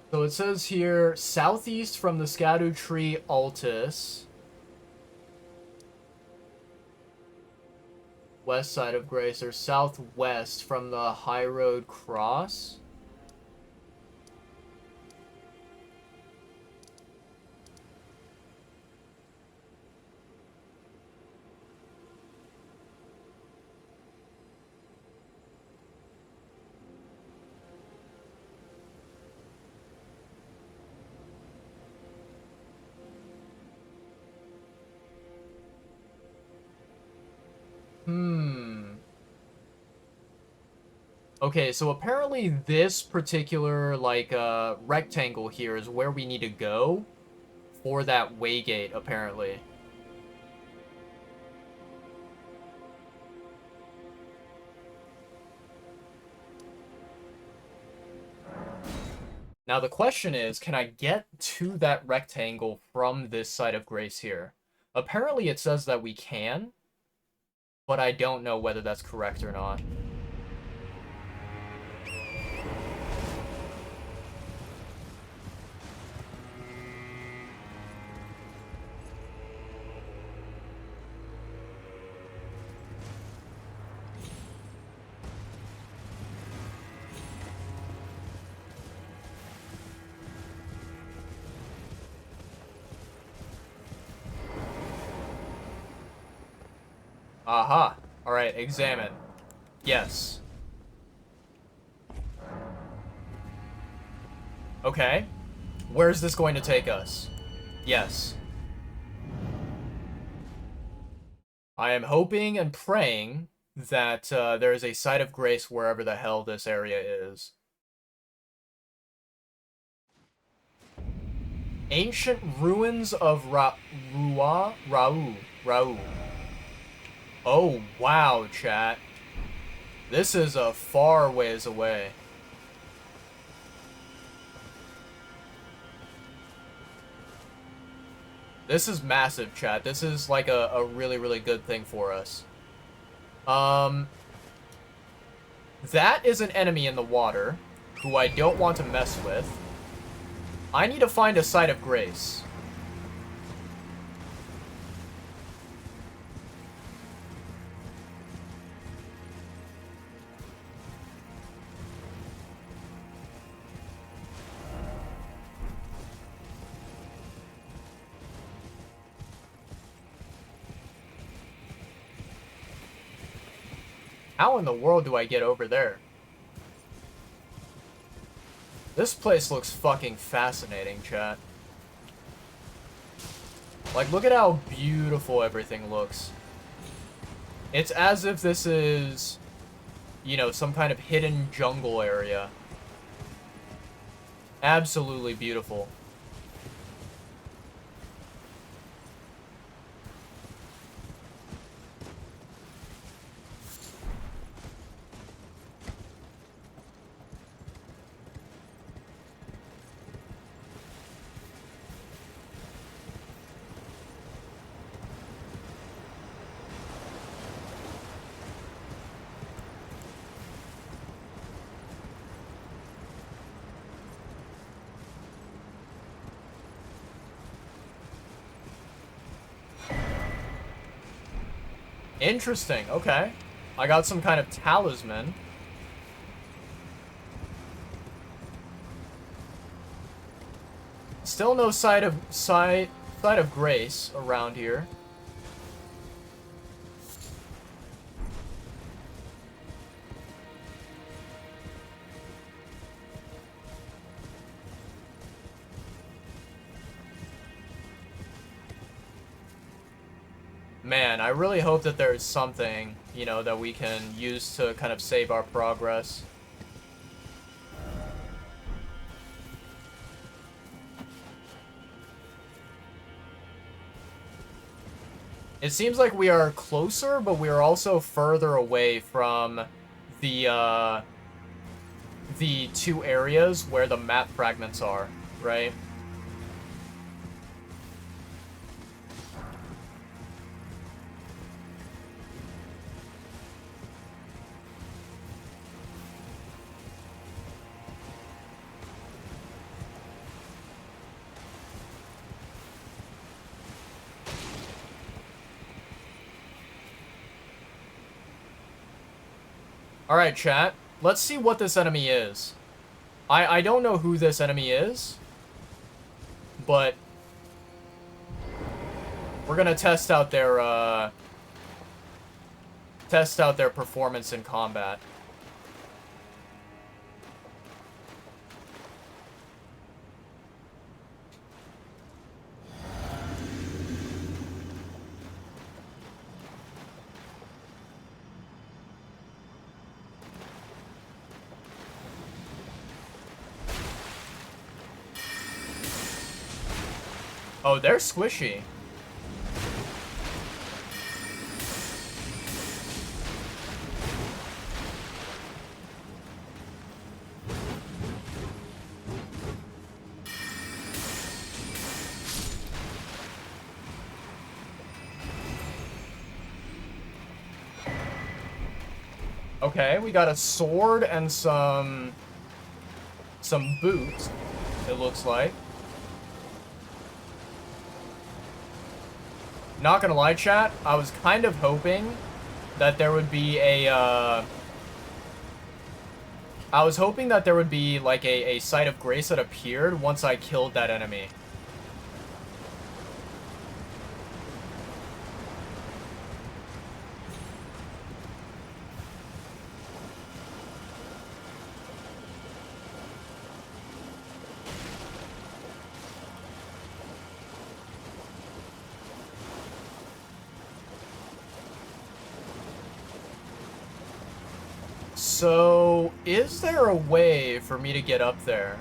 So it says here, southeast from the Erdtree Altis. West side of Grace, or southwest from the High Road Cross. Okay, so apparently this particular, like, rectangle here is where we need to go for that waygate, apparently. Now the question is, can I get to that rectangle from this side of Grace here? Apparently it says that we can, but I don't know whether that's correct or not. Aha. Alright, examine. Yes. Okay. Where's this going to take us? Yes. I am hoping and praying that there is a site of grace wherever the hell this area is. Ancient ruins of Rau. Oh, wow, chat. This is a far ways away. This is massive, chat. This is like a really, really good thing for us. That is an enemy in the water who I don't want to mess with. I need to find a site of grace. How in the world do I get over there? This place looks fucking fascinating, chat. Like, look at how beautiful everything looks. It's as if this is, you know, some kind of hidden jungle area. Absolutely beautiful. Interesting, okay. I got some kind of talisman. Still no sight of grace around here. Man, I really hope that there's something, you know, that we can use to kind of save our progress. It seems like we are closer, but we are also further away from the two areas where the map fragments are, right? Alright, chat. Let's see what this enemy is. I don't know who this enemy is, but we're gonna test out their performance in combat. Oh, they're squishy. Okay, we got a sword and some boots, it looks like. Not gonna lie, chat, I was kind of hoping that there would be a, I was hoping that there would be, like, a sight of grace that appeared once I killed that enemy. So, is there a way for me to get up there?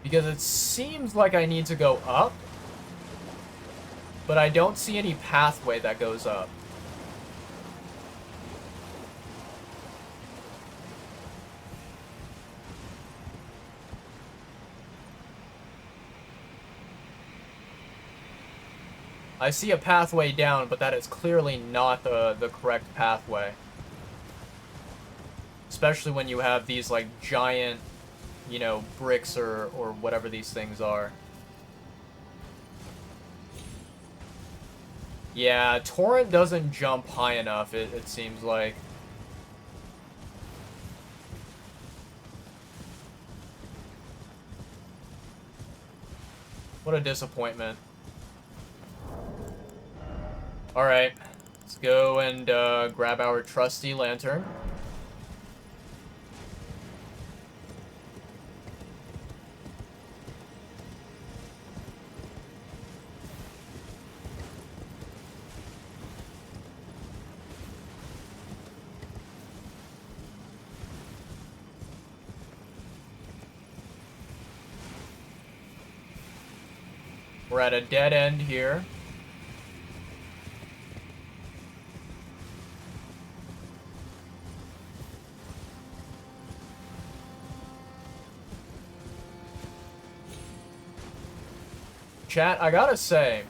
Because it seems like I need to go up, but I don't see any pathway that goes up. I see a pathway down, but that is clearly not the correct pathway. Especially when you have these, like, giant, you know, bricks or whatever these things are. Yeah, Torrent doesn't jump high enough, it seems like. What a disappointment. Alright, let's go and grab our trusty lantern. We're at a dead end here. Chat, I gotta say,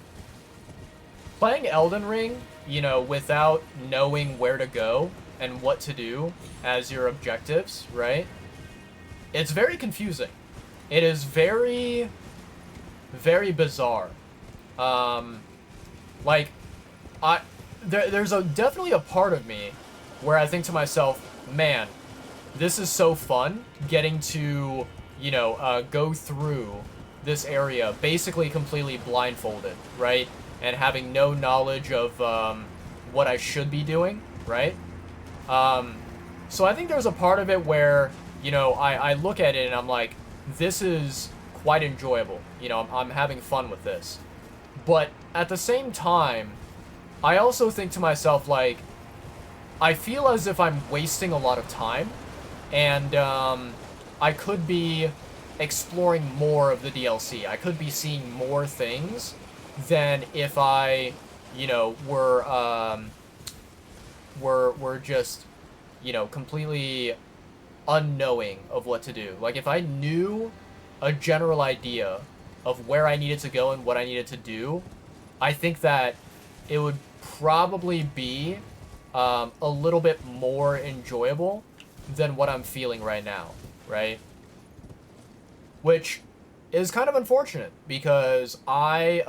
playing Elden Ring, you know, without knowing where to go and what to do as your objectives, right? It's very confusing. It is very, very bizarre. Like, there's definitely a part of me where I think to myself, man, this is so fun getting to, you know, go through this area basically completely blindfolded, right? And having no knowledge of what I should be doing, right? So I think there's a part of it where, you know, I look at it and I'm like, this is quite enjoyable. You know, I'm having fun with this. But at the same time, I also think to myself, like, I feel as if I'm wasting a lot of time, and I could be exploring more of the DLC. I could be seeing more things than if I, you know, were just, you know, completely unknowing of what to do. Like, if I knew a general idea of where I needed to go and what I needed to do, I think that it would probably be a little bit more enjoyable than what I'm feeling right now, right? Which is kind of unfortunate because I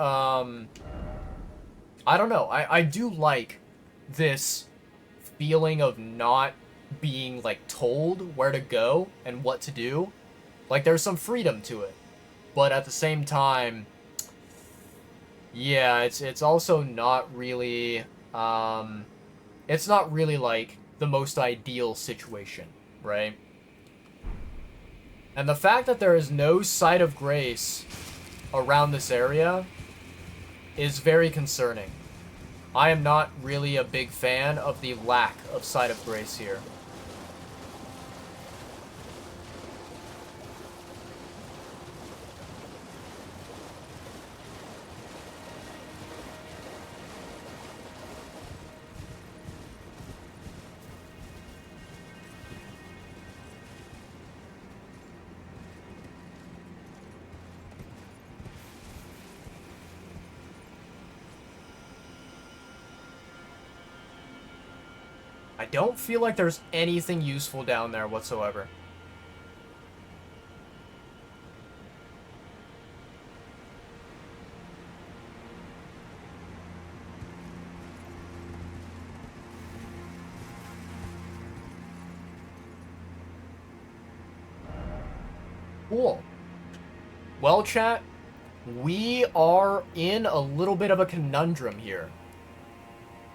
don't know. I do like this feeling of not being, like, told where to go and what to do. Like, there's some freedom to it. But at the same time, yeah, it's also not really, it's not really, like, the most ideal situation, right? And the fact that there is no Site of Grace around this area is very concerning. I am not really a big fan of the lack of Site of Grace here. I don't feel like there's anything useful down there whatsoever. Cool. Well, chat, we are in a little bit of a conundrum here.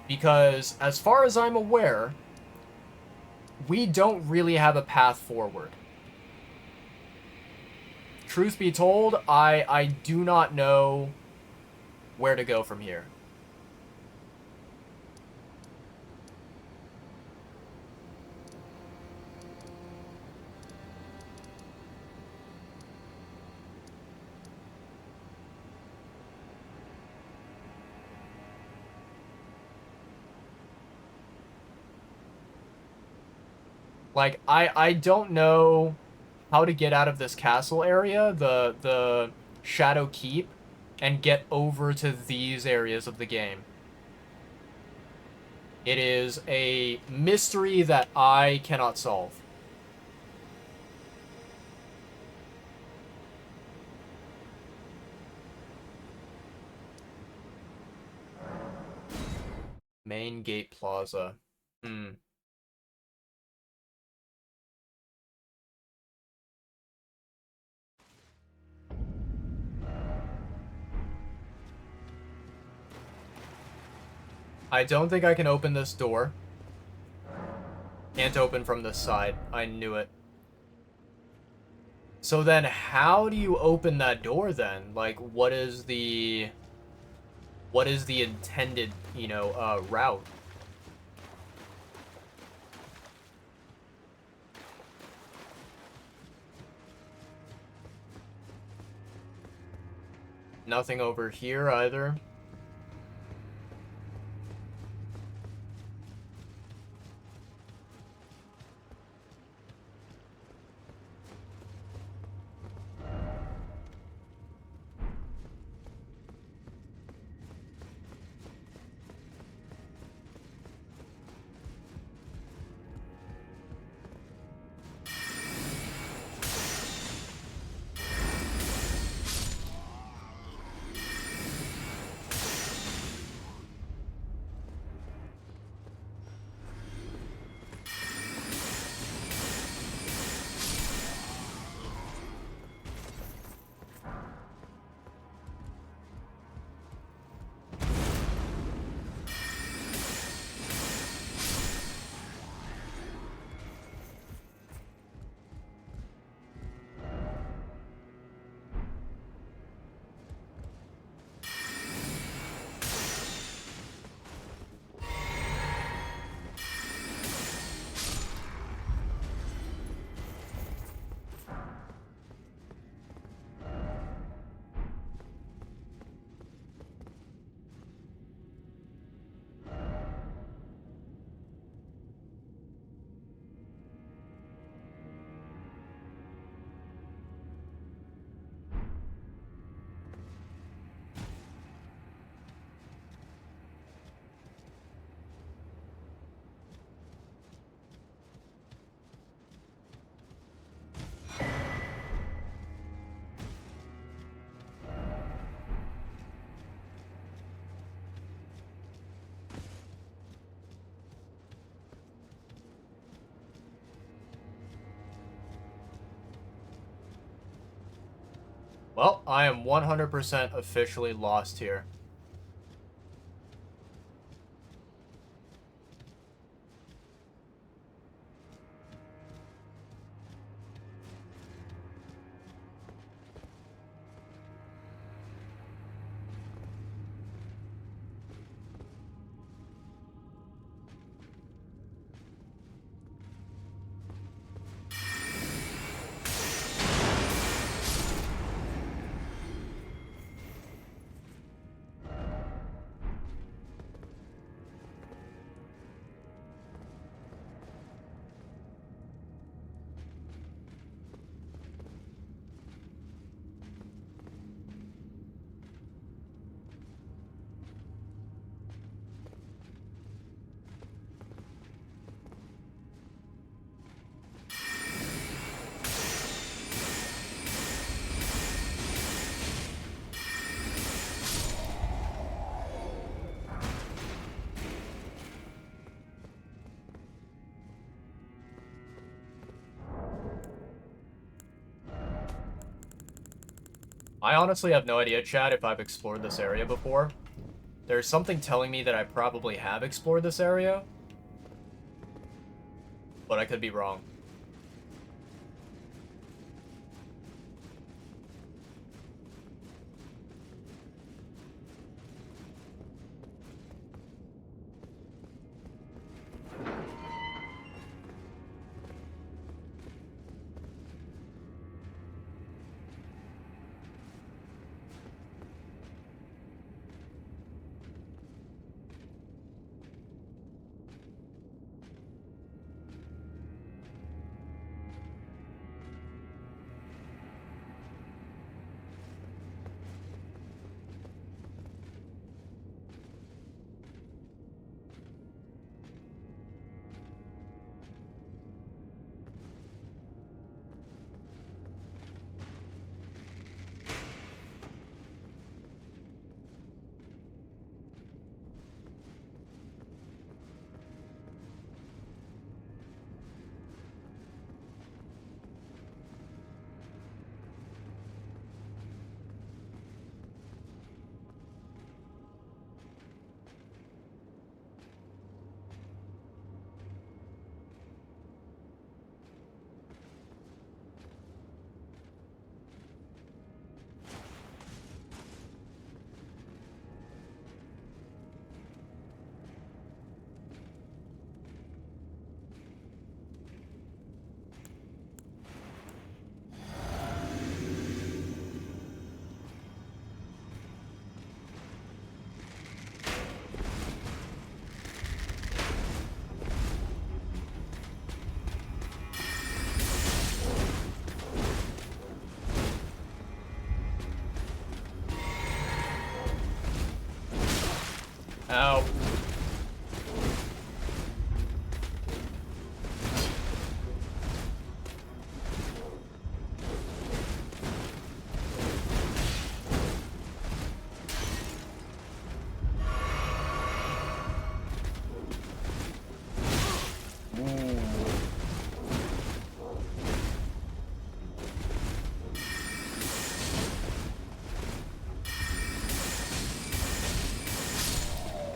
Because, as far as I'm aware, we don't really have a path forward. Truth be told, I do not know where to go from here. Like, I don't know how to get out of this castle area, the Shadow Keep, and get over to these areas of the game. It is a mystery that I cannot solve. Main Gate Plaza. I don't think I can open this door. Can't open from this side. I knew it. So then how do you open that door then? Like, what is the intended, you know, route? Nothing over here either. Well, I am 100% officially lost here. I honestly have no idea, chat, if I've explored this area before. There's something telling me that I probably have explored this area, but I could be wrong. Ow.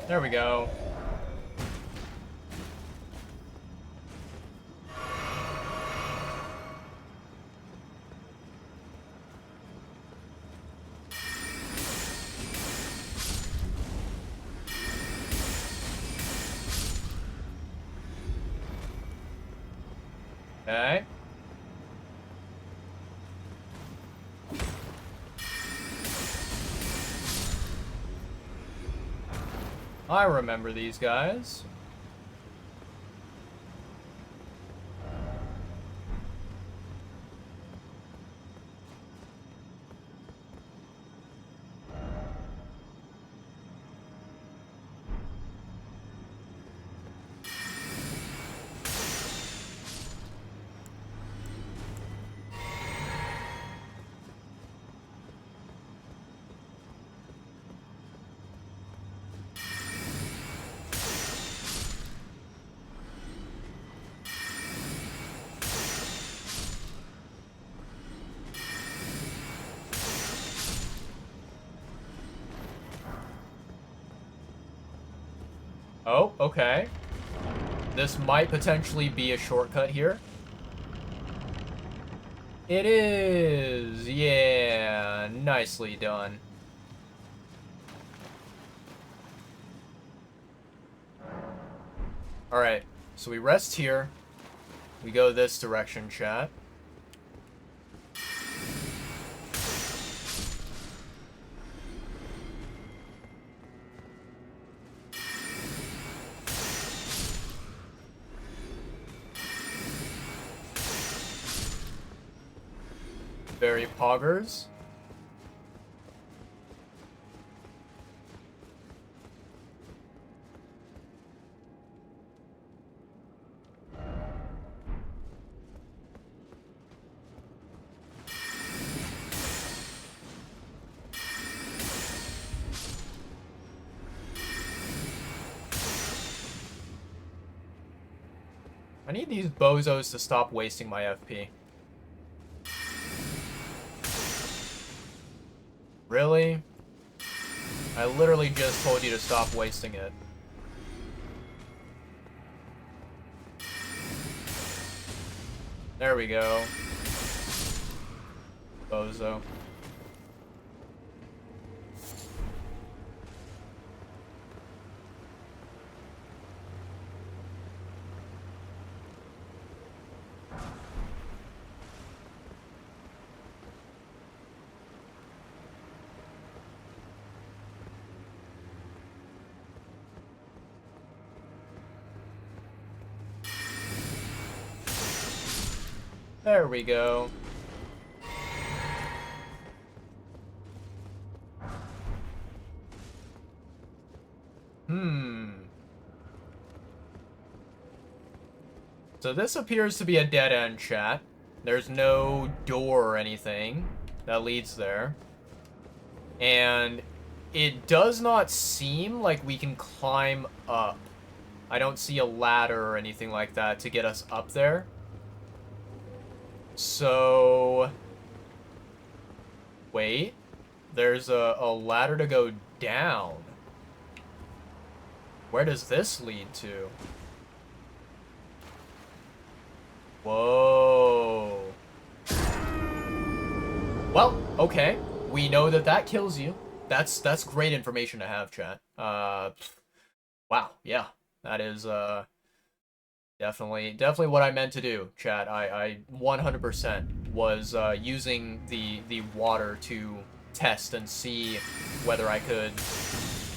There we go. Okay. I remember these guys. Oh, okay. This might potentially be a shortcut here. It is! Yeah, nicely done. Alright, so we rest here. We go this direction, chat. Very poggers. I need these bozos to stop wasting my FP. Really? I literally just told you to stop wasting it. There we go. Bozo. There we go. So this appears to be a dead end, chat. There's no door or anything that leads there. And it does not seem like we can climb up. I don't see a ladder or anything like that to get us up there. So... Wait. There's a ladder to go down. Where does this lead to? Whoa. Well, okay. We know that that kills you. That's great information to have, chat. Wow, yeah. That is, definitely what I meant to do, chat. I 100% was, using the water to test and see whether I could,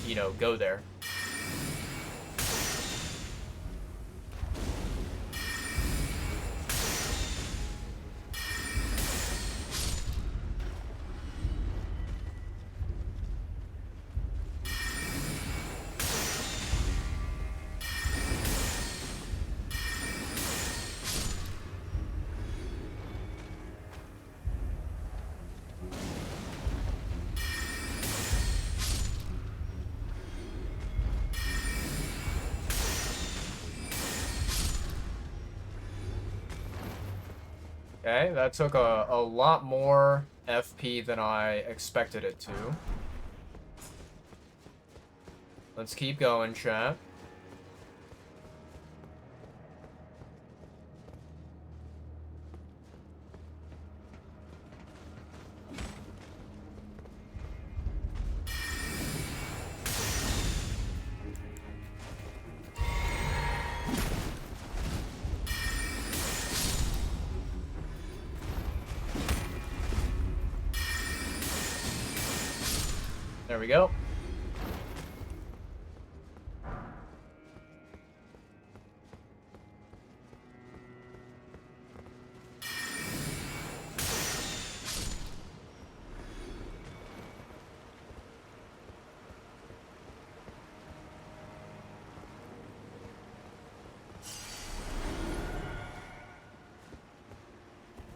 you know, go there. Okay, that took a lot more FP than I expected it to. Let's keep going, chat. There we go.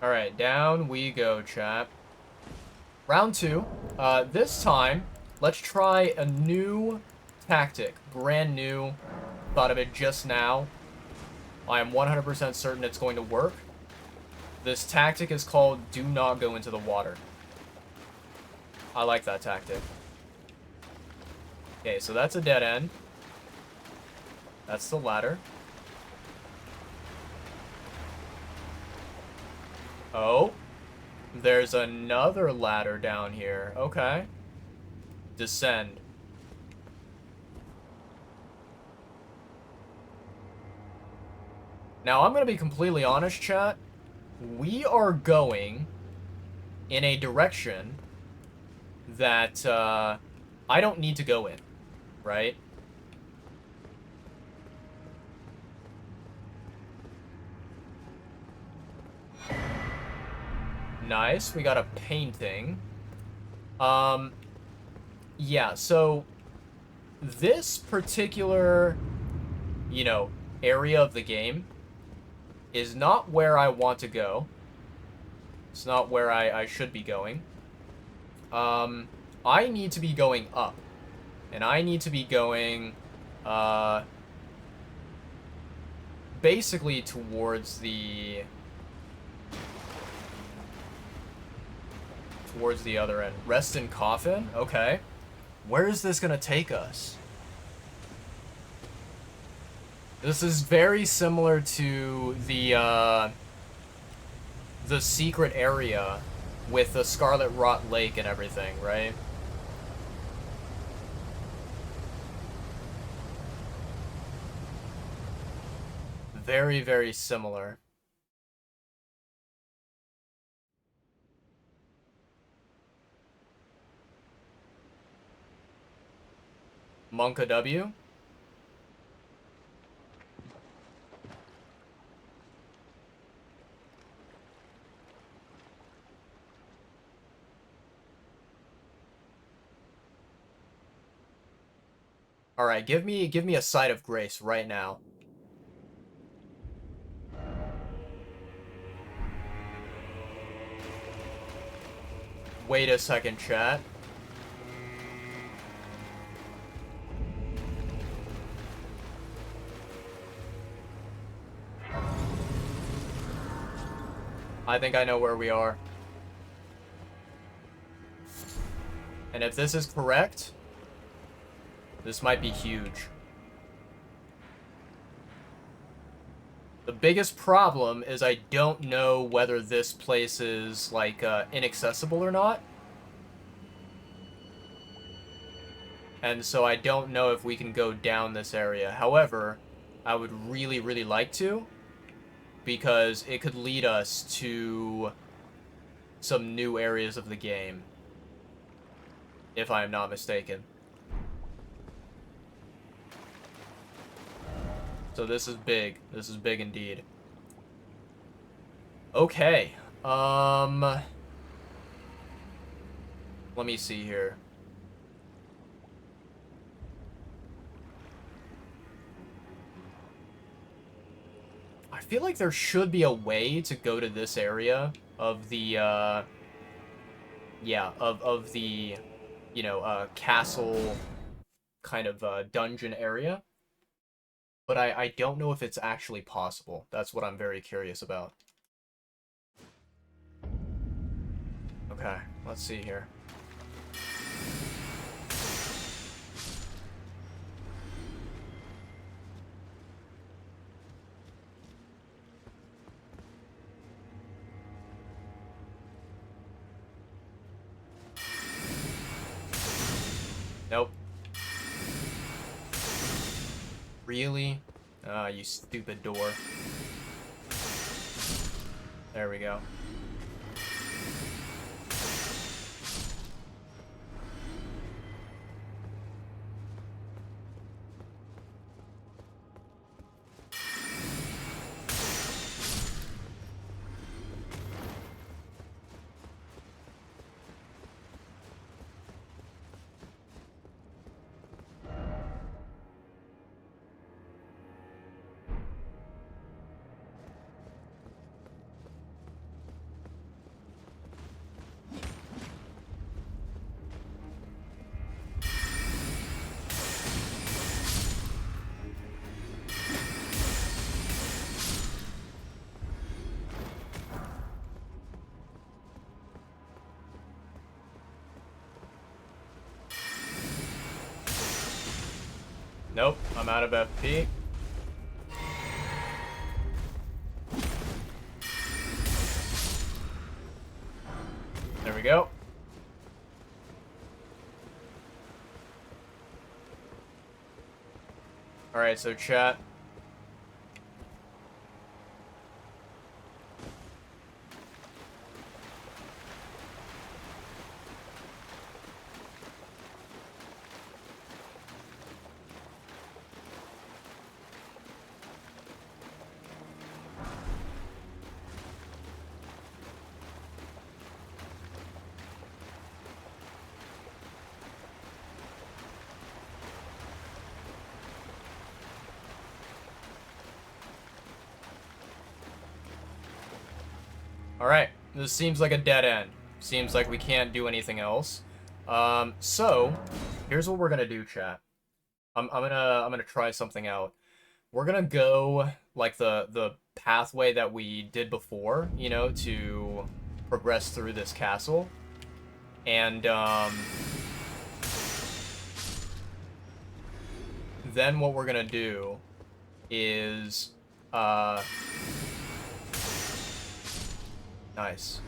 Alright, down we go, chat. Round 2. This time, let's try a new tactic. Brand new. Thought of it just now. I am 100% certain it's going to work. This tactic is called Do Not Go Into the Water. I like that tactic. Okay, so that's a dead end. That's the ladder. Oh. There's another ladder down here. Okay. Descend. Now, I'm going to be completely honest, chat. We are going in a direction that I don't need to go in, right? Nice. We got a painting. Yeah, so this particular, you know, area of the game is not where I want to go. It's not where I should be going. I need to be going up. And I need to be going, basically towards the other end. Rest in coffin? Okay. Where is this gonna take us? This is very similar to the secret area with the Scarlet Rot Lake and everything, right? Very, very similar. Monka W? Alright, give me a sight of grace right now. Wait a second, chat. I think I know where we are. And if this is correct, this might be huge. The biggest problem is I don't know whether this place is, like, inaccessible or not. And so I don't know if we can go down this area. However, I would really, really like to, because it could lead us to some new areas of the game, if I am not mistaken. So this is big. This is big indeed. Okay. Let me see here. I feel like there should be a way to go to this area of the, yeah, of the, you know, castle kind of, dungeon area. But I don't know if it's actually possible. That's what I'm very curious about. Okay, let's see here. Nope. Really? Ah, you stupid door. There we go. Nope, I'm out of FP. Alright, so chat. Alright, this seems like a dead end. Seems like we can't do anything else. So, here's what we're gonna do, chat. I'm gonna try something out. We're gonna go like the pathway that we did before, you know, to progress through this castle. And then what we're gonna do is nice.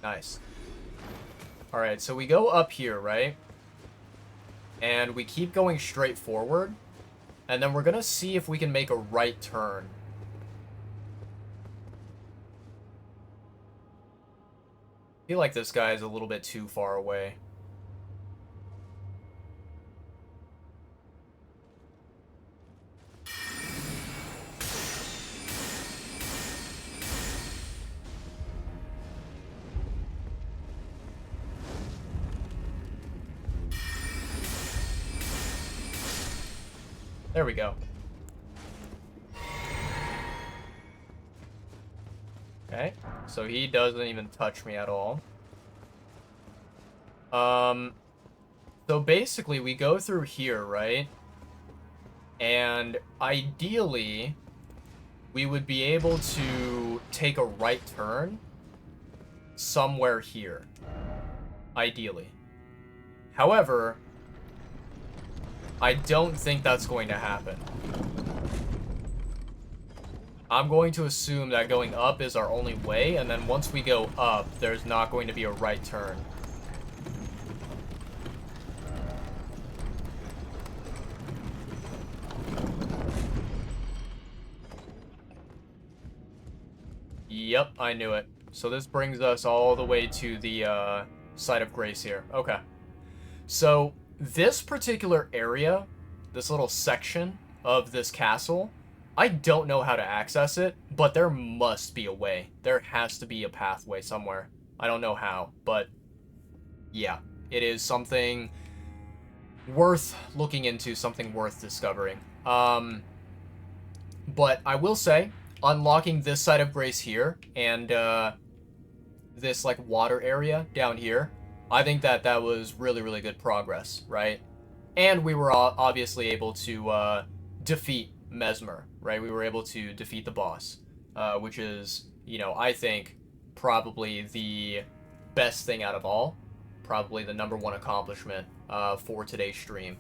Nice. Alright, so we go up here, right? And we keep going straight forward. And then we're gonna see if we can make a right turn. I feel like this guy is a little bit too far away. There we go. Okay, so he doesn't even touch me at all. So basically we go through here, right? And ideally, we would be able to take a right turn somewhere here. Ideally. However, I don't think that's going to happen. I'm going to assume that going up is our only way, and then once we go up, there's not going to be a right turn. Yep, I knew it. So this brings us all the way to the site of grace here. Okay. So this particular area, this little section of this castle, I don't know how to access it, but there must be a way. There has to be a pathway somewhere. I don't know how, but yeah, it is something worth looking into, something worth discovering. But I will say, unlocking this side of grace here and this like water area down here, I think that that was really, really good progress, right? And we were obviously able to defeat Mesmer, right? We were able to defeat the boss, which is, you know, I think probably the best thing out of all. Probably the #1 accomplishment for today's stream.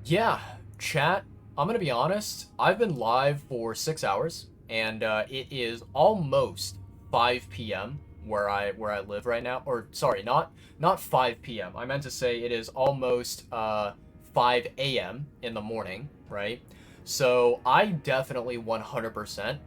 Yeah, chat, I'm gonna be honest, I've been live for 6 hours, and it is almost 5 p.m. where I live right now. Or sorry, not 5 p.m. I meant to say it is almost 5 a.m. in the morning, right? So I definitely 100%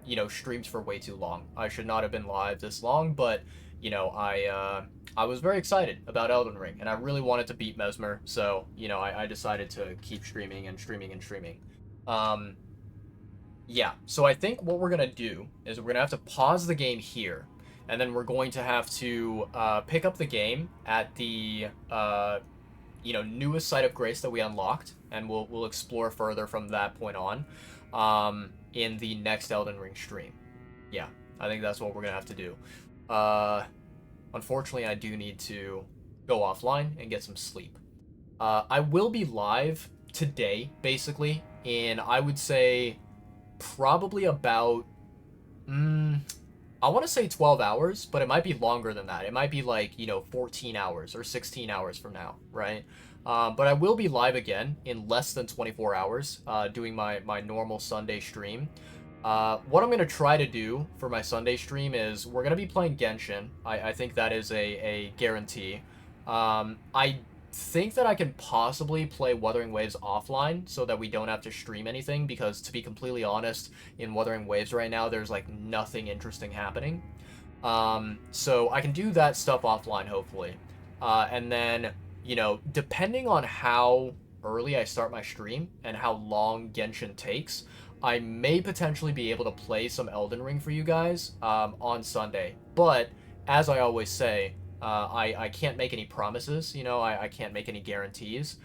you know, streamed for way too long. I should not have been live this long, but you know, I was very excited about Elden Ring, and I really wanted to beat Mesmer, so you know, I decided to keep streaming and streaming and streaming. Yeah, so I think what we're gonna do is we're gonna have to pause the game here, and then we're going to have to pick up the game at the you know, newest site of grace that we unlocked, and we'll explore further from that point on in the next Elden Ring stream. Yeah, I think that's what we're gonna have to do. Unfortunately, I do need to go offline and get some sleep. I will be live today, basically, in, I would say, probably about, I want to say 12 hours, but it might be longer than that. It might be like, you know, 14 hours or 16 hours from now, right? But I will be live again in less than 24 hours, doing my normal Sunday stream. What I'm going to try to do for my Sunday stream is we're going to be playing Genshin. I think that is a guarantee. I think that I can possibly play Wuthering Waves offline so that we don't have to stream anything, because to be completely honest, in Wuthering Waves right now, there's like nothing interesting happening. So I can do that stuff offline, hopefully. And then, you know, depending on how early I start my stream and how long Genshin takes, I may potentially be able to play some Elden Ring for you guys on Sunday. But as I always say, I can't make any promises. You know, I can't make any guarantees.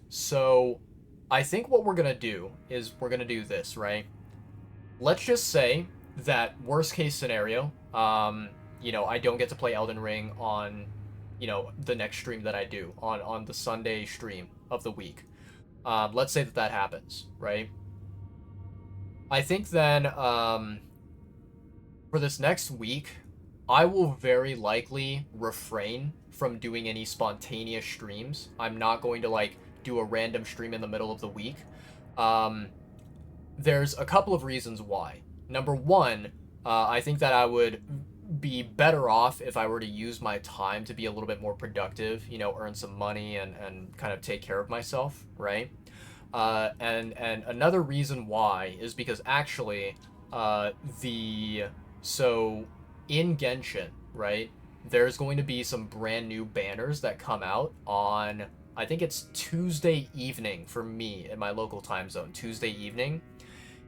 So I think what we're gonna do is we're gonna do this, right? Let's just say that worst case scenario, you know, I don't get to play Elden Ring on, you know, the next stream that I do on the Sunday stream of the week. Let's say that that happens, right? I think then for this next week, I will very likely refrain from doing any spontaneous streams. I'm not going to like do a random stream in the middle of the week. There's a couple of reasons why. Number one, I think that I would be better off if I were to use my time to be a little bit more productive, you know, earn some money and kind of take care of myself, right? And another reason why is because actually, so in Genshin, right, there's going to be some brand new banners that come out on, I think it's Tuesday evening for me in my local time zone, Tuesday evening.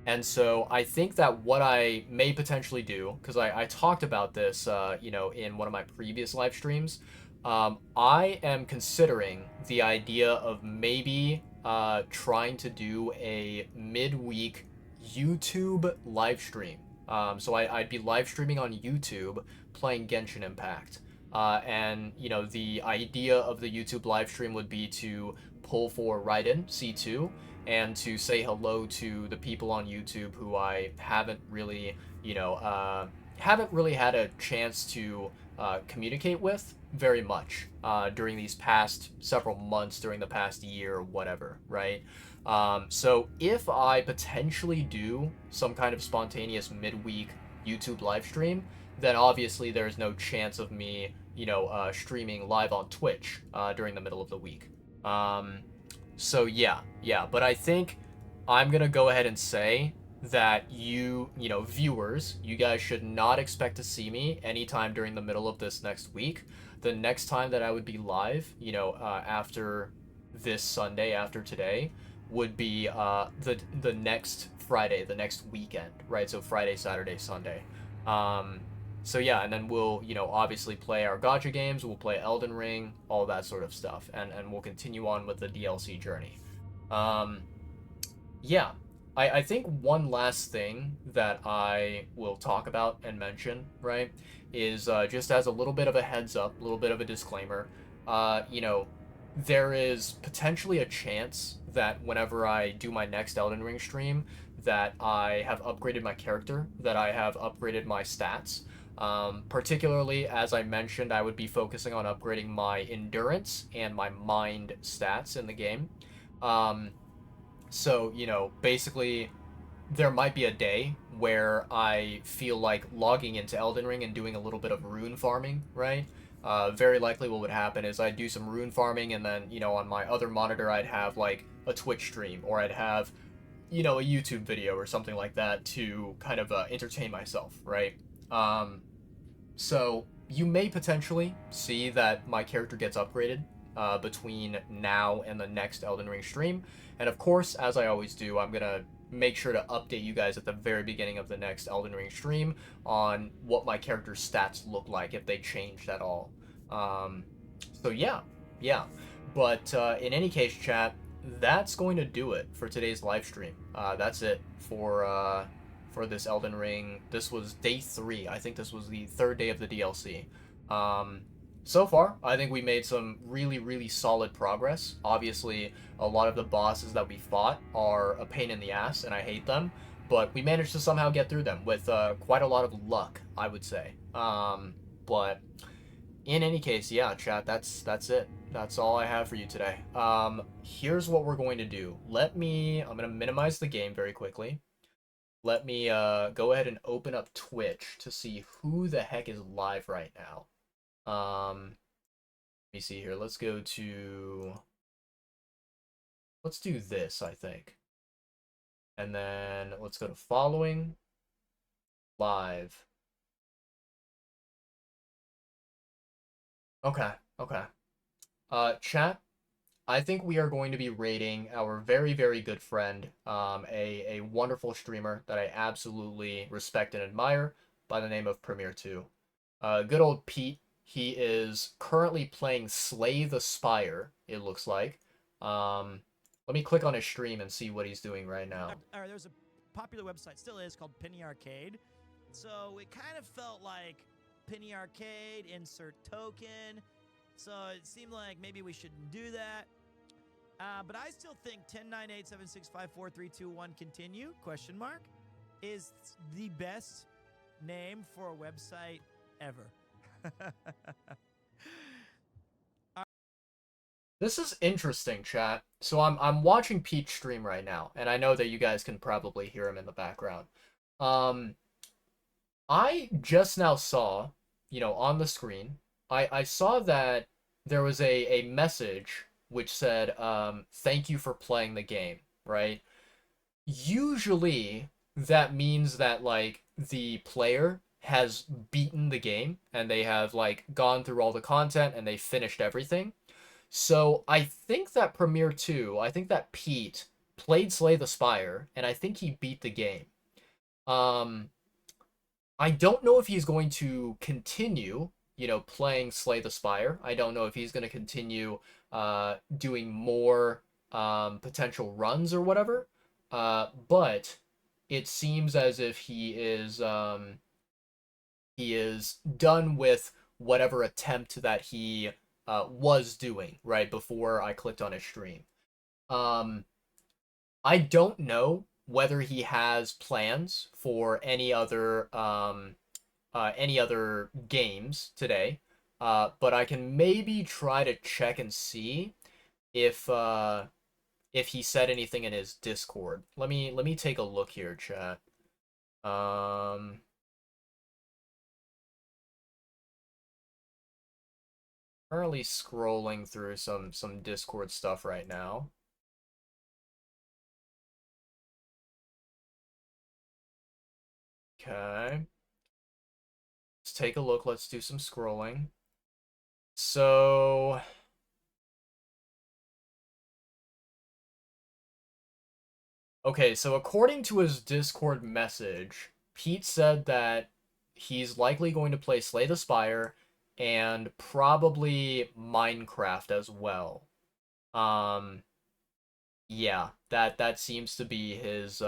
And so I think that what I may potentially do, because I talked about this, you know, in one of my previous live streams, I am considering the idea of maybe trying to do a midweek YouTube live stream. So I'd be live streaming on YouTube playing Genshin Impact. And, you know, the idea of the YouTube live stream would be to pull for Raiden C2 and to say hello to the people on YouTube who I haven't really, you know, haven't really had a chance to communicate with very much during these past several months, during the past year or whatever, right? So if I potentially do some kind of spontaneous midweek YouTube live stream, then obviously there's no chance of me, you know, streaming live on Twitch during the middle of the week. So yeah, but I think I'm gonna go ahead and say that you know, viewers, you guys should not expect to see me anytime during the middle of this next week. The next time that I would be live, you know, after this Sunday, after today, would be the next Friday, the next weekend, right? So Friday, Saturday, Sunday. So yeah, and then we'll, you know, obviously play our gacha games, we'll play Elden Ring, all that sort of stuff, and we'll continue on with the DLC journey. Yeah, I think one last thing that I will talk about and mention, right, is just as a little bit of a heads up, a little bit of a disclaimer, you know, there is potentially a chance that whenever I do my next Elden Ring stream, that I have upgraded my character, that I have upgraded my stats. Particularly, as I mentioned, I would be focusing on upgrading my endurance and my mind stats in the game. So, you know, basically, there might be a day where I feel like logging into Elden Ring and doing a little bit of rune farming, right? Very likely what would happen is I'd do some rune farming, and then, you know, on my other monitor I'd have like a Twitch stream, or I'd have, you know, a YouTube video or something like that to kind of entertain myself, right? So you may potentially see that my character gets upgraded between now and the next Elden Ring stream. And of course, as I always do, I'm going to make sure to update you guys at the very beginning of the next Elden Ring stream on what my character's stats look like, if they changed at all. So yeah. But in any case, chat, that's going to do it for today's live stream. That's it for this Elden Ring. This was day 3. I think this was the 3rd day of the DLC. So far, I think we made some really, really solid progress. Obviously, a lot of the bosses that we fought are a pain in the ass, and I hate them, but we managed to somehow get through them with quite a lot of luck, I would say. But in any case, yeah, chat, that's it. That's all I have for you today. Here's what we're going to do. I'm going to minimize the game very quickly. Let me go ahead and open up Twitch to see who the heck is live right now. Let me see here. Let's go to... Let's do this, I think. And then let's go to following. Live. Okay, okay. Chat, I think we are going to be rating our very, very good friend, a wonderful streamer that I absolutely respect and admire by the name of Premier2. Good old Pete. He is currently playing Slay the Spire, it looks like. Let me click on his stream and see what he's doing right now. There's a popular website, still is, called Penny Arcade. So it kind of felt like Penny Arcade, insert token. So it seemed like maybe we shouldn't do that. But I still think 1098765432 continue, question mark, is the best name for a website ever. This is interesting, chat. So I'm watching Pete stream right now, and I know that you guys can probably hear him in the background. I just now saw, on the screen, I saw that there was a message which said, thank you for playing the game, right? Usually, that means that, like, the player has beaten the game, and they have, like, gone through all the content, and they finished everything. So, I think that I think that Pete played Slay the Spire, and I think he beat the game. I don't know if he's going to continue, playing Slay the Spire. I don't know if he's going to continue doing more potential runs or whatever. But it seems as if he is done with whatever attempt that he was doing right before I clicked on his stream. I don't know whether he has plans for any other games today, but I can maybe try to check and see if he said anything in his Discord. Let me take a look here, chat. Currently scrolling through some Discord stuff right now. Okay. Let's take a look. Let's do some scrolling. So... Okay, so according to his Discord message, Pete said that he's likely going to play Slay the Spire and probably Minecraft as well. Yeah, that seems to be his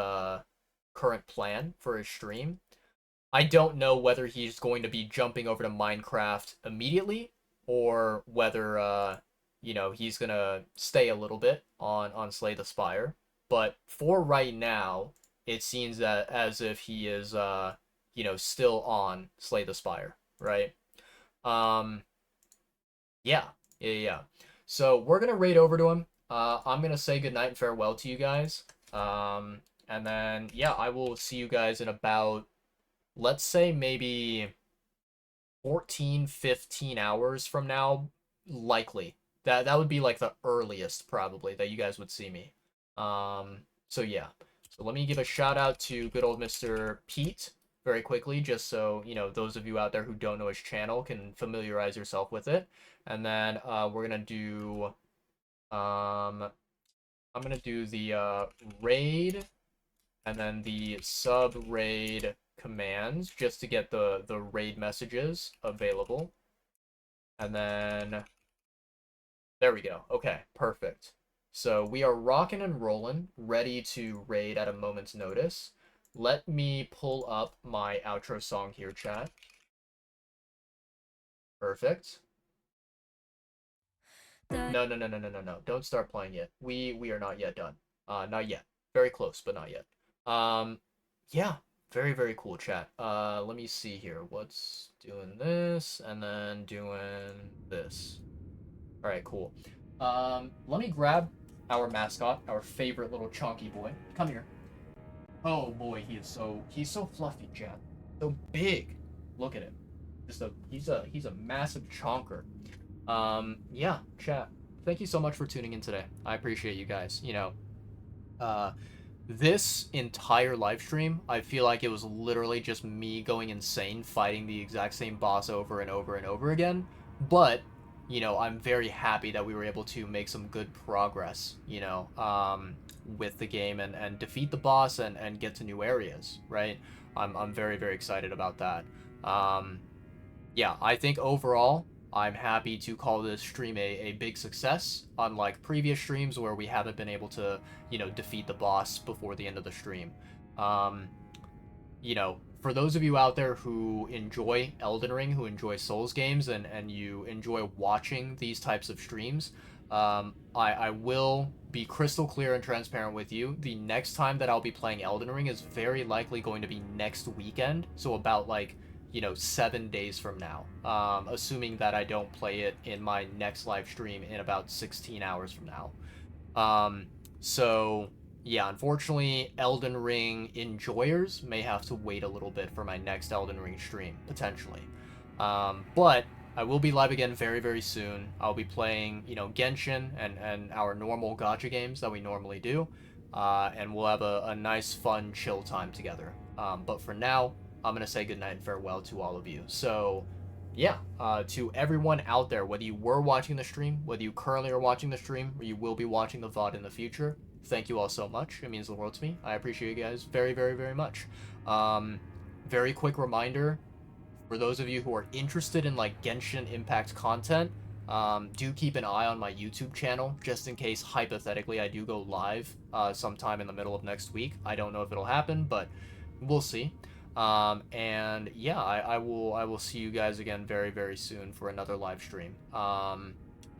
current plan for his stream. I don't know whether he's going to be jumping over to Minecraft immediately or whether he's gonna stay a little bit on Slay the Spire. But for right now, it seems that as if he is still on Slay the Spire, right? Yeah. So we're gonna raid over to him. I'm gonna say goodnight and farewell to you guys. And then yeah, I will see you guys in about, let's say, maybe 14, 15 hours from now, likely. That would be like the earliest probably that you guys would see me. So yeah. So let me give a shout out to good old Mr. Pete very quickly, just so, those of you out there who don't know his channel can familiarize yourself with it. And then we're gonna do I'm gonna do the raid and then the sub raid commands just to get the raid messages available. And then there we go. Okay, perfect. So we are rocking and rolling, ready to raid at a moment's notice. Let me pull up my outro song here, chat. Perfect. No. Don't start playing yet. We are not yet done. Not yet. Very close, but not yet. Yeah. Very, very cool, chat. Let me see here. What's doing this and then doing this. All right, cool. Let me grab our mascot, our favorite little chunky boy. Come here. Oh boy, he's so fluffy, chat. So big. Look at him. He's a massive chonker. Yeah, chat. Thank you so much for tuning in today. I appreciate you guys. This entire live stream, I feel like it was literally just me going insane, fighting the exact same boss over and over and over again. But, I'm very happy that we were able to make some good progress, with the game and defeat the boss and get to new areas, right? I'm very, very excited about that. Yeah, I think overall, I'm happy to call this stream a big success, unlike previous streams where we haven't been able to, defeat the boss before the end of the stream. Um, for those of you out there who enjoy Elden Ring, who enjoy Souls games, and you enjoy watching these types of streams, I will be crystal clear and transparent with you. The next time that I'll be playing Elden Ring is very likely going to be next weekend, so about, 7 days from now, assuming that I don't play it in my next live stream in about 16 hours from now. So yeah, unfortunately, Elden Ring enjoyers may have to wait a little bit for my next Elden Ring stream, potentially. But I will be live again very, very soon. I'll be playing, Genshin and our normal gacha games that we normally do. And we'll have a nice, fun, chill time together. But for now, I'm going to say goodnight and farewell to all of you. So, yeah, to everyone out there, whether you were watching the stream, whether you currently are watching the stream, or you will be watching the VOD in the future, thank you all so much. It means the world to me. I appreciate you guys very, very, very much. Very quick reminder, for those of you who are interested in, Genshin Impact content, do keep an eye on my YouTube channel, just in case, hypothetically, I do go live sometime in the middle of next week. I don't know if it'll happen, but we'll see. And yeah, I will see you guys again very, very soon for another live stream.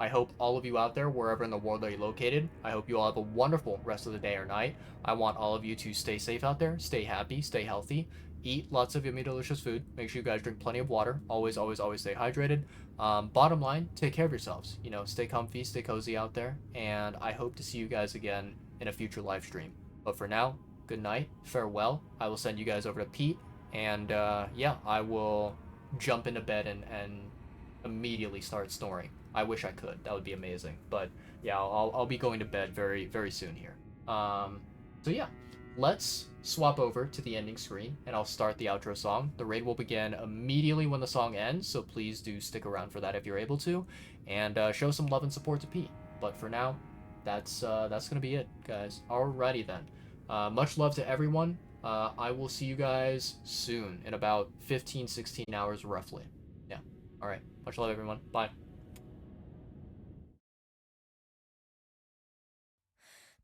I hope all of you out there, wherever in the world that you're located, I hope you all have a wonderful rest of the day or night. I want all of you to stay safe out there, stay happy, stay healthy, eat lots of yummy, delicious food. Make sure you guys drink plenty of water. Always, always, always stay hydrated. Bottom line, take care of yourselves. Stay comfy, stay cozy out there. And I hope to see you guys again in a future live stream. But for now, good night, farewell. I will send you guys over to Pete. And yeah, I will jump into bed and immediately start snoring. I wish I could. That would be amazing. But yeah, I'll be going to bed very, very soon here. So yeah, let's swap over to the ending screen and I'll start the outro song. The raid will begin immediately when the song ends, so please do stick around for that if you're able to, and show some love and support to Pete. But for now, that's gonna be it, guys. Alrighty then. Much love to everyone. I will see you guys soon, in about 15-16 hours roughly. Yeah. Alright. Much love, everyone. Bye.